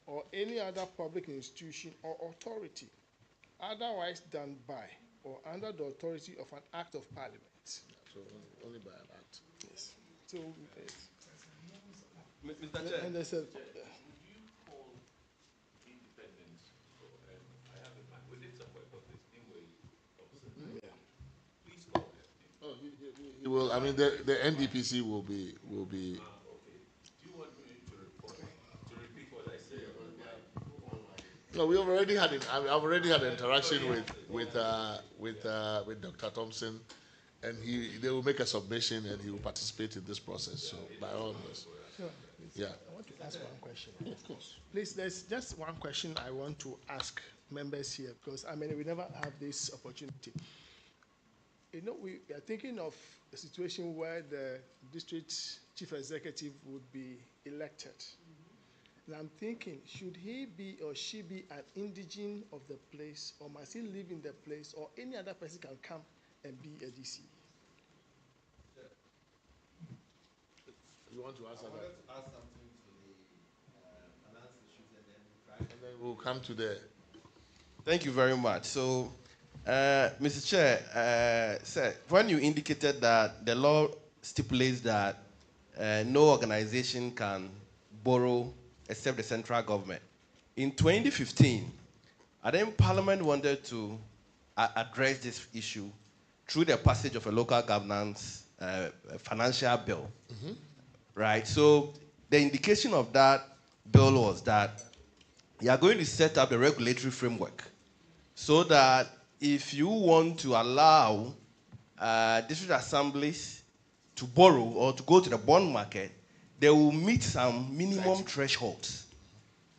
or any other public institution or authority, otherwise done by or under the authority of an act of Parliament. So only by an act. Yes. So, Mr. Chair, and they said, we did some work on this, didn't we? yeah. Please call him. Oh, he will. I mean, the NDPC will be. Okay. Do you want me to report, to repeat what I said? No, we have already had. I've already had interaction with Dr. Thompson, and they will make a submission and he will participate in this process. So by all means. Sure. Yeah. I want to ask one question. Yeah, of course. Please, there's just one question I want to ask members here, because we never have this opportunity. We are thinking of a situation where the district chief executive would be elected. And I'm thinking, should he be or she be an indigene of the place, or must he live in the place, or any other person can come and be a DC? You want to answer that? Let's add something to the finance issues and then we'll come to the... Thank you very much. So, Mr. Chair, sir, when you indicated that the law stipulates that no organization can borrow except the central government in 2015, I think Parliament wanted to address this issue through the passage of a local governance financial bill, right? So the indication of that bill was that you are going to set up the regulatory framework so that if you want to allow district assemblies to borrow or to go to the bond market, they will meet some minimum thresholds.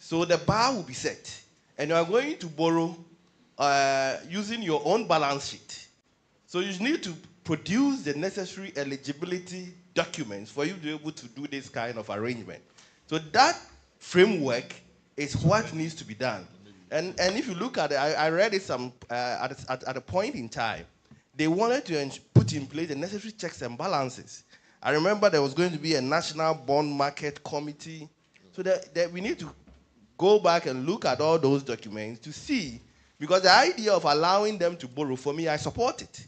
So the bar will be set, and you are going to borrow using your own balance sheet. So you need to produce the necessary eligibility documents for you to be able to do this kind of arrangement. So that framework is what needs to be done. And if you look at it, I read it at a point in time. They wanted to put in place the necessary checks and balances. I remember there was going to be a national bond market committee. So that we need to go back and look at all those documents to see, because the idea of allowing them to borrow, for me, I support it.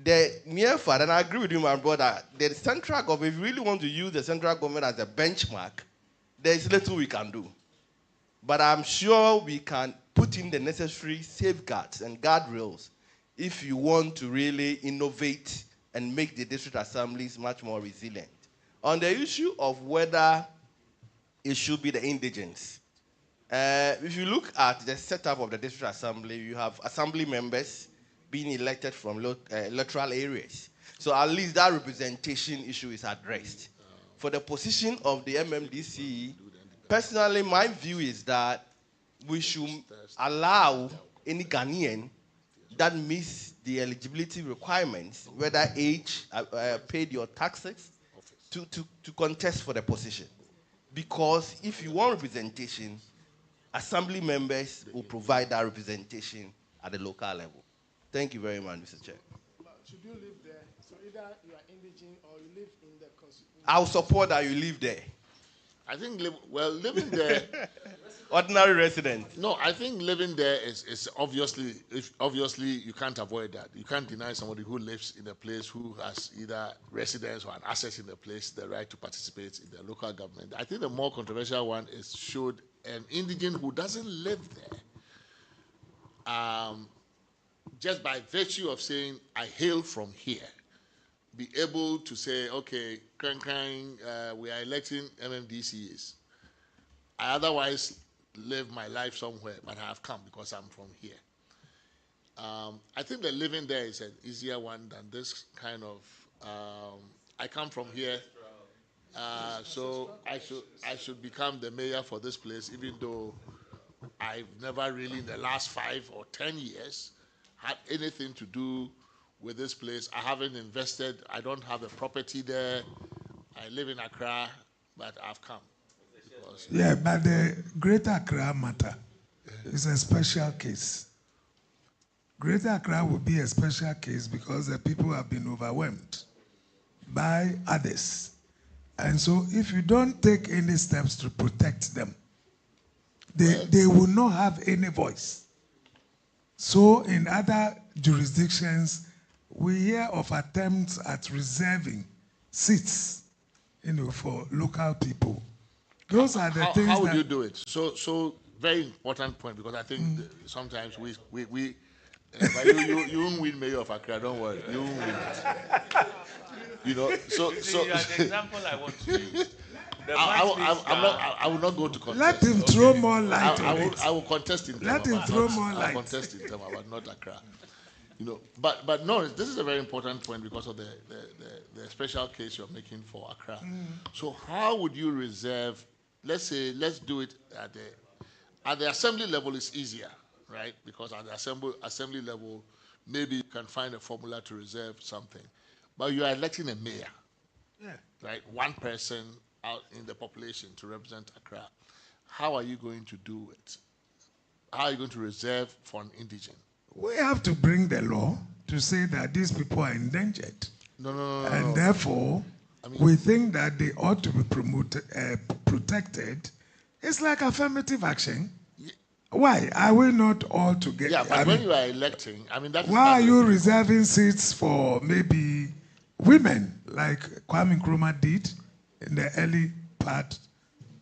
The mere fact, and I agree with you, my brother, the central government, if we really want to use the central government as a benchmark, there is little we can do. But I'm sure we can put in the necessary safeguards and guardrails if you want to really innovate and make the district assemblies much more resilient. On the issue of whether it should be the indigents, if you look at the setup of the district assembly, you have assembly members being elected from electoral areas. So at least that representation issue is addressed. For the position of the MMDC, personally, my view is that we should allow any Ghanaian that meets the eligibility requirements, whether age, paid your taxes, to contest for the position. Because if you want representation, assembly members will provide that representation at the local level. Thank you very much, Mr. Chair. But should you live there? So either you are indigent or you live in the constitution. I'll support that you live there. I think, living there... Ordinary resident. No, I think living there is obviously you can't avoid that. You can't deny somebody who lives in a place who has either residence or an asset in the place the right to participate in the local government. I think the more controversial one is, should an indigent who doesn't live there, just by virtue of saying, I hail from here, be able to say, okay, we are electing MMDCs. I otherwise live my life somewhere, but I have come because I'm from here. I think that living there is an easier one than this kind of, I come from here, so I should become the mayor for this place, even though I've never really in the last 5 or 10 years had anything to do with this place. I haven't invested, I don't have a property there. I live in Accra, but I've come. Yeah, but the Greater Accra matter is a special case. Greater Accra will be a special case because the people have been overwhelmed by others. And so if you don't take any steps to protect them, they will not have any voice. So in other jurisdictions, we hear of attempts at reserving seats, for local people. Those are the things. How would you do it? So very important point, because I think sometimes we but you won't win mayor of Accra. Don't worry, you won't win it. So the example I want to use. I will not go to contest. Let him throw more light on it. I will contest in Tema. Let him throw more light. I will contest in Tema, but not Accra. But no, this is a very important point because of the special case you're making for Accra. So how would you reserve? Let's do it at the assembly level. Is easier, right? Because at the assembly level, maybe you can find a formula to reserve something. But you are electing a mayor, right? One person out in the population to represent Accra. How are you going to do it? How are you going to reserve for an indigent? We have to bring the law to say that these people are endangered. No. And therefore, we think that they ought to be protected. It's like affirmative action. Why are we not all together? Yeah, but when you are electing, why are you reserving seats for maybe women, like Kwame Nkrumah did in the early part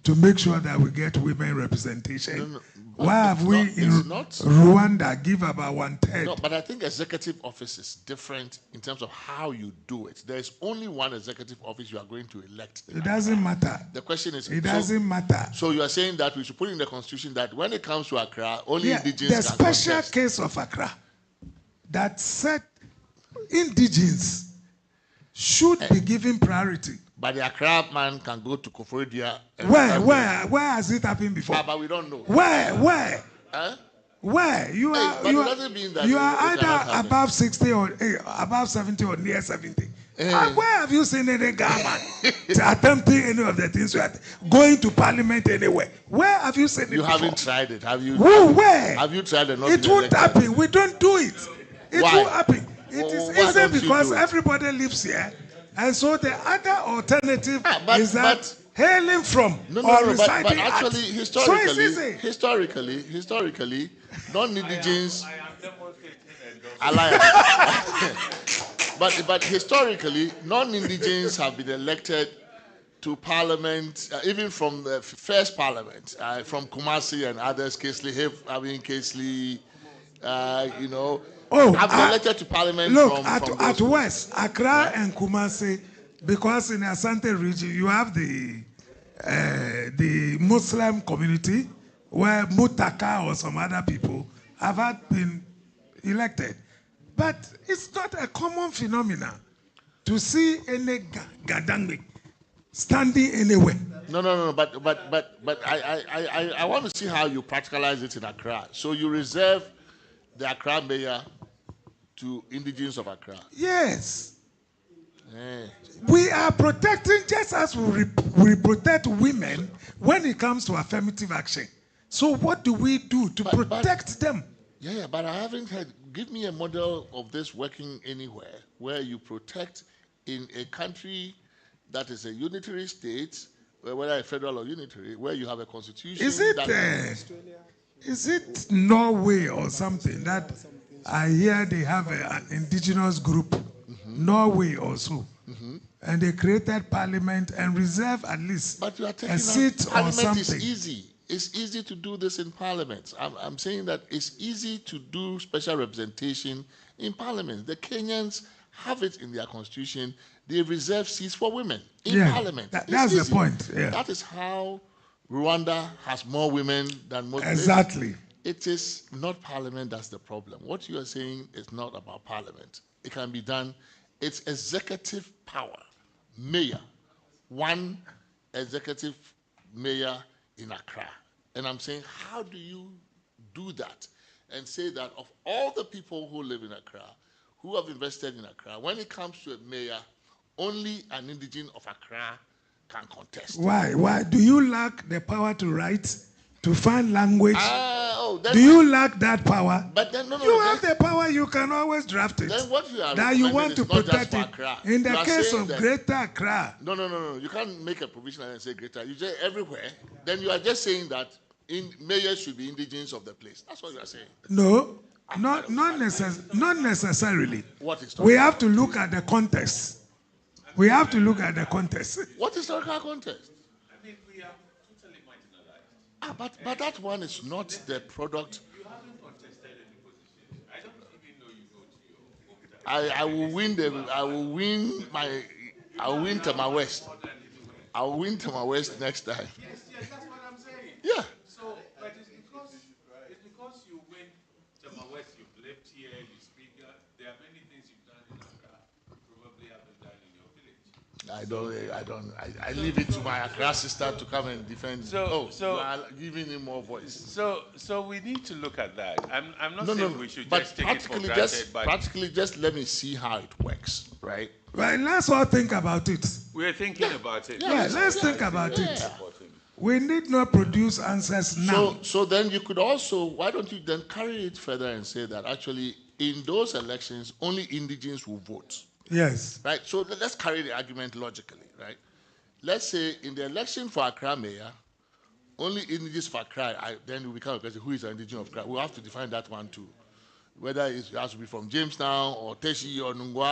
to make sure that we get women representation? No, Why have we in Rwanda give about 1/3? No, but I think executive office is different in terms of how you do it. There is only one executive office you are going to elect. It doesn't matter. The question is, it doesn't matter. So you are saying that we should put in the constitution that when it comes to Accra, only indigenous the can special contest. case of Accra that said indigenes should be given priority. But the Accra man can go to Koforidua. Where has it happened before? But we don't know. Where? Huh? Where you are? But you it are, doesn't mean that you it are cannot either happen. above 60 or above 70 or near 70. Where have you seen any government attempting any of the things we are going to parliament anywhere? Where have you seen it? You before? haven't tried it, have you? Where? Have you tried it? It won't happen. We don't do it. It Why? won't happen. It is Why easy don't you because do it? everybody lives here, and so the other alternative is that but- hailing from No, or but residing actually, at. So it's easy. historically, non-indigens alliance. but historically, non-indigens have been elected to parliament, even from the first parliament, from Kumasi and others, Kesley, have been elected to parliament from at those West, Accra and Kumasi, because in Asante region you have the Muslim community where Mutaka or some other people have been elected. But it's not a common phenomenon to see any Gadangme standing anywhere. No. But I want to see how you practicalize it in Accra. So you reserve the Accra mayor to indigenes of Accra. Yes. We are protecting just as we protect women when it comes to affirmative action. So what do we do to protect them? Yeah, but I haven't heard. Give me a model of this working anywhere where you protect in a country that is a unitary state, whether a federal or unitary, where you have a constitution. Is it Norway or something that I hear they have an indigenous group, Norway also, and they created parliament and reserve at least a seat or parliament something. is easy. It's easy to do this in parliament. I'm saying that it's easy to do special representation in parliament. The Kenyans have it in their constitution. They reserve seats for women in parliament. That's the point. Yeah. That is how Rwanda has more women than most places. Exactly. It is not parliament that's the problem. What you are saying is not about parliament. It can be done. It's executive power. Mayor. One executive mayor in Accra. And I'm saying, how do you do that and say that of all the people who live in Accra, who have invested in Accra, when it comes to a mayor, only an indigene of Accra can contest? Why? Do you lack the power to write, to find language? Do you lack that power? But then, you have the power, you can always draft it. Then what you are that you want to protect it. In the case of Greater Accra. No. You can't make a provision and say Greater. You say everywhere. Then you are just saying that mayors should be indigenes of the place. That's what you are saying. No, not necessarily. What is we have to look at the context. We have to look at the context. What historical context? I mean, we are totally marginalized. But that one is not the product. You haven't contested any position. I don't even know you go to your. I will win Tema West. I will win Tema West next time. Yes, that's what I'm saying. Yeah. So, but it's because you win Tema West, you've lived here, you speak. There are many things you've done in Accra you probably haven't done in your village. I leave it to my Accra sister to come and defend. So you are giving him more voice. So we need to look at that. I'm not saying we should just take it for granted. Practically, just let me see how it works, right? Right, let's all think about it. We're thinking about it. Yeah, let's think about it. We need not produce answers now. So then you could also, why don't you then carry it further and say that actually in those elections, only indigenes will vote. Yes. Right, so let's carry the argument logically, right? Let's say in the election for Accra mayor, only indigenes of Accra, then we become a question, who is an indigene of Accra? We'll have to define that one too. whether it has to be from Jamestown or Teshi or Nungwa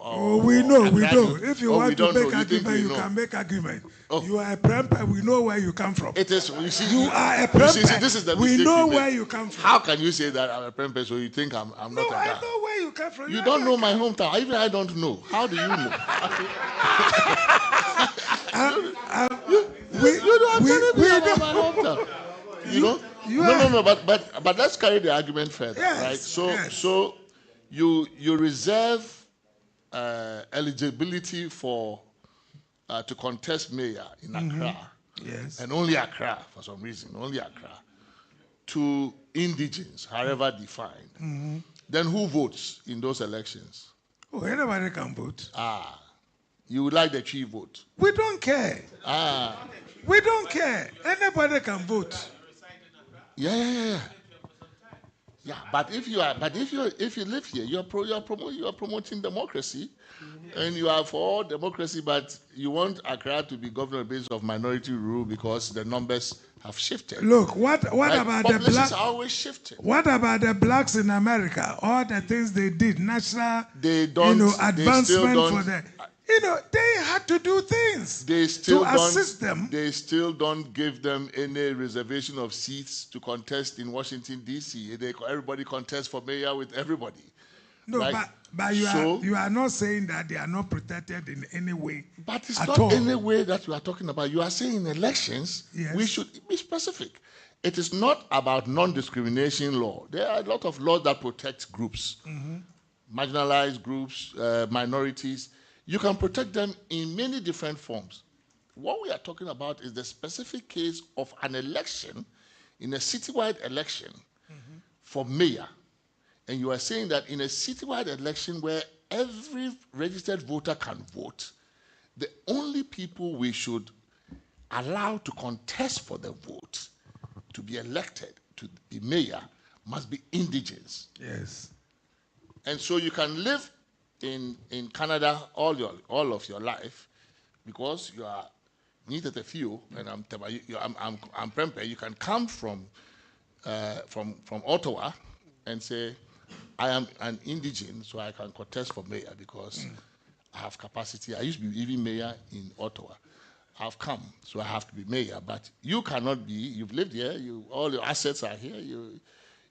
Oh, we know, we Accra, know. If you want to make you think argument, we you know. can make argument. You are a premper, we know where you come from. It is, you see, You are a you premper, see, this is the we mistake know you make. where you come from. How can you say that I'm a premper so you think I'm not a No, guy? I know where you come from. You don't know my hometown. Even I don't know. How do you know? You know, I'm telling you about my hometown. You know? No. But let's carry the argument further, right? So you reserve eligibility for to contest mayor in Accra, yes, and only Accra for some reason, only Accra, to indigents, however defined. Then who votes in those elections? Oh, anybody can vote. You would like the chief vote? We don't care. We don't care. Anybody can vote. Yeah. But if you live here, you are promoting democracy, and you are for democracy, but you want Accra to be governed based of minority rule because the numbers have shifted. Look, what about the blacks? Always shifting. What about the blacks in America? All the things they did, national, advancement for them. They had to do things to assist them. They still don't give them any reservation of seats to contest in Washington, D.C. Everybody contests for mayor with everybody. No, right? but you are not saying that they are not protected in any way. But it's not any way that we are talking about. You are saying in elections, we should be specific. It is not about non-discrimination law. There are a lot of laws that protect groups, marginalized groups, minorities. You can protect them in many different forms. What we are talking about is the specific case of an election, in a citywide election for mayor. And you are saying that in a citywide election where every registered voter can vote, the only people we should allow to contest for the vote to be elected to be mayor must be indigents. Yes. And so you can live in Canada all of your life because you are needed a few, and I'm Prempe. You can come from Ottawa and say, I am an indigent, so I can contest for mayor because I have capacity. I used to be even mayor in Ottawa. I've come, so I have to be mayor. But you cannot be. You've lived here. All your assets are here.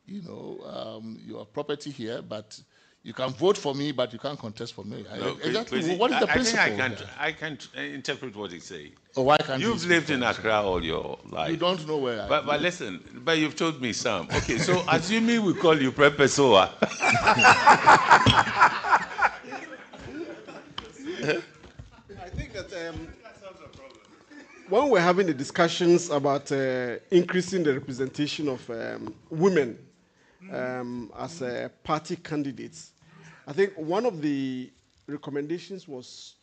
Your property here, but you can vote for me, but you can't contest for me. No, exactly. What is the principle? I can't interpret what he's saying. Oh, why can't You've lived in Accra all your life. You don't know where I live. But listen, you've told me some. Okay, so assuming we call you Prepesoa. I think that when we're having the discussions about increasing the representation of women as party candidates, I think one of the recommendations was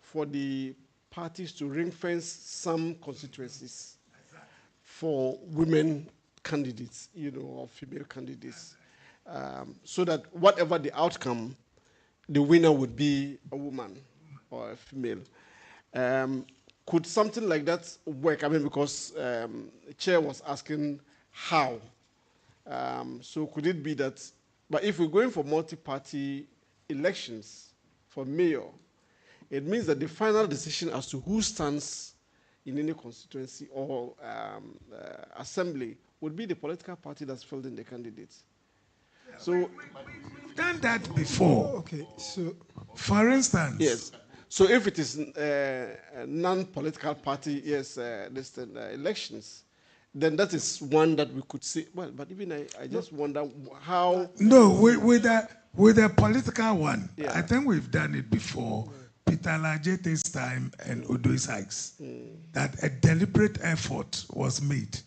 for the parties to ring-fence some constituencies for women candidates, or female candidates, so that whatever the outcome, the winner would be a woman or a female. Could something like that work? I mean, because the chair was asking how. So could it be that, but if we're going for multi-party elections for mayor, it means that the final decision as to who stands in any constituency or assembly would be the political party that's fielding the candidates. So we've done that before. Okay, so for instance, yes. So if it is a non-political party, elections, then that is one that we could say. Well, but even I just wonder how. No, with a political one, I think we've done it before. Peter Lajete's time and Odo Sykes, that a deliberate effort was made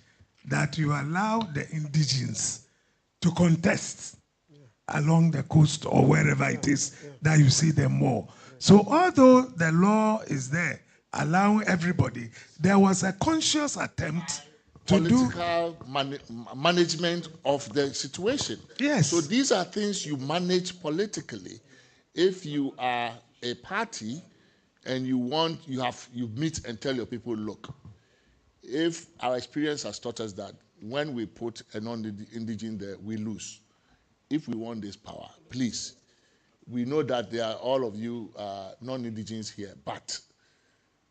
that you allow the indigenes to contest along the coast or wherever it is that you see them more. So although the law is there, allowing everybody, there was a conscious attempt to do management of the situation. Yes. So these are things you manage politically. If you are a party and you meet and tell your people, look, if our experience has taught us that when we put a non-indigent there, we lose. if we want this power, please, we know that there are all of you non-indigenous here, but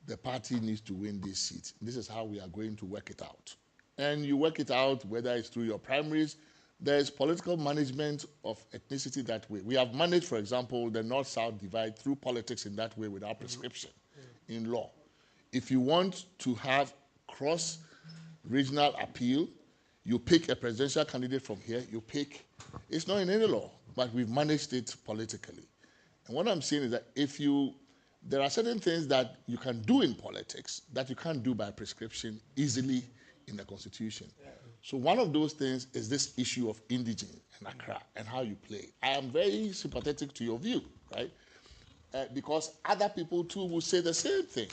the party needs to win this seat. This is how we are going to work it out. And you work it out, whether it's through your primaries. There's political management of ethnicity that way. We have managed, for example, the North-South divide through politics in that way without prescription in law. If you want to have cross-regional appeal, you pick a presidential candidate from here, it's not in any law, but we've managed it politically. And what I'm saying is that there are certain things that you can do in politics that you can't do by prescription easily in the Constitution. So one of those things is this issue of indigene and Accra and how you play. I am very sympathetic to your view, right? Because other people too will say the same thing.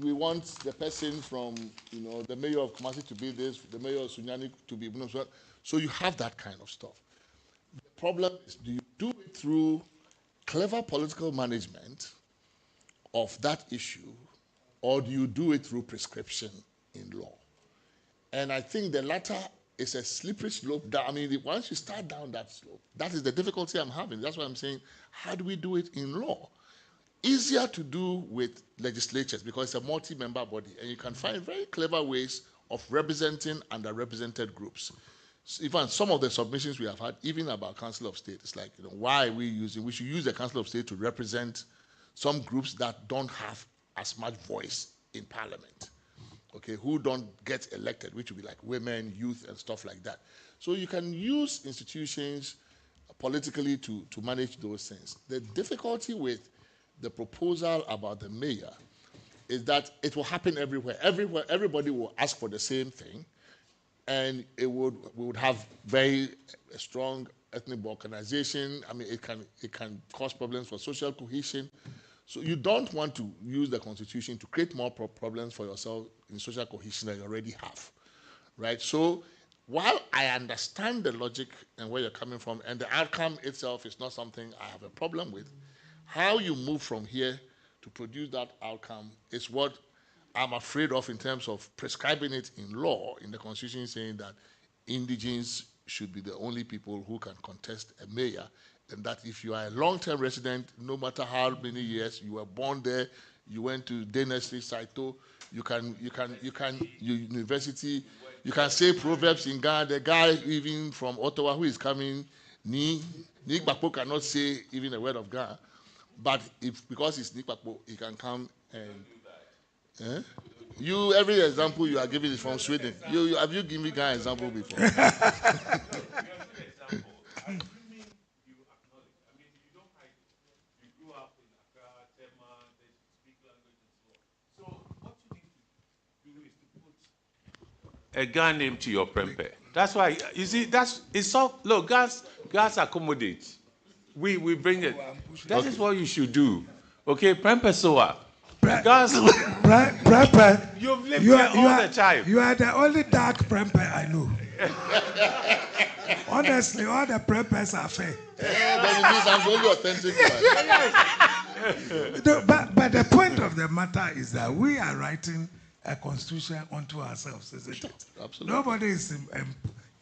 We want the person from, the mayor of Kumasi to be this, the mayor of Sunyani to be, so you have that kind of stuff. The problem is, do you do it through clever political management of that issue, or do you do it through prescription in law? And I think the latter is a slippery slope. Once you start down that slope, that is the difficulty I'm having. That's why I'm saying, how do we do it in law? Easier to do with legislatures because it's a multi-member body, and you can find very clever ways of representing underrepresented groups. So even some of the submissions we have had, even about Council of State, it's like, why are we should use the Council of State to represent some groups that don't have as much voice in Parliament, okay, who don't get elected, which would be like women, youth, and stuff like that. So you can use institutions politically to manage those things. The difficulty with the proposal about the mayor is that it will happen everywhere. Everybody will ask for the same thing, and we would have very strong ethnic balkanization. It can cause problems for social cohesion. So you don't want to use the Constitution to create more problems for yourself in social cohesion that you already have, right? So while I understand the logic and where you're coming from, and the outcome itself is not something I have a problem with, how you move from here to produce that outcome is what I'm afraid of in terms of prescribing it in law, in the Constitution, saying that indigenes should be the only people who can contest a mayor, and that if you are a long-term resident, no matter how many years you were born there, you went to Dynasty, Saito, you can university, you can say proverbs in Ghana. The guy even from Ottawa who is coming, Ni Bakpo cannot say even a word of Ghana. But because it's Nikpapo, he can come and every example you are giving is from Sweden. Have you given me an example before? A Ghana name to your prempe. That's why, you see, it's all, look, gas accommodate. We bring it. That is what you should do. Okay, prempe soa. Gas. Prempe. You've lived here all the time. You are the only dark prempe I know. Honestly, all the prempers are fair. Then it means I'm the only authentic one. But the point of the matter is that we are writing a constitution unto ourselves, isn't it? Absolutely. Nobody is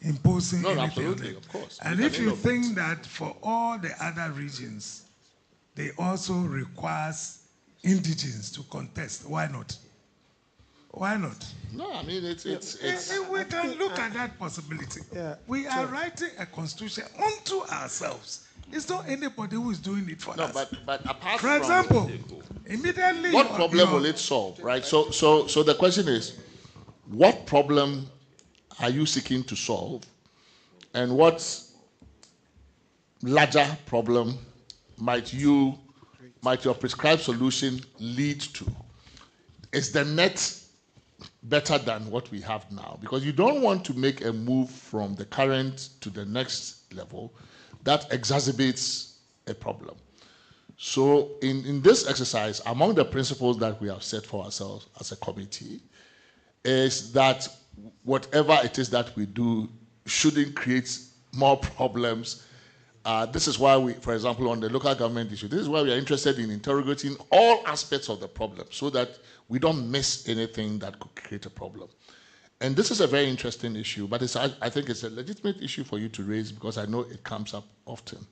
imposing anything. Absolutely, of course. And if you think that for all the other regions, they also requires indigenes to contest, why not? Why not? No, it's we can look at that possibility. Yeah, we are writing a constitution unto ourselves. It's not anybody who is doing it for us. No, but apart for example, immediately what problem will it solve, right? So the question is, what problem are you seeking to solve, and what larger problem might your prescribed solution lead to? Is the net better than what we have now? Because you don't want to make a move from the current to the next level that exacerbates a problem. So in this exercise, among the principles that we have set for ourselves as a committee is that whatever it is that we do shouldn't create more problems. This is why we, for example, on the local government issue, this is why we are interested in interrogating all aspects of the problem so that we don't miss anything that could create a problem. and this is a very interesting issue, but I think it's a legitimate issue for you to raise because I know it comes up often.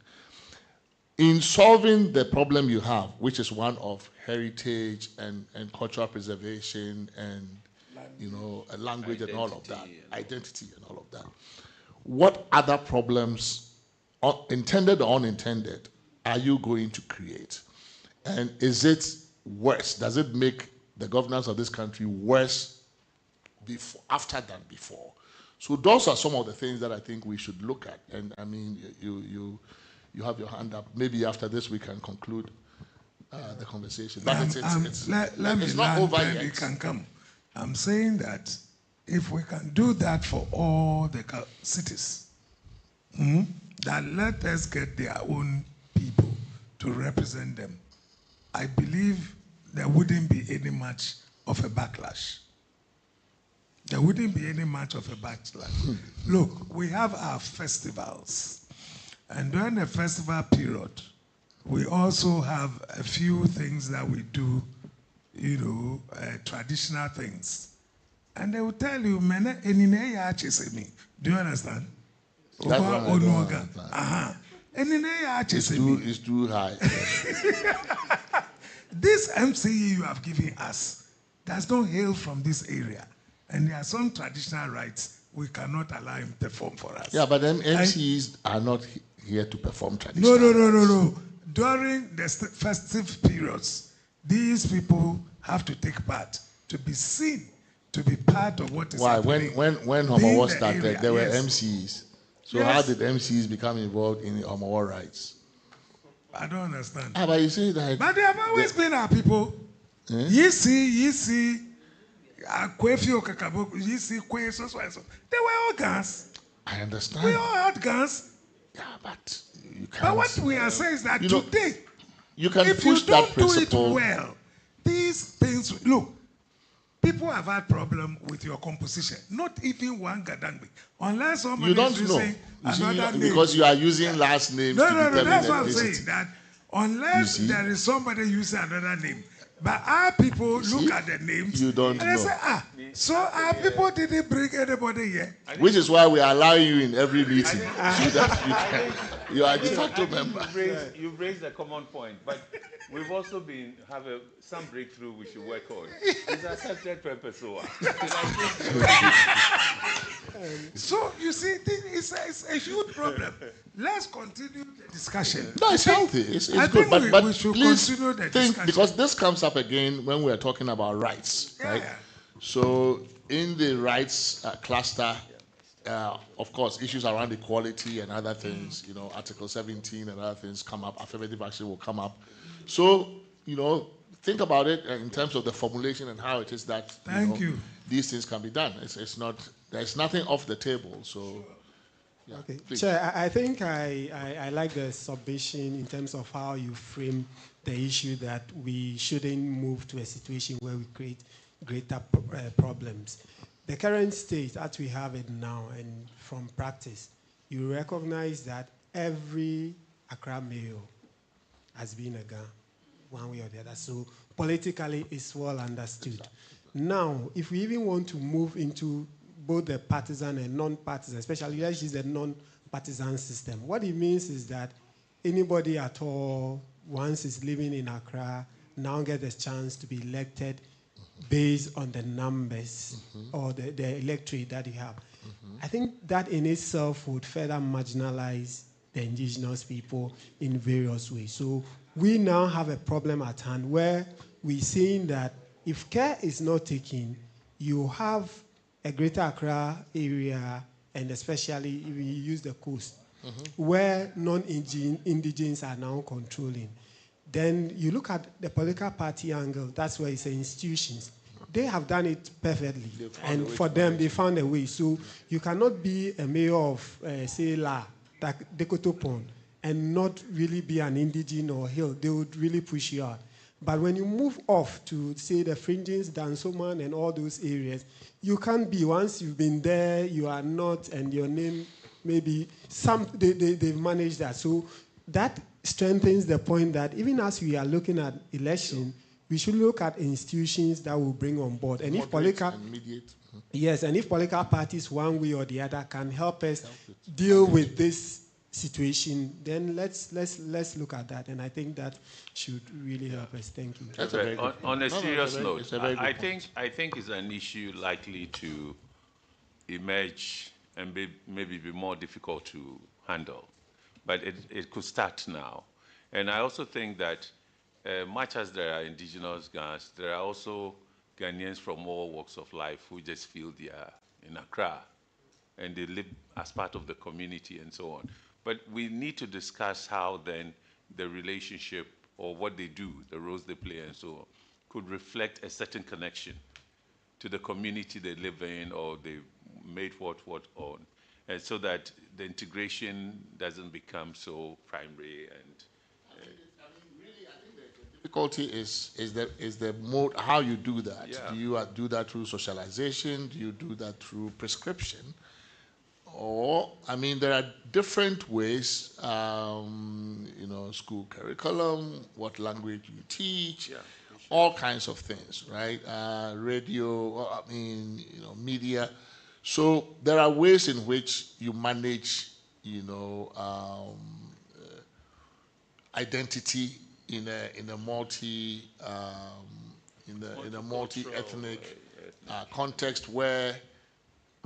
In solving the problem you have, which is one of heritage and cultural preservation and language and all of that, identity and all of that, what other problems, intended or unintended, are you going to create? And is it worse? Does it make the governance of this country worse after than before? So those are some of the things that I think we should look at. And I mean, you have your hand up. Maybe after this we can conclude the conversation. But it's not over yet. You can come. I'm saying that if we can do that for all the cities, that let us get their own people to represent them, I believe there wouldn't be any much of a backlash. There wouldn't be any much of a backlash. Look, we have our festivals. And during the festival period, we also have a few things that we do, traditional things. And they will tell you, do you understand? That's what I don't understand. It's too high. This MCE you have given us does not hail from this area. And there are some traditional rights we cannot allow him to perform for us. Yeah, but then MCs are not here to perform traditional No. During the festive periods, these people have to take part, to be seen, to be part of what is happening. When Homo War started, there were MCs. So how did MCs become involved in the Homo War rights? I don't understand. But you see that. But they have always been our people. You see, you see, they were all guns. I understand. We all had guns. Yeah, but you can't. But what we are saying is that today, you can if push you don't that principle. do it well, these things, look, people have had problem with your composition. Not even one Gadangbi. Unless somebody is using another name. Because you are using last names to determine that's what I'm saying. That unless there is somebody using another name. But our people look at the names and they say, so our people didn't bring anybody here. Which is why we are allowing you in every meeting. So that you are a de facto member. You've raised a common point, but we've also have some breakthrough we should work on. It's accepted purpose. So you see, it's a huge problem. Let's continue the discussion. No, it's healthy. It's good. But we should continue the discussion. Because this comes up again when we're talking about rights, right? Yeah. So in the rights cluster, of course, issues around equality and other things, Article 17 and other things come up. Affirmative action will come up. So, think about it in terms of the formulation and how it is that these things can be done. It's not. There's nothing off the table. So. Yeah, okay. Chair, I think I like the submission in terms of how you frame the issue that we shouldn't move to a situation where we create greater problems. The current state, as we have it now, and from practice, you recognize that every Accra mayor has been a Ghana, one way or the other. So politically, it's well understood. Now, if we even want to move into both the partisan and non-partisan, especially let's use the non-partisan system. What it means is that anybody at all, once is living in Accra, now gets a chance to be elected based on the numbers or the electorate that you have. I think that in itself would further marginalize the indigenous people in various ways. So we now have a problem at hand where we're seeing that if care is not taken, you have a greater Accra area, and especially if we use the coast, where non-indigens are now controlling. Then you look at the political party angle, that's where it's institutions. They have done it perfectly. And for them, they found a way. So you cannot be a mayor of, say, Dekotopon, and not really be an indigene or hill. They would really push you out. But when you move off to, say, the fringes, Dansoman, and all those areas, you can't be. Once you've been there, you are not, and your name, maybe they've managed that. So that strengthens the point that even as we are looking at election, we should look at institutions that will bring on board. And if political, and mediate. yes, and if political parties, one way or the other, can help us deal with this situation, then let's look at that. And I think that should really help us. Thank you. That's a very good on a serious note, it's a very good I think it's an issue likely to emerge and maybe be more difficult to handle, but it could start now. And I also think that much as there are indigenous Ghanaians, there are also Ghanaians from all walks of life who just feel they are in Accra and they live as part of the community and so on. But we need to discuss how then the relationship or what they do, the roles they play and so on, could reflect a certain connection to the community they live in or they made what on, and so that the integration doesn't become so primary and difficulty is the mode how you do that. Yeah. Do you do that through socialization? Do you do that through prescription? Or I mean, there are different ways. School curriculum, what language you teach, all kinds of things, right? Radio. Media. So there are ways in which you manage, identity in a multi-ethnic context where,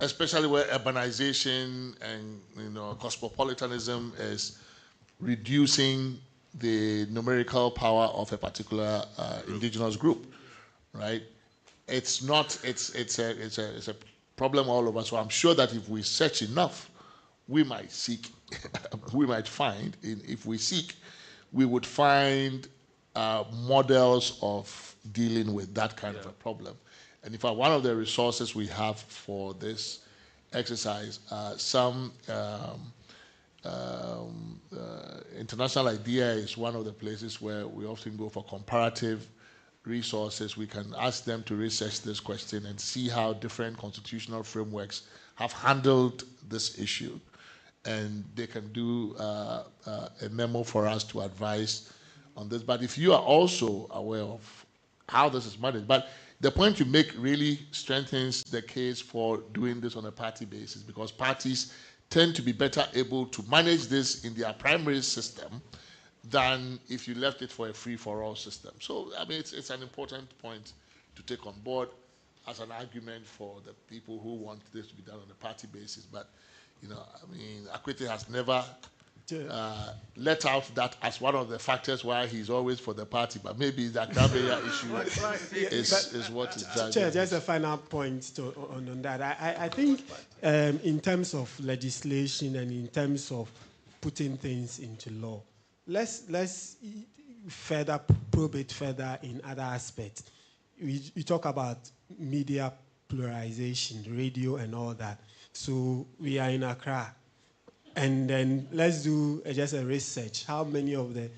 especially where urbanization and cosmopolitanism is reducing the numerical power of a particular indigenous group, right? It's a problem all over. So I'm sure that if we search enough, we might seek, we might find. If we seek, we would find models of dealing with that kind of a problem. And in fact, one of the resources we have for this exercise, some International IDEA is one of the places where we often go for comparative resources. We can ask them to research this question and see how different constitutional frameworks have handled this issue. And they can do a memo for us to advise on this. But if you are also aware of how this is managed, but the point you make really strengthens the case for doing this on a party basis, because parties tend to be better able to manage this in their primary system than if you left it for a free-for-all system. So, I mean, it's an important point to take on board as an argument for the people who want this to be done on a party basis. But, Akwete has never let out that as one of the factors why he's always for the party, but maybe the Akrabeya issue is what is driving. Chair, just a final point on that. I think in terms of legislation and in terms of putting things into law, let's further probe it further in other aspects. We talk about media pluralization, radio and all that. So we are in Accra. And then let's do just a research. How many of the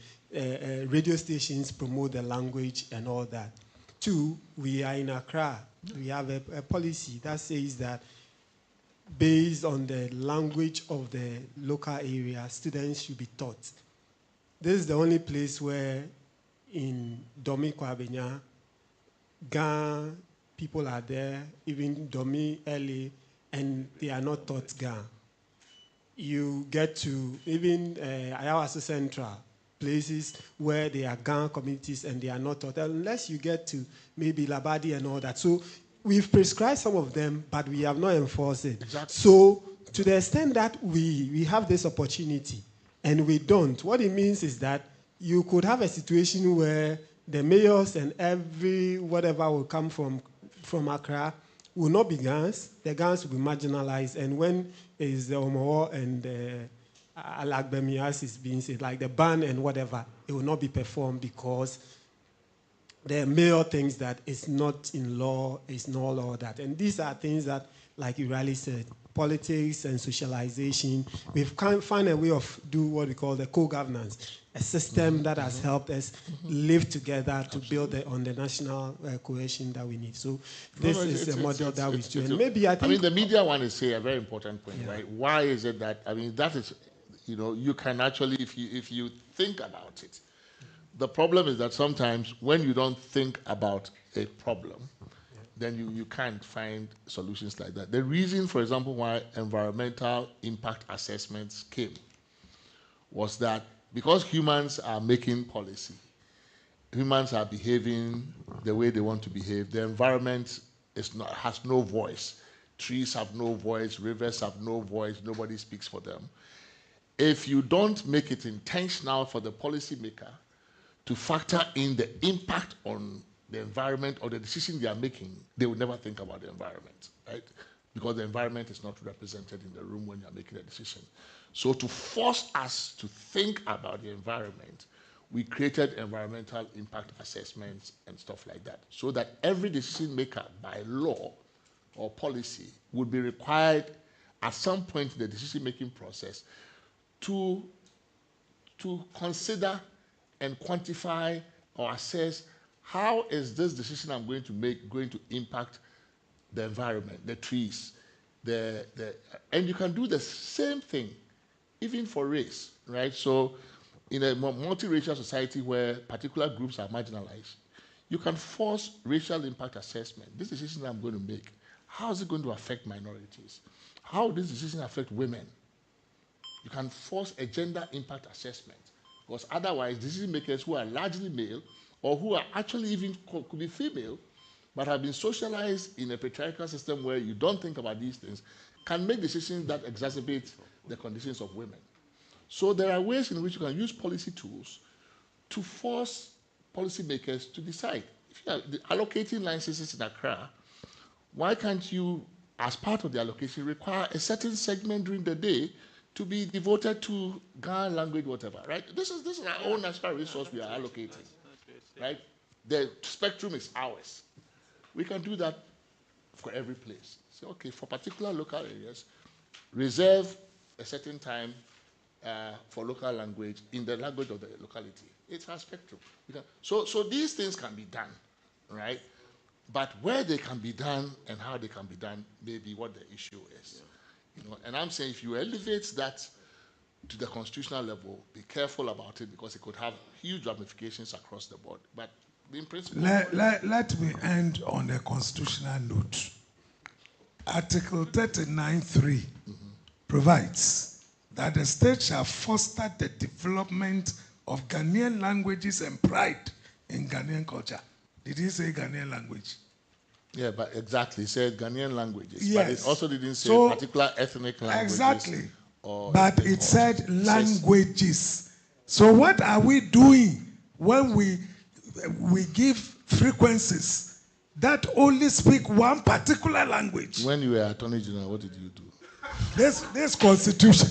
radio stations promote the language and all that? 2, we are in Accra. We have a policy that says that based on the language of the local area, students should be taught. This is the only place where in Domi Kwabenya, Ga people are there, even Domi LA, and they are not taught Ga. You get to even Ayawaso Central, places where there are Ga communities and they are not taught, unless you get to maybe Labadi and all that. So we've prescribed some of them, but we have not enforced it. Exactly. So to the extent that we have this opportunity and we don't, what it means is that you could have a situation where the mayors and every whatever will come from Accra will not be Gans. The Gans will be marginalized. And when is the Omowo and Alagbemias is being said, like the ban and whatever, it will not be performed because the mayor thinks that it's not in law, it's not law that. And these are things that, like you rightly said, politics and socialization, we've found a way of do what we call the co-governance, a system that has helped us live together to build on the national cohesion that we need. So this is a model that we do. And maybe I think... the media one is a very important point, right? Why is it that, that is, you can actually, if you think about it, The problem is that sometimes when you don't think about a problem, then you can't find solutions like that. The reason, for example, why environmental impact assessments came was that because humans are making policy, humans are behaving the way they want to behave, the environment has no voice. Trees have no voice, rivers have no voice, nobody speaks for them. If you don't make it intentional for the policymaker to factor in the impact on the environment or the decision they are making, they will never think about the environment, right? Because the environment is not represented in the room when you're making a decision. So to force us to think about the environment, we created environmental impact assessments and stuff like that, so that every decision maker by law or policy would be required at some point in the decision-making process to consider and quantify or assess how is this decision I'm going to make going to impact the environment, the trees, and you can do the same thing even for race, right? So in a multiracial society where particular groups are marginalized, you can force racial impact assessment. This decision I'm going to make, how is it going to affect minorities? How will this decision affect women? You can force a gender impact assessment, because otherwise decision makers who are largely male or who are actually even could be female but have been socialized in a patriarchal system where you don't think about these things can make decisions that exacerbate the conditions of women. So there are ways in which you can use policy tools to force policymakers to decide. If you are allocating licenses in Accra, why can't you, as part of the allocation, require a certain segment during the day to be devoted to Ghana language, whatever, right? This is our own natural resource we are allocating, right? The spectrum is ours. We can do that for every place. So, okay, for particular local areas, reserve a certain time for local language in the language of the locality. It's our spectrum. So these things can be done, right? But where they can be done and how they can be done may be what the issue is. And I'm saying if you elevate that to the constitutional level, be careful about it because it could have huge ramifications across the board. But in principle... Let me end on a constitutional note. Article 39(3) provides that the state shall foster the development of Ghanaian languages and pride in Ghanaian culture. Did he say Ghanaian language? Yeah, but exactly. It said Ghanaian languages. Yes. But it also didn't say So, particular ethnic languages. Exactly. Or but it said languages. So what are we doing when we give frequencies that only speak one particular language? When you were Attorney General, what did you do? This constitution,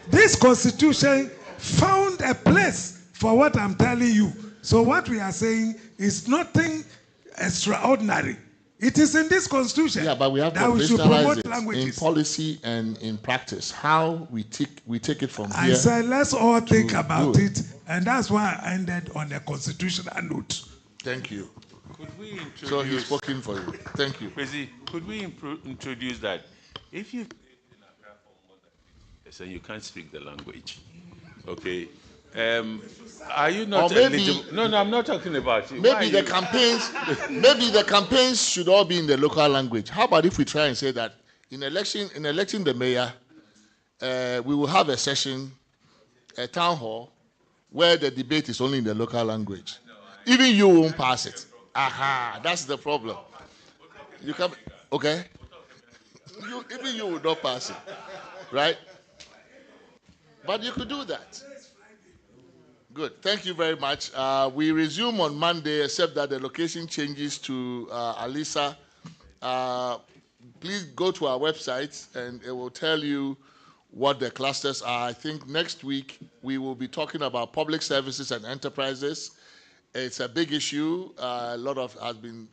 this constitution found a place for what I'm telling you. So what we are saying is nothing extraordinary. It is in this constitution. Yeah, but we have to promote it languages in policy and in practice. How we take it from here. I said let's all think about it, and that's why I ended on a constitutional note. Thank you. Could we introduce... So he's spoken for you. Thank you. Could we introduce that if you so you can't speak the language, okay? Are you not eligible? No, I'm not talking about you. Maybe the campaigns should all be in the local language. How about if we try and say that in electing the mayor, we will have a session, a town hall, where the debate is only in the local language. Even you won't pass it. Aha, that's the problem. You can, okay? Even you will not pass it, right? But you could do that. Good. Thank you very much. We resume on Monday, except that the location changes to Alisa. Please go to our website, and it will tell you what the clusters are. I think next week we will be talking about public services and enterprises. It's a big issue. A lot of has been,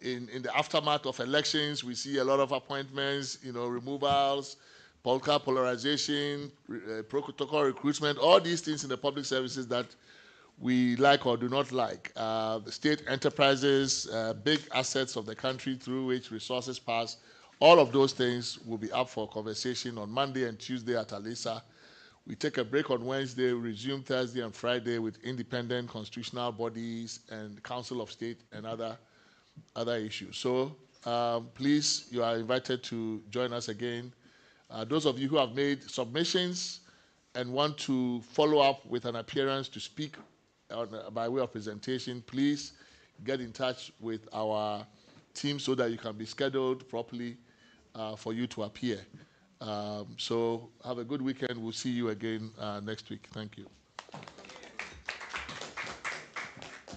in the aftermath of elections, we see a lot of appointments, removals, political polarization, protocol recruitment, all these things in the public services that we like or do not like. The state enterprises, big assets of the country through which resources pass, all of those things will be up for conversation on Monday and Tuesday at Alisa. We take a break on Wednesday, resume Thursday and Friday with independent constitutional bodies and Council of State and other issues. So please, you are invited to join us again. Those of you who have made submissions and want to follow up with an appearance to speak by way of presentation, please get in touch with our team so that you can be scheduled properly for you to appear. So have a good weekend. We'll see you again next week. Thank you.